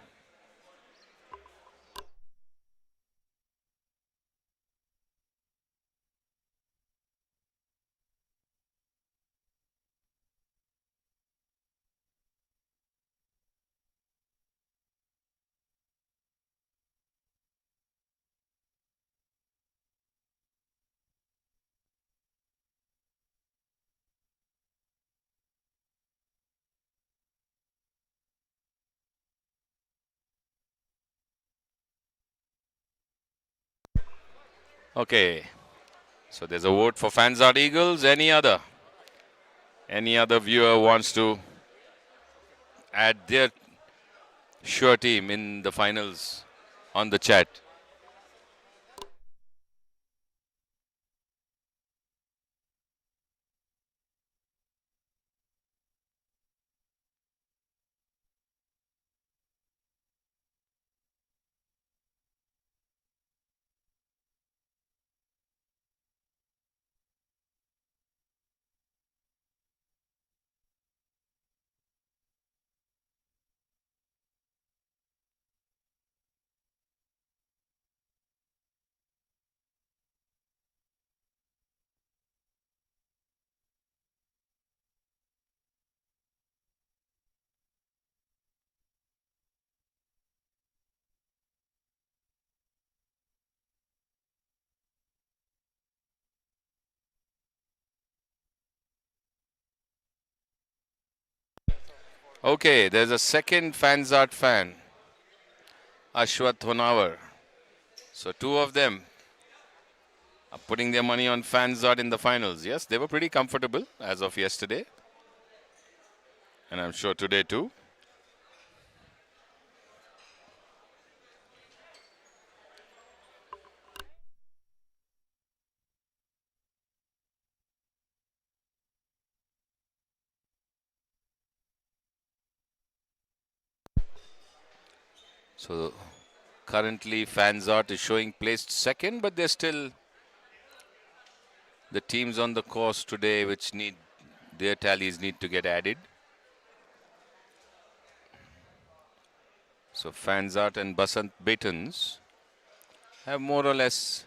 Okay, so there's a vote for Fanzart Eagles. Any other viewer wants to add their sure team in the finals on the chat? Okay, there's a second Fanzart fan, Ashwath Honawar. So two of them are putting their money on Fanzart in the finals. Yes, they were pretty comfortable as of yesterday. And I'm sure today too. So currently Fanzart is showing placed second, but they're still the teams on the course today which need their tallies need to get added. So Fanzart and Basant Batons have more or less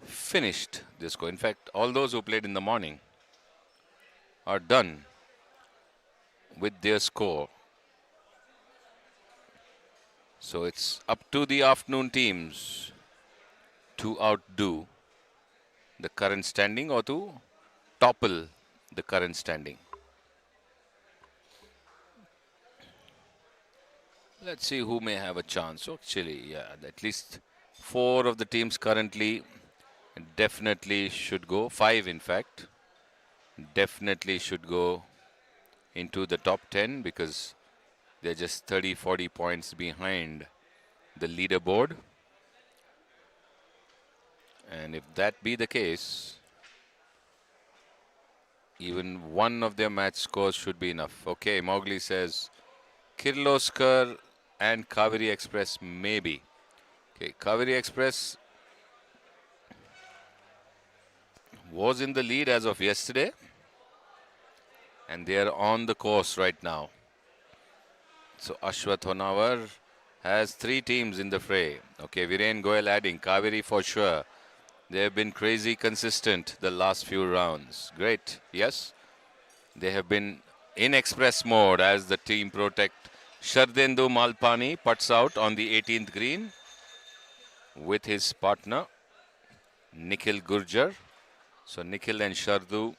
finished this score. In fact, all those who played in the morning are done with their score. So it's up to the afternoon teams to outdo the current standing or to topple the current standing. Let's see who may have a chance. So actually, yeah, at least 4 of the teams currently definitely should go. 5, in fact, definitely should go into the top 10 because they're just 30-40 points behind the leaderboard. And if that be the case, even one of their match scores should be enough. Okay, Mowgli says Kirloskar and Kaveri Express maybe. Okay, Kaveri Express was in the lead as of yesterday, and they are on the course right now. So Ashwath Honawar has 3 teams in the fray. Okay, Viren Goel adding Kaveri for sure. They have been crazy consistent the last few rounds. Great, yes. They have been in express mode as the team protect. Shardendu Malpani puts out on the 18th green with his partner Nikhil Gurjar. So Nikhil and Shardu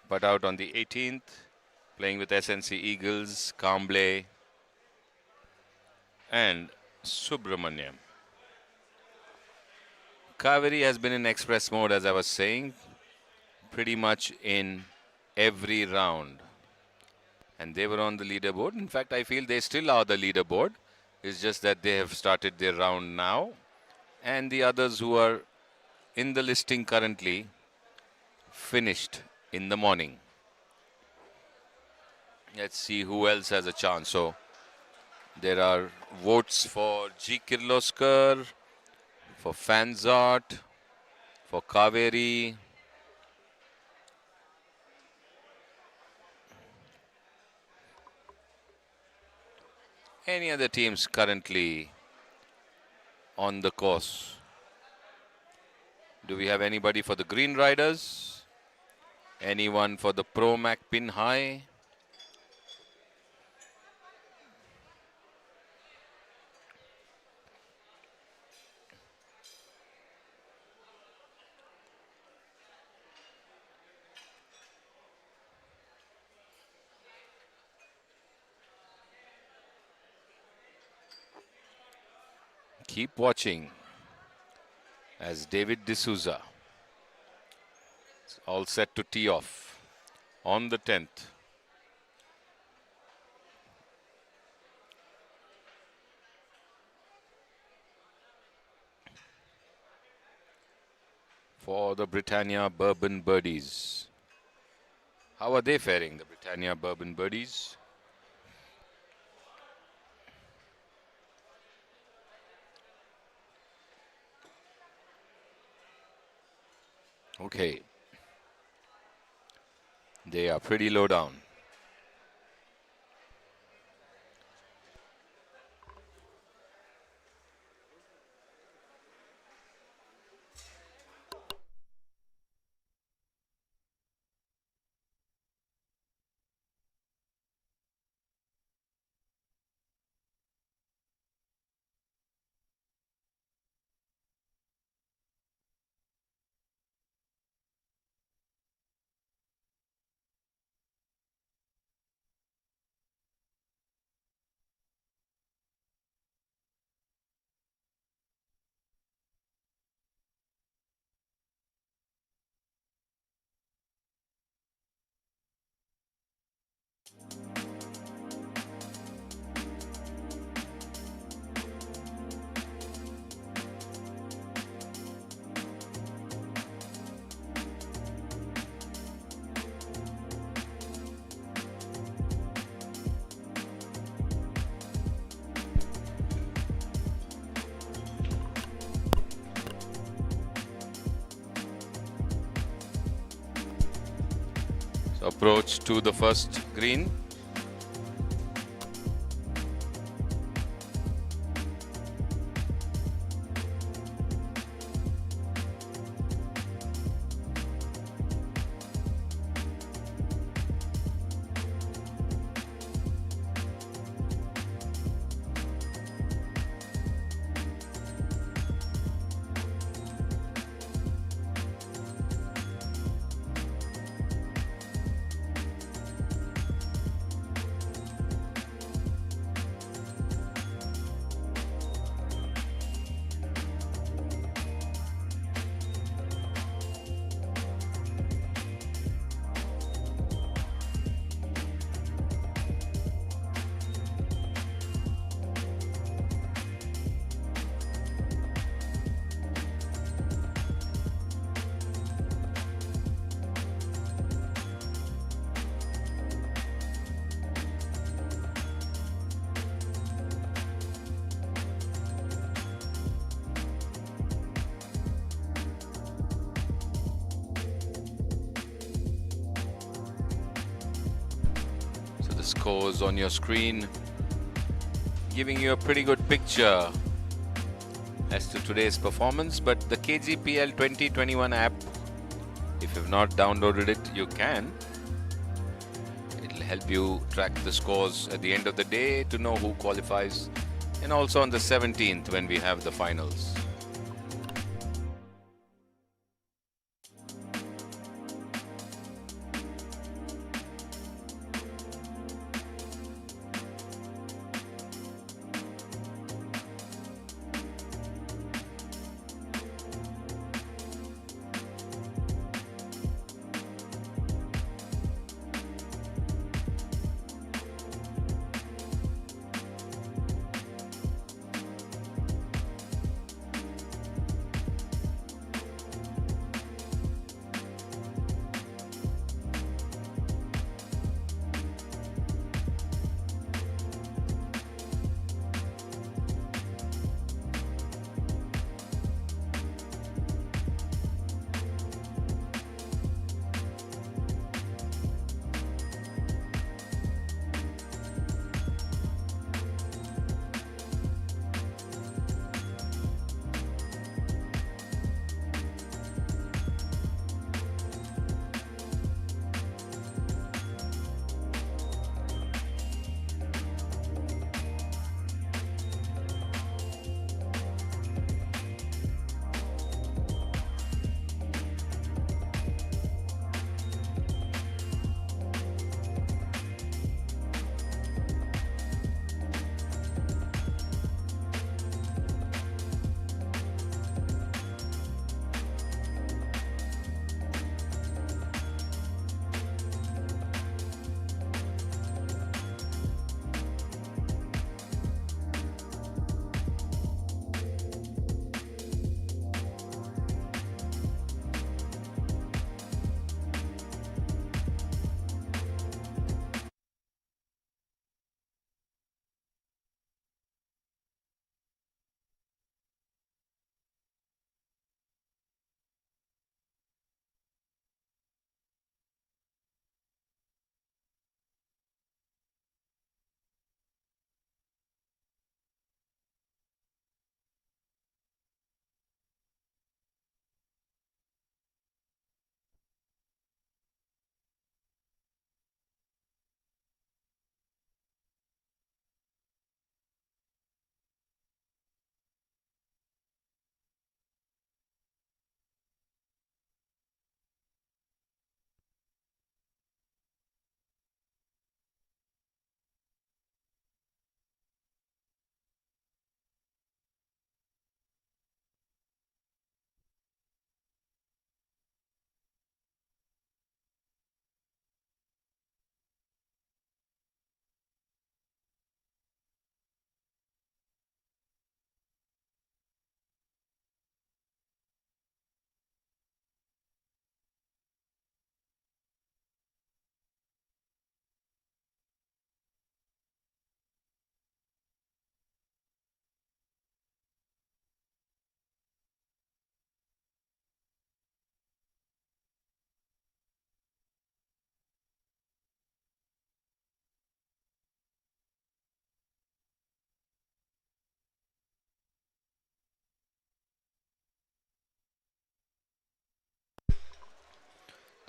put out on the 18th, playing with SNC Eagles, Kamble and Subramanyam. Kaveri has been in express mode, as I was saying, pretty much in every round. And they were on the leaderboard. In fact, I feel they still are the leaderboard. It's just that they have started their round now. And the others who are in the listing currently finished in the morning. Let's see who else has a chance. So there are votes for G. Kirloskar, for Fanzart, for Kaveri, any other teams currently on the course? Do we have anybody for the Green Riders? Anyone for the Pro Mac Pin High? Keep watching as David D'Souza is all set to tee off on the 10th. For the Britannia Bourbon Birdies. How are they faring, the Britannia Bourbon Birdies? Okay. They are pretty low down. approach to the first green. Scores on your screen, giving you a pretty good picture as to today's performance. But the KGPL 2021 app, if you've not downloaded it, you can. It'll help you track the scores at the end of the day to know who qualifies, and also on the 17th when we have the finals.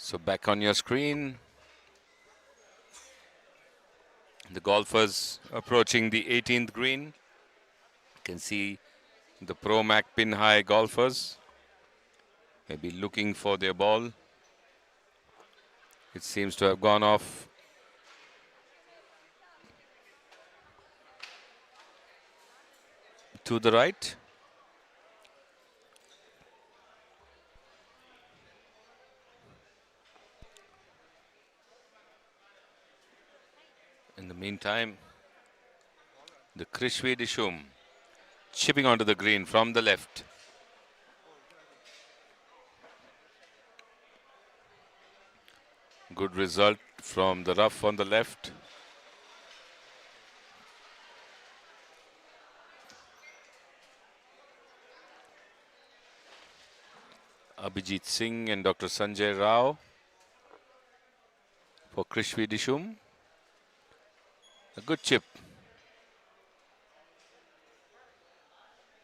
So back on your screen, the golfers approaching the 18th green. You can see the Pro Mac pin high golfers maybe looking for their ball. It seems to have gone off to the right. In the meantime, the Krishvi Dishum chipping onto the green from the left. Good result from the rough on the left. Abhijit Singh and Dr. Sanjay Rao for Krishvi Dishum. A good chip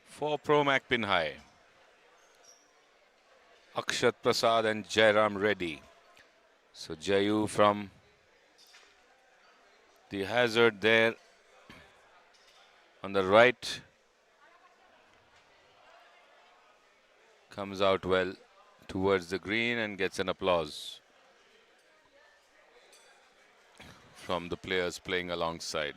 for Pro Mac pin high. Akshat Prasad and Jairam Reddy. So Jayu from the hazard there on the right comes out well towards the green and gets an applause from the players playing alongside.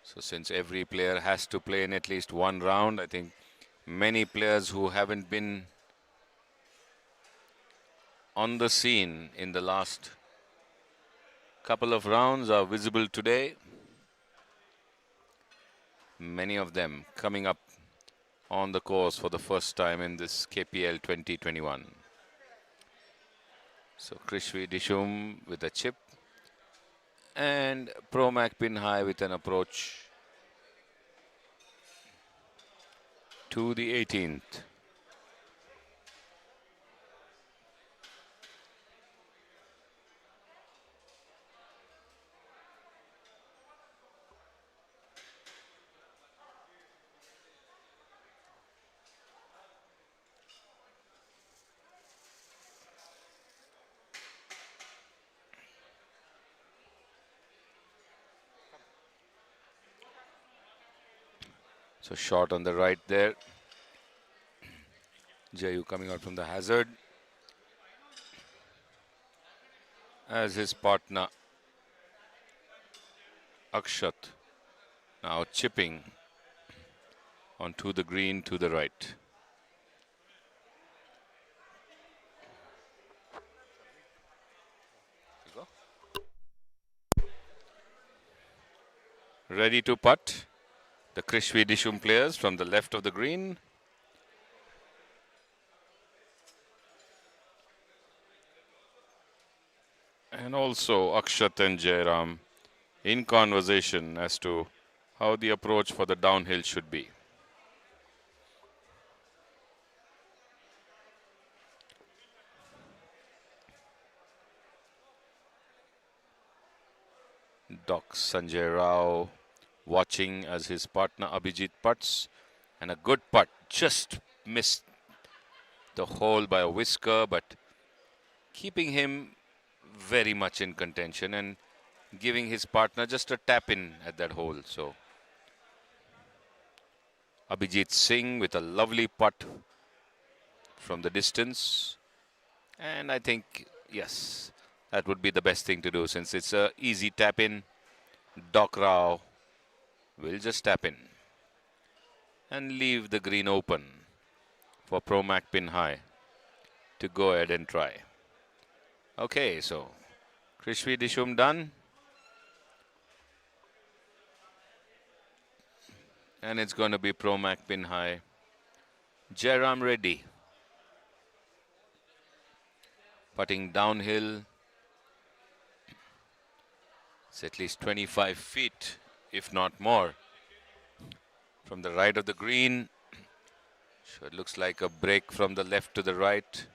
So since every player has to play in at least one round, I think many players who haven't been on the scene in the last couple of rounds are visible today. Many of them coming up on the course for the first time in this KPL 2021. So Krishvi Dishum with a chip and Pro Mac pin high with an approach to the 18th. So short on the right there. Jayu coming out from the hazard as his partner Akshat now chipping onto the green to the right. Ready to putt. The Krishvi Dishum players from the left of the green. And also Akshat and Jairam in conversation as to how the approach for the downhill should be. Doc Sanjay Rao watching as his partner Abhijit putts, and a good putt, just missed the hole by a whisker, but keeping him very much in contention and giving his partner just a tap in at that hole. So Abhijit Singh with a lovely putt from the distance, and I think yes, that would be the best thing to do since it's a easy tap in. Doc Rao will just tap in and leave the green open for Pro Mac pin high to go ahead and try. Okay, so Krishvi Dishum done. And it's going to be Pro Mac pin high. Jairam Reddy putting downhill. It's at least 25 feet, if not more, from the right of the green. So it looks like a break from the left to the right.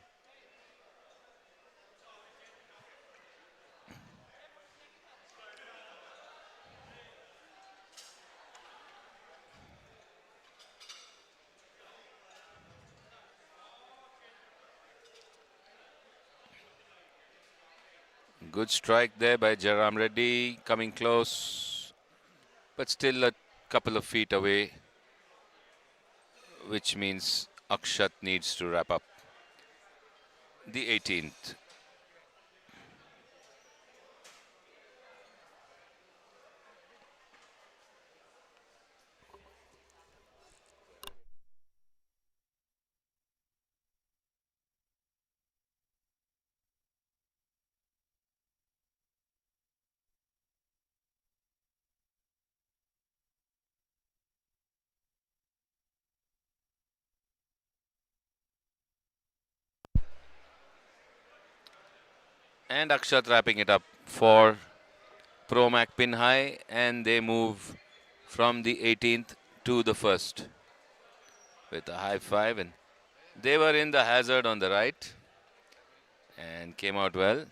Good strike there by Jaram Reddy, coming close, but still a couple of feet away, which means Akshat needs to wrap up the 18th. And Akshat wrapping it up for Promac pin high, and they move from the 18th to the 1st with a high five, and they were in the hazard on the right and came out well.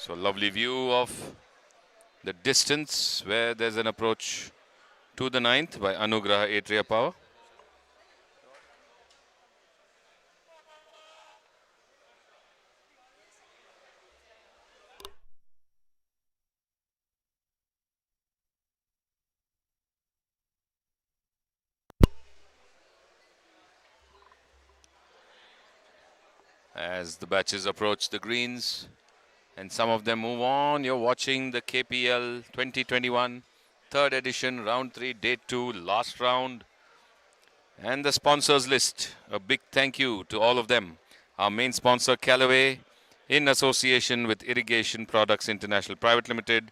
So lovely view of the distance where there's an approach to the 9th by Anugraha Atria Power. As the batches approach the greens and some of them move on, you're watching the KPL 2021 third edition, round 3, day 2, last round. And the sponsors list, a big thank you to all of them. Our main sponsor, Callaway, in association with Irrigation Products International Private Limited,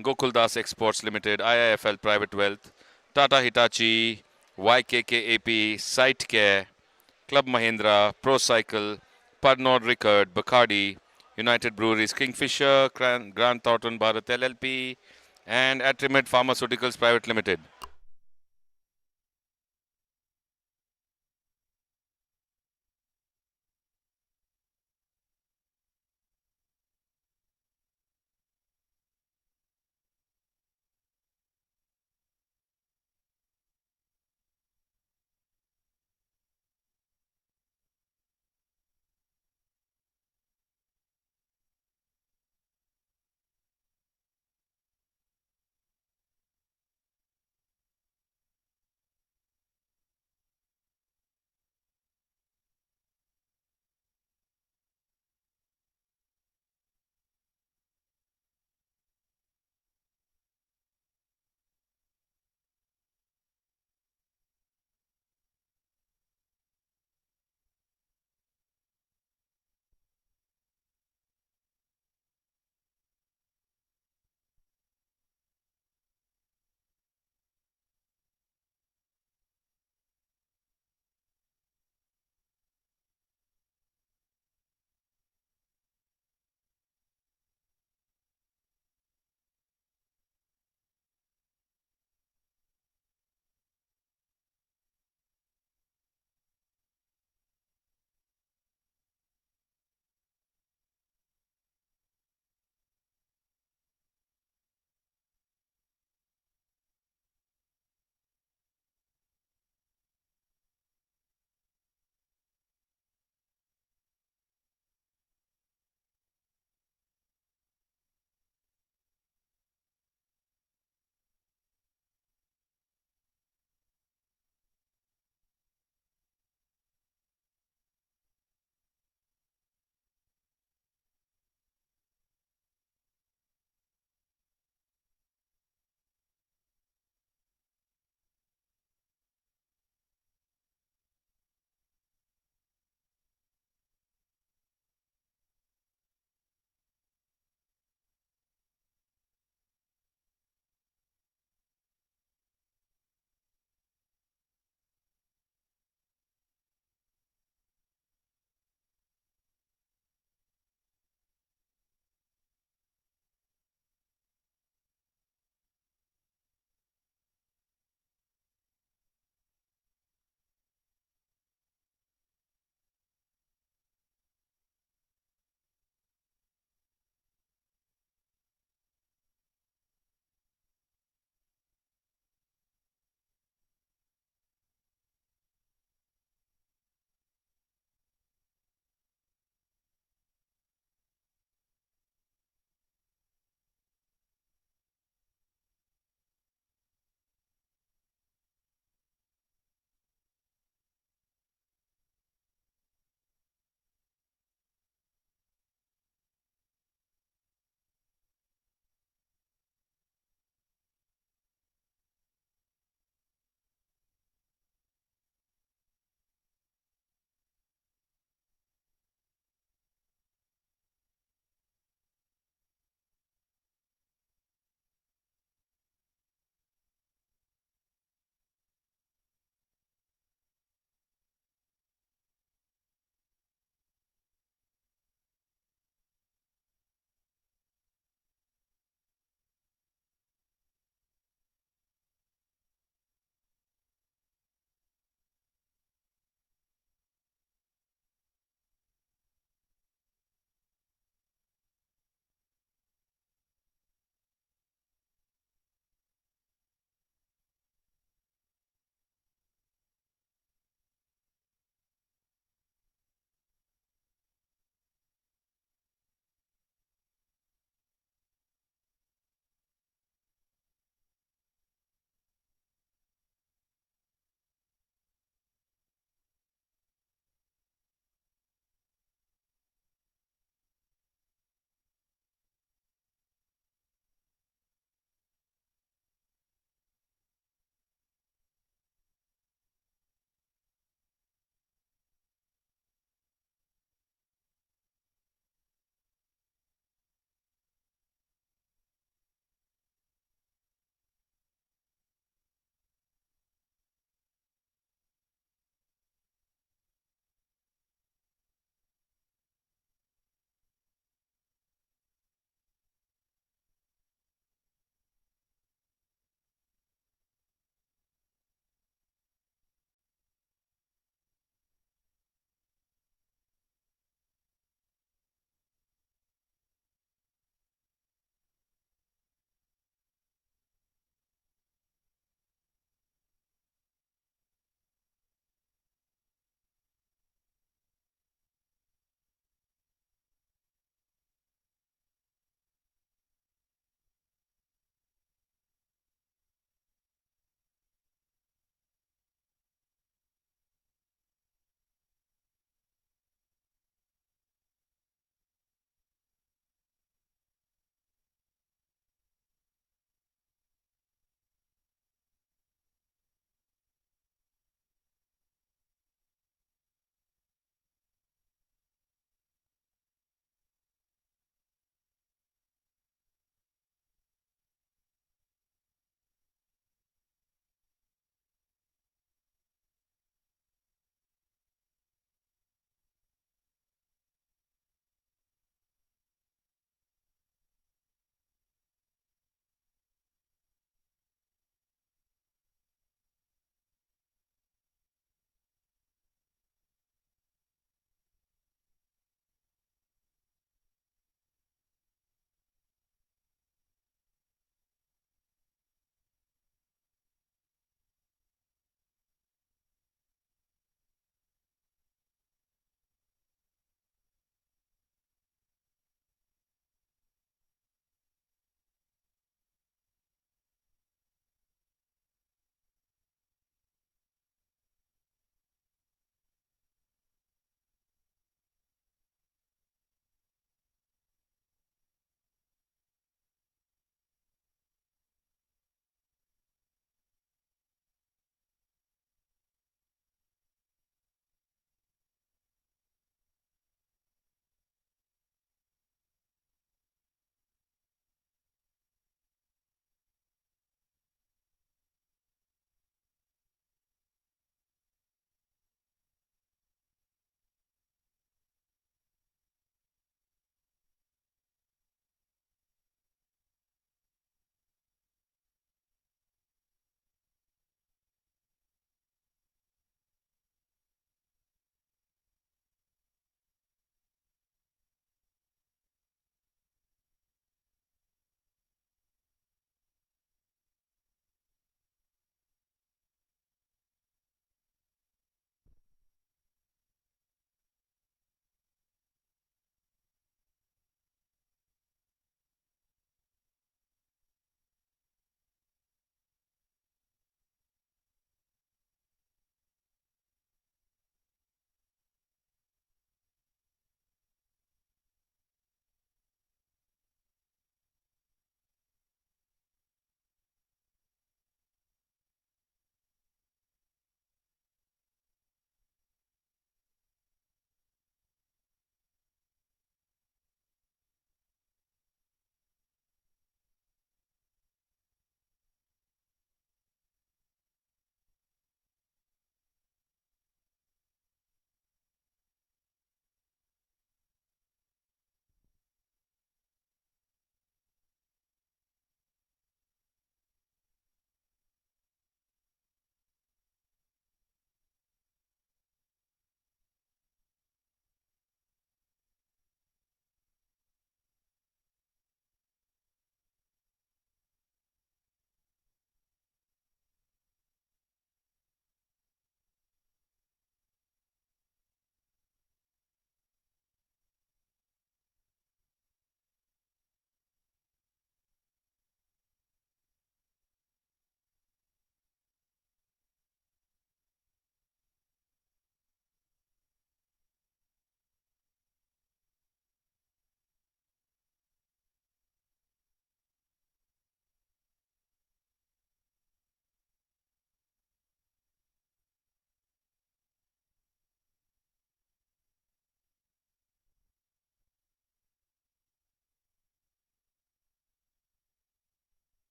Gokuldas Exports Limited, IIFL Private Wealth, Tata Hitachi, YKKAP, Site Care, Club Mahindra, Pro Cycle, Pernod Ricard, Bacardi, United Breweries, Kingfisher, Grant Thornton Bharat LLP, and Atrimed Pharmaceuticals Private Limited.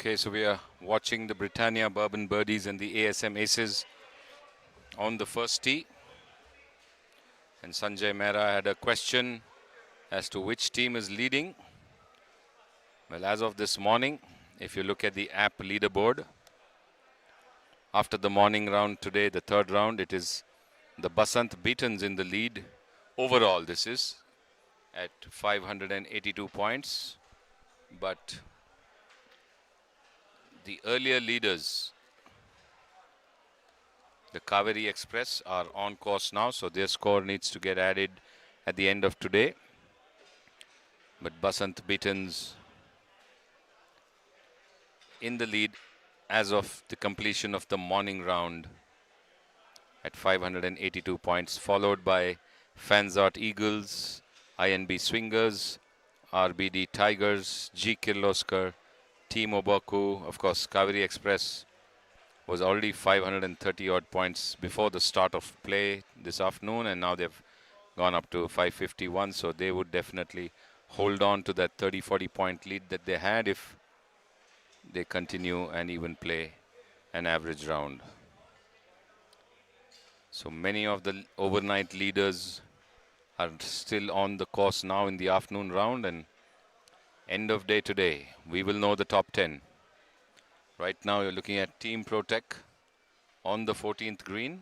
Okay, so we are watching the Britannia Bourbon Birdies and the ASM Aces on the first tee. And Sanjay Mehra had a question as to which team is leading. Well, as of this morning, if you look at the app leaderboard, after the morning round today, the third round, it is the Basant Beatons in the lead. Overall, this is at 582 points. But the earlier leaders, the Kaveri Express, are on course now, so their score needs to get added at the end of today. But Basant Beatons in the lead as of the completion of the morning round at 582 points, followed by Fanzart Eagles, INB Swingers, RBD Tigers, G Kirloskar, Team Obaku. Of course, Kaveri Express was already 530 odd points before the start of play this afternoon, and now they've gone up to 551, so they would definitely hold on to that 30-40 point lead that they had if they continue and even play an average round. So many of the overnight leaders are still on the course now in the afternoon round, and end of day today, we will know the top 10. Right now you're looking at Team Protec on the 14th green.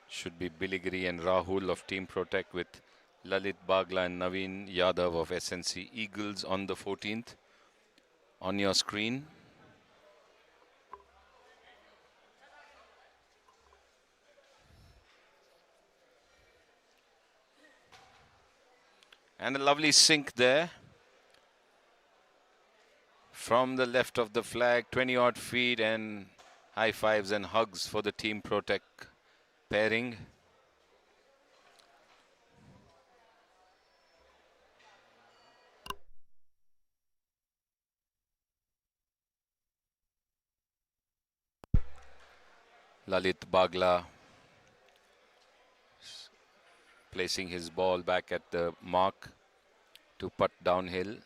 Should be Biligiri and Rahul of Team Protec with Lalit Bagla and Naveen Yadav of SNC Eagles on the 14th on your screen. And a lovely sink there from the left of the flag, 20 odd feet, and high fives and hugs for the Team Protec pairing. Lalit Bagla placing his ball back at the mark to putt downhill.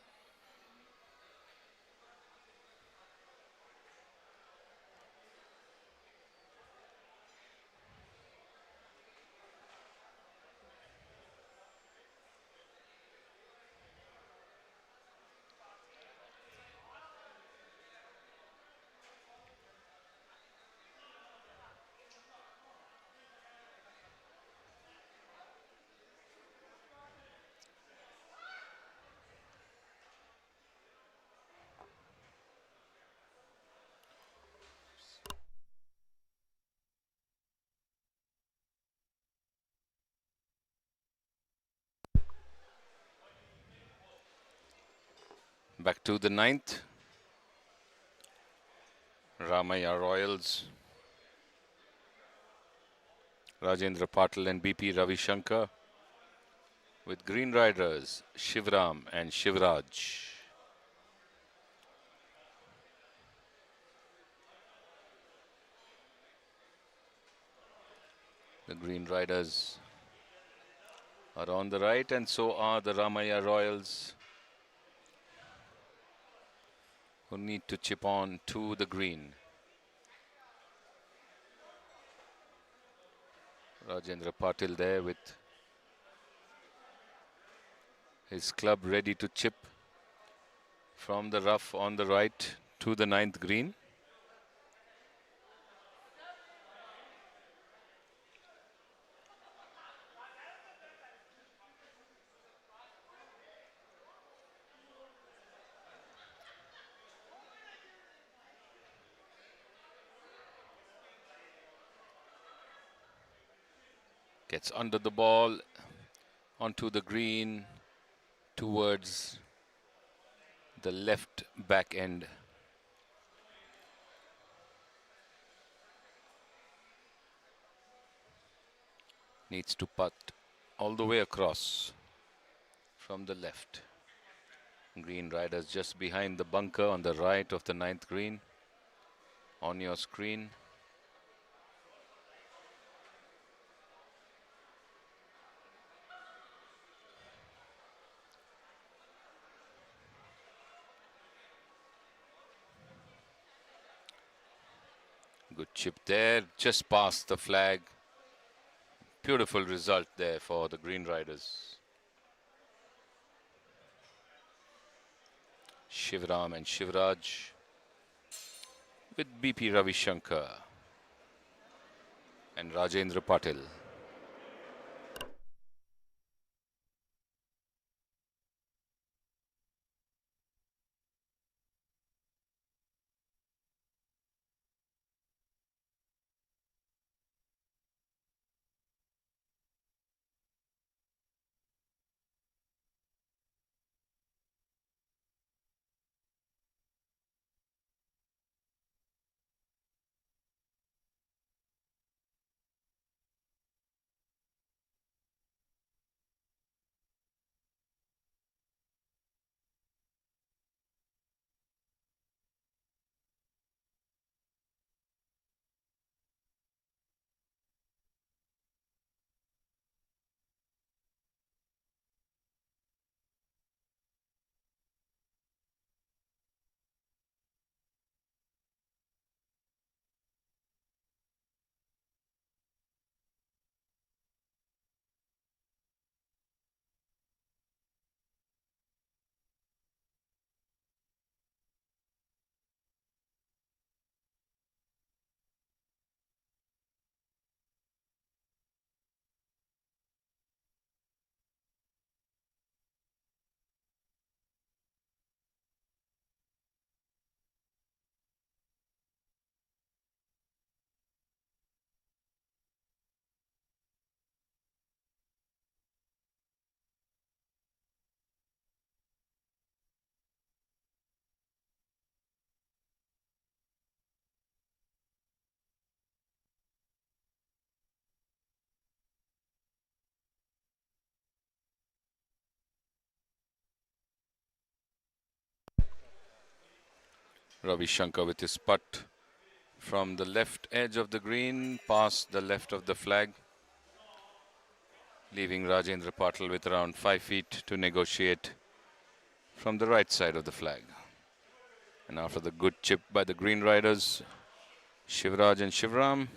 Back to the 9th. Ramaya Royals, Rajendra Patil and BP Ravi Shankar, with Green Riders Shivram and Shivraj. The Green Riders are on the right, and so are the Ramaya Royals, who need to chip on to the green. Rajendra Patil there with his club ready to chip from the rough on the right to the 9th green. Gets under the ball, onto the green, towards the left back end. Needs to putt all the way across from the left. Green riders just behind the bunker on the right of the 9th green on your screen. Good chip there, just past the flag. Beautiful result there for the Green Riders. Shivram and Shivraj with BP Ravi Shankar and Rajendra Patil. Ravi Shankar with his putt from the left edge of the green past the left of the flag, leaving Rajendra Patil with around 5 feet to negotiate from the right side of the flag. And after the good chip by the Green Riders, Shivraj and Shivram,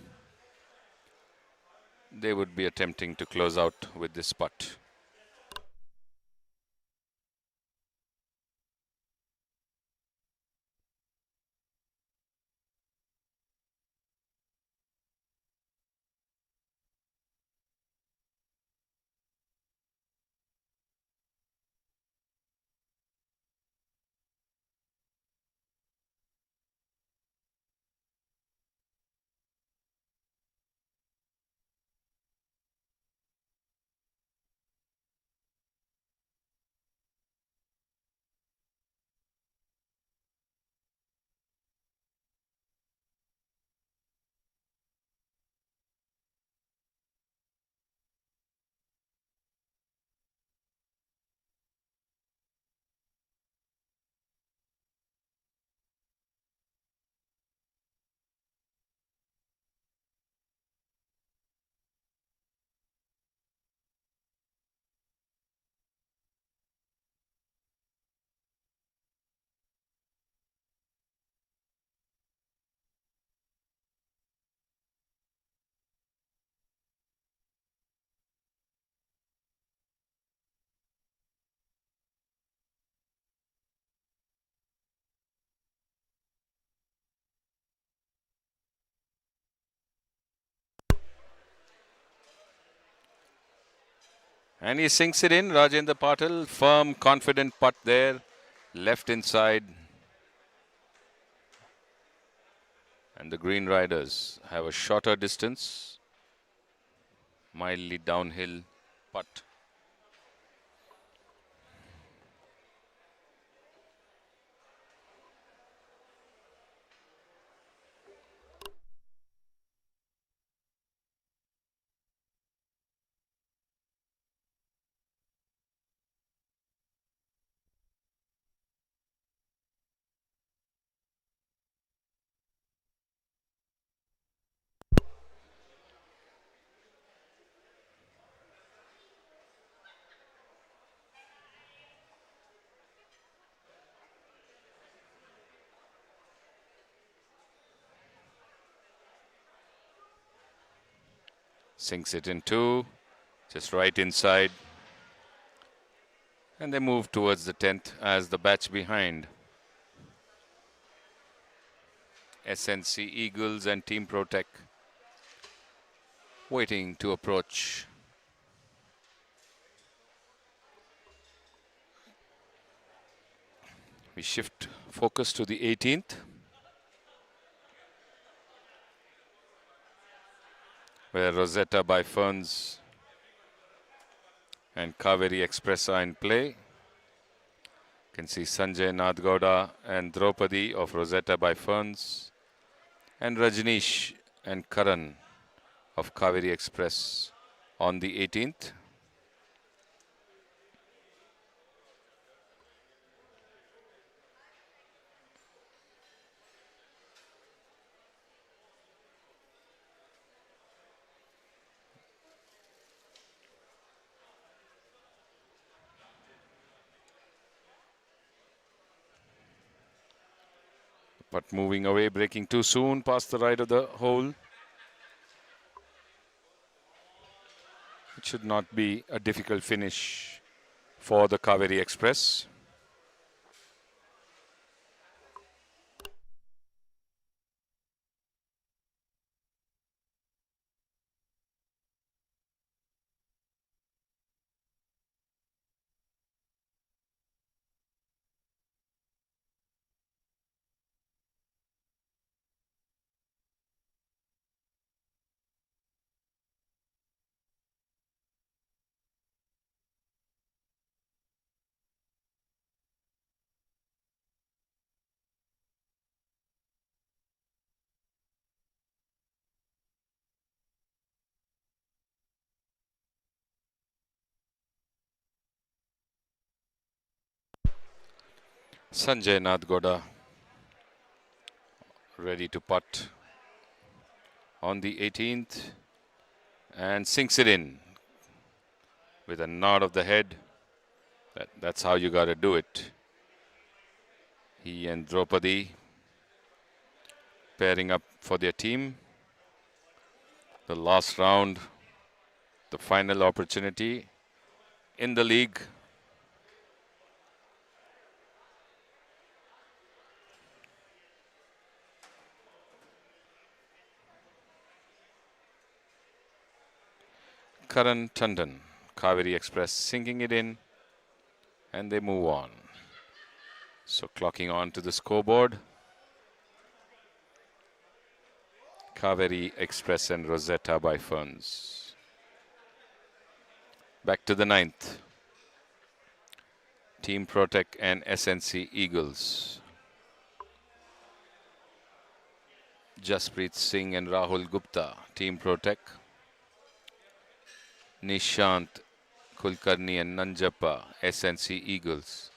they would be attempting to close out with this putt. And he sinks it in, Rajendra Patil. Firm, confident putt there. Left inside. And the Green Riders have a shorter distance. Mildly downhill putt. Sinks it in two, just right inside. And they move towards the 10th as the batch behind. SNC Eagles and Team Protec waiting to approach. We shift focus to the 18th, where Rosetta by Ferns and Kaveri Express are in play. You can see Sanjay Nadgowda and Draupadi of Rosetta by Ferns, and Rajneesh and Karan of Kaveri Express on the 18th. But moving away, breaking too soon past the right of the hole. It should not be a difficult finish for the Kaveri Express. Sanjay Nadgowda ready to putt on the 18th and sinks it in with a nod of the head. That's how you got to do it. He and Draupadi pairing up for their team. The last round, the final opportunity in the league. Karan Tandon, Kaveri Express sinking it in, and they move on. So clocking on to the scoreboard, Kaveri Express and Rosetta by Ferns. Back to the 9th. Team Protec and SNC Eagles. Jaspreet Singh and Rahul Gupta, Team Protec. Nishant Kulkarni and Nanjappa, SNC Eagles.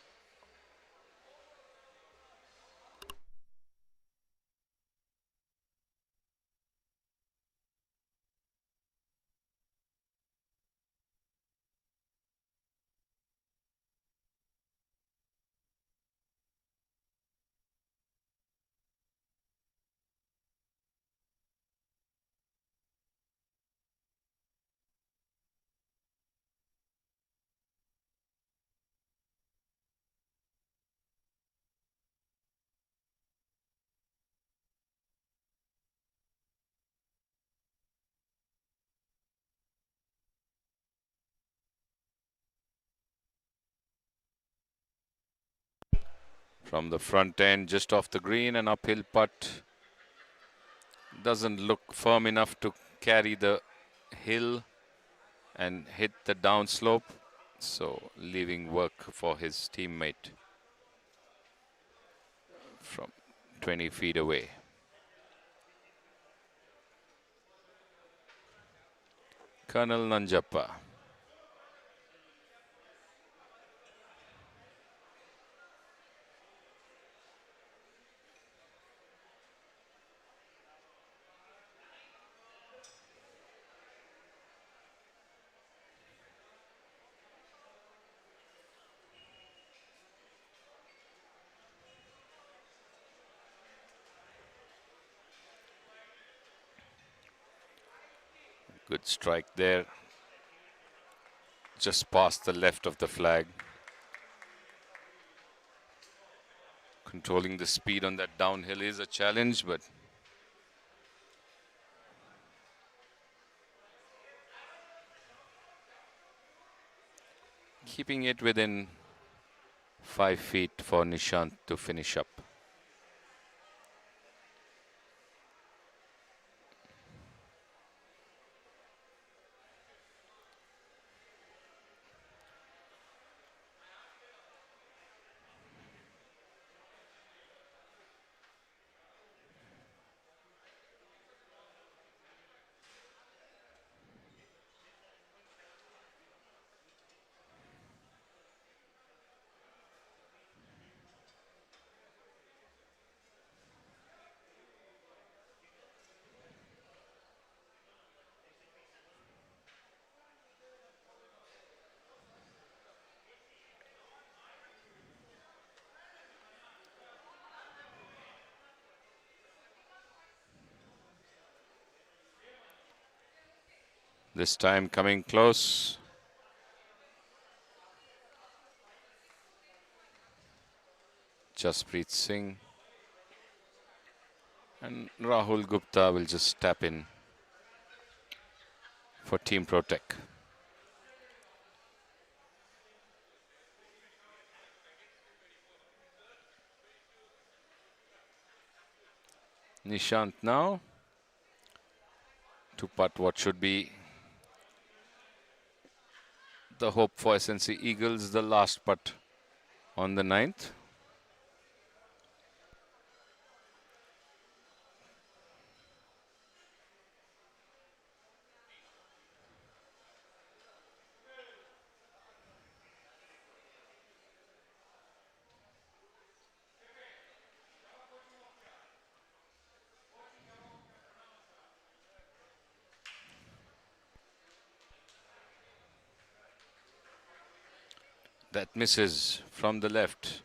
From the front end, just off the green, an uphill putt. Doesn't look firm enough to carry the hill and hit the downslope. So leaving work for his teammate from 20 feet away. Colonel Nanjappa. Good strike there. Just past the left of the flag. Controlling the speed on that downhill is a challenge, but keeping it within 5 feet for Nishant to finish up. This time coming close. Jaspreet Singh. And Rahul Gupta will just tap in for Team Protect. Nishant now to putt what should be the hope for SNC Eagles, the last putt on the 9th. That misses from the left.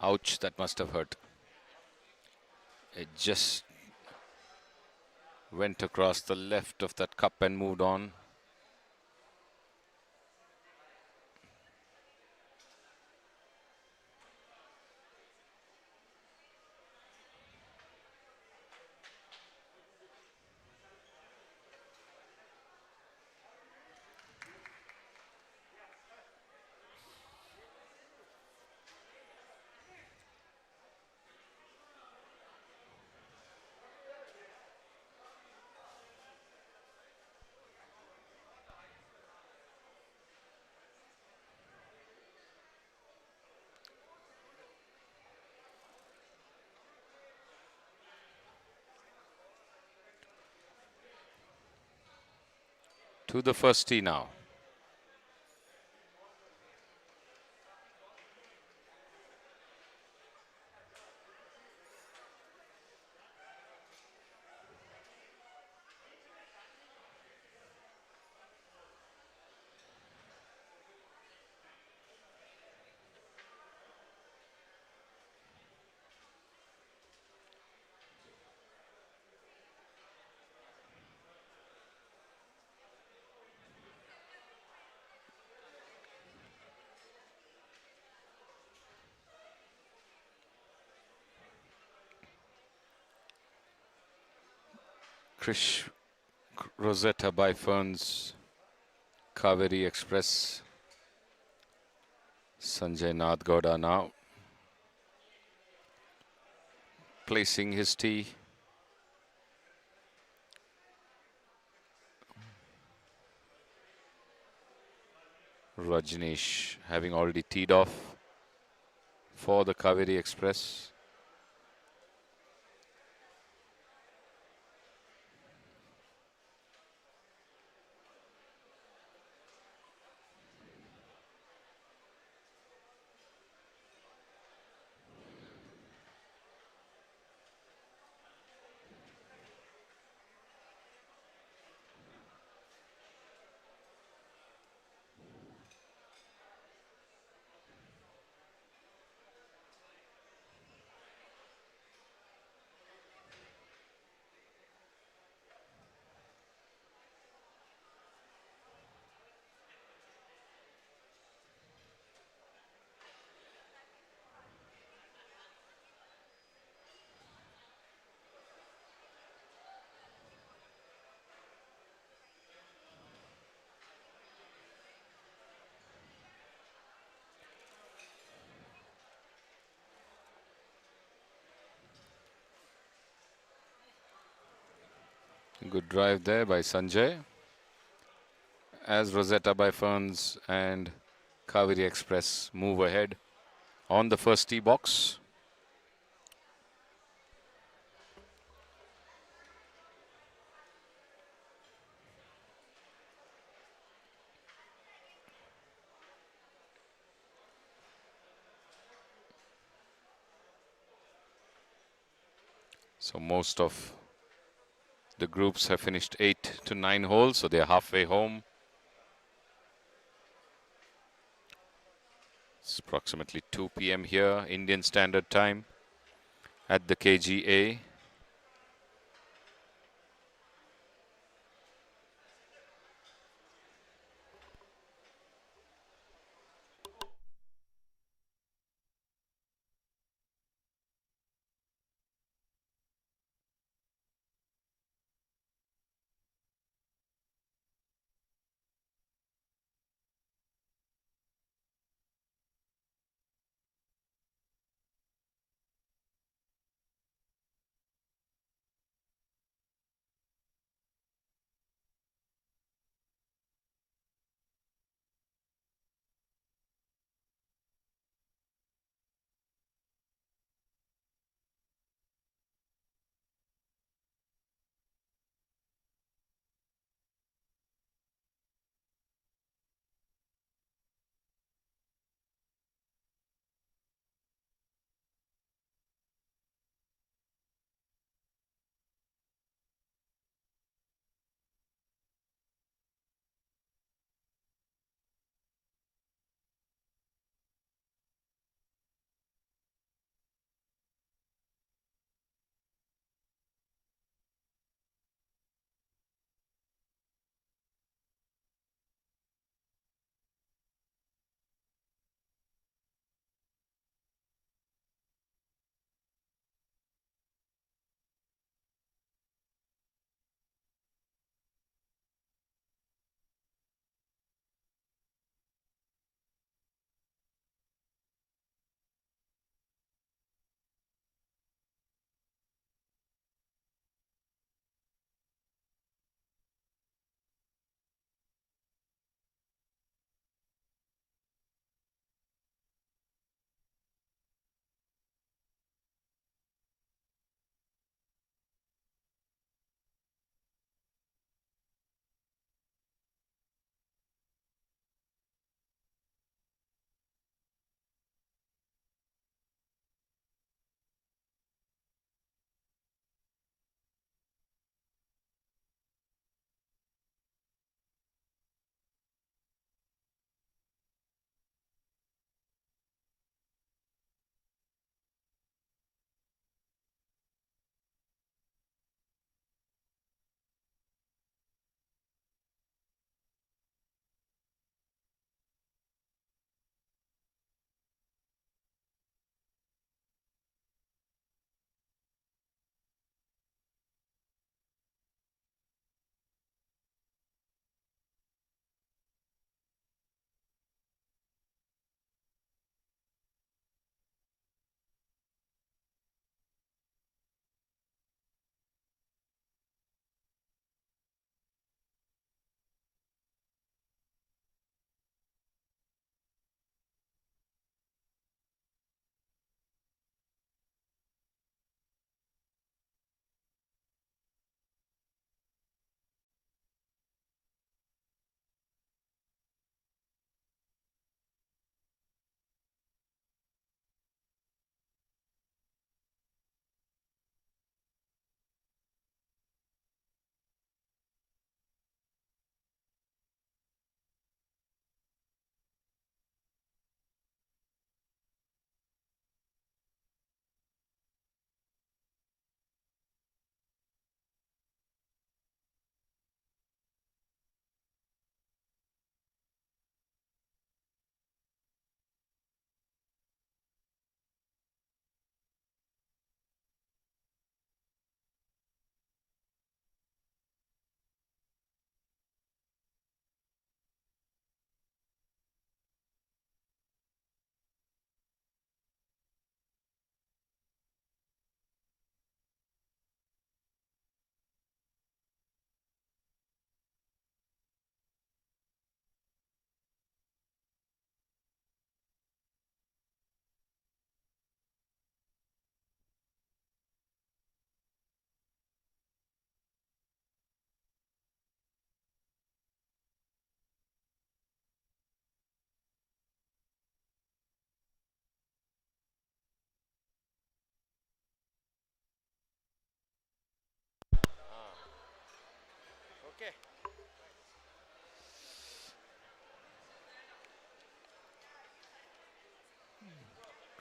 Ouch, that must have hurt. It just went across the left of that cup and moved on. To the first tee now. Krish Rosetta by Ferns, Kaveri Express. Sanjay Nathgoda now placing his tee. Rajneesh having already teed off for the Kaveri Express. Good drive there by Sanjay. As Rosetta by Ferns and Kaveri Express move ahead on the first tee box. So most of the groups have finished 8 to 9 holes, so they're halfway home. It's approximately 2 p.m. here, Indian Standard Time, at the KGA.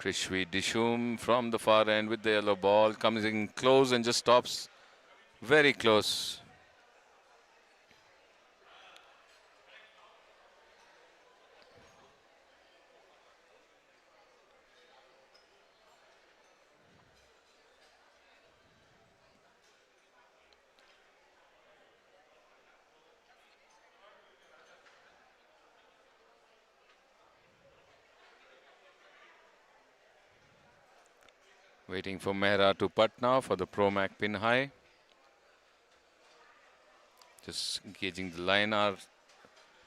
Krishvi Dishum from the far end with the yellow ball, comes in close and just stops very close. Waiting for Mehra to putt now for the Pro Mac pin high. Just engaging the line. Our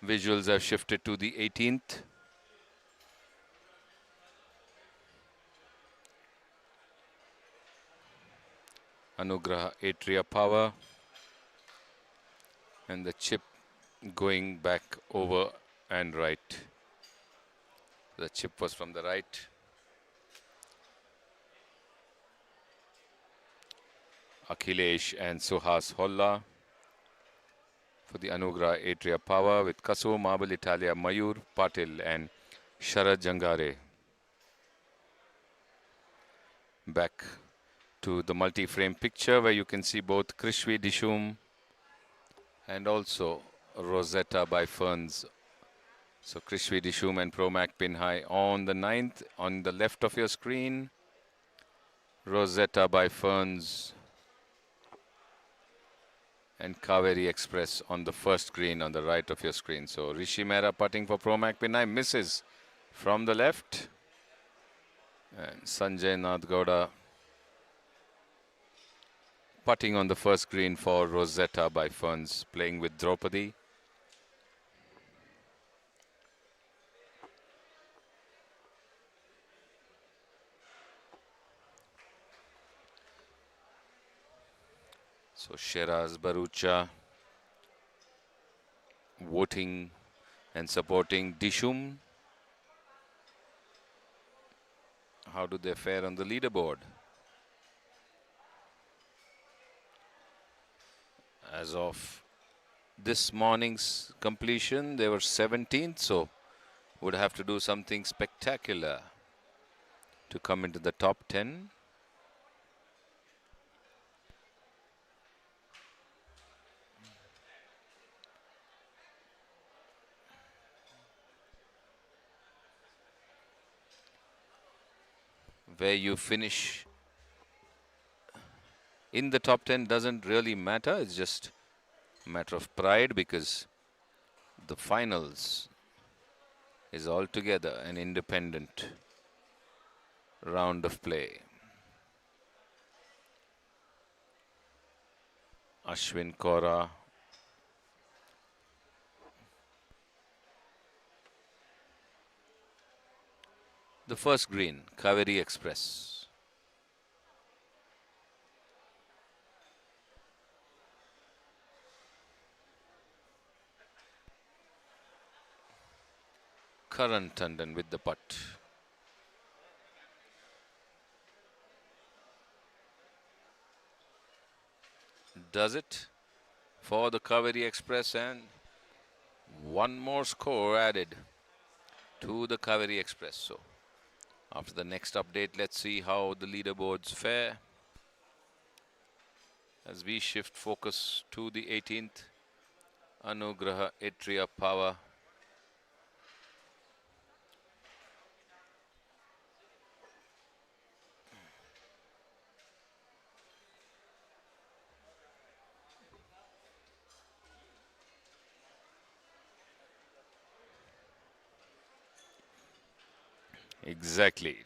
visuals have shifted to the 18th. Anugraha Atria power. And the chip going back over and right. The chip was from the right. Akhilesh and Suhas Holla for the Anugraha Atria power with Kaso, Marble Italia, Mayur Patil and Sharad Jangare. Back to the multi-frame picture where you can see both Krishvi Dishum and also Rosetta by Ferns. So Krishvi Dishum and Pro Mac pin high on the 9th on the left of your screen. Rosetta by Ferns and Kaveri Express on the first green on the right of your screen. So Rishi Mehra putting for Pro Mac pin high, misses from the left. And Sanjay Nath Gowda putting on the first green for Rosetta by Ferns, playing with Draupadi. So Sheraz Barucha voting and supporting Dishum. How do they fare on the leaderboard? As of this morning's completion, they were 17th, so would have to do something spectacular to come into the top 10. Where you finish in the top 10 doesn't really matter. It's just a matter of pride because the finals is altogether an independent round of play. Ashwin Kaura. The first green, Kaveri Express. Karan Tandon with the putt. Does it for the Kaveri Express, and one more score added to the Kaveri Express. So after the next update, let's see how the leaderboards fare as we shift focus to the 18th. Anugraha Atria power. Exactly.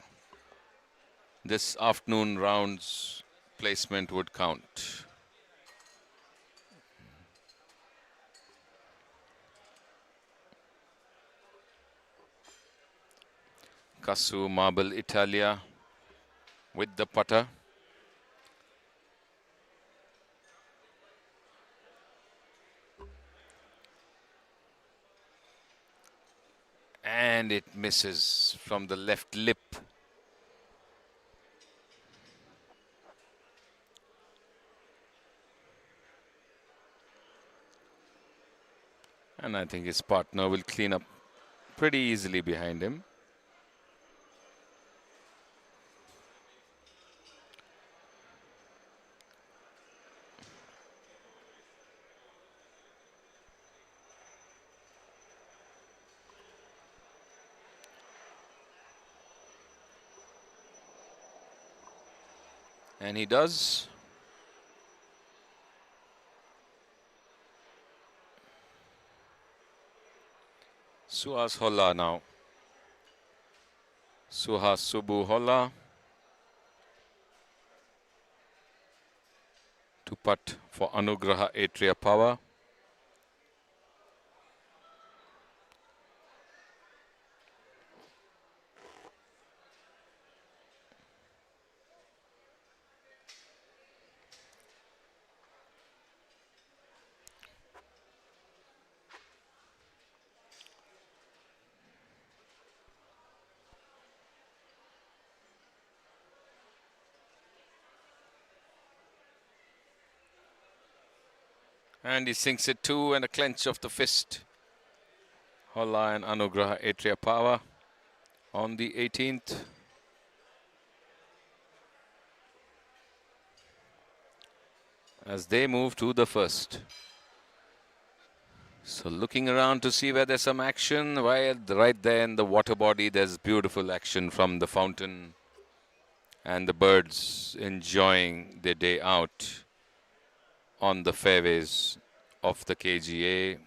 This afternoon round's placement would count. Kasu Marble Italia with the putter. And it misses from the left lip. And I think his partner will clean up pretty easily behind him. And he does. Suhas Holla now. Suhas Subu Holla to putt for Anugraha Atria Power. And he sinks it too, and a clench of the fist. Holla and Anugraha Atria Power on the 18th. As they move to the first. So looking around to see where there's some action. Right there in the water body, there's beautiful action from the fountain. And the birds enjoying their day out on the fairways of the KGA.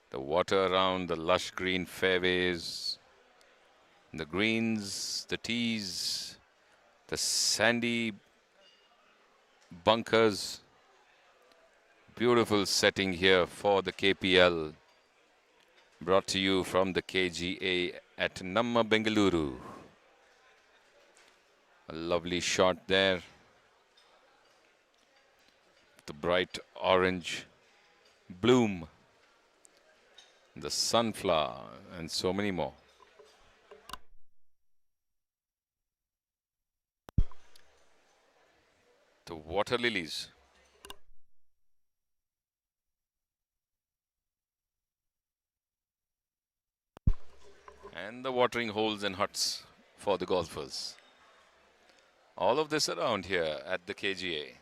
The water around the lush green fairways. The greens, the tees, the sandy bunkers. Beautiful setting here for the KPL. Brought to you from the KGA at Namma, Bengaluru. A lovely shot there. The bright orange bloom. The sunflower and so many more. The water lilies. And the watering holes and huts for the golfers. All of this around here at the KGA.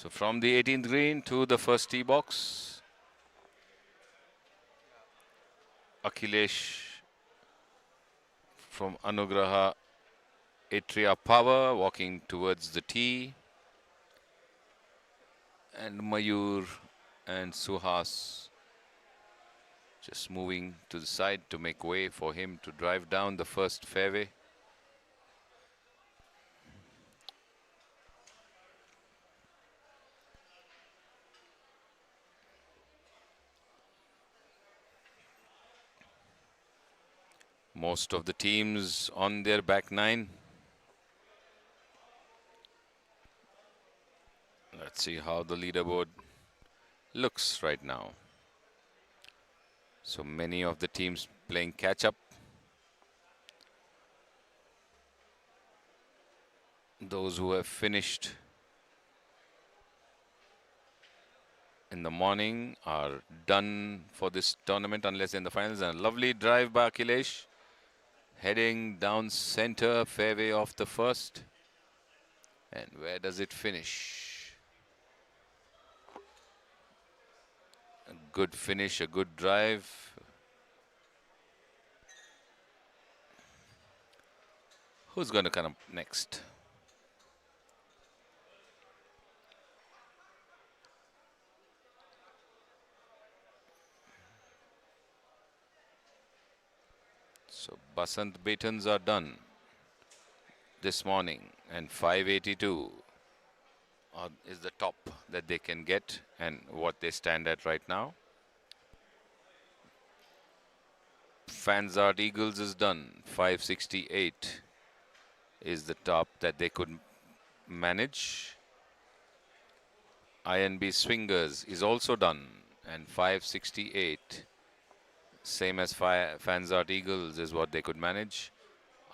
So from the 18th green to the first tee box, Akhilesh from Anugraha Atria Power walking towards the tee, and Mayur and Suhas just moving to the side to make way for him to drive down the first fairway. Most of the teams on their back nine. Let's see how the leaderboard looks right now. So many of the teams playing catch up. Those who have finished in the morning are done for this tournament unless in the finals. And a lovely drive by Akhilesh. Heading down center, fairway off the first. And where does it finish? A good finish, a good drive. Who's going to come up next? So Basant Batons are done this morning, and 582 is the top that they can get and what they stand at right now. Fanzart Eagles is done. 568 is the top that they could manage. INB Swingers is also done, and 568, same as Fanzart Eagles, is what they could manage.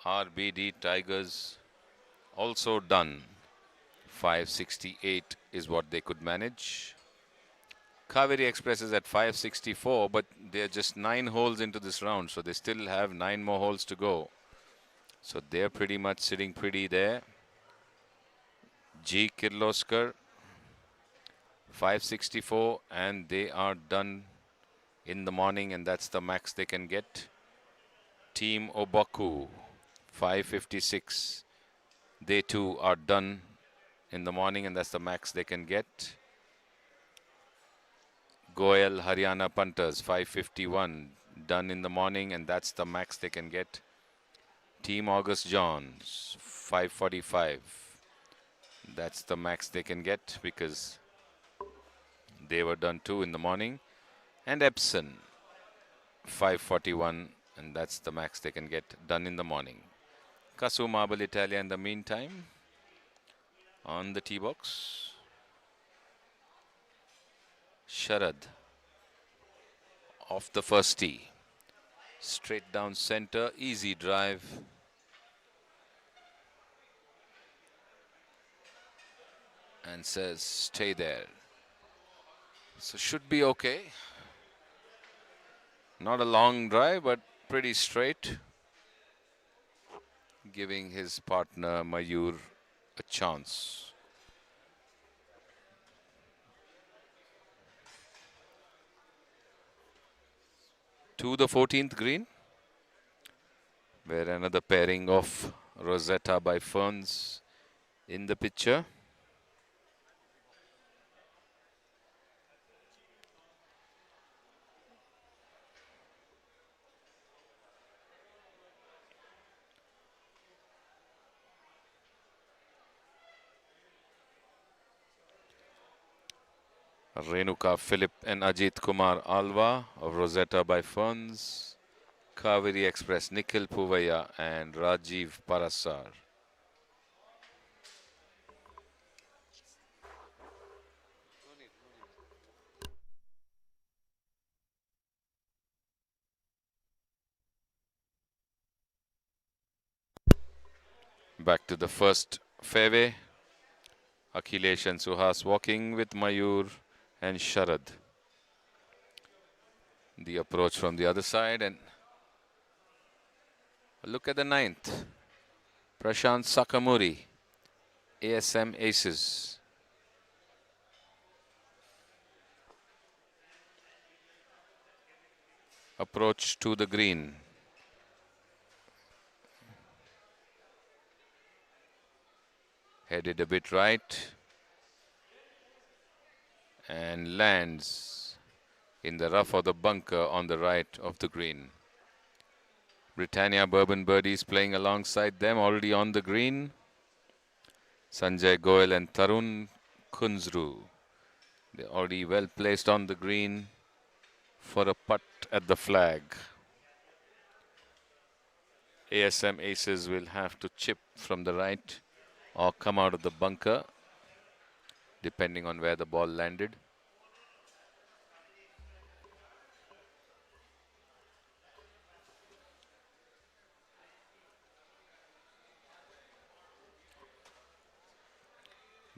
RBD Tigers also done. 568 is what they could manage. Kaveri Express is at 564, but they're just 9 holes into this round, so they still have 9 more holes to go. So they're pretty much sitting pretty there. G. Kirloskar, 564, and they are done in the morning, and that's the max they can get. Team Obaku, 556. They too are done in the morning, and that's the max they can get. Goel Haryana Punters, 551, done in the morning, and that's the max they can get. Team August Johns, 545. That's the max they can get because they were done too in the morning. And Epson, 541, and that's the max they can get done in the morning. Kasu Marble Italia in the meantime on the tee box. Sharad off the first tee. Straight down center, easy drive. And says, stay there. So should be okay. Not a long drive, but pretty straight. Giving his partner Mayur a chance. To the 14th green, where another pairing of Rosetta by Ferns in the picture. Renuka Philip and Ajit Kumar Alva of Rosetta by Ferns. Kaveri Express, Nikhil Puvaya and Rajiv Parasar. Back to the first fairway. Akhilesh and Suhas walking with Mayur and Sharad. The approach from the other side, and look at the 9th. Prashant Sakamuri, ASM Aces. Approach to the green. Headed a bit right and lands in the rough of the bunker on the right of the green. Britannia Bourbon Birdies playing alongside them, already on the green. Sanjay Goel and Tarun Kunzru. They're already well placed on the green for a putt at the flag. ASM Aces will have to chip from the right or come out of the bunker, depending on where the ball landed.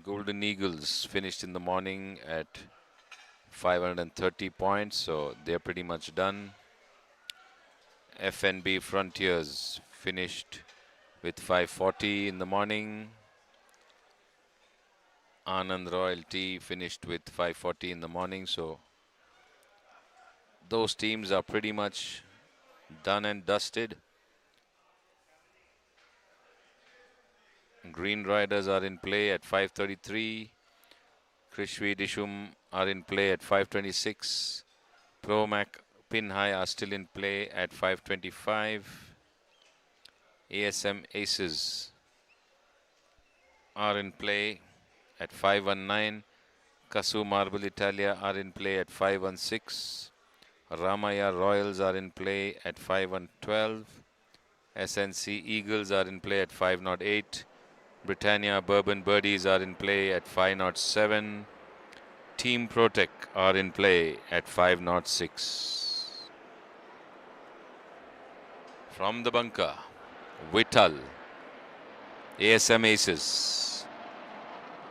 Golden Eagles finished in the morning at 530 points, so they're pretty much done. FNB Frontiers finished with 540 in the morning. Anand Royalty finished with 540 in the morning, so those teams are pretty much done and dusted. Green Riders are in play at 533. Krishvi Dishum are in play at 526. Pro Mac Pin High are still in play at 525. ASM Aces are in play at 5-9. Kasu Marble Italia are in play at 5-6. Ramaya Royals are in play at 5-12. SNC Eagles are in play at 5-8. Britannia Bourbon Birdies are in play at 5-7. Team Protec are in play at 5-6. From the bunker, Vittal, ASM Aces,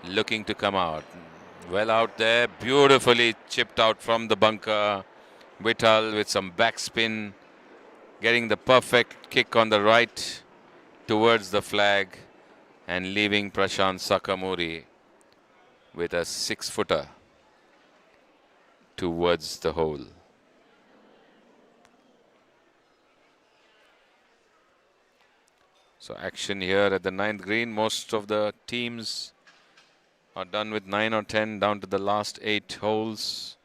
looking to come out. Well out there, beautifully chipped out from the bunker. Vittal with some backspin, getting the perfect kick on the right towards the flag and leaving Prashant Sakamuri with a 6-footer towards the hole. So action here at the 9th green. Most of the teams are done with 9 or 10 down to the last 8 holes.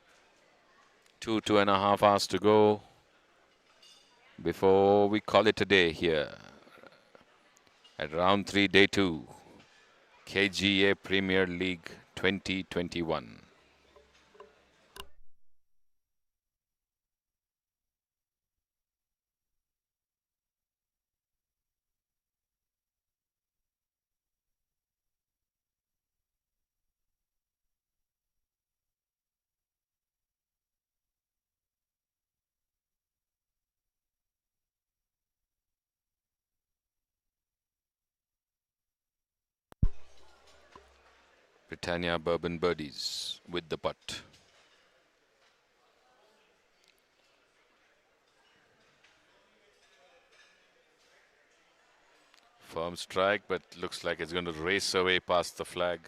2.5 hours to go before we call it a day here at round 3, day 2, KGA Premier League 2021. Britannia Bourbon Birdies with the putt. Firm strike, but looks like it's going to race away past the flag.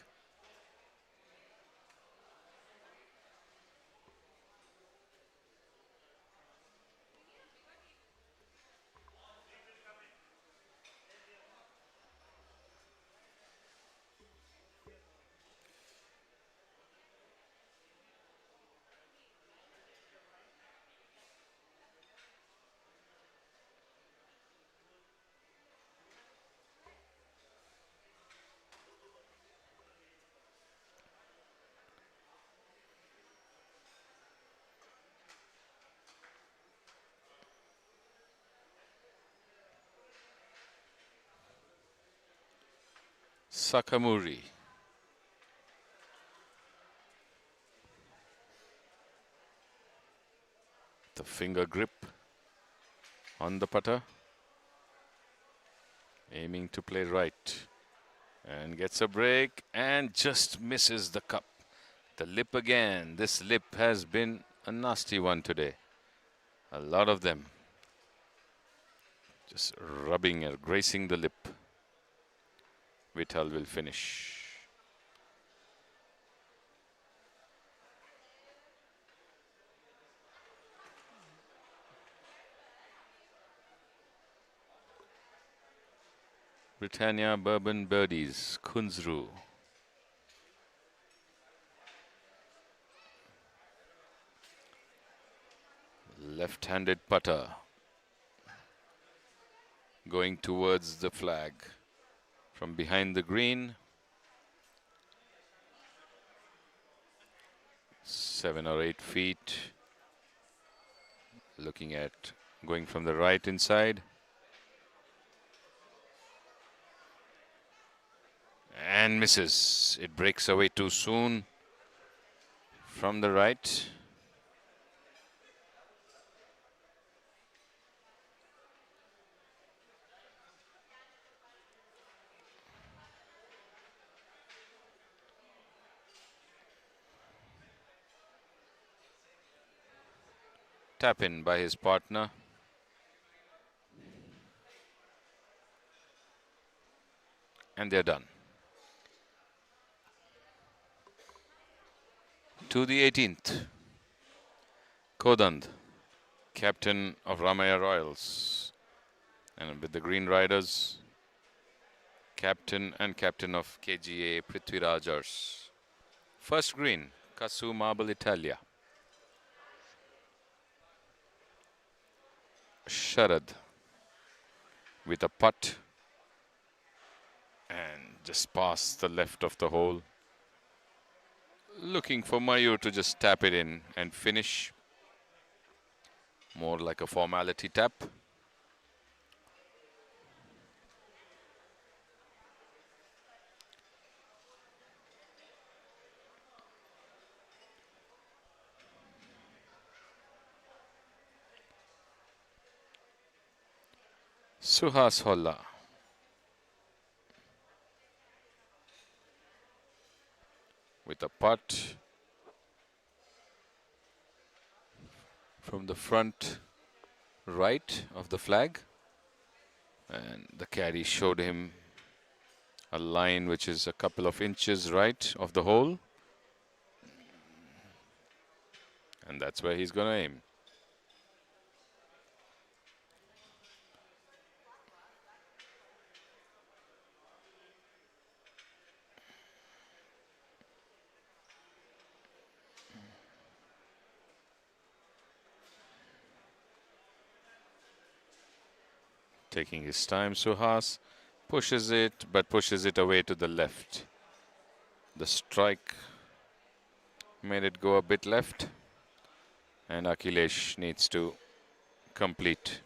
Sakamuri. The finger grip on the putter. Aiming to play right. And gets a break and just misses the cup. The lip again. This lip has been a nasty one today. A lot of them. Just rubbing or gracing the lip. Vittal will finish. Britannia Bourbon Birdies, Kunzru. Left-handed putter. Going towards the flag. From behind the green. 7 or 8 feet. Looking at going from the right inside. And misses. It breaks away too soon. From the right. Tap in by his partner. And they're done. To the 18th. Kodand, captain of Ramaya Royals. And with the Green Riders, captain and captain of KGA Prithvirajars. First green, Kasu Marble Italia. Sharad with a putt and just past the left of the hole. Looking for Mayur to just tap it in and finish. More like a formality tap. Suhas Holla. With a putt from the front right of the flag. And the caddy showed him a line which is a couple of inches right of the hole. And that's where he's going to aim. Taking his time, Suhas pushes it, but pushes it away to the left. The strike made it go a bit left, and Akhilesh needs to complete.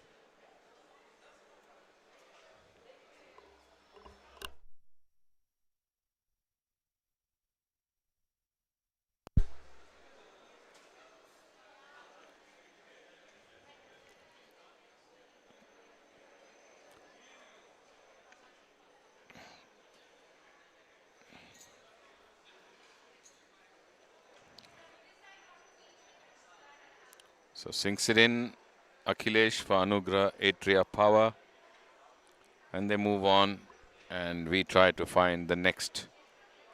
So sinks it in, Akhilesh for Anugrah, Atria power. And they move on, and we try to find the next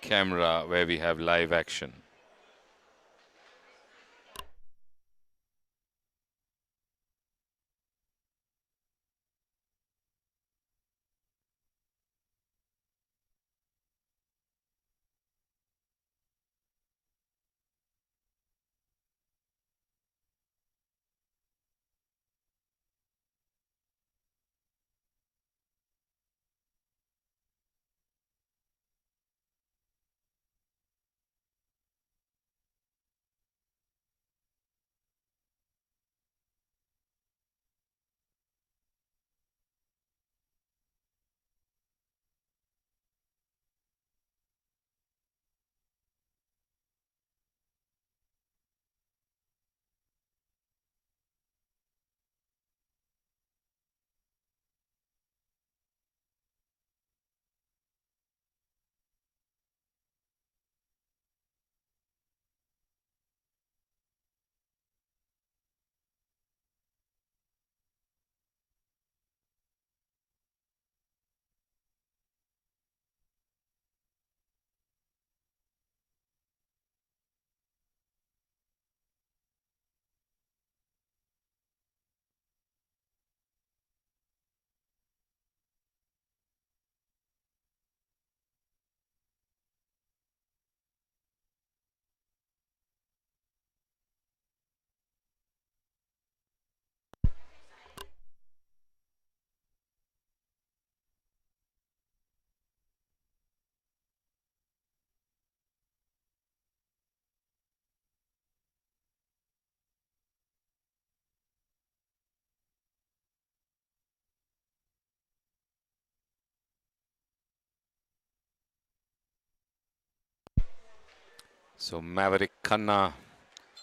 camera where we have live action. So Maverick Khanna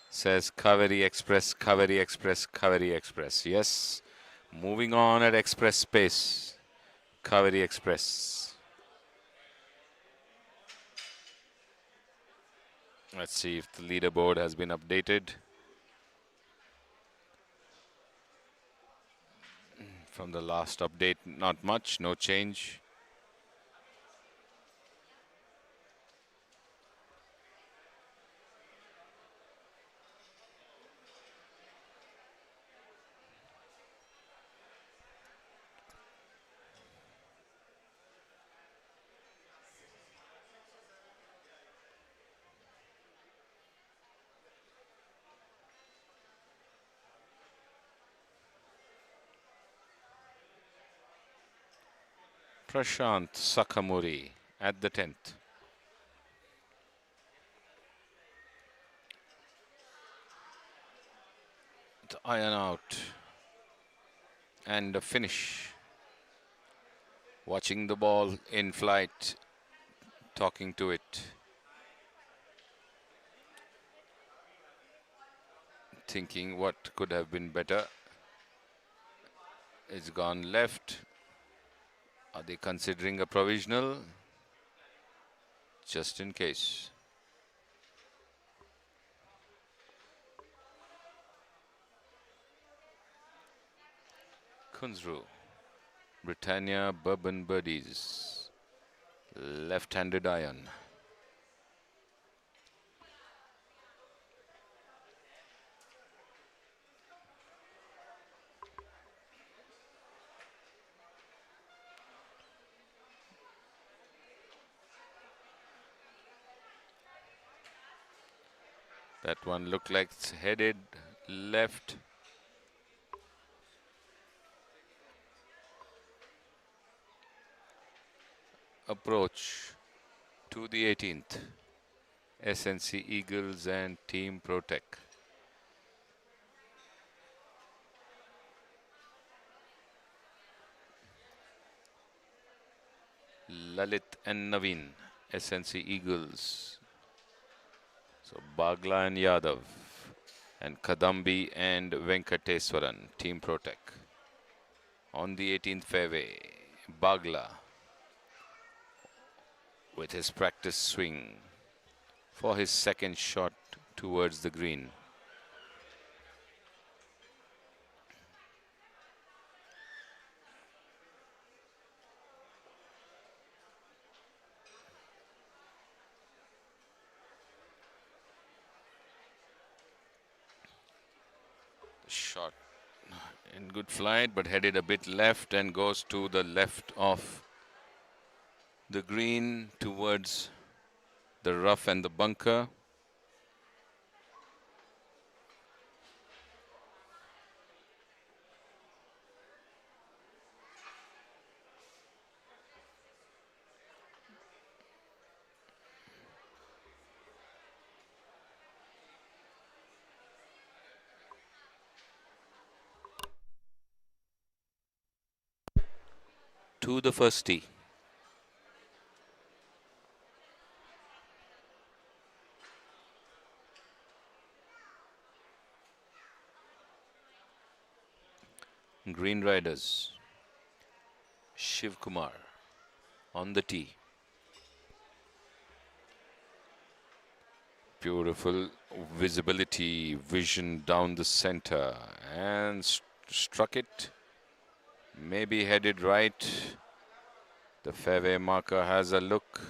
says Kaveri Express, Kaveri Express, Kaveri Express. Yes, moving on at express pace. Kaveri Express. Let's see if the leaderboard has been updated. From the last update, not much, no change. Prashant Sakamuri at the 10th. The iron out and a finish. Watching the ball in flight, talking to it. Thinking what could have been better. It's gone left. Are they considering a provisional? Just in case. Kunzru. Britannia Bourbon Birdies. Left-handed iron. That one looked like it's headed left. Approach to the 18th. SNC Eagles and Team Protec. Lalit and Naveen, SNC Eagles. So Bagla and Yadav, and Kadambi and Venkateswaran, Team Protec. On the 18th fairway, Bagla with his practice swing for his second shot towards the green. Shot in good flight, but headed a bit left and goes to the left of the green towards the rough and the bunker. To the first tee. Green Riders, Shiv Kumar on the tee. Beautiful visibility, vision down the center, and struck it. Maybe headed right. The fairway marker has a look.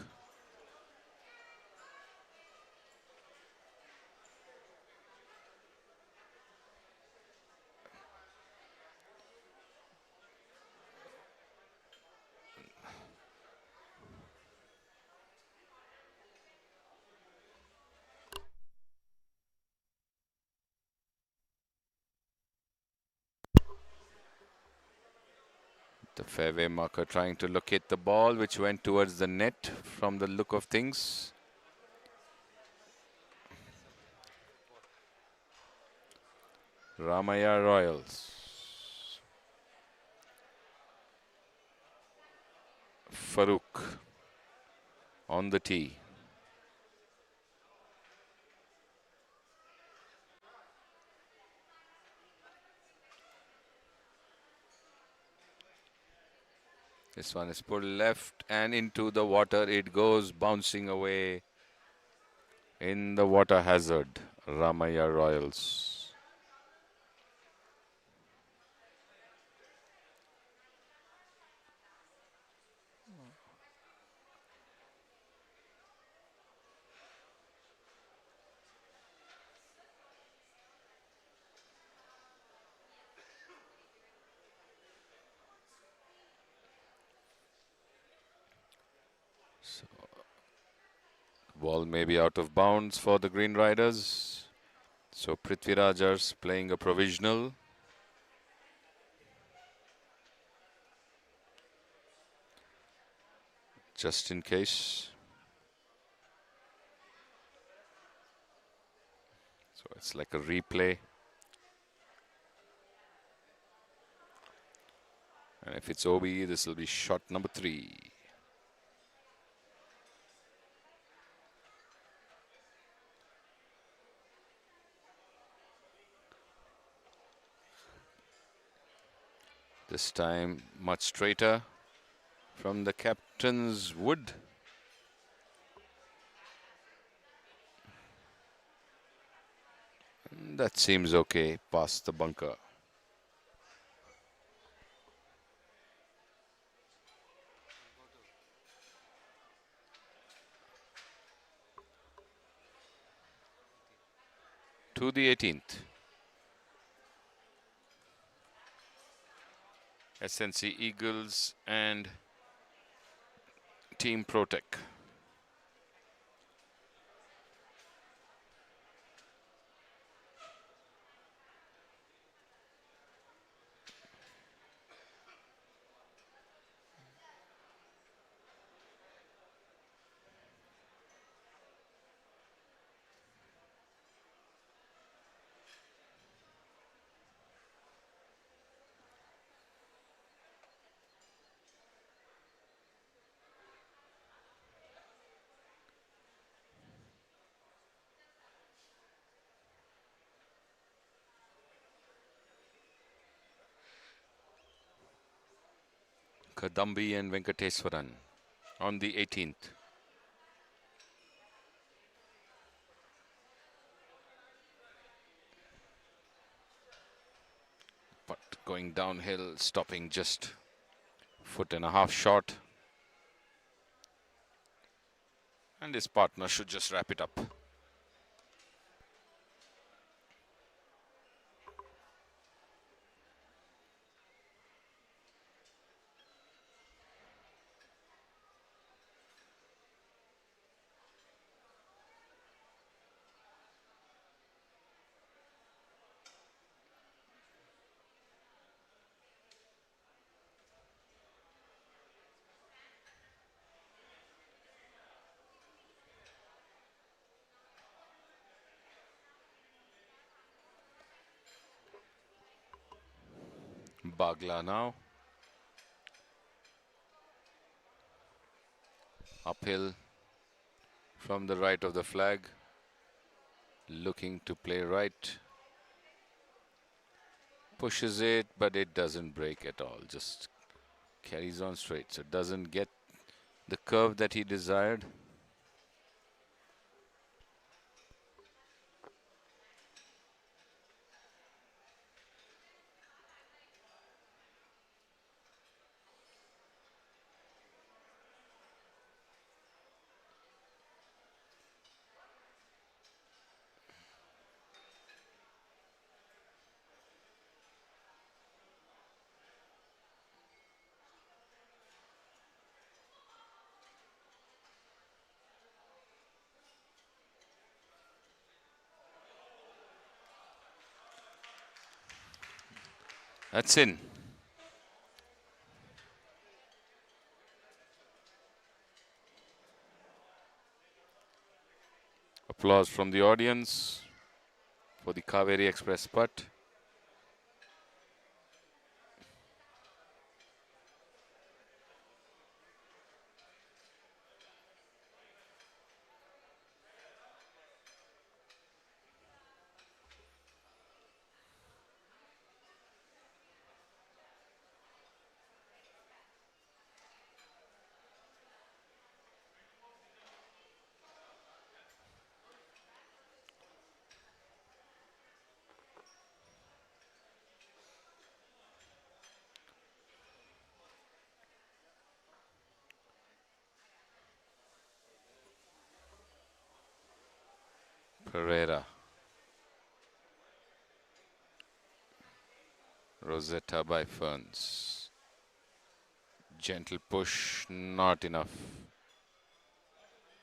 The fairway marker trying to locate the ball, which went towards the net from the look of things. Ramaya Royals. Farooq on the tee. This one is pulled left and into the water. It goes bouncing away in the water hazard. Ramaya Royals. So, ball may be out of bounds for the Green Riders. So Prithvirajers playing a provisional. just in case. So it's like a replay. And if it's OB, this will be shot number 3. This time much straighter from the captain's wood. And that seems okay past the bunker. To the 18th. SNC Eagles and Team Protec. Kadambi and Venkateswaran on the 18th. But going downhill, stopping just 1.5 foot short. And his partner should just wrap it up. Bagla now. Uphill from the right of the flag. Looking to play right. Pushes it, but it doesn't break at all. Just carries on straight. So it doesn't get the curve that he desired. That's in. Applause from the audience for the Kaveri Express putt. Pereira. Rosetta by Ferns. Gentle push, not enough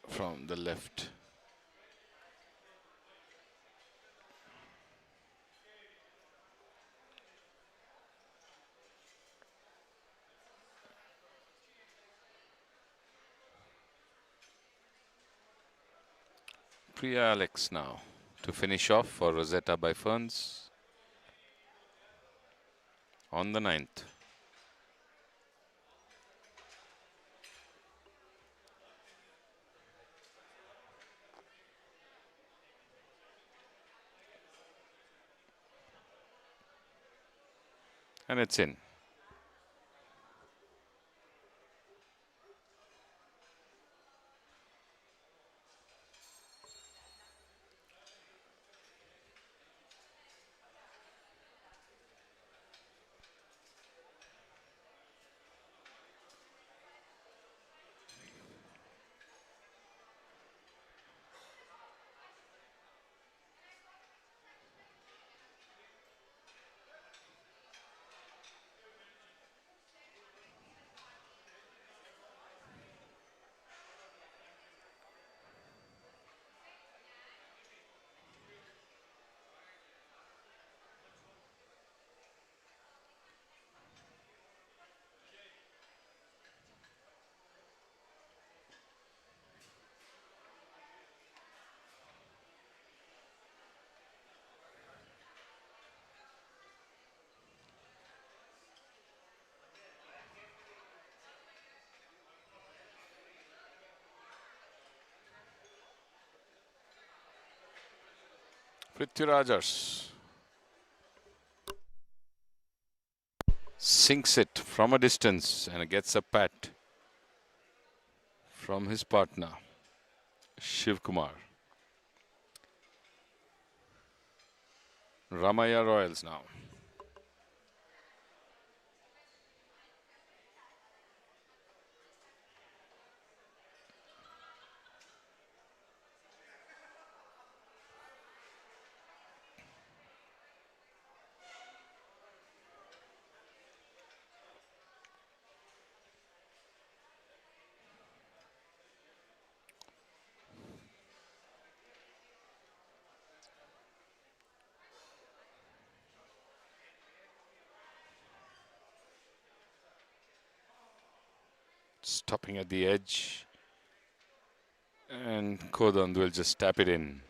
from the left. Priya Alex now to finish off for Rosetta by Ferns on the 9th. And it's in. Prithvirajars sinks it from a distance and gets a pat from his partner, Shiv Kumar. Ramaya Royals now. Stopping at the edge, and Kodand will just tap it in.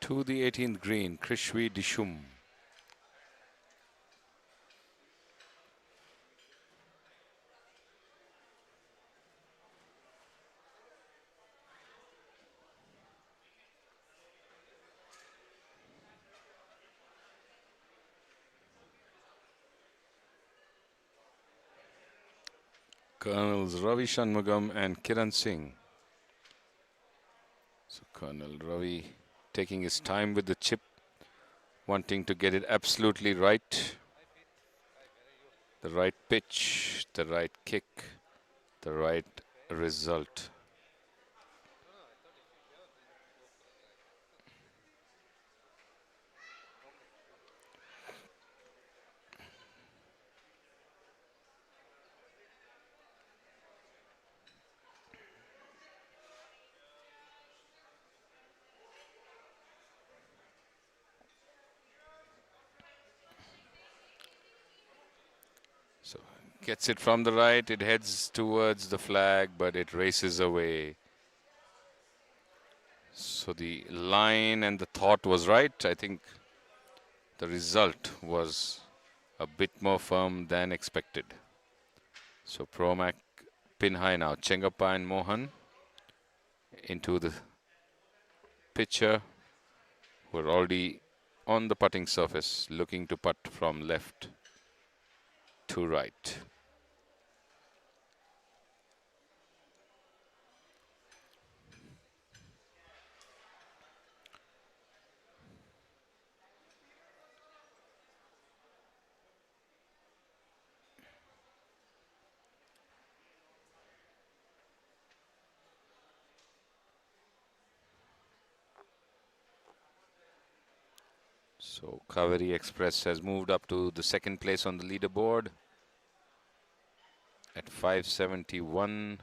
To the 18th green, Krishvi Dishum. Colonels Ravi Shanmugam and Kiran Singh. So Colonel Ravi taking his time with the chip, wanting to get it absolutely right. The right pitch, the right kick, the right result. So gets it from the right, it heads towards the flag, but it races away. So the line and the thought was right. I think the result was a bit more firm than expected. So Promac pin high now. Chengappa and Mohan into the pitcher, who are already on the putting surface, looking to putt from left. to right. So Kaveri Express has moved up to the second place on the leaderboard at 571,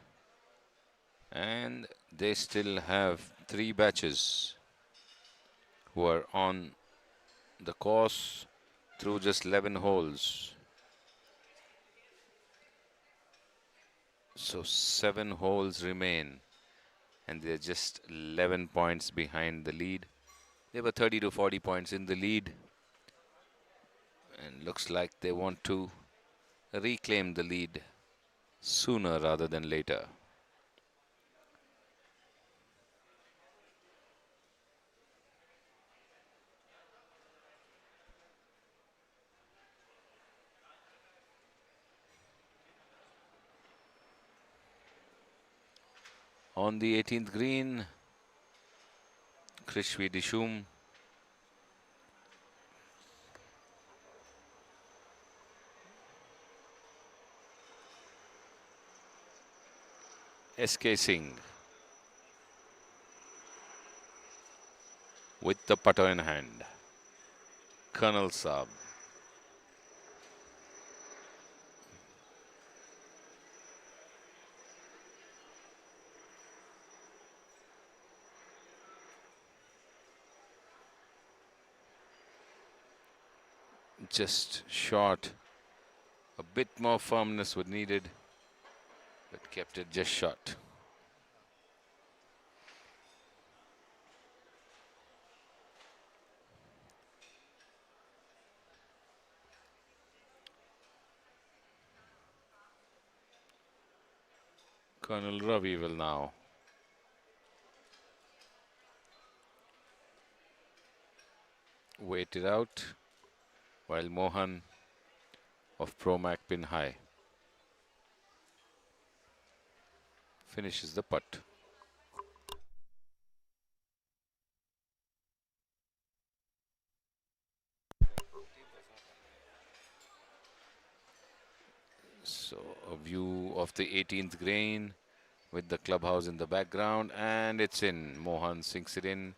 and they still have 3 batches who are on the course through just 11 holes. So 7 holes remain, and they're just 11 points behind the lead. They were 30 to 40 points in the lead, and looks like they want to reclaim the lead sooner rather than later. On the 18th green, Krishvi Dishum SK Singh with the putter in hand. Colonel Saab. Just short. A bit more firmness was needed, but kept it just short. Colonel Ravi will now wait it out, while Mohan of Promac Pin High finishes the putt. So a view of the 18th green with the clubhouse in the background, and it's in. Mohan sinks it in.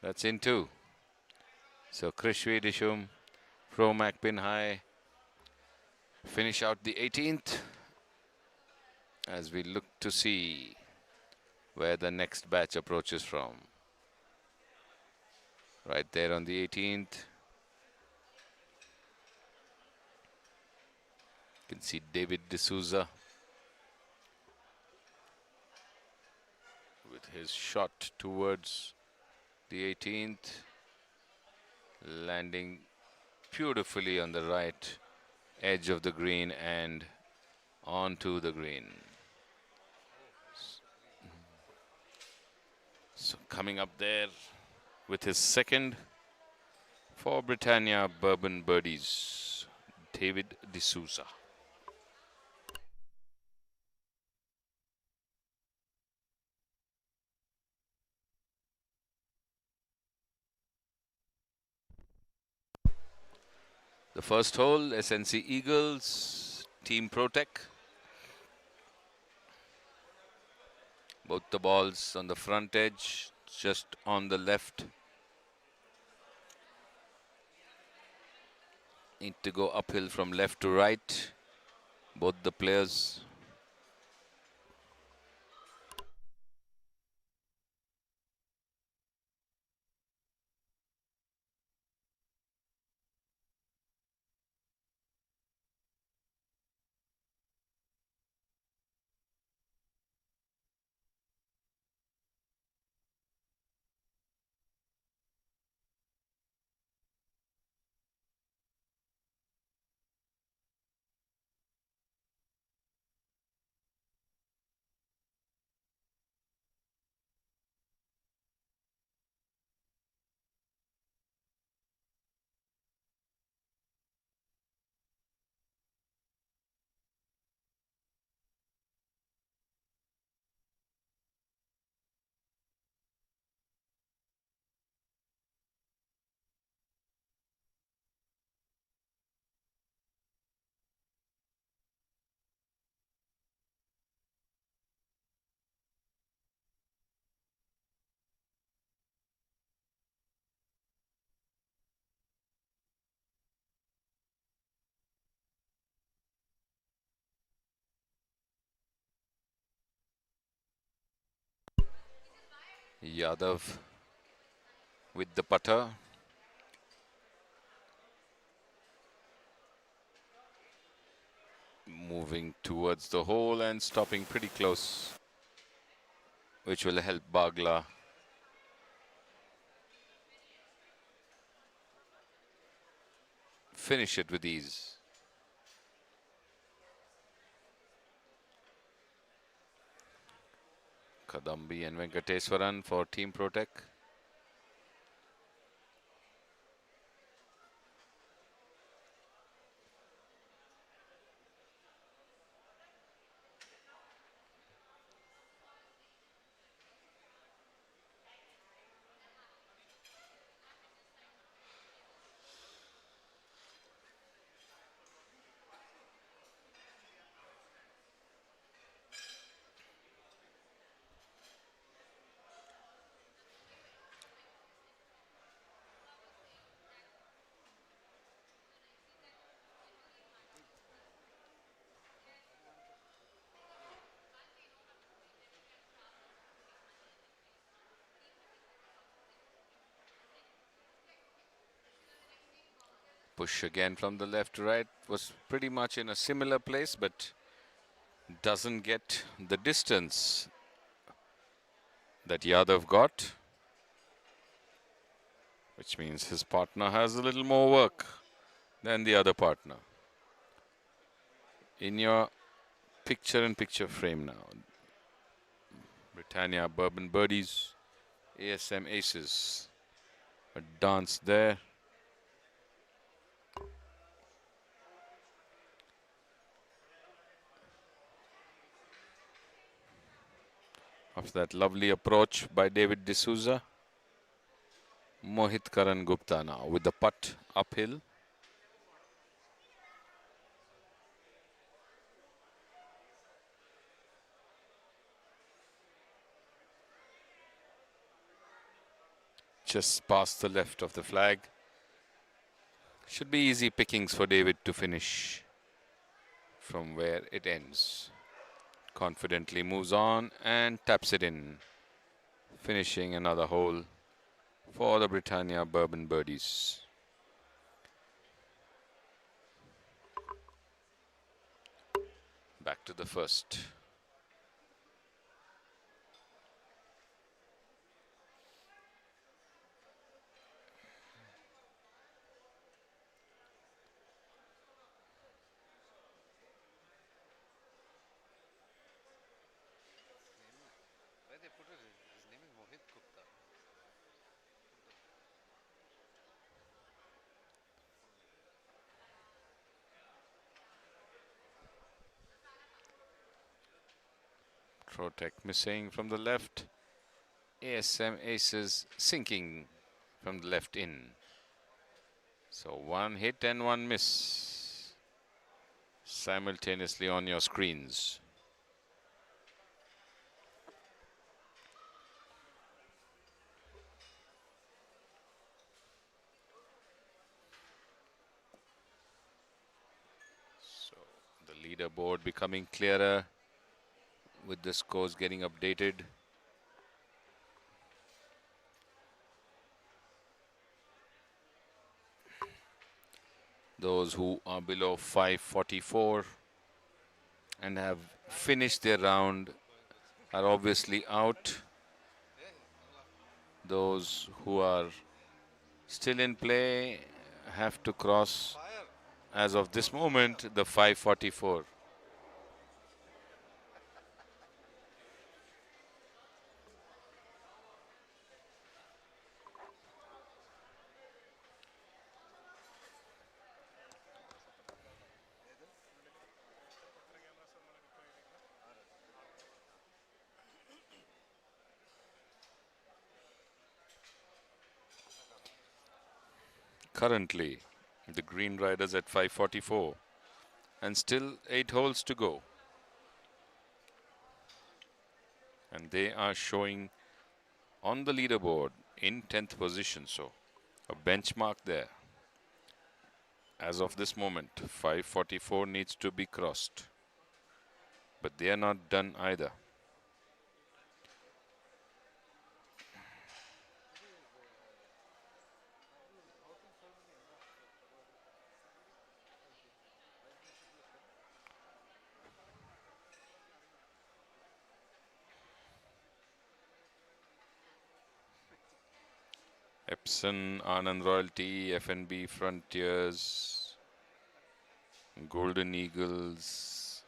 That's in 2. So Krishvi Dishum, Promac Pin High finish out the 18th as we look to see where the next batch approaches from. Right there on the 18th. You can see David D'Souza with his shot towards the 18th, landing beautifully on the right edge of the green and onto the green. So coming up there with his second for Britannia Bourbon Birdies, David D'Souza. The first hole, SNC Eagles, Team Protec. Both the balls on the front edge, just on the left. Need to go uphill from left to right, both the players. Yadav with the putter. Moving towards the hole and stopping pretty close, which will help Bagla finish it with ease. Kadambi and Venkateswaran for Team Protec. Push again from the left to right, was pretty much in a similar place, but doesn't get the distance that Yadav got, which means his partner has a little more work than the other partner. In your picture-in-picture frame now, Britannia Bourbon Birdies, ASM Aces, a dance there. After that lovely approach by David D'Souza, Mohit Karan Gupta now with the putt uphill. Just past the left of the flag. Should be easy pickings for David to finish from where it ends. Confidently moves on and taps it in, finishing another hole for the Britannia Bourbon Birdies. Back to the first. Protec missing from the left. ASM Aces sinking from the left in. So one hit and one miss simultaneously on your screens. So the leaderboard becoming clearer with the scores getting updated. Those who are below 544 and have finished their round are obviously out. Those who are still in play have to cross, as of this moment, the 544. Currently, the Green Riders at 544 and still 8 holes to go. And they are showing on the leaderboard in 10th position. So a benchmark there. As of this moment, 544 needs to be crossed. But they are not done either. Epson, Anand Royalty, FNB Frontiers, Golden Eagles,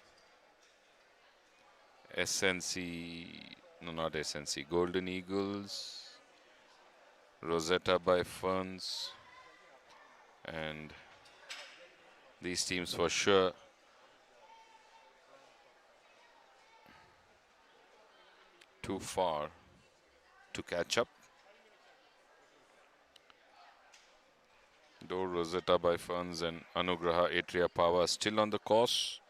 SNC, no, not SNC, Golden Eagles, Rosetta by Ferns, and these teams for sure too far to catch up. Though Rosetta by Ferns and Anugraha Atria Power still on the course.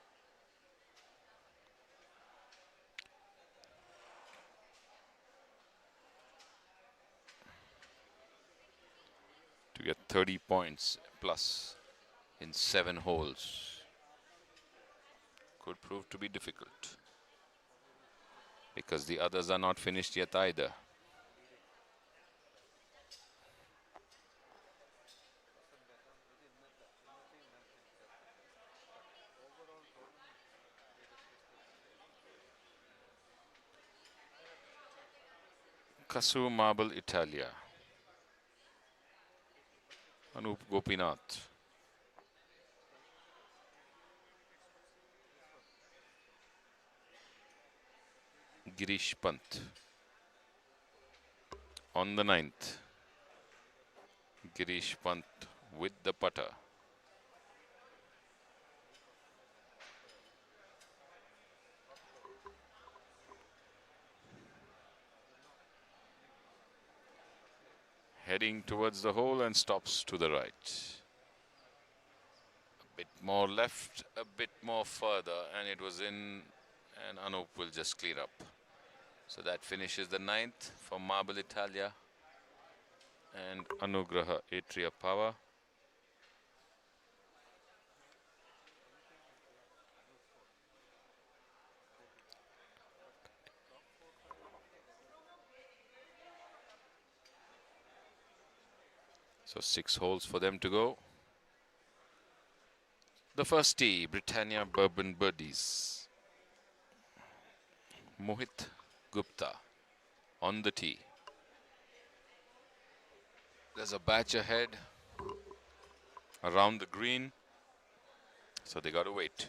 To get 30 points plus in 7 holes could prove to be difficult, because the others are not finished yet either. Kasu Marble Italia, Anup Gopinath, Girish Pant on the 9th. Girish Pant with the putter. Heading towards the hole and stops to the right. A bit more left, a bit more further, and it was in, and Anup will just clear up. So that finishes the 9th for Marble Italia and Anugraha Atria Power. So 6 holes for them to go. The first tee, Britannia Bourbon Birdies. Mohit Gupta on the tee. There's a batch ahead around the green, so they got to wait.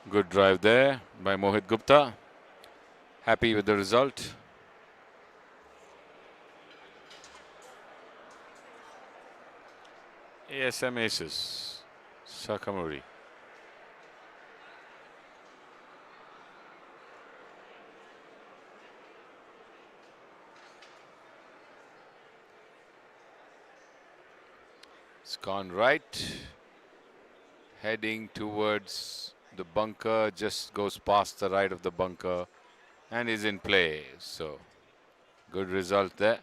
Good drive there by Mohit Gupta. Happy with the result. ASM Aces, Sakamori. It's gone right. Heading towards the bunker, just goes past the right of the bunker and is in play. So, good result there.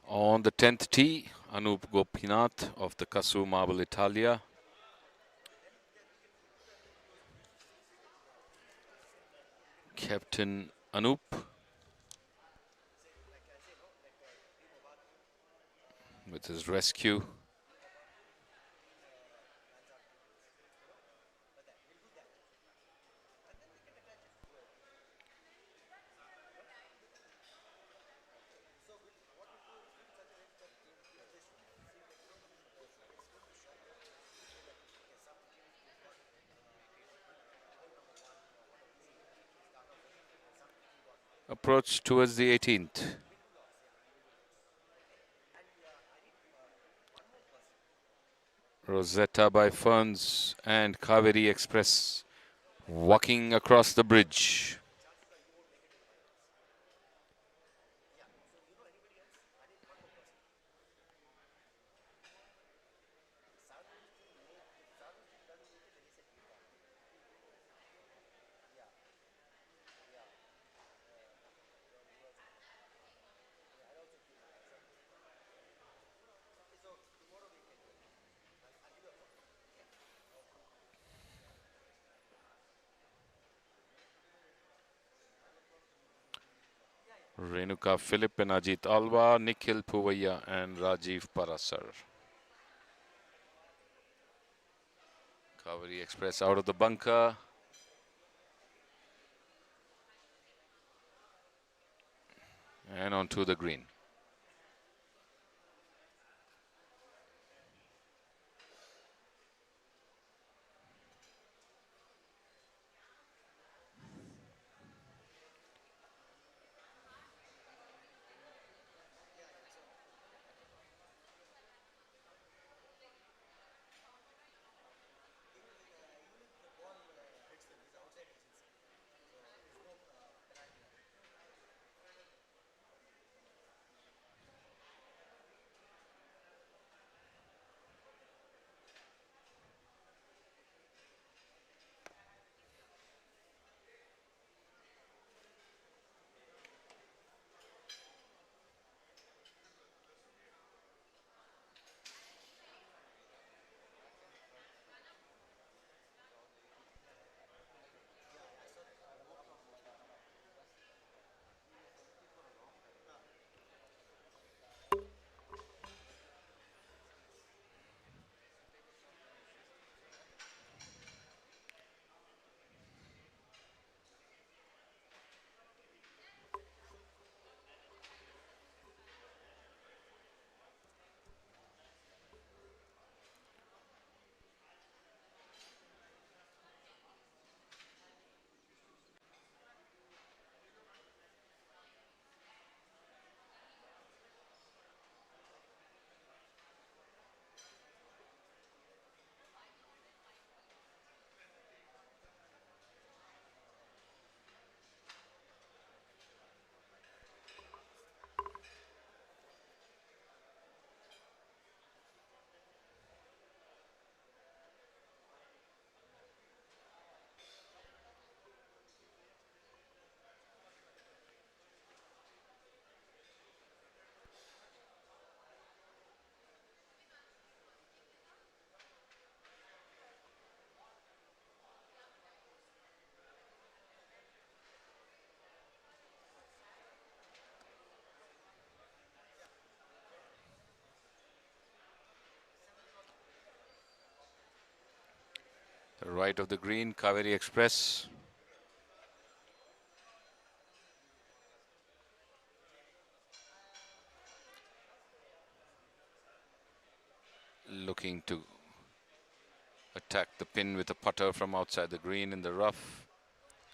On the 10th tee, Anup Gopinath of the Kasu Marble Italia. Captain Anup. With his rescue. Approach towards the 18th. Rosetta by Ferns and Kaveri Express walking across the bridge. Renuka Philip and Ajit Alva, Nikhil Puvaya and Rajiv Parasar. Kaveri Express out of the bunker. And onto the green. right of the green, Kaveri Express. Looking to attack the pin with a putter from outside the green in the rough.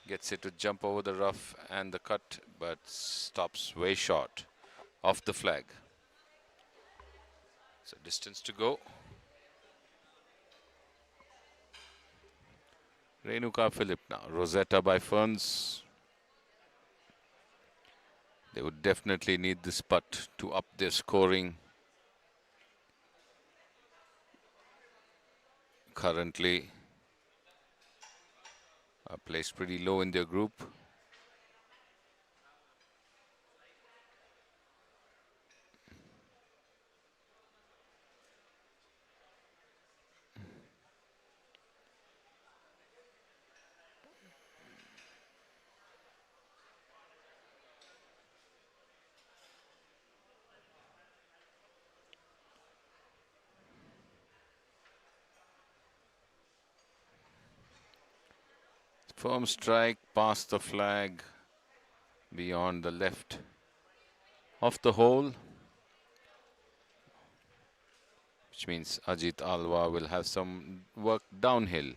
Gets it to jump over the rough and the cut, but stops way short off the flag. So distance to go. Renuka Philip now. Rosetta by Ferns. They would definitely need this putt to up their scoring. Currently are placed pretty low in their group. Firm strike past the flag beyond the left of the hole, which means Ajit Alwa will have some work downhill.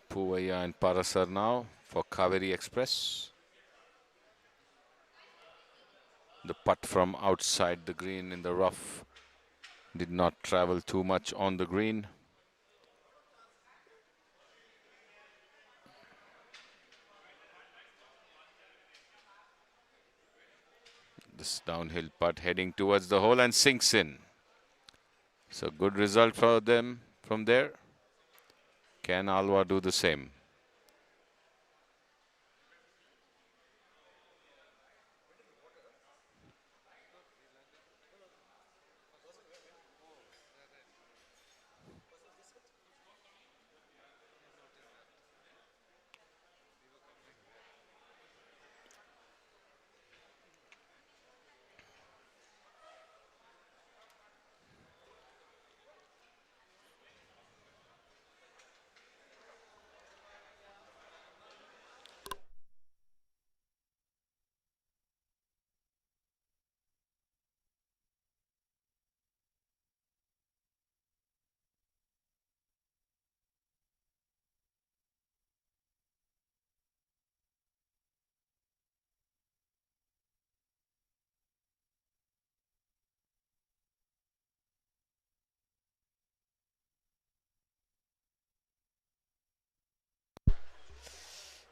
Puvaya and Parasar now for Kaveri Express. The putt from outside the green in the rough did not travel too much on the green. This downhill putt heading towards the hole and sinks in. So good result for them from there. Can Alwa do the same?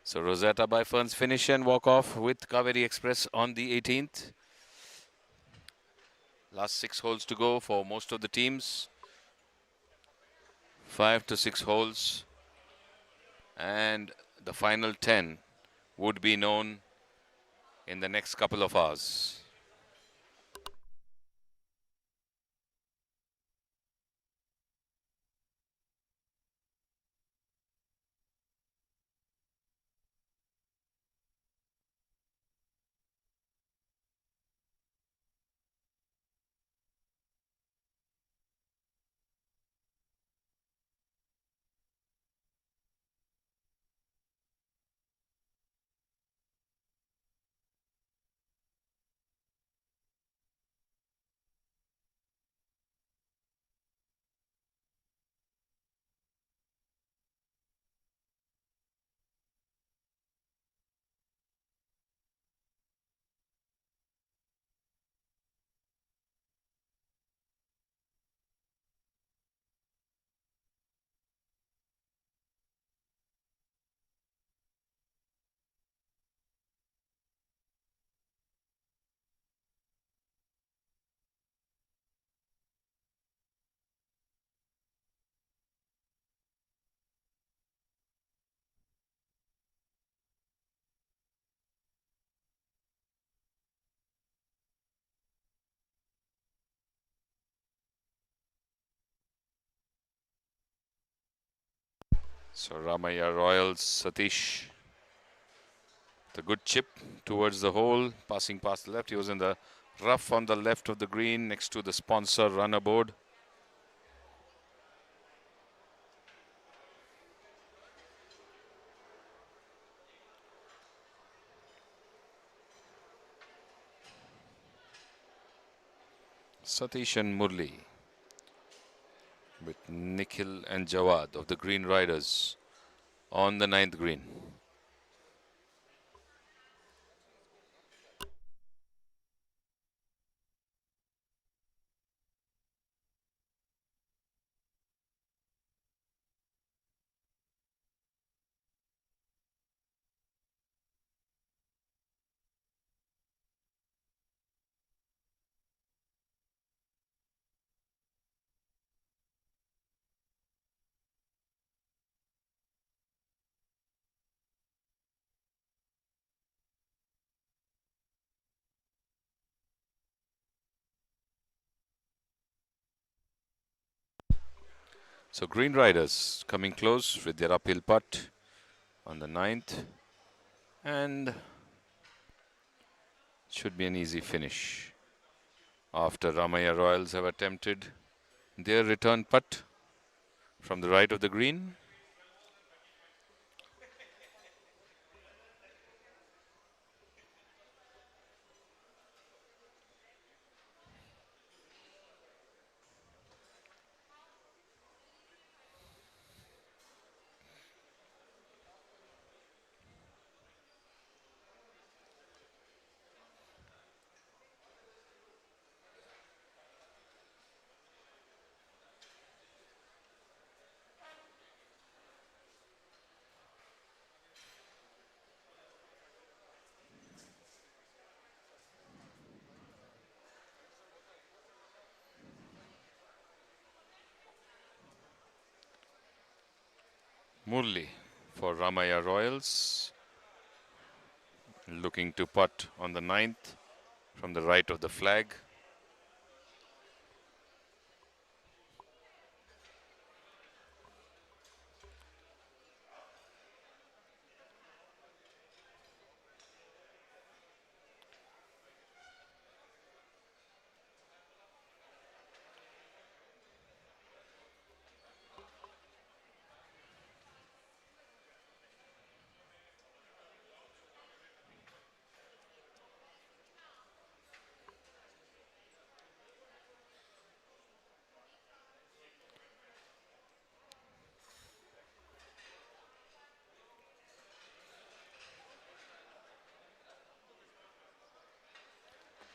So Rosetta by Ferns finish and walk off with Kaveri Express on the 18th. Last 6 holes to go for most of the teams. 5 to 6 holes. And the final 10 would be known in the next couple of hours. So Ramaya Royals, Satish The good chip towards the hole, passing past the left. He was in the rough on the left of the green next to the sponsor runner board. Satish and Murli with Nikhil and Jawad of the Green Riders on the 9th green. So Green Riders coming close with their uphill putt on the 9th, and should be an easy finish after Ramaya Royals have attempted their return putt from the right of the green. Murli for Ramaya Royals, looking to putt on the 9th from the right of the flag.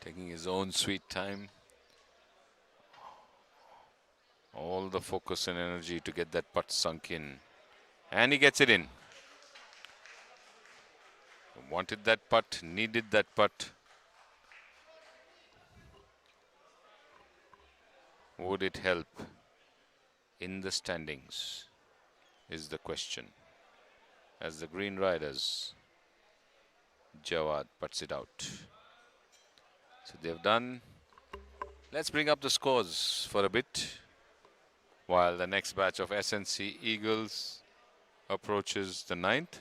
Taking his own sweet time. All the focus and energy to get that putt sunk in. And he gets it in. Wanted that putt, needed that putt. Would it help in the standings is the question. As the Green Riders, Jawad putts it out. So they've done. Let's bring up the scores for a bit while the next batch of SNC Eagles approaches the 9th.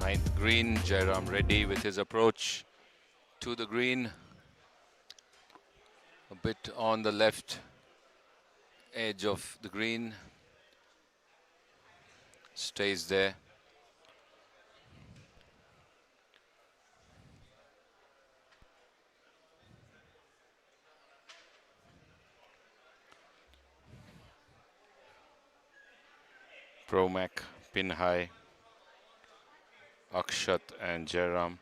Ninth green, Jairam Reddy with his approach to the green. A bit on the left edge of the green. Stays there. Promac, pin high. Akshat and Jairam.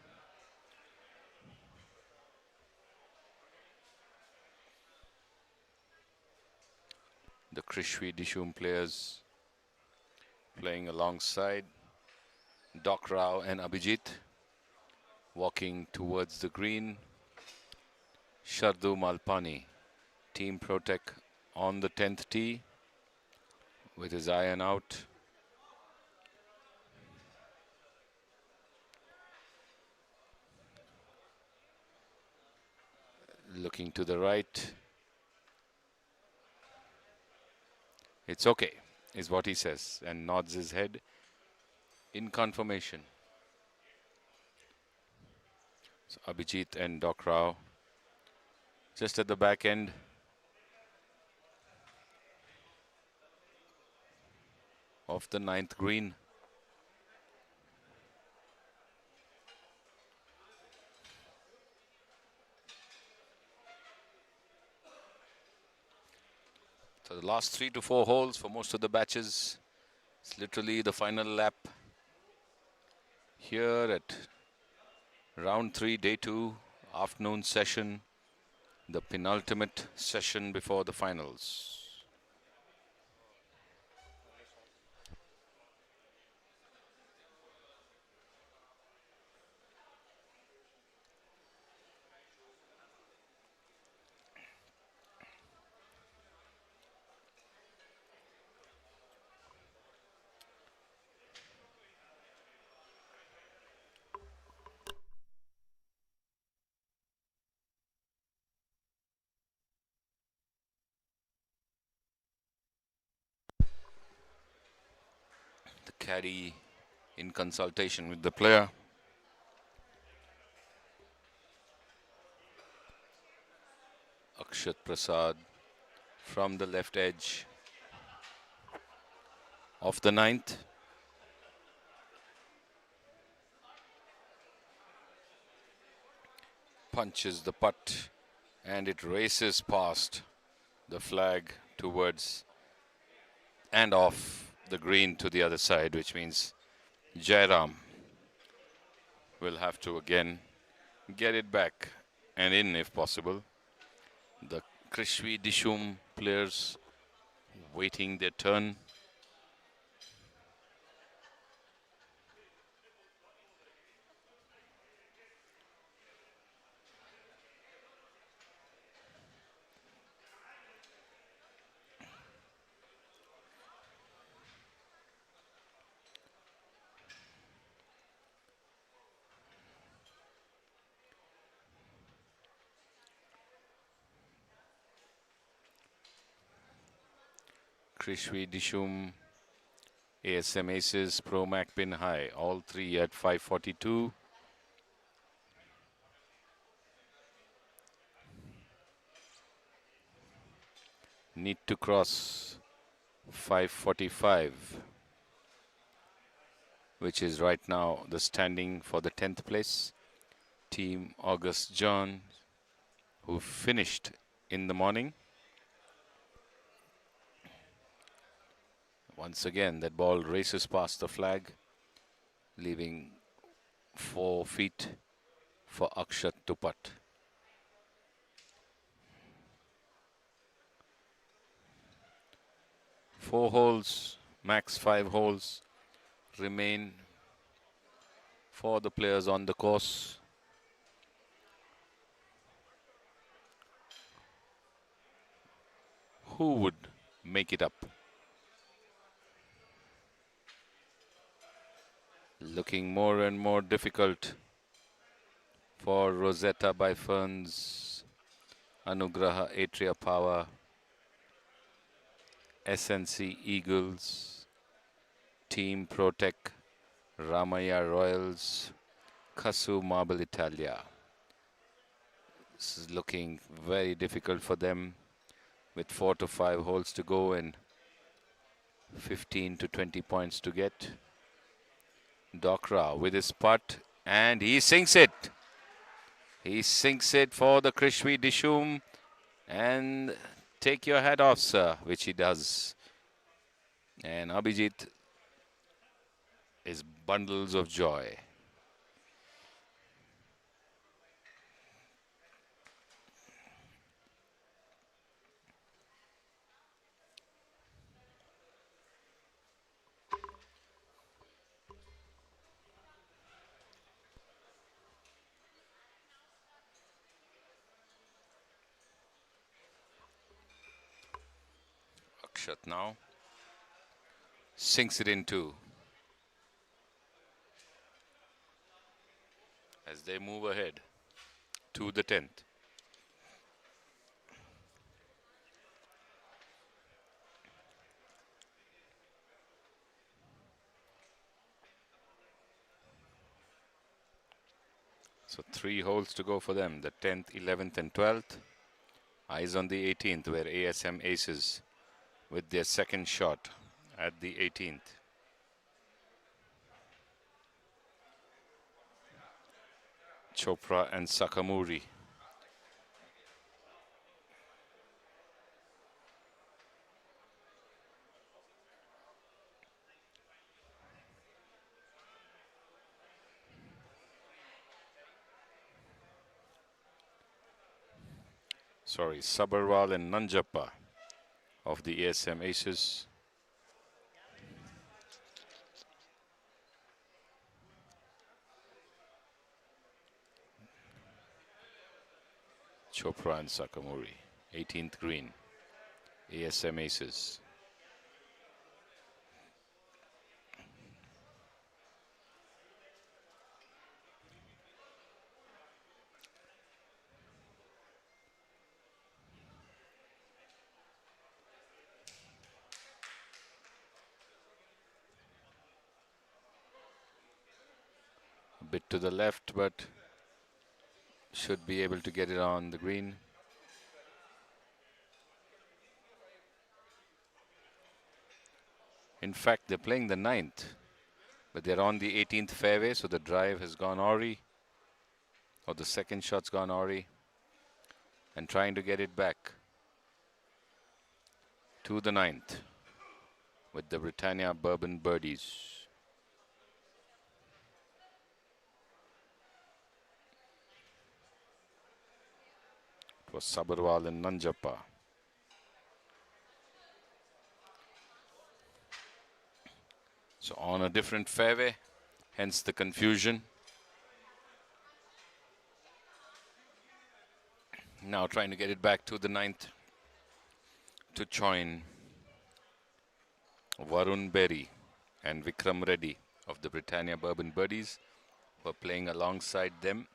The Krishvi Dishum players playing alongside. Doc Rao and Abhijit walking towards the green. Shardu Malpani, Team Protec on the 10th tee with his iron out. Looking to the right. It's okay, is what he says, and nods his head in confirmation. So Abhijit and Doc Rao just at the back end. Of the 9th green. So the last 3 to 4 holes for most of the batches. It's literally the final lap here at round 3, day 2, afternoon session, the penultimate session before the finals. The caddy in consultation with the player. Akshat Prasad from the left edge of the 9th. Punches the putt and it races past the flag towards and off the green to the other side, which means Jairam will have to again get it back and in if possible. The Krishvi Dishum players waiting their turn. Krishvi Dishum, ASM Aces, Promac pin high, all three at 542. Need to cross 545, which is right now the standing for the 10th place. Team August John, who finished in the morning. Once again, that ball races past the flag, leaving 4 feet for Akshat to putt. Four holes, max 5 holes remain for the players on the course. Who would make it up? Looking more and more difficult for Rosetta by Ferns, Anugraha Atria Power, SNC Eagles, Team Protec, Ramaya Royals, Kasu Marble Italia. This is looking very difficult for them with 4 to 5 holes to go and 15 to 20 points to get. Dokra with his putt, and he sinks it. He sinks it for the Krishvi Dishum, and take your hat off, sir, which he does. And Abhijit is bundles of joy. Akshat now sinks it in two. As they move ahead to the 10th. So 3 holes to go for them, the 10th, 11th and 12th. Eyes on the 18th, where ASM Aces with their second shot at the 18th. Chopra and Sakamuri. Sorry, Sabarwal and Nanjappa of the ASM Aces. Chopra and Sakamuri, 18th green, ASM Aces. A bit to the left, but should be able to get it on the green. In fact, they're playing the 9th, but they're on the 18th fairway, so the drive has gone awry, or the second shot's gone awry, and trying to get it back to the 9th with the Britannia Bourbon Birdies. It was Sabarwal and Nanjappa. So on a different fairway, hence the confusion. Now trying to get it back to the 9th to join Varun Berry and Vikram Reddy of the Britannia Bourbon Birdies, who are playing alongside them.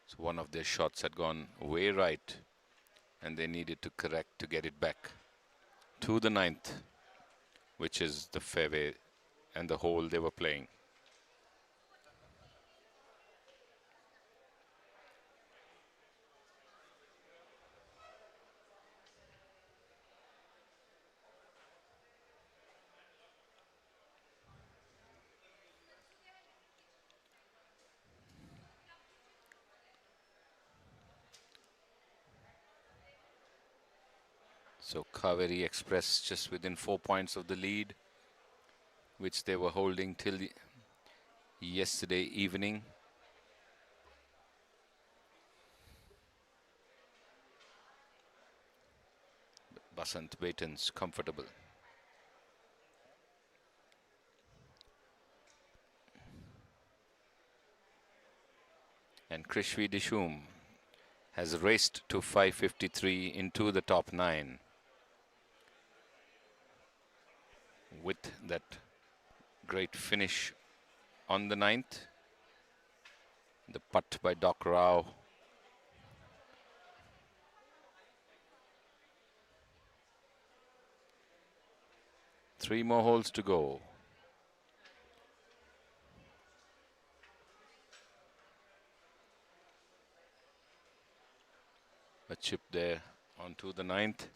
So one of their shots had gone way right, and they needed to correct to get it back to the 9th, which is the fairway and the hole they were playing. So Kaveri Express just within 4 points of the lead, which they were holding till yesterday evening. But Basant Baton's comfortable. And Krishvi Dishum has raced to 553 into the top 9. With that great finish on the 9th. The putt by Doc Rao. 3 more holes to go. A chip there onto the 9th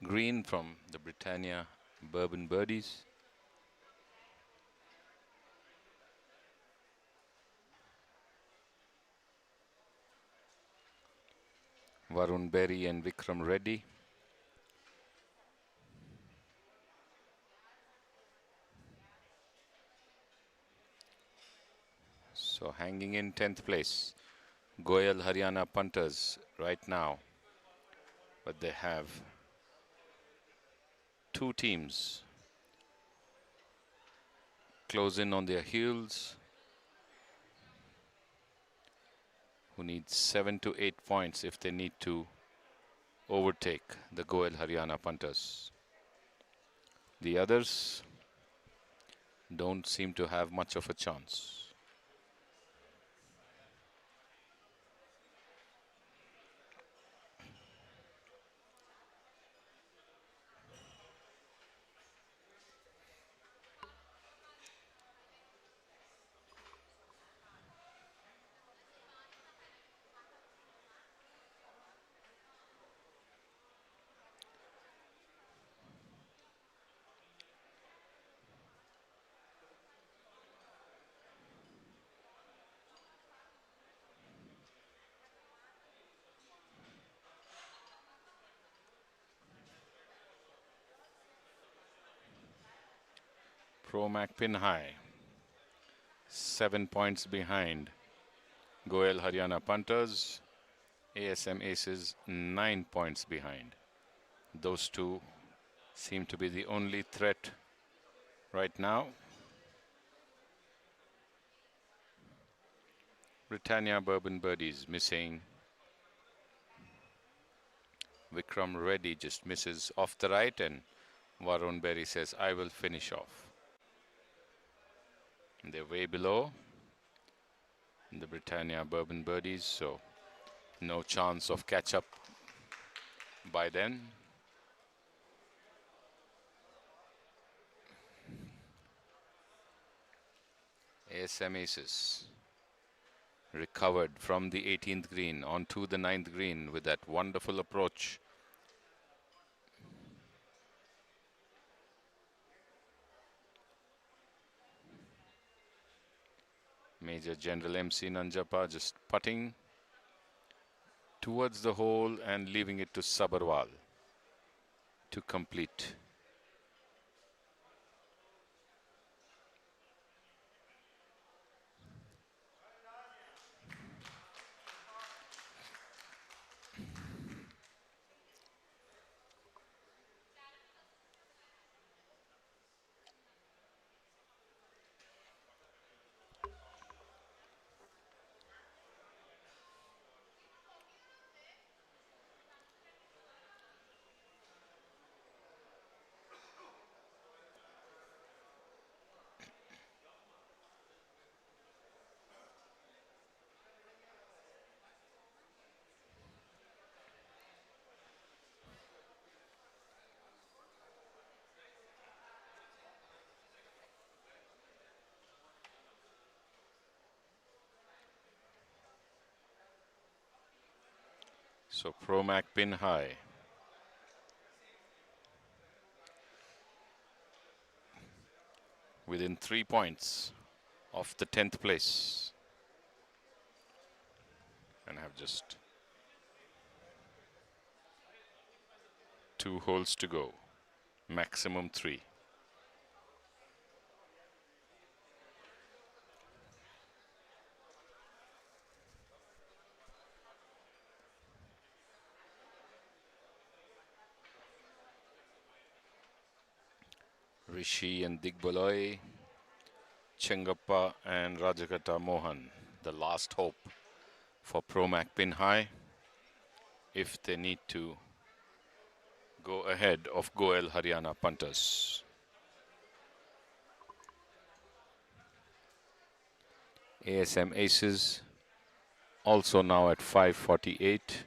green from the Britannia Bourbon Birdies. Varun Berry and Vikram Reddy. So hanging in 10th place, Goyal Haryana punters right now. But they have 2 teams close in on their heels who need 7 to 8 points if they need to overtake the Goyal Haryana punters. The others don't seem to have much of a chance. Pro Mac Pin High, 7 points behind Goyal Haryana punters. ASM Aces 9 points behind. Those two seem to be the only threat right now. Britannia Bourbon Birdies missing. Vikram Reddy just misses off the right, and Varun Berry says, I will finish off. And they're way below the Britannia Bourbon Birdies, so no chance of catch up by then. ASM Aces recovered from the 18th green onto the 9th green with that wonderful approach. Major General MC Nanjappa just putting towards the hole and leaving it to Sabarwal to complete. So Pro Mac Pin High within 3 points of the 10th place and have just 2 holes to go, maximum 3. Rishi and Digbaloy, Chengappa and Rajakata Mohan, the last hope for Pro Mac Pin High if they need to go ahead of Goyal Haryana punters. ASM Aces also now at 548.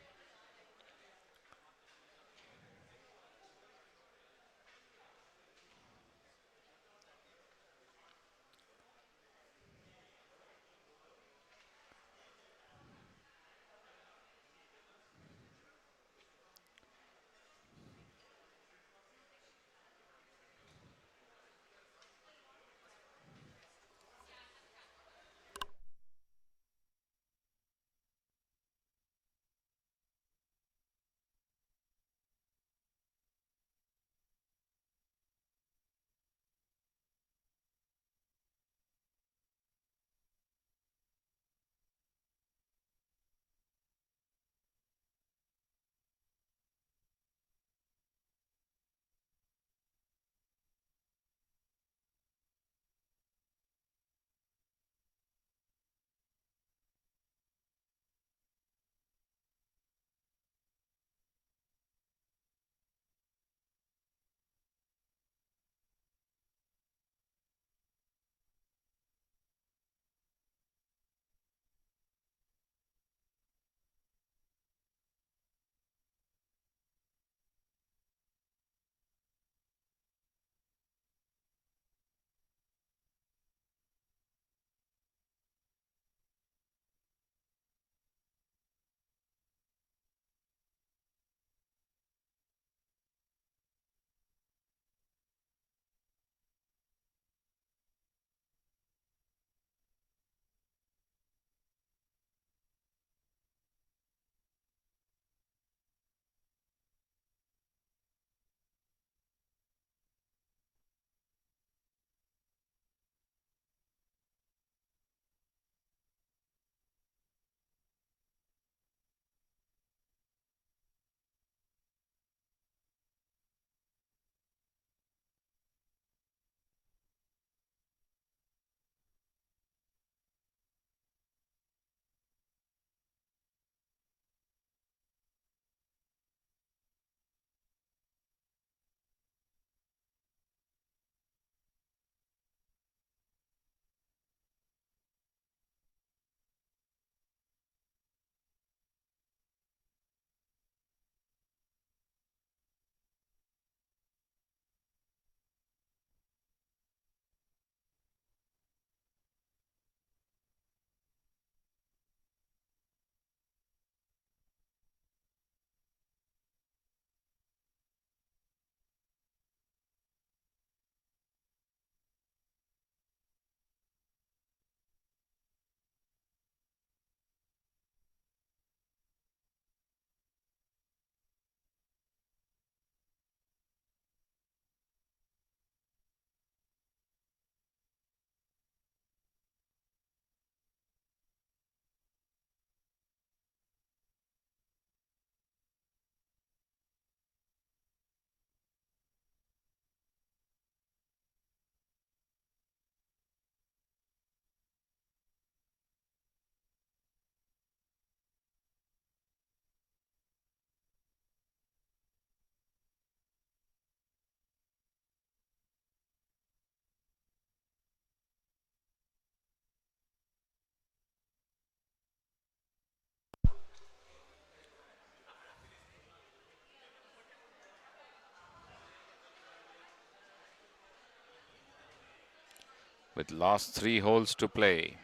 with last 3 holes to play.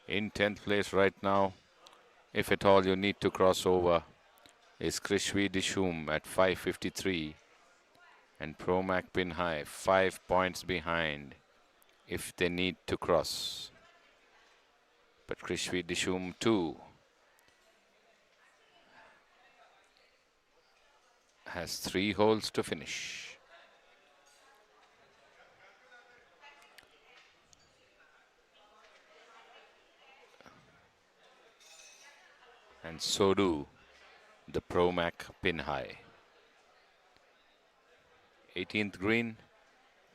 In 10th place right now, if at all you need to cross over, is Krishvi Dishum at 553 and Promac Pin High 5 points behind if they need to cross. But Krishvi Dishum too has 3 holes to finish. And so do the Promac Pin High. 18th green,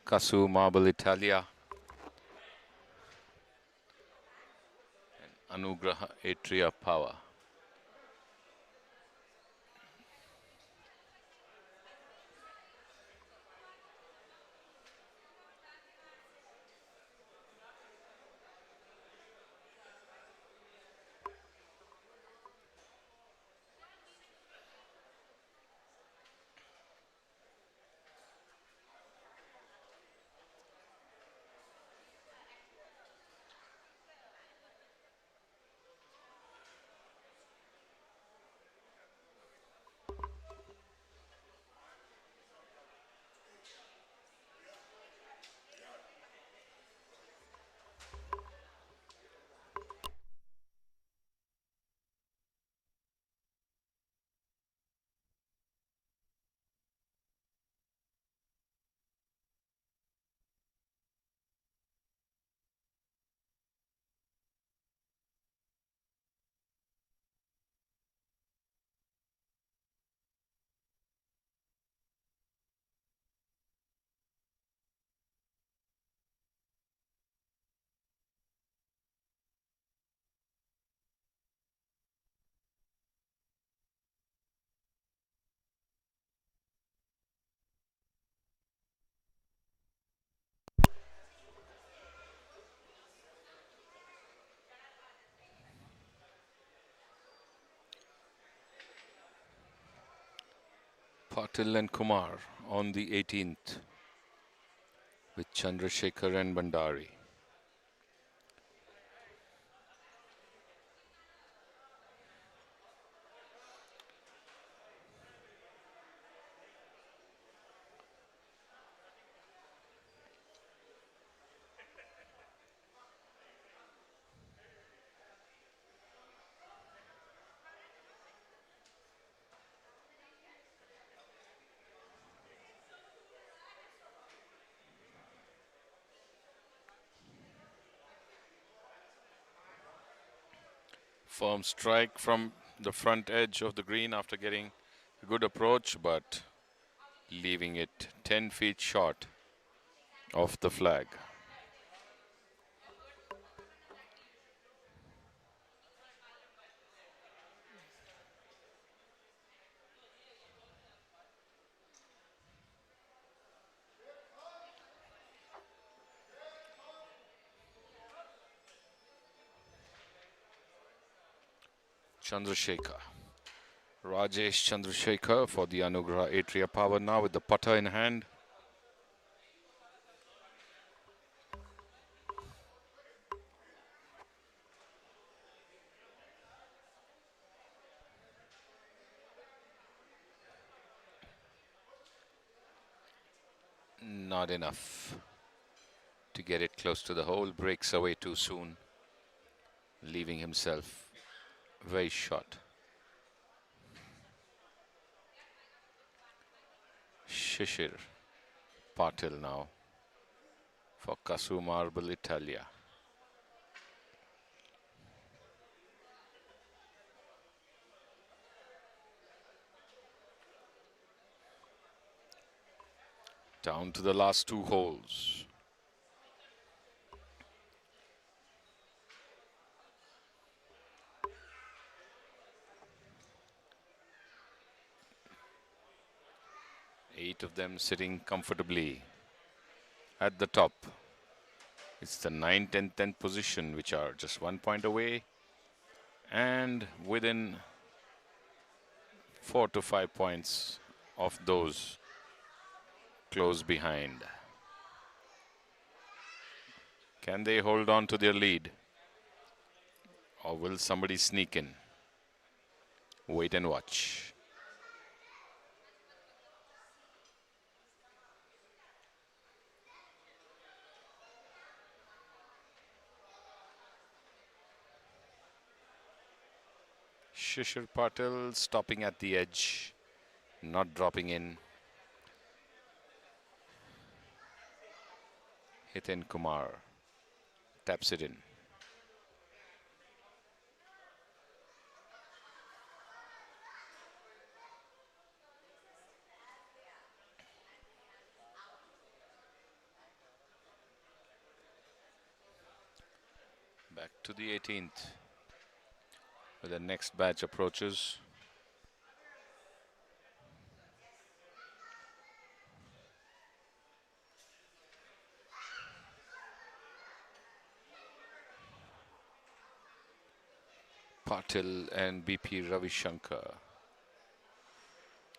Kasu Marble Italia and Anugraha Atria Power. Patil and Kumar on the 18th with Chandrasekhar and Bandari. Firm strike from the front edge of the green after getting a good approach, but leaving it 10 feet short of the flag. Chandrasekhar. Rajesh Chandrasekhar for the Anugraha Atria Power now with the putter in hand. Not enough to get it close to the hole. Breaks away too soon, leaving himself very short. Shishir Patil now for Kasu Marble Italia. Down to the last 2 holes. Eight of them sitting comfortably at the top. It's the 9th and 10th position, which are just 1 point away and within 4 to 5 points of those close behind. Can they hold on to their lead? Or will somebody sneak in? Wait and watch. Shishir Patil stopping at the edge, not dropping in. Hiten Kumar taps it in. Back to the 18th. Where the next batch approaches. Patil and BP Ravishankar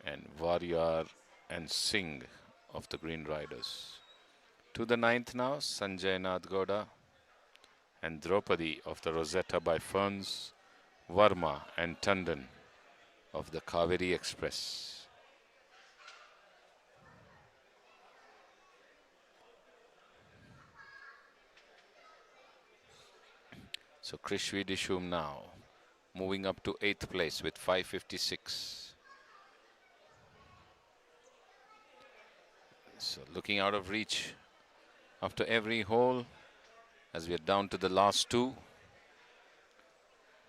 and Warrior and Singh of the Green Riders. To the 9th now, Sanjay Nadgoda and Draupadi of the Rosetta by Ferns, Varma and Tandon of the Kaveri Express. So Krishvi Dishum now moving up to 8th place with 556. So looking out of reach after every hole as we are down to the last two.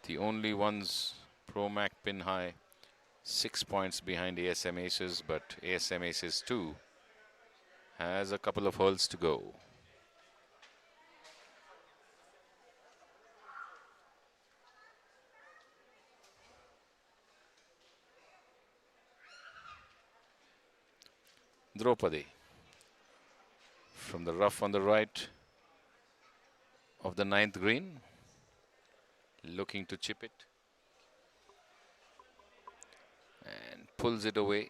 The only ones Pro Mac pin high, 6 points behind ASM Aces, but ASM Aces 2 has a couple of holes to go. Draupadi from the rough on the right of the 9th green, looking to chip it and pulls it away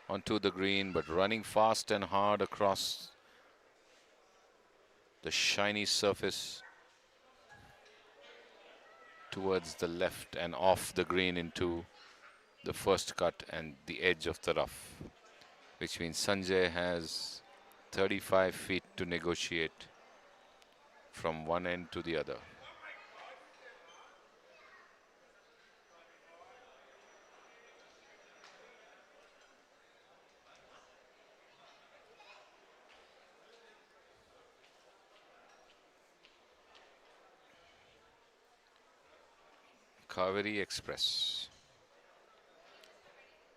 onto the green, but running fast and hard across the shiny surface towards the left and off the green into the first cut and the edge of the rough, which means Sanjay has 35 feet to negotiate from one end to the other. Kaveri Express.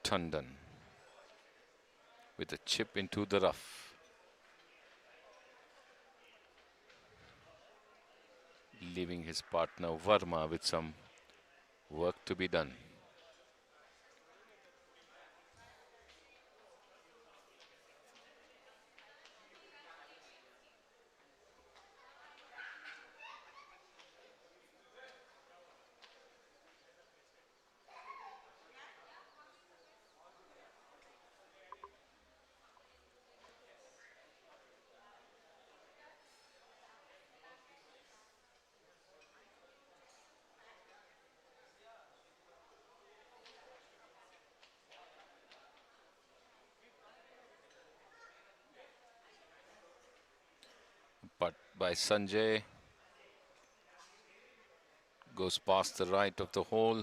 Tandon with a chip into the rough. Leaving his partner Varma with some work to be done. But by Sanjay goes past the right of the hole.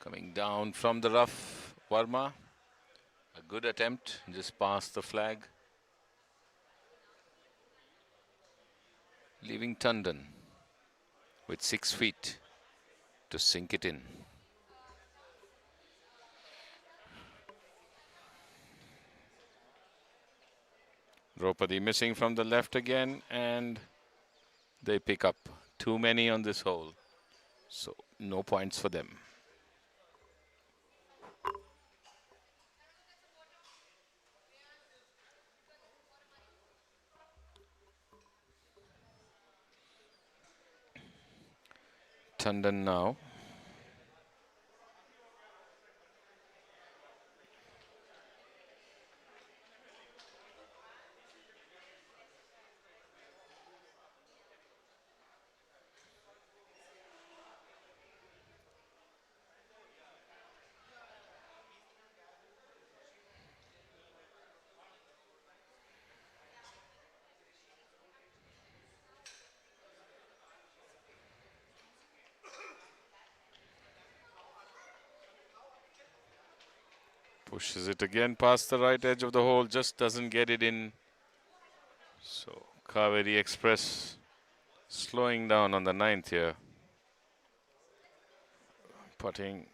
Coming down from the rough, Varma. A good attempt, just past the flag. Leaving Tandon with 6 feet to sink it in. Draupadi missing from the left again, and they pick up too many on this hole. So no points for them. Tandon now. Pushes it again past the right edge of the hole, just doesn't get it in. So Kaveri Express slowing down on the 9th here. Putting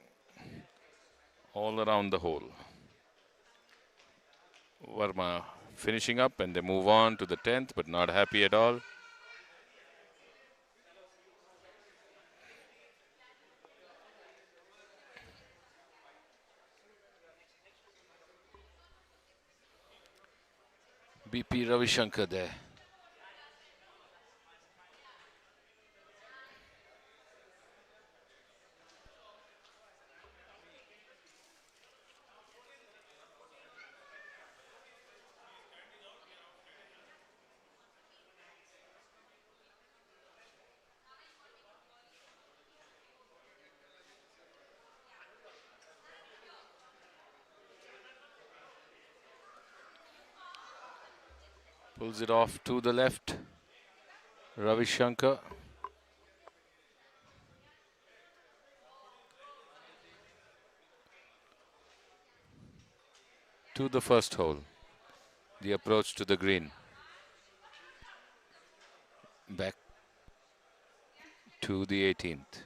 all around the hole. Verma finishing up and they move on to the 10th, but not happy at all. BP Ravishankar there. Pulls it off to the left. Ravishankar. To the first hole. The approach to the green. Back to the 18th.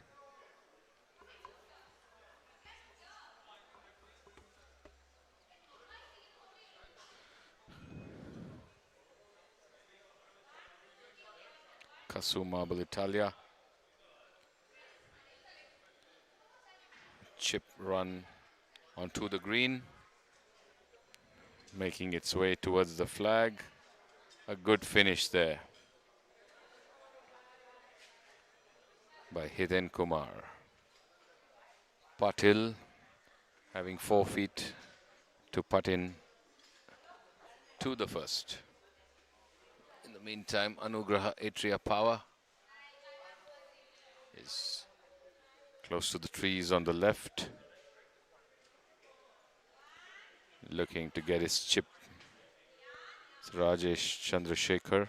Kasu Marble Italia. Chip run onto the green. Making its way towards the flag. A good finish there by Hiten Kumar. Patil having 4 feet to putt in to the first. In the meantime, Anugraha Atria Power is close to the trees on the left. Looking to get his chip. It's Rajesh Chandrasekhar.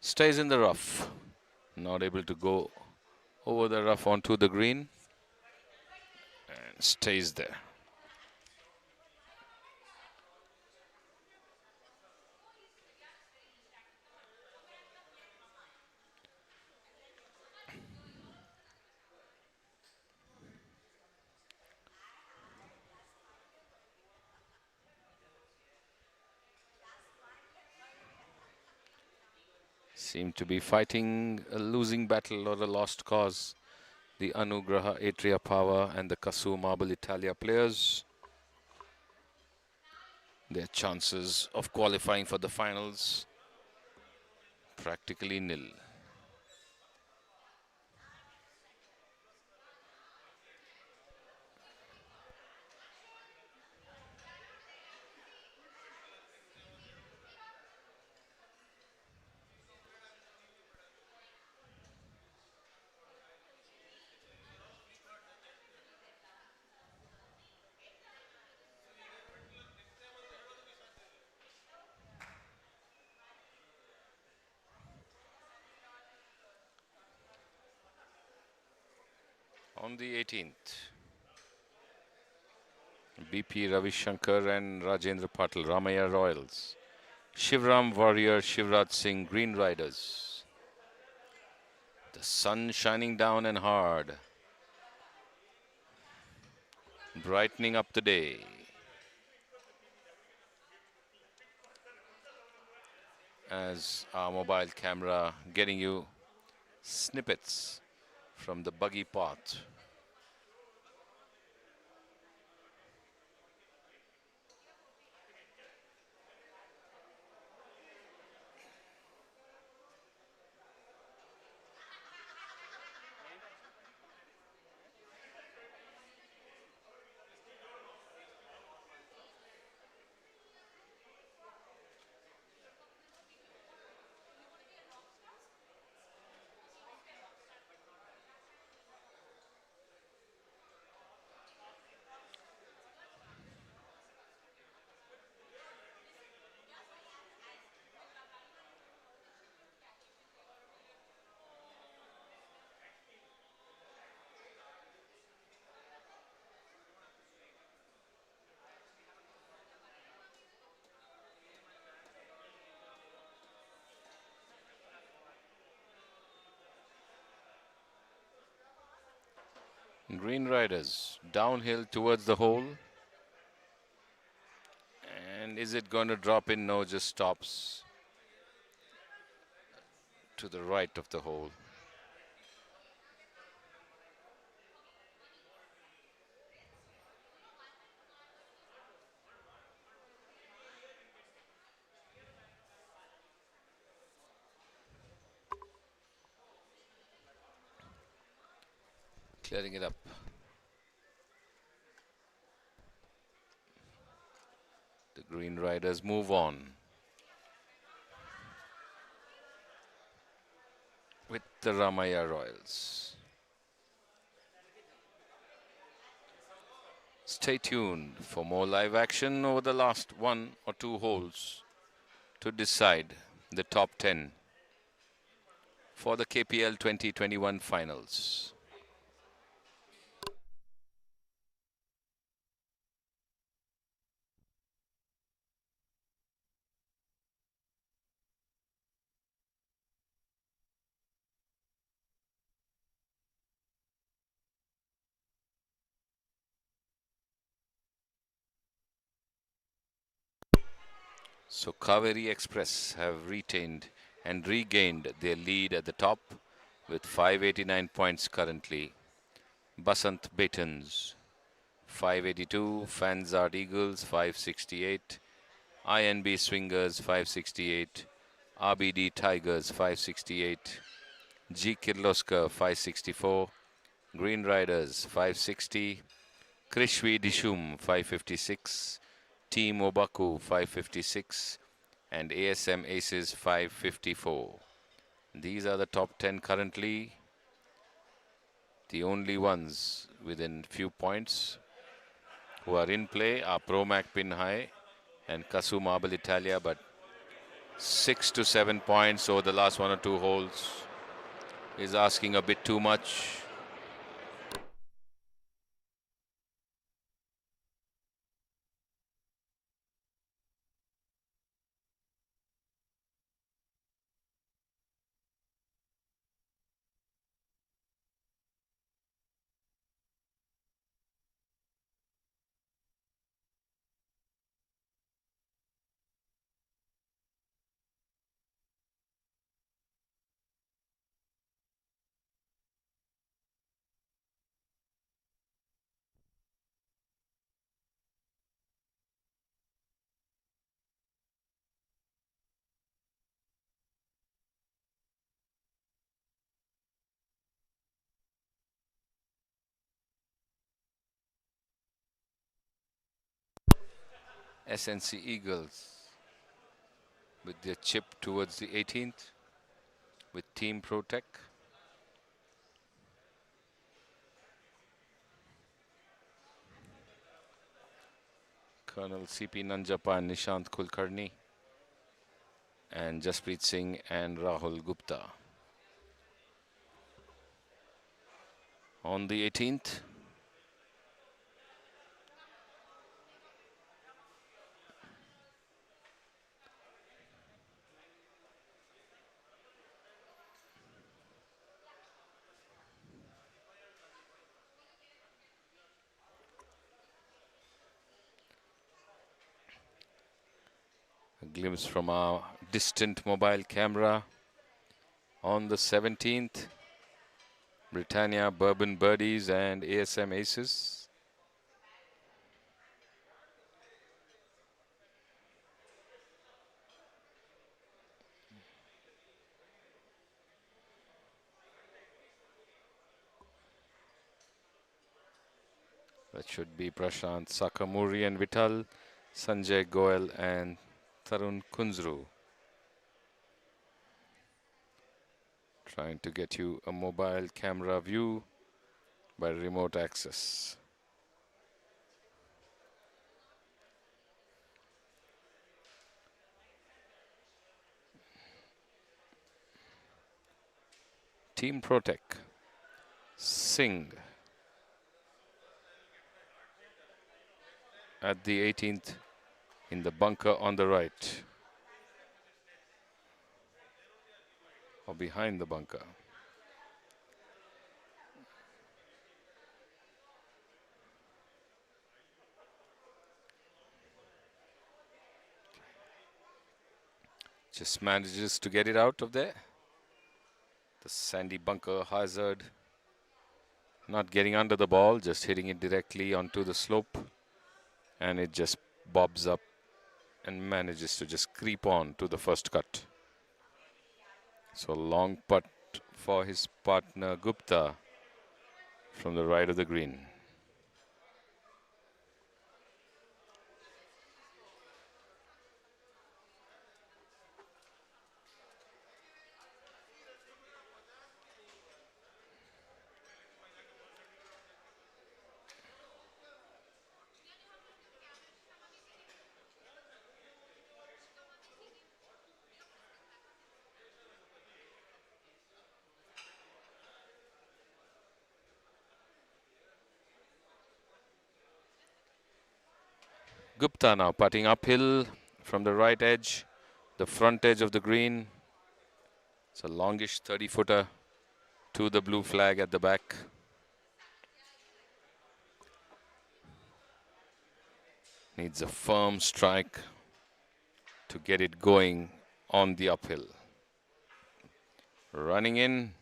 Stays in the rough. Not able to go over the rough onto the green. And stays there. Seem to be fighting a losing battle or a lost cause. The Anugraha Atria Power and the Kasu Marble Italia players. Their chances of qualifying for the finals practically nil. On the 18th, BP Ravishankar and Rajendra Patil, Ramaya Royals. Shivram Warrior, Shivraj Singh, Green Riders. The sun shining down and hard. Brightening up the day. As our mobile camera getting you snippets from the buggy path. Green Riders downhill towards the hole. And is it going to drop in? No, just stops to the right of the hole. Clearing it up. The Green Riders move on with the Ramaya Royals. Stay tuned for more live action over the last 1 or 2 holes to decide the top 10 for the KPL 2021 finals. So Kaveri Express have retained and regained their lead at the top with 589 points currently. Basant Batons 582, Fanzard Eagles 568, INB Swingers 568, RBD Tigers 568, G Kirloskar 564, Green Riders 560, Krishvi Dishum 556, Team Obaku 556, and ASM Aces 554. These are the top 10 currently. The only ones within few points who are in play are Promac Pinhai and Kasu Marble Italia, but 6 to 7 points over the last 1 or 2 holes is asking a bit too much. SNC Eagles with their chip towards the 18th with Team Protec. Colonel CP Nanjapa and Nishant Kulkarni and Jasprit Singh and Rahul Gupta. On the 18th, a glimpse from our distant mobile camera. On the 17th, Britannia Bourbon Birdies and ASM Aces. That should be Prashant Sakamuri and Vital, Sanjay Goel and Tarun Kunzru. Trying to get you a mobile camera view by remote access. Team Protec, Singh at the 18th in the bunker on the right, or behind the bunker. Just manages to get it out of there. The sandy bunker hazard. Not getting under the ball, just hitting it directly onto the slope. And it just bobs up and manages to just creep on to the first cut. So long putt for his partner Gupta from the right of the green. Gupta now putting uphill from the right edge, the front edge of the green. It's a longish 30-footer to the blue flag at the back. Needs a firm strike to get it going on the uphill. Running in,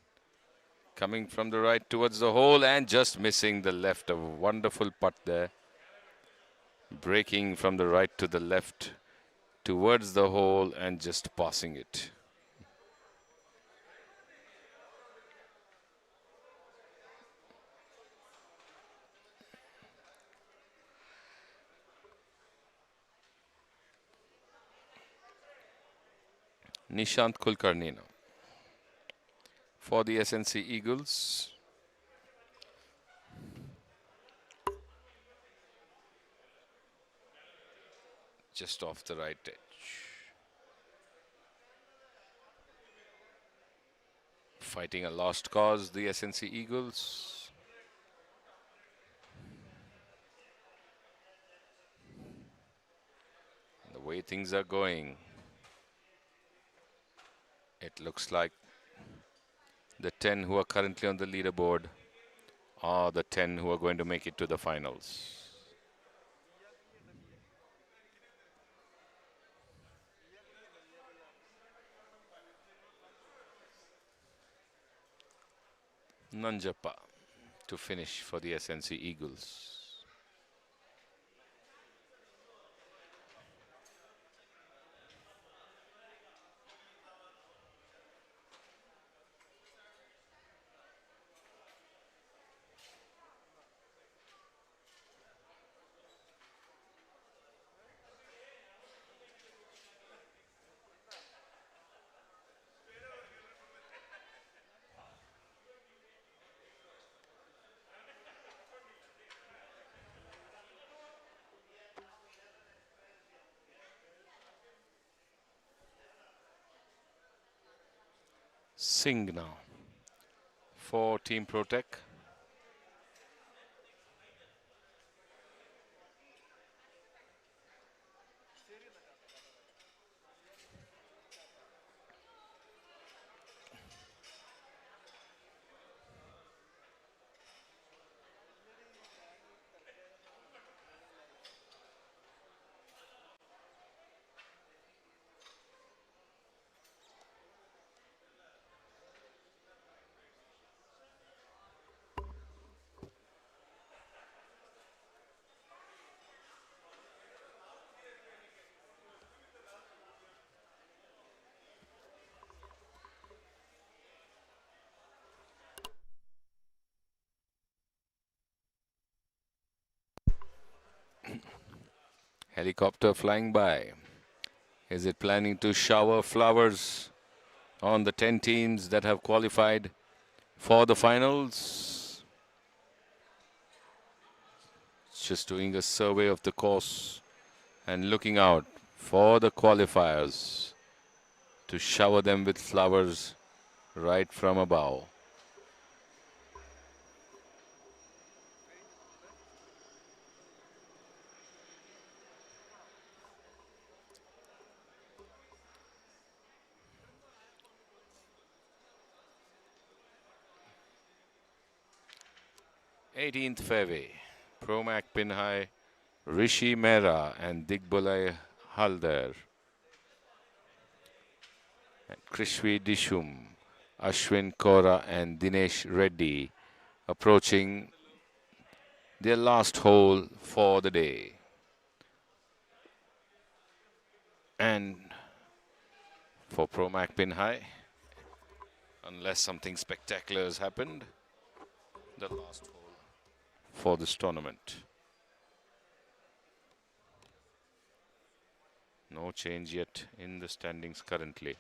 coming from the right towards the hole and just missing the left. A wonderful putt there. Breaking from the right to the left towards the hole and just passing it. Nishant Kulkarni now for the SNC Eagles. Just off the right edge. Fighting a lost cause, the SNC Eagles. The way things are going, it looks like the 10 who are currently on the leaderboard are the 10 who are going to make it to the finals. Nanjappa to finish for the SNC Eagles. Singh now for Team Protec. Helicopter flying by. Is it planning to shower flowers on the 10 teams that have qualified for the finals? Just doing a survey of the course and looking out for the qualifiers to shower them with flowers right from above. Eighteenth fairway, Promac Pinhai, Rishi Mehra and Digbulai Halder. Krishvi Dishum, Ashwin Kora and Dinesh Reddy approaching their last hole for the day. And for Promac Pin High, unless something spectacular has happened, the last hole for this tournament. No change yet in the standings currently.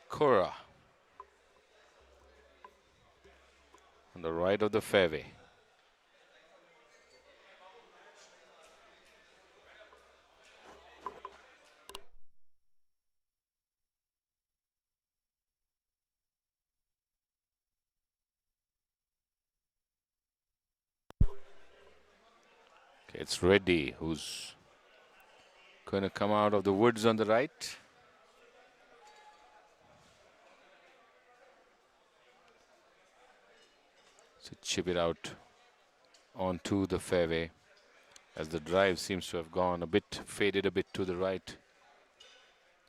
Kora on the right of the fairway. Okay, it's Reddy who's going to come out of the woods on the right. So chip it out onto the fairway as the drive seems to have gone a bit, faded a bit to the right.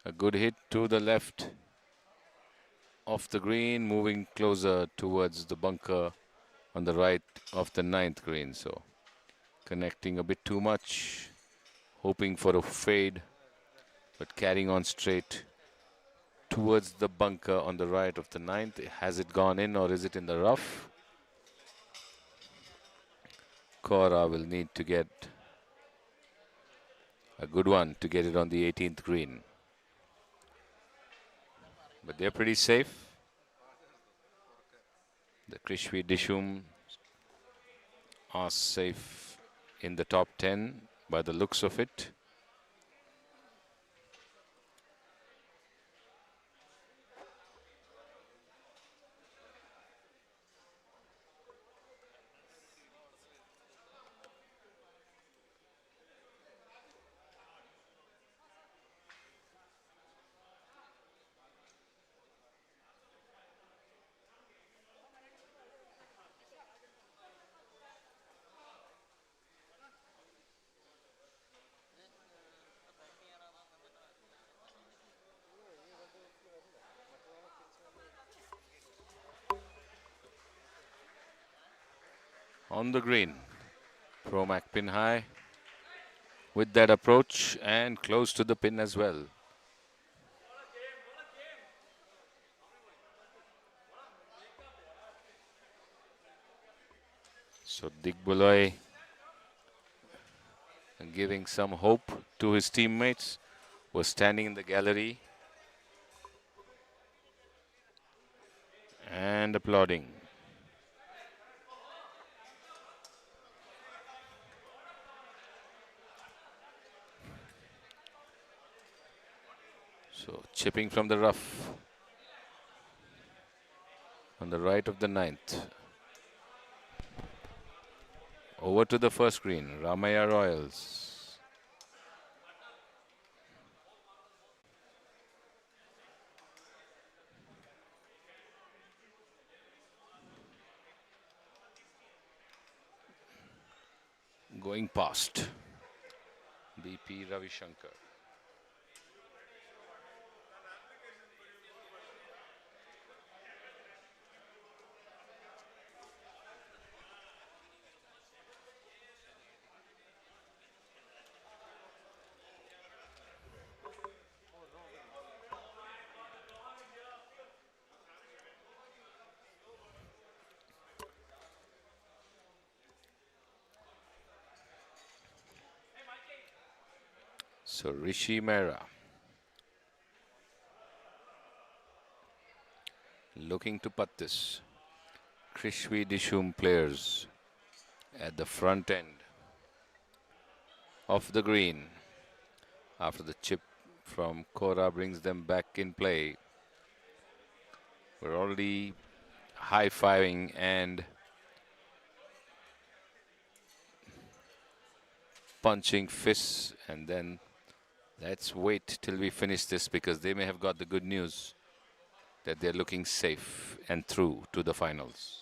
A good hit to the left off the green, moving closer towards the bunker on the right of the 9th green. So connecting a bit too much, hoping for a fade, but carrying on straight towards the bunker on the right of the 9th. Has it gone in or is it in the rough? Kora will need to get a good one to get it on the 18th green. But they're pretty safe. The Krishvi Dishum are safe in the top 10 by the looks of it. On the green, Promac Pin High with that approach and close to the pin as well. So Digboloi giving some hope to his teammates, was standing in the gallery and applauding. So chipping from the rough on the right of the 9th. Over to the first green, Ramaya Royals. Going past BP Ravishankar. So Rishi Mehra looking to putt this. Krishvi Dishum players at the front end of the green. After the chip from Kora brings them back in play. We're already high-fiving and punching fists, and then let's wait till we finish this, because they may have got the good news that they're looking safe and through to the finals.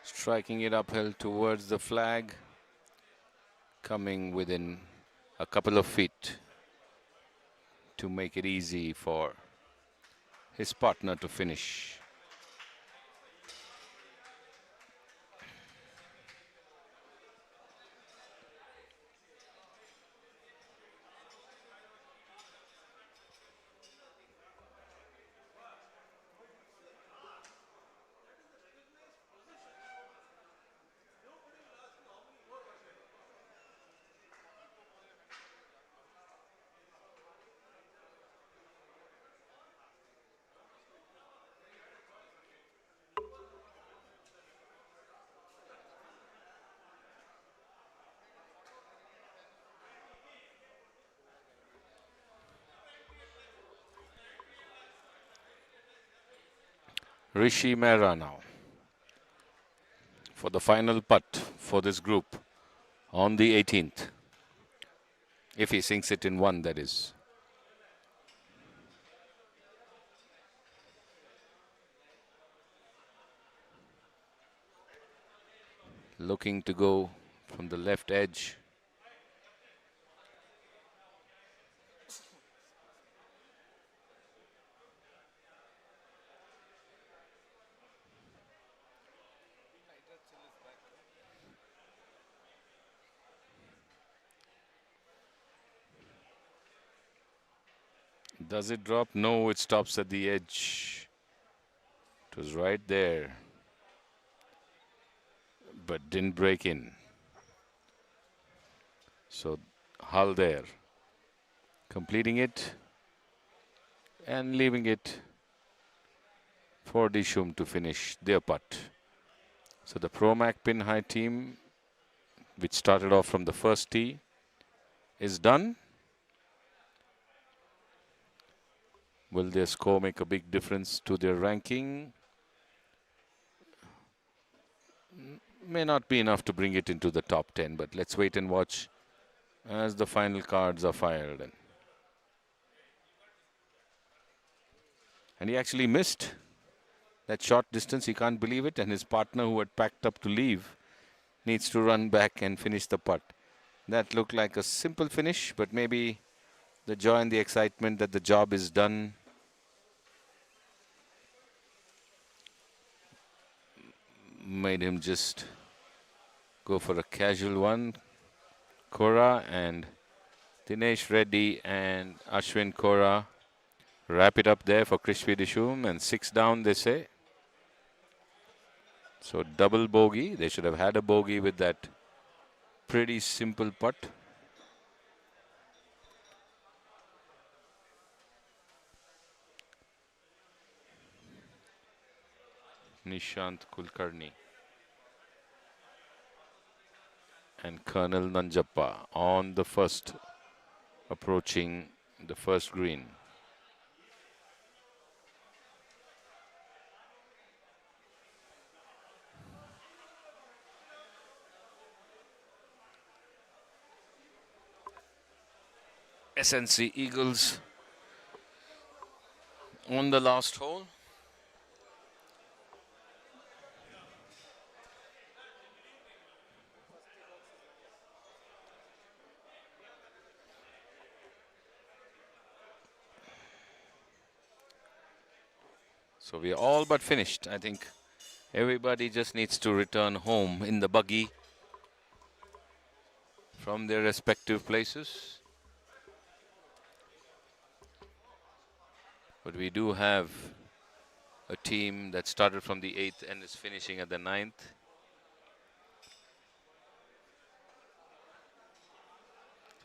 Striking it uphill towards the flag, coming within a couple of feet to make it easy for his partner to finish. Rishi Mehra now for the final putt for this group on the 18th. If he sinks it in one, that is. Looking to go from the left edge. Does it drop? No, it stops at the edge. It was right there, but didn't break in. So Hull there, completing it and leaving it for Dishum to finish their putt. So the Promac Pin High team, which started off from the first tee, is done. Will their score make a big difference to their ranking? May not be enough to bring it into the top 10, but let's wait and watch as the final cards are fired. And he actually missed that short distance. He can't believe it. And his partner, who had packed up to leave, needs to run back and finish the putt. That looked like a simple finish, but maybe the joy and the excitement that the job is done made him just go for a casual one. Kora and Dinesh Reddy and Ashwin Kora wrap it up there for Krishvi Dishum, and 6 down, they say. So double bogey. They should have had a bogey with that pretty simple putt. Nishant Kulkarni and Colonel Nanjappa on the first, approaching the first green. SNC Eagles on the last hole. So we are all but finished. I think everybody just needs to return home in the buggy from their respective places. But we do have a team that started from the 8th and is finishing at the 9th.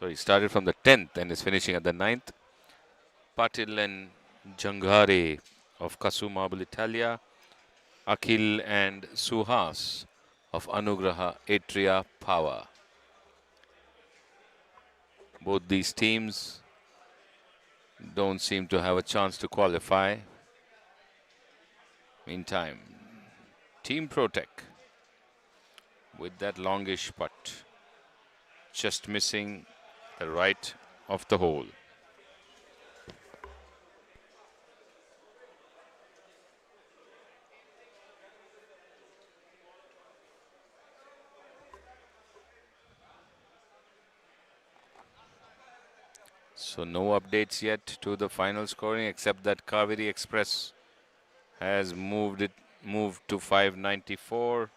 So he started from the 10th and is finishing at the 9th. Patil and Janghare of Kasu Marble Italia. Akhil and Suhas of Anugraha Atria Power. Both these teams don't seem to have a chance to qualify. Meantime, Team Protec with that longish putt, just missing the right of the hole. So no updates yet to the final scoring, except that Kaveri Express has moved to 594.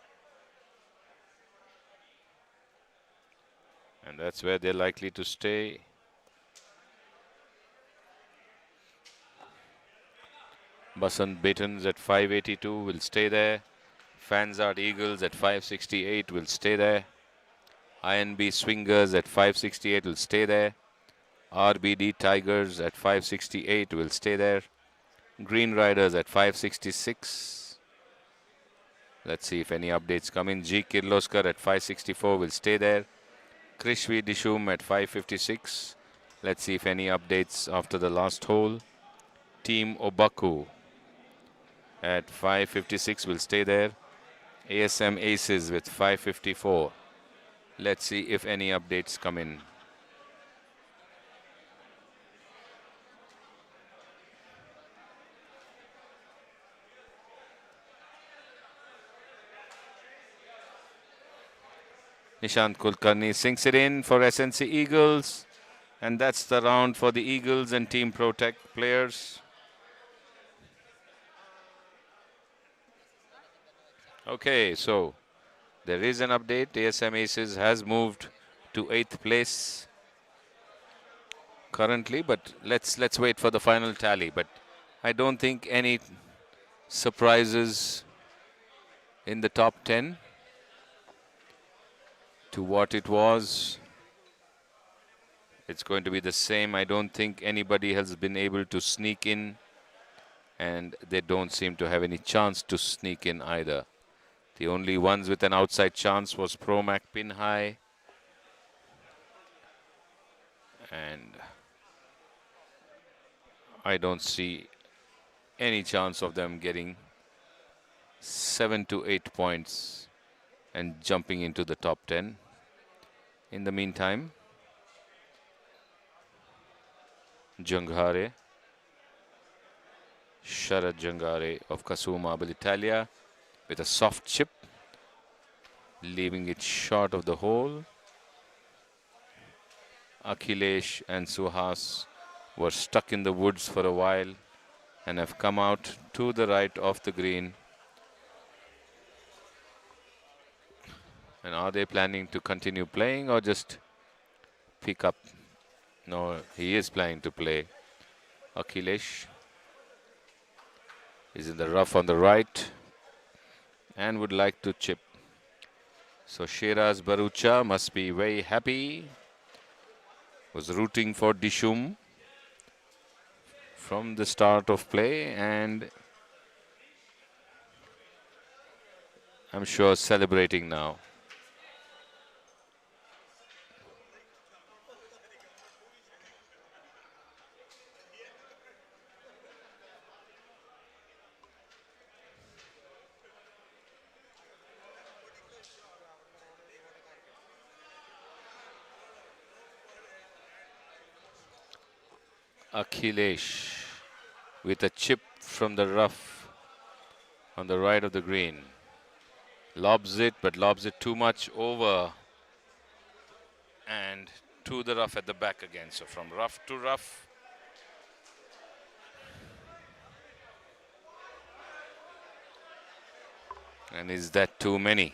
And that's where they're likely to stay. Basant Batons at 582 will stay there. Fansart Eagles at 568 will stay there. INB Swingers at 568 will stay there. RBD Tigers at 568 will stay there. Green Riders at 566. Let's see if any updates come in. G Kirloskar at 564 will stay there. Krishvi Dishum at 556. Let's see if any updates after the last hole. Team Obaku at 556 will stay there. ASM Aces with 554. Let's see if any updates come in. Nishant Kulkarni sinks it in for SNC Eagles. And that's the round for the Eagles and Team Protec players. Okay, so there is an update. ASM Aces has moved to 8th place currently, but let's wait for the final tally. But I don't think any surprises in the top 10 to what it was. It's going to be the same. I don't think anybody has been able to sneak in, and they don't seem to have any chance to sneak in either. The only ones with an outside chance was Promac Pinhai and I don't see any chance of them getting 7 to 8 points and jumping into the top 10. In the meantime, Janghare, Sharad Janghare of Kasu Marble Italia with a soft chip, leaving it short of the hole. Akhilesh and Suhas were stuck in the woods for a while and have come out to the right of the green. And are they planning to continue playing or just pick up? No, he is planning to play. Akhilesh is in the rough on the right and would like to chip. So Sheraz Barucha must be very happy. Was rooting for Dishum from the start of play, and I'm sure celebrating now. Akhilesh with a chip from the rough on the right of the green. Lobs it, but lobs it too much over and to the rough at the back again. So from rough to rough. And is that too many?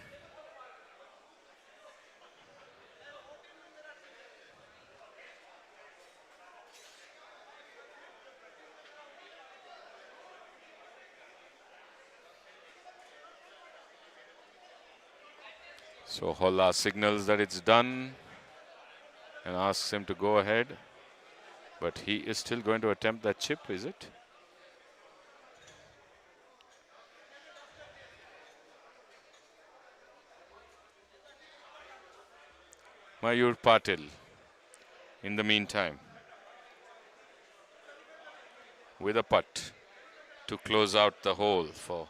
So Holla signals that it's done, and asks him to go ahead. But he is still going to attempt that chip, is it? Mayur Patil, in the meantime, with a putt to close out the hole for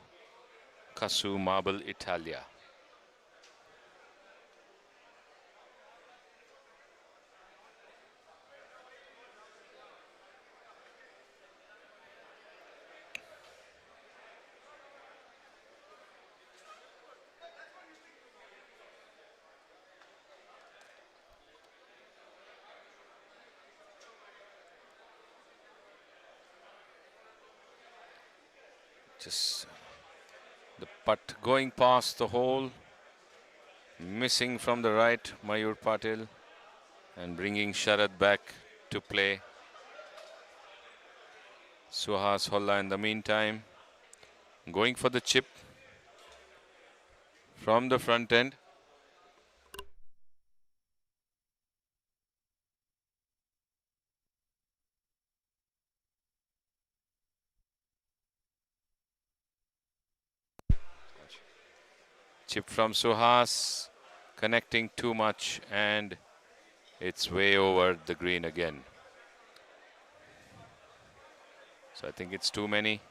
Kasu Marble Italia. Just the putt going past the hole, missing from the right, Mayur Patil, and bringing Sharad back to play. Suhas Holla in the meantime, going for the chip from the front end. Chip from Suhas, connecting too much, and it's way over the green again. So I think it's too many.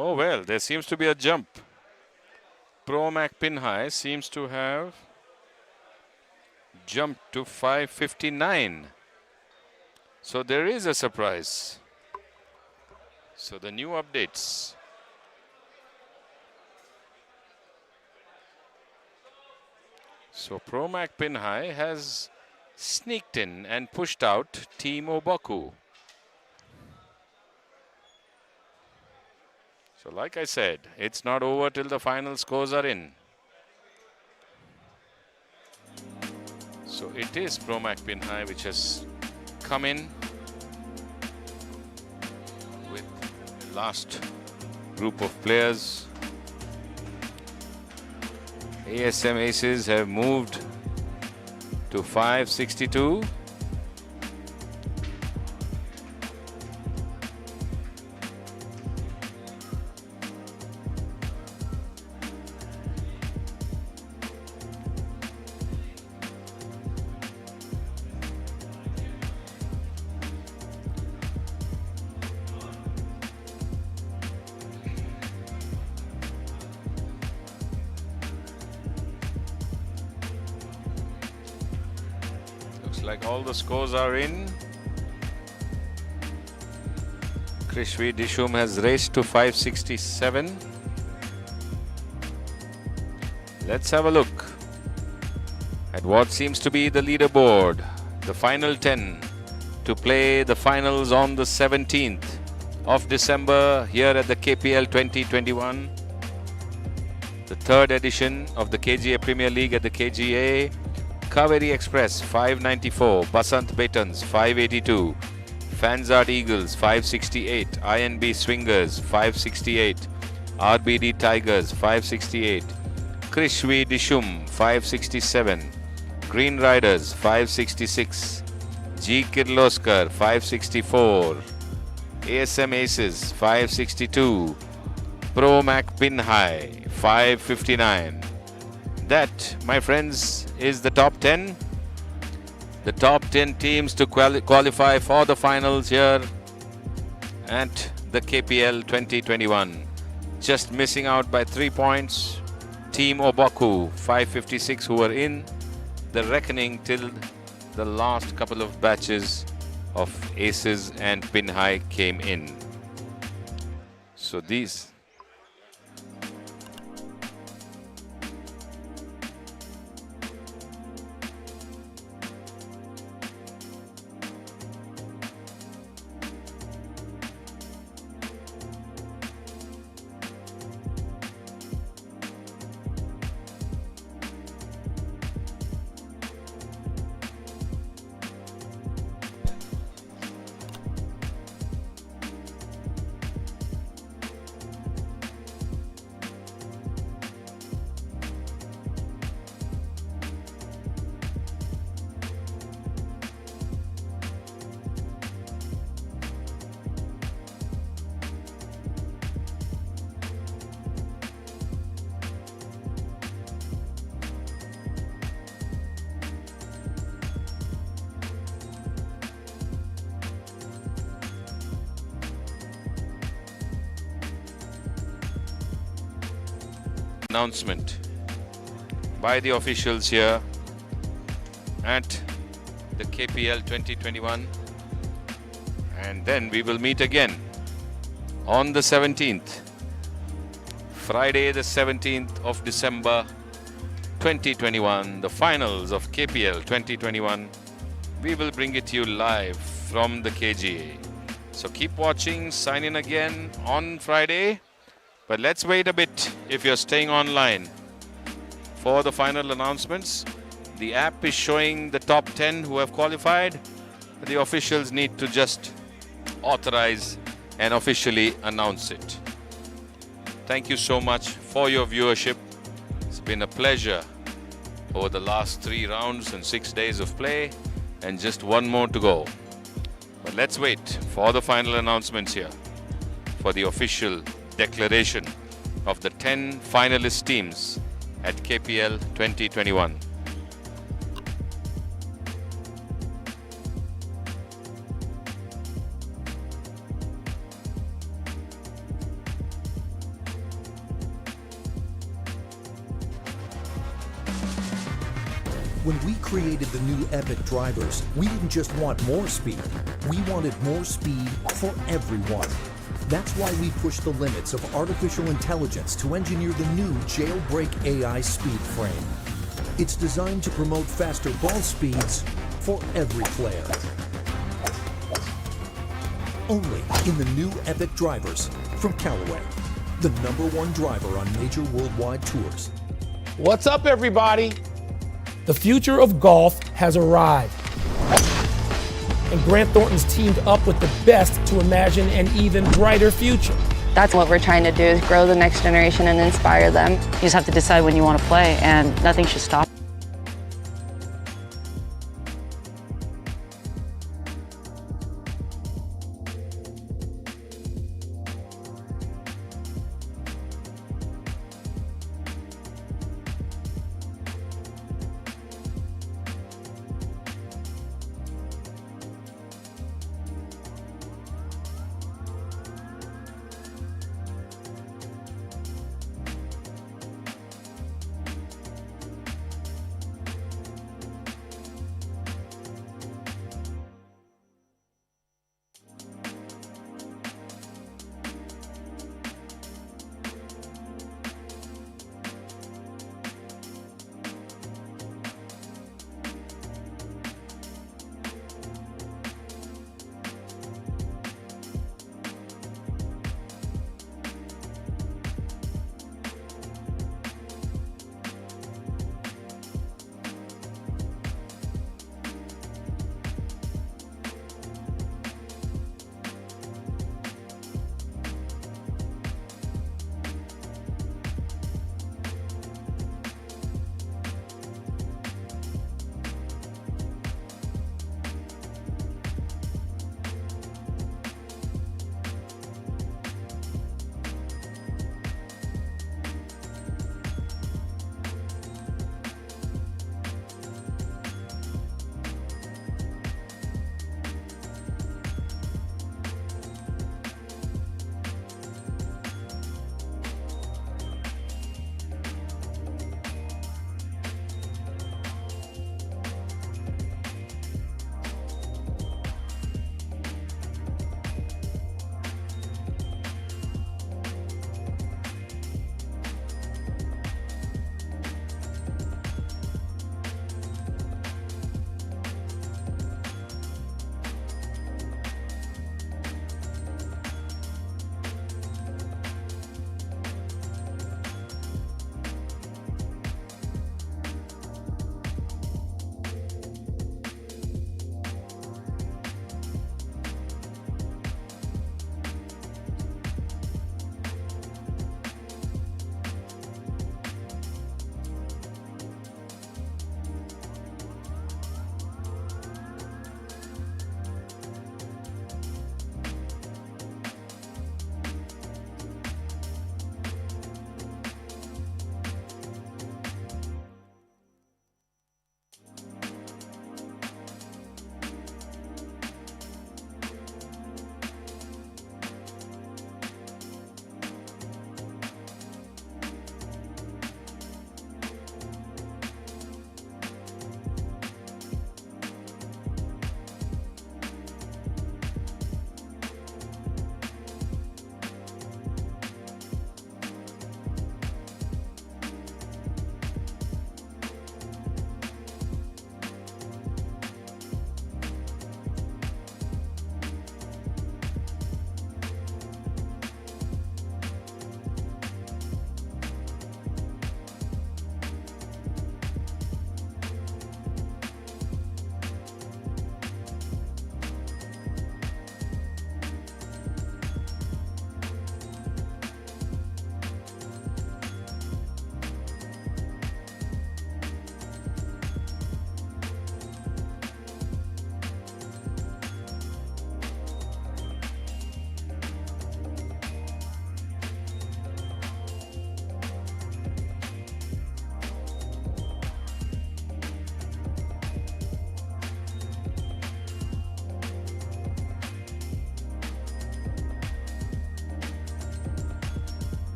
Oh well, there seems to be a jump. Promac Pinhai seems to have jumped to 559. So there is a surprise. So the new updates. So Promac Pinhai has sneaked in and pushed out Team Obaku. So like I said, it's not over till the final scores are in. So it is Promac Pinhai which has come in with the last group of players. ASM Aces have moved to 562. Like all the scores are in. Krishvi Dishum has raced to 567. Let's have a look at what seems to be the leaderboard. The final 10 to play the finals on the 17th of December here at the KPL 2021. The third edition of the KGA Premier League at the KGA. Kaveri Express 594, Basant Betons 582, Fanzard Eagles 568, INB Swingers 568, RBD Tigers 568, Krishvi Dishum 567, Green Riders 566, G Kirloskar 564, ASM Aces 562, Promac Pinhai 559. That, my friends, is the top 10. The top 10 teams to qualify for the finals here at the KPL 2021. Just missing out by 3 points. Team Obaku 556 who were in the reckoning till the last couple of batches of Aces and Pinhai came in. So these announcement by the officials here at the KPL 2021, and then we will meet again on the 17th, Friday the 17th of December 2021, the finals of KPL 2021. We will bring it to you live from the KGA. So keep watching, sign in again on Friday, but let's wait a bit if you're staying online for the final announcements. The app is showing the top 10 who have qualified. The officials need to just authorize and officially announce it. Thank you so much for your viewership. It's been a pleasure over the last 3 rounds and 6 days of play, and just one more to go. But let's wait for the final announcements here for the official declaration of the 10 finalist teams at KPL 2021. When we created the new Epic drivers, we didn't just want more speed. We wanted more speed for everyone. That's why we pushed the limits of artificial intelligence to engineer the new Jailbreak AI speed frame. It's designed to promote faster ball speeds for every player. Only in the new Epic drivers from Callaway, the #1 driver on major worldwide tours. What's up, everybody? The future of golf has arrived. And Grant Thornton's teamed up with the best to imagine an even brighter future. That's what we're trying to do, is grow the next generation and inspire them. You just have to decide when you want to play, and nothing should stop